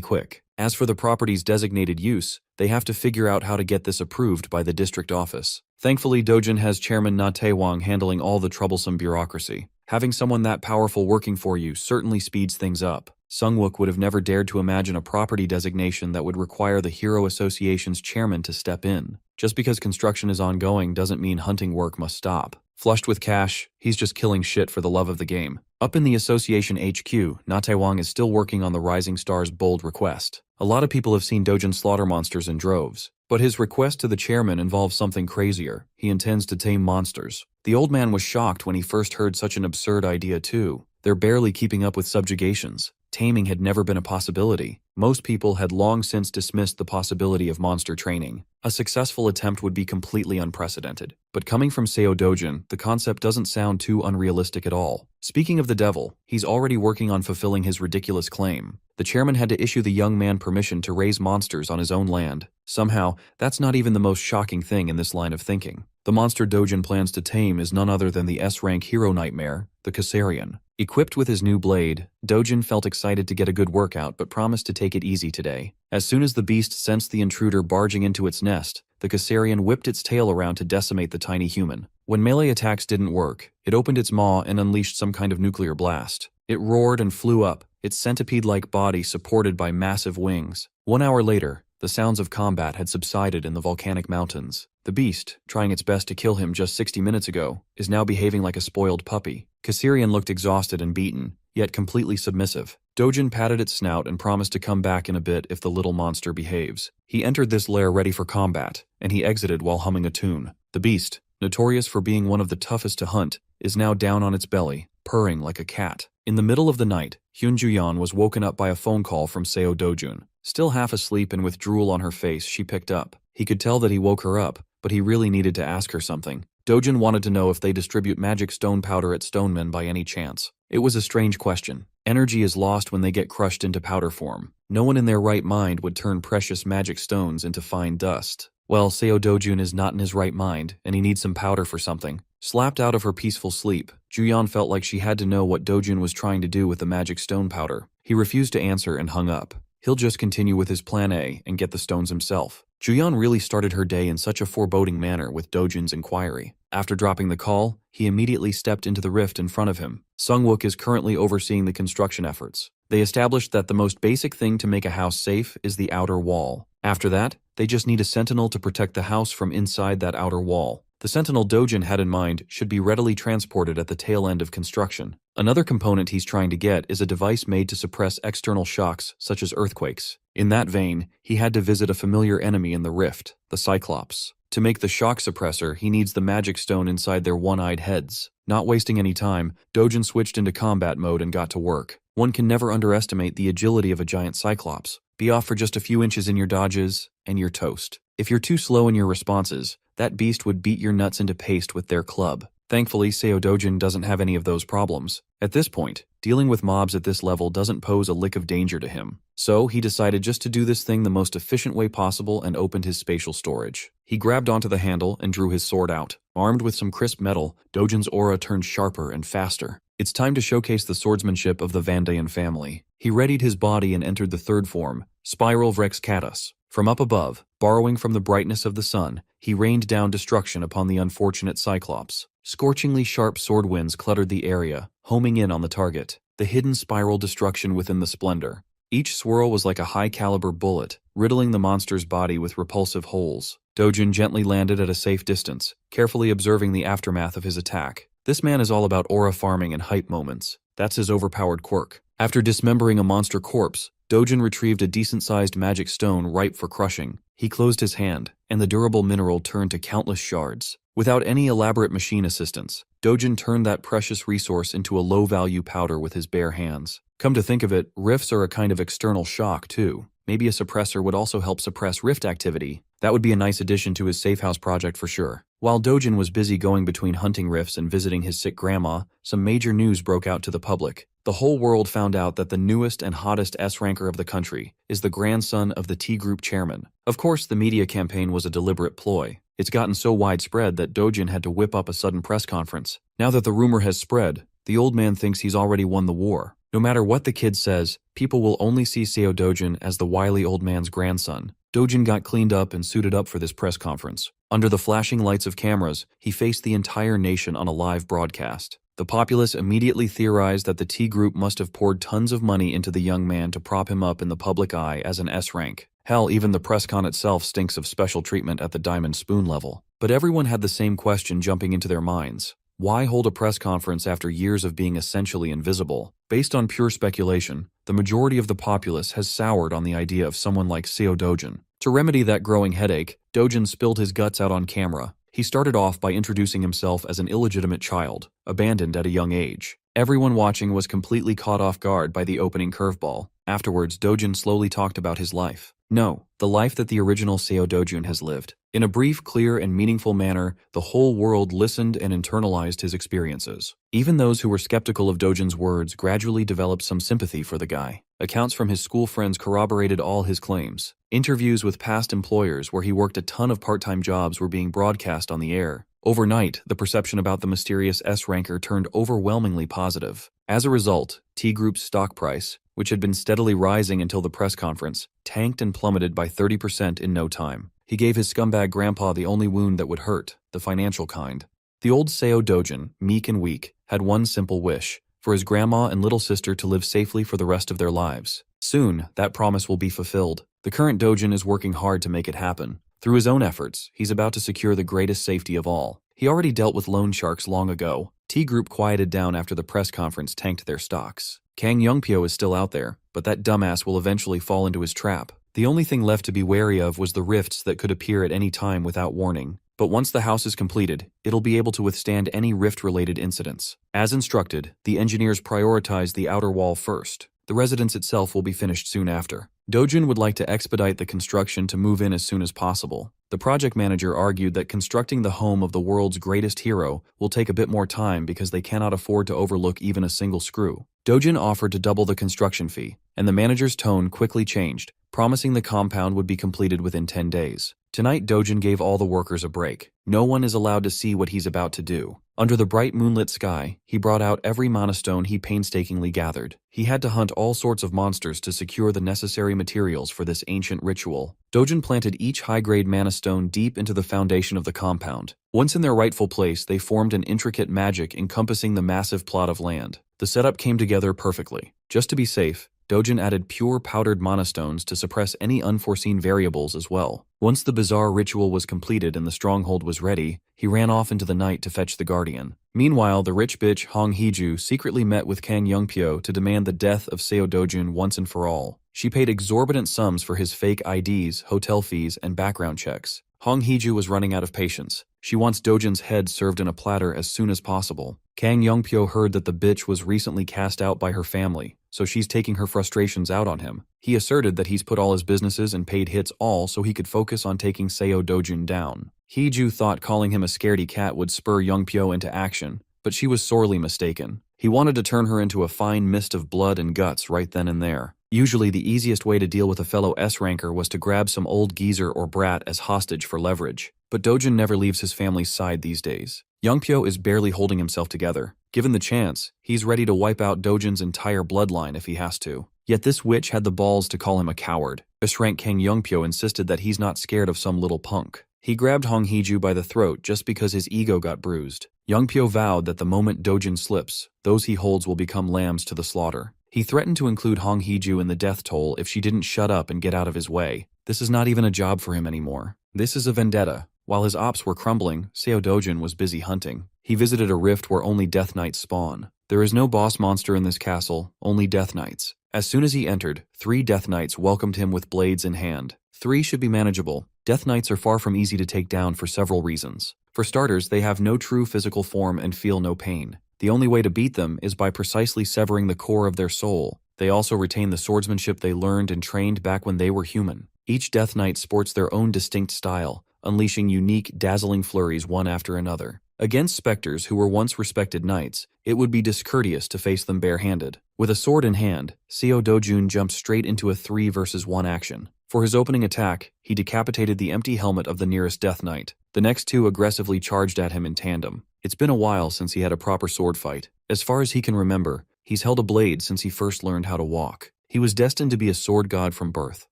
quick. As for the property's designated use, they have to figure out how to get this approved by the district office. Thankfully, Dojun has Chairman Na Taewang handling all the troublesome bureaucracy. Having someone that powerful working for you certainly speeds things up. Sungwook would have never dared to imagine a property designation that would require the Hero Association's chairman to step in. Just because construction is ongoing doesn't mean hunting work must stop. Flushed with cash, he's just killing shit for the love of the game. Up in the association HQ, Na Taewang is still working on the Rising Star's bold request. A lot of people have seen Dojin slaughter monsters in droves, but his request to the chairman involves something crazier. He intends to tame monsters. The old man was shocked when he first heard such an absurd idea too. They're barely keeping up with subjugations. Taming had never been a possibility. Most people had long since dismissed the possibility of monster training. A successful attempt would be completely unprecedented. But coming from Seo Dojin, the concept doesn't sound too unrealistic at all. Speaking of the devil, he's already working on fulfilling his ridiculous claim. The chairman had to issue the young man permission to raise monsters on his own land. Somehow, that's not even the most shocking thing in this line of thinking. The monster Dojin plans to tame is none other than the S-rank hero nightmare, the Caesarian. Equipped with his new blade, Dojin felt excited to get a good workout but promised to take it easy today. As soon as the beast sensed the intruder barging into its nest, the Caesarian whipped its tail around to decimate the tiny human. When melee attacks didn't work, it opened its maw and unleashed some kind of nuclear blast. It roared and flew up, its centipede-like body supported by massive wings. 1 hour later, the sounds of combat had subsided in the volcanic mountains. The beast, trying its best to kill him just 60 minutes ago, is now behaving like a spoiled puppy. Caesarian looked exhausted and beaten, yet completely submissive. Dojin patted its snout and promised to come back in a bit if the little monster behaves. He entered this lair ready for combat, and he exited while humming a tune. The beast, notorious for being one of the toughest to hunt, is now down on its belly, purring like a cat. In the middle of the night, Hyun Juyeon was woken up by a phone call from Seo Dojun. Still half asleep and with drool on her face, she picked up. He could tell that he woke her up, but he really needed to ask her something. Dojin wanted to know if they distribute magic stone powder at Stonemen by any chance. It was a strange question. Energy is lost when they get crushed into powder form. No one in their right mind would turn precious magic stones into fine dust. Well, Seo Dojun is not in his right mind, and he needs some powder for something. Slapped out of her peaceful sleep, Juyeon felt like she had to know what Dojun was trying to do with the magic stone powder. He refused to answer and hung up. He'll just continue with his plan A and get the stones himself. Juyeon really started her day in such a foreboding manner with Dojun's inquiry. After dropping the call, he immediately stepped into the rift in front of him. Sungwook is currently overseeing the construction efforts. They established that the most basic thing to make a house safe is the outer wall. After that, they just need a sentinel to protect the house from inside that outer wall. The sentinel Dojin had in mind should be readily transported at the tail end of construction. Another component he's trying to get is a device made to suppress external shocks, such as earthquakes. In that vein, he had to visit a familiar enemy in the rift, the Cyclops. To make the shock suppressor, he needs the magic stone inside their one-eyed heads. Not wasting any time, Dojin switched into combat mode and got to work. One can never underestimate the agility of a giant Cyclops. Be off for just a few inches in your dodges, and you're toast. If you're too slow in your responses, that beast would beat your nuts into paste with their club. Thankfully, Seo Dojin doesn't have any of those problems. At this point, dealing with mobs at this level doesn't pose a lick of danger to him. So, he decided just to do this thing the most efficient way possible and opened his spatial storage. He grabbed onto the handle and drew his sword out. Armed with some crisp metal, Dojin's aura turned sharper and faster. It's time to showcase the swordsmanship of the Vandayan family. He readied his body and entered the third form, Spiral Vrex Catus. From up above, borrowing from the brightness of the sun, he rained down destruction upon the unfortunate Cyclops. Scorchingly sharp sword winds cluttered the area, homing in on the target. The hidden spiral destruction within the splendor. Each swirl was like a high-caliber bullet, riddling the monster's body with repulsive holes. Dojin gently landed at a safe distance, carefully observing the aftermath of his attack. This man is all about aura farming and hype moments. That's his overpowered quirk. After dismembering a monster corpse, Dojin retrieved a decent-sized magic stone ripe for crushing. He closed his hand, and the durable mineral turned to countless shards. Without any elaborate machine assistance, Dojin turned that precious resource into a low-value powder with his bare hands. Come to think of it, rifts are a kind of external shock, too. Maybe a suppressor would also help suppress rift activity. That would be a nice addition to his safe house project for sure. While Dojin was busy going between hunting rifts and visiting his sick grandma, some major news broke out to the public. The whole world found out that the newest and hottest S-ranker of the country is the grandson of the T-Group chairman. Of course, the media campaign was a deliberate ploy. It's gotten so widespread that Dojin had to whip up a sudden press conference. Now that the rumor has spread, the old man thinks he's already won the war. No matter what the kid says, people will only see Seo Dojin as the wily old man's grandson. Dojin got cleaned up and suited up for this press conference. Under the flashing lights of cameras, he faced the entire nation on a live broadcast. The populace immediately theorized that the T-Group must have poured tons of money into the young man to prop him up in the public eye as an S-rank. Hell, even the press con itself stinks of special treatment at the diamond spoon level. But everyone had the same question jumping into their minds. Why hold a press conference after years of being essentially invisible? Based on pure speculation, the majority of the populace has soured on the idea of someone like Seo Dojin. To remedy that growing headache, Dojin spilled his guts out on camera. He started off by introducing himself as an illegitimate child, abandoned at a young age. Everyone watching was completely caught off guard by the opening curveball. Afterwards, Dojin slowly talked about his life. No, the life that the original Seo Dojin has lived. In a brief, clear, and meaningful manner, the whole world listened and internalized his experiences. Even those who were skeptical of Dojin's words gradually developed some sympathy for the guy. Accounts from his school friends corroborated all his claims. Interviews with past employers where he worked a ton of part-time jobs were being broadcast on the air. Overnight, the perception about the mysterious S-ranker turned overwhelmingly positive. As a result, T Group's stock price, which had been steadily rising until the press conference, tanked and plummeted by 30% in no time. He gave his scumbag grandpa the only wound that would hurt, the financial kind. The old Seo Dojin, meek and weak, had one simple wish: for his grandma and little sister to live safely for the rest of their lives. Soon, that promise will be fulfilled. The current Dojin is working hard to make it happen. Through his own efforts, he's about to secure the greatest safety of all. He already dealt with loan sharks long ago. T Group quieted down after the press conference tanked their stocks. Kang Youngpyo is still out there, but that dumbass will eventually fall into his trap. The only thing left to be wary of was the rifts that could appear at any time without warning. But once the house is completed, it'll be able to withstand any rift-related incidents. As instructed, the engineers prioritize the outer wall first. The residence itself will be finished soon after. Dojin would like to expedite the construction to move in as soon as possible. The project manager argued that constructing the home of the world's greatest hero will take a bit more time because they cannot afford to overlook even a single screw. Dojin offered to double the construction fee, and the manager's tone quickly changed, promising the compound would be completed within 10 days. Tonight, Dojin gave all the workers a break. No one is allowed to see what he's about to do. Under the bright moonlit sky, he brought out every mana stone he painstakingly gathered. He had to hunt all sorts of monsters to secure the necessary materials for this ancient ritual. Dojin planted each high-grade mana stone deep into the foundation of the compound. Once in their rightful place, they formed an intricate magic encompassing the massive plot of land. The setup came together perfectly. Just to be safe, Dojin added pure powdered mana stones to suppress any unforeseen variables as well. Once the bizarre ritual was completed and the stronghold was ready, he ran off into the night to fetch the guardian. Meanwhile, the rich bitch Hong Heju secretly met with Kang Youngpyo to demand the death of Seo Dojin once and for all. She paid exorbitant sums for his fake IDs, hotel fees, and background checks. Hong Heju was running out of patience. She wants Dojin's head served in a platter as soon as possible. Kang Youngpyo heard that the bitch was recently cast out by her family, so she's taking her frustrations out on him. He asserted that he's put all his businesses and paid hits all so he could focus on taking Seo Dojin down. Heju thought calling him a scaredy cat would spur Youngpyo into action, but she was sorely mistaken. He wanted to turn her into a fine mist of blood and guts right then and there. Usually the easiest way to deal with a fellow S-ranker was to grab some old geezer or brat as hostage for leverage. But Dojin never leaves his family's side these days. Youngpyo is barely holding himself together. Given the chance, he's ready to wipe out Dojin's entire bloodline if he has to. Yet this witch had the balls to call him a coward. S-rank Kang Youngpyo insisted that he's not scared of some little punk. He grabbed Hong Heju by the throat just because his ego got bruised. Youngpyo vowed that the moment Dojin slips, those he holds will become lambs to the slaughter. He threatened to include Hong Heju in the death toll if she didn't shut up and get out of his way. This is not even a job for him anymore. This is a vendetta. While his ops were crumbling, Seo Dojin was busy hunting. He visited a rift where only Death Knights spawn. There is no boss monster in this castle, only Death Knights. As soon as he entered, 3 Death Knights welcomed him with blades in hand. 3 should be manageable. Death Knights are far from easy to take down for several reasons. For starters, they have no true physical form and feel no pain. The only way to beat them is by precisely severing the core of their soul. They also retain the swordsmanship they learned and trained back when they were human. Each Death Knight sports their own distinct style, unleashing unique, dazzling flurries one after another. Against specters who were once respected knights, it would be discourteous to face them barehanded. With a sword in hand, Seo Dojin jumped straight into a 3 versus 1 action. For his opening attack, he decapitated the empty helmet of the nearest Death Knight. The next 2 aggressively charged at him in tandem. It's been a while since he had a proper sword fight. As far as he can remember, he's held a blade since he first learned how to walk. He was destined to be a sword god from birth.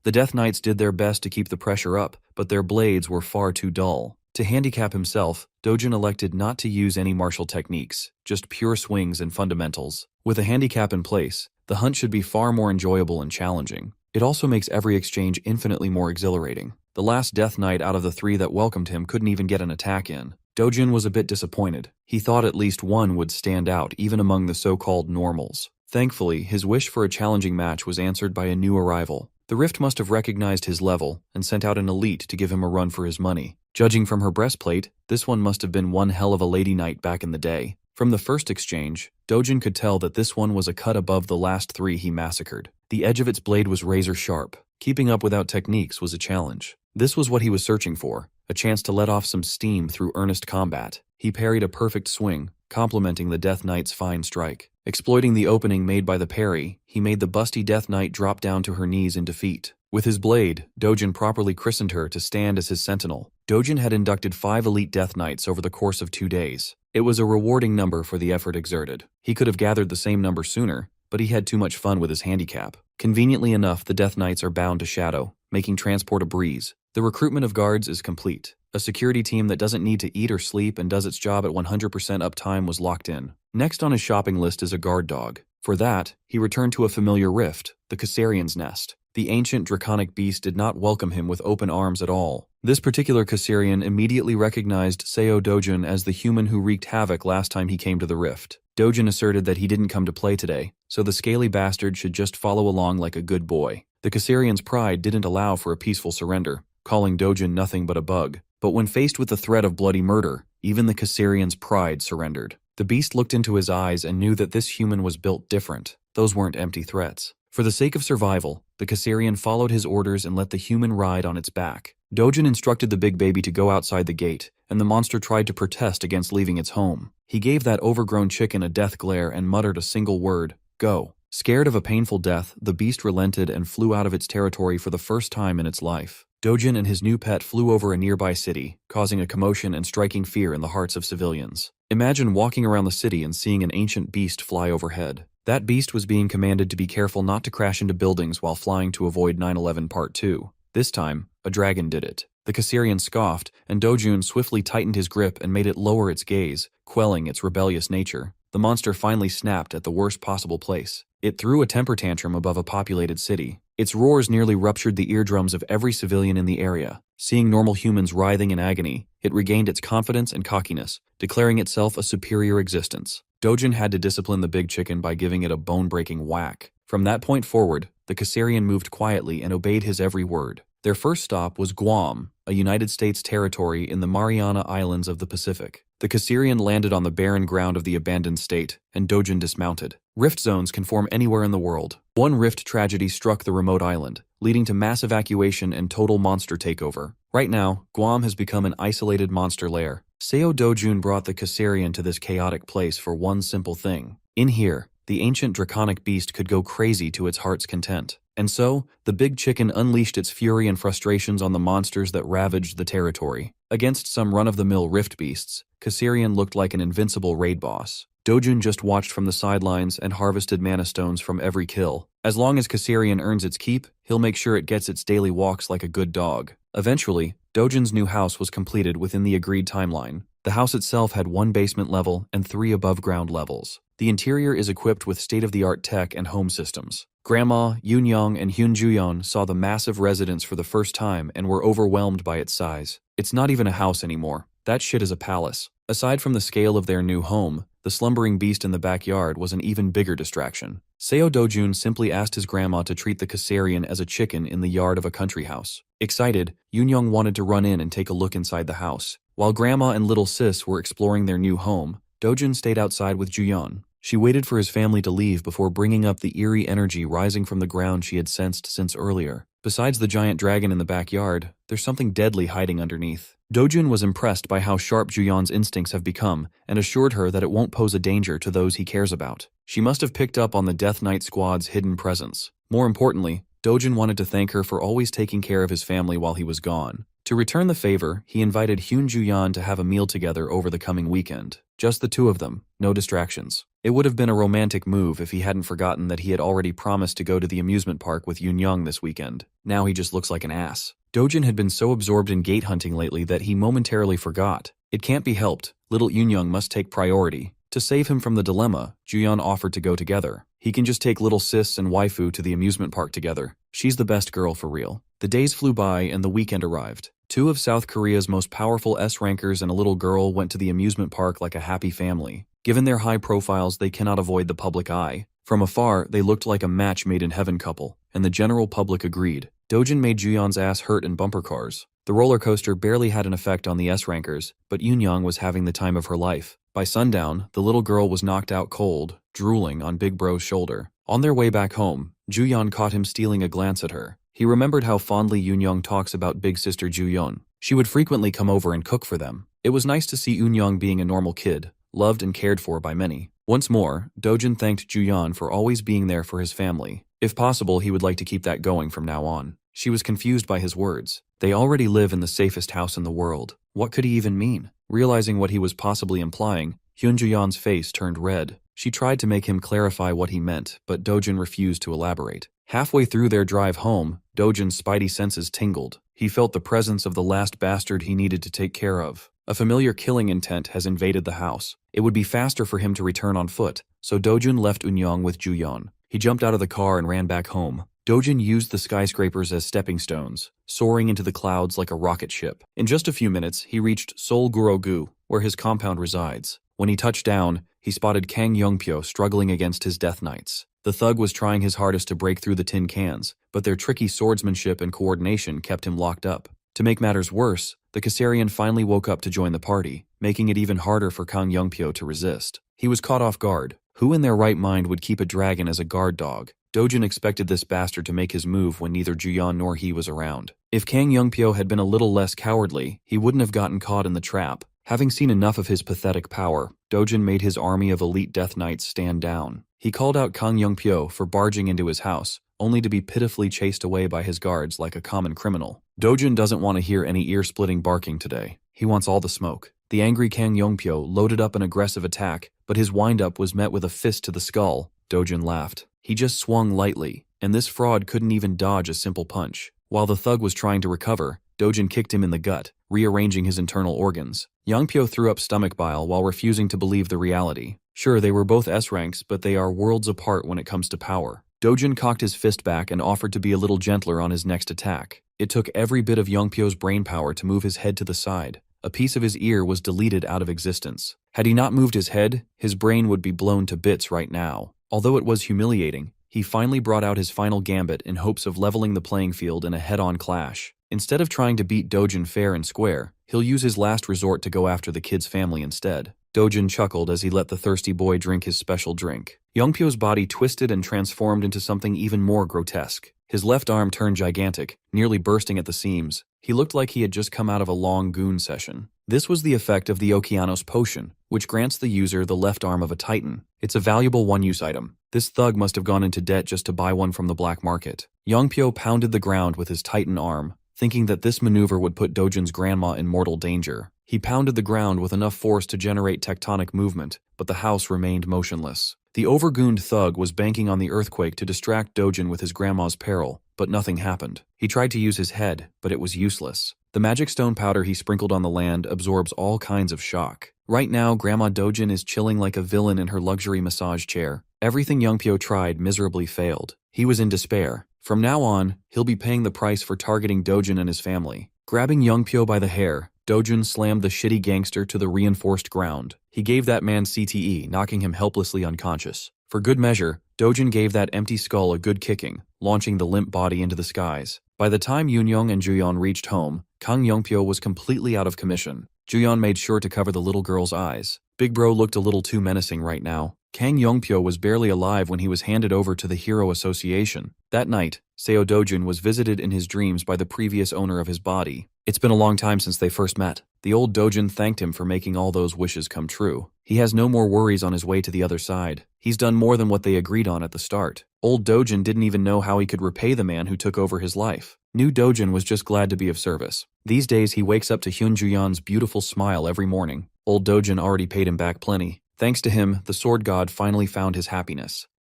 The Death Knights did their best to keep the pressure up, but their blades were far too dull. To handicap himself, Dojin elected not to use any martial techniques, just pure swings and fundamentals. With a handicap in place, the hunt should be far more enjoyable and challenging. It also makes every exchange infinitely more exhilarating. The last Death Knight out of the 3 that welcomed him couldn't even get an attack in. Dojin was a bit disappointed. He thought at least one would stand out even among the so-called normals. Thankfully, his wish for a challenging match was answered by a new arrival. The Rift must have recognized his level and sent out an elite to give him a run for his money. Judging from her breastplate, this one must have been one hell of a lady knight back in the day. From the first exchange, Dojin could tell that this one was a cut above the last 3 he massacred. The edge of its blade was razor sharp. Keeping up without techniques was a challenge. This was what he was searching for, a chance to let off some steam through earnest combat. He parried a perfect swing, complementing the Death Knight's fine strike. Exploiting the opening made by the parry, he made the busty Death Knight drop down to her knees in defeat. With his blade, Dojin properly christened her to stand as his sentinel. Dojin had inducted 5 elite Death Knights over the course of 2 days. It was a rewarding number for the effort exerted. He could have gathered the same number sooner, but he had too much fun with his handicap. Conveniently enough, the Death Knights are bound to Shadow, making transport a breeze. The recruitment of guards is complete. A security team that doesn't need to eat or sleep and does its job at 100% uptime was locked in. Next on his shopping list is a guard dog. For that, he returned to a familiar rift, the Caesarian's nest. The ancient draconic beast did not welcome him with open arms at all. This particular Caesarian immediately recognized Seo Dojin as the human who wreaked havoc last time he came to the rift. Dojin asserted that he didn't come to play today, so the scaly bastard should just follow along like a good boy. The Caesarian's pride didn't allow for a peaceful surrender, calling Dojin nothing but a bug. But when faced with the threat of bloody murder, even the Caesarian's pride surrendered. The beast looked into his eyes and knew that this human was built different. Those weren't empty threats. For the sake of survival, the Caesarian followed his orders and let the human ride on its back. Dojin instructed the big baby to go outside the gate, and the monster tried to protest against leaving its home. He gave that overgrown chicken a death glare and muttered a single word, "Go." Scared of a painful death, the beast relented and flew out of its territory for the first time in its life. Dojin and his new pet flew over a nearby city, causing a commotion and striking fear in the hearts of civilians. Imagine walking around the city and seeing an ancient beast fly overhead. That beast was being commanded to be careful not to crash into buildings while flying to avoid 9/11 Part 2. This time, a dragon did it. The Caesarian scoffed, and Dojun swiftly tightened his grip and made it lower its gaze, quelling its rebellious nature. The monster finally snapped at the worst possible place. It threw a temper tantrum above a populated city. Its roars nearly ruptured the eardrums of every civilian in the area. Seeing normal humans writhing in agony, it regained its confidence and cockiness, declaring itself a superior existence. Dojin had to discipline the big chicken by giving it a bone-breaking whack. From that point forward, the Caesarian moved quietly and obeyed his every word. Their first stop was Guam, a United States territory in the Mariana Islands of the Pacific. The Caesarian landed on the barren ground of the abandoned state, and Dojin dismounted. Rift zones can form anywhere in the world. One rift tragedy struck the remote island, leading to mass evacuation and total monster takeover. Right now, Guam has become an isolated monster lair. Seo Dojun brought the Caesarian to this chaotic place for one simple thing. In here, the ancient draconic beast could go crazy to its heart's content. And so, the big chicken unleashed its fury and frustrations on the monsters that ravaged the territory. Against some run-of-the-mill rift beasts, Caesarian looked like an invincible raid boss. Dojun just watched from the sidelines and harvested mana stones from every kill. As long as Caesarian earns its keep, he'll make sure it gets its daily walks like a good dog. Eventually, Dojun's new house was completed within the agreed timeline. The house itself had 1 basement level and 3 above-ground levels. The interior is equipped with state-of-the-art tech and home systems. Grandma, Yoon-young, and Hyun-juyeon saw the massive residence for the first time and were overwhelmed by its size. It's not even a house anymore. That shit is a palace. Aside from the scale of their new home, the slumbering beast in the backyard was an even bigger distraction. Seo Dojun simply asked his grandma to treat the Caesarian as a chicken in the yard of a country house. Excited, Yoon-young wanted to run in and take a look inside the house. While grandma and little sis were exploring their new home, Dojun stayed outside with Juyeon. She waited for his family to leave before bringing up the eerie energy rising from the ground she had sensed since earlier. Besides the giant dragon in the backyard, there's something deadly hiding underneath. Dojun was impressed by how sharp Juyeon's instincts have become and assured her that it won't pose a danger to those he cares about. She must have picked up on the Death Knight squad's hidden presence. More importantly, Dojun wanted to thank her for always taking care of his family while he was gone. To return the favor, he invited Hyun-juyeon to have a meal together over the coming weekend. Just the two of them, no distractions. It would have been a romantic move if he hadn't forgotten that he had already promised to go to the amusement park with Yoon-young this weekend. Now he just looks like an ass. Dojun had been so absorbed in gate hunting lately that he momentarily forgot. It can't be helped. Little Yoon-young must take priority. To save him from the dilemma, Juyeon offered to go together. He can just take little sis and waifu to the amusement park together. She's the best girl for real. The days flew by and the weekend arrived. 2 of South Korea's most powerful S-rankers and a little girl went to the amusement park like a happy family. Given their high profiles, they cannot avoid the public eye. From afar, they looked like a match made in heaven couple, and the general public agreed. Dojin made Juyeon's ass hurt in bumper cars. The roller coaster barely had an effect on the S-rankers, but Yoon was having the time of her life. By sundown, the little girl was knocked out cold, drooling on Big Bro's shoulder. On their way back home, Juyeon caught him stealing a glance at her. He remembered how fondly Yoon talks about big sister Juyeon. She would frequently come over and cook for them. It was nice to see Yoon being a normal kid, loved and cared for by many. Once more, Dojin thanked Juyeon for always being there for his family. If possible, he would like to keep that going from now on. She was confused by his words. They already live in the safest house in the world. What could he even mean? Realizing what he was possibly implying, Juyeon's face turned red. She tried to make him clarify what he meant, but Dojin refused to elaborate. Halfway through their drive home, Dojin's spidey senses tingled. He felt the presence of the last bastard he needed to take care of. A familiar killing intent has invaded the house. It would be faster for him to return on foot, so Dojin left Eun with Juyeon. He jumped out of the car and ran back home. Dojin used the skyscrapers as stepping stones, soaring into the clouds like a rocket ship. In just a few minutes, he reached Seoul Gurogu, where his compound resides. When he touched down, he spotted Kang Youngpyo struggling against his death knights. The thug was trying his hardest to break through the tin cans, but their tricky swordsmanship and coordination kept him locked up. To make matters worse, the Kassarian finally woke up to join the party, making it even harder for Kang Youngpyo to resist. He was caught off guard. Who in their right mind would keep a dragon as a guard dog? Dojin expected this bastard to make his move when neither Juyeon nor he was around. If Kang Youngpyo had been a little less cowardly, he wouldn't have gotten caught in the trap. Having seen enough of his pathetic power, Dojin made his army of elite death knights stand down. He called out Kang Youngpyo for barging into his house, only to be pitifully chased away by his guards like a common criminal. Dojin doesn't want to hear any ear-splitting barking today. He wants all the smoke. The angry Kang Youngpyo loaded up an aggressive attack, but his wind-up was met with a fist to the skull. Dojin laughed. He just swung lightly, and this fraud couldn't even dodge a simple punch. While the thug was trying to recover, Dojin kicked him in the gut, rearranging his internal organs. Youngpyo threw up stomach bile while refusing to believe the reality. Sure, they were both S-ranks, but they are worlds apart when it comes to power. Dojin cocked his fist back and offered to be a little gentler on his next attack. It took every bit of Youngpyo's brain power to move his head to the side. A piece of his ear was deleted out of existence. Had he not moved his head, his brain would be blown to bits right now. Although it was humiliating, he finally brought out his final gambit in hopes of leveling the playing field in a head-on clash. Instead of trying to beat Dojin fair and square, he'll use his last resort to go after the kid's family instead. Dojin chuckled as he let the thirsty boy drink his special drink. Youngpyo's body twisted and transformed into something even more grotesque. His left arm turned gigantic, nearly bursting at the seams. He looked like he had just come out of a long goon session. This was the effect of the Okeanos potion, which grants the user the left arm of a titan. It's a valuable one-use item. This thug must have gone into debt just to buy one from the black market. Youngpyo pounded the ground with his titan arm, thinking that this maneuver would put Dojin's grandma in mortal danger. He pounded the ground with enough force to generate tectonic movement, but the house remained motionless. The overgooned thug was banking on the earthquake to distract Dojin with his grandma's peril, but nothing happened. He tried to use his head, but it was useless. The magic stone powder he sprinkled on the land absorbs all kinds of shock. Right now, Grandma Dojin is chilling like a villain in her luxury massage chair. Everything Youngpyo tried miserably failed. He was in despair. From now on, he'll be paying the price for targeting Dojin and his family. Grabbing Youngpyo by the hair, Dojin slammed the shitty gangster to the reinforced ground. He gave that man CTE, knocking him helplessly unconscious. For good measure, Dojin gave that empty skull a good kicking, launching the limp body into the skies. By the time Yoon and Juyeon reached home, Kang Youngpyo was completely out of commission. Juyeon made sure to cover the little girl's eyes. Big Bro looked a little too menacing right now. Kang Youngpyo was barely alive when he was handed over to the Hero Association. That night, Seo Dojin was visited in his dreams by the previous owner of his body. It's been a long time since they first met. The old Dojin thanked him for making all those wishes come true. He has no more worries on his way to the other side. He's done more than what they agreed on at the start. Old Dojin didn't even know how he could repay the man who took over his life. New Dojin was just glad to be of service. These days he wakes up to Hyun Juyeon's beautiful smile every morning. Old Dojin already paid him back plenty. Thanks to him, the sword god finally found his happiness.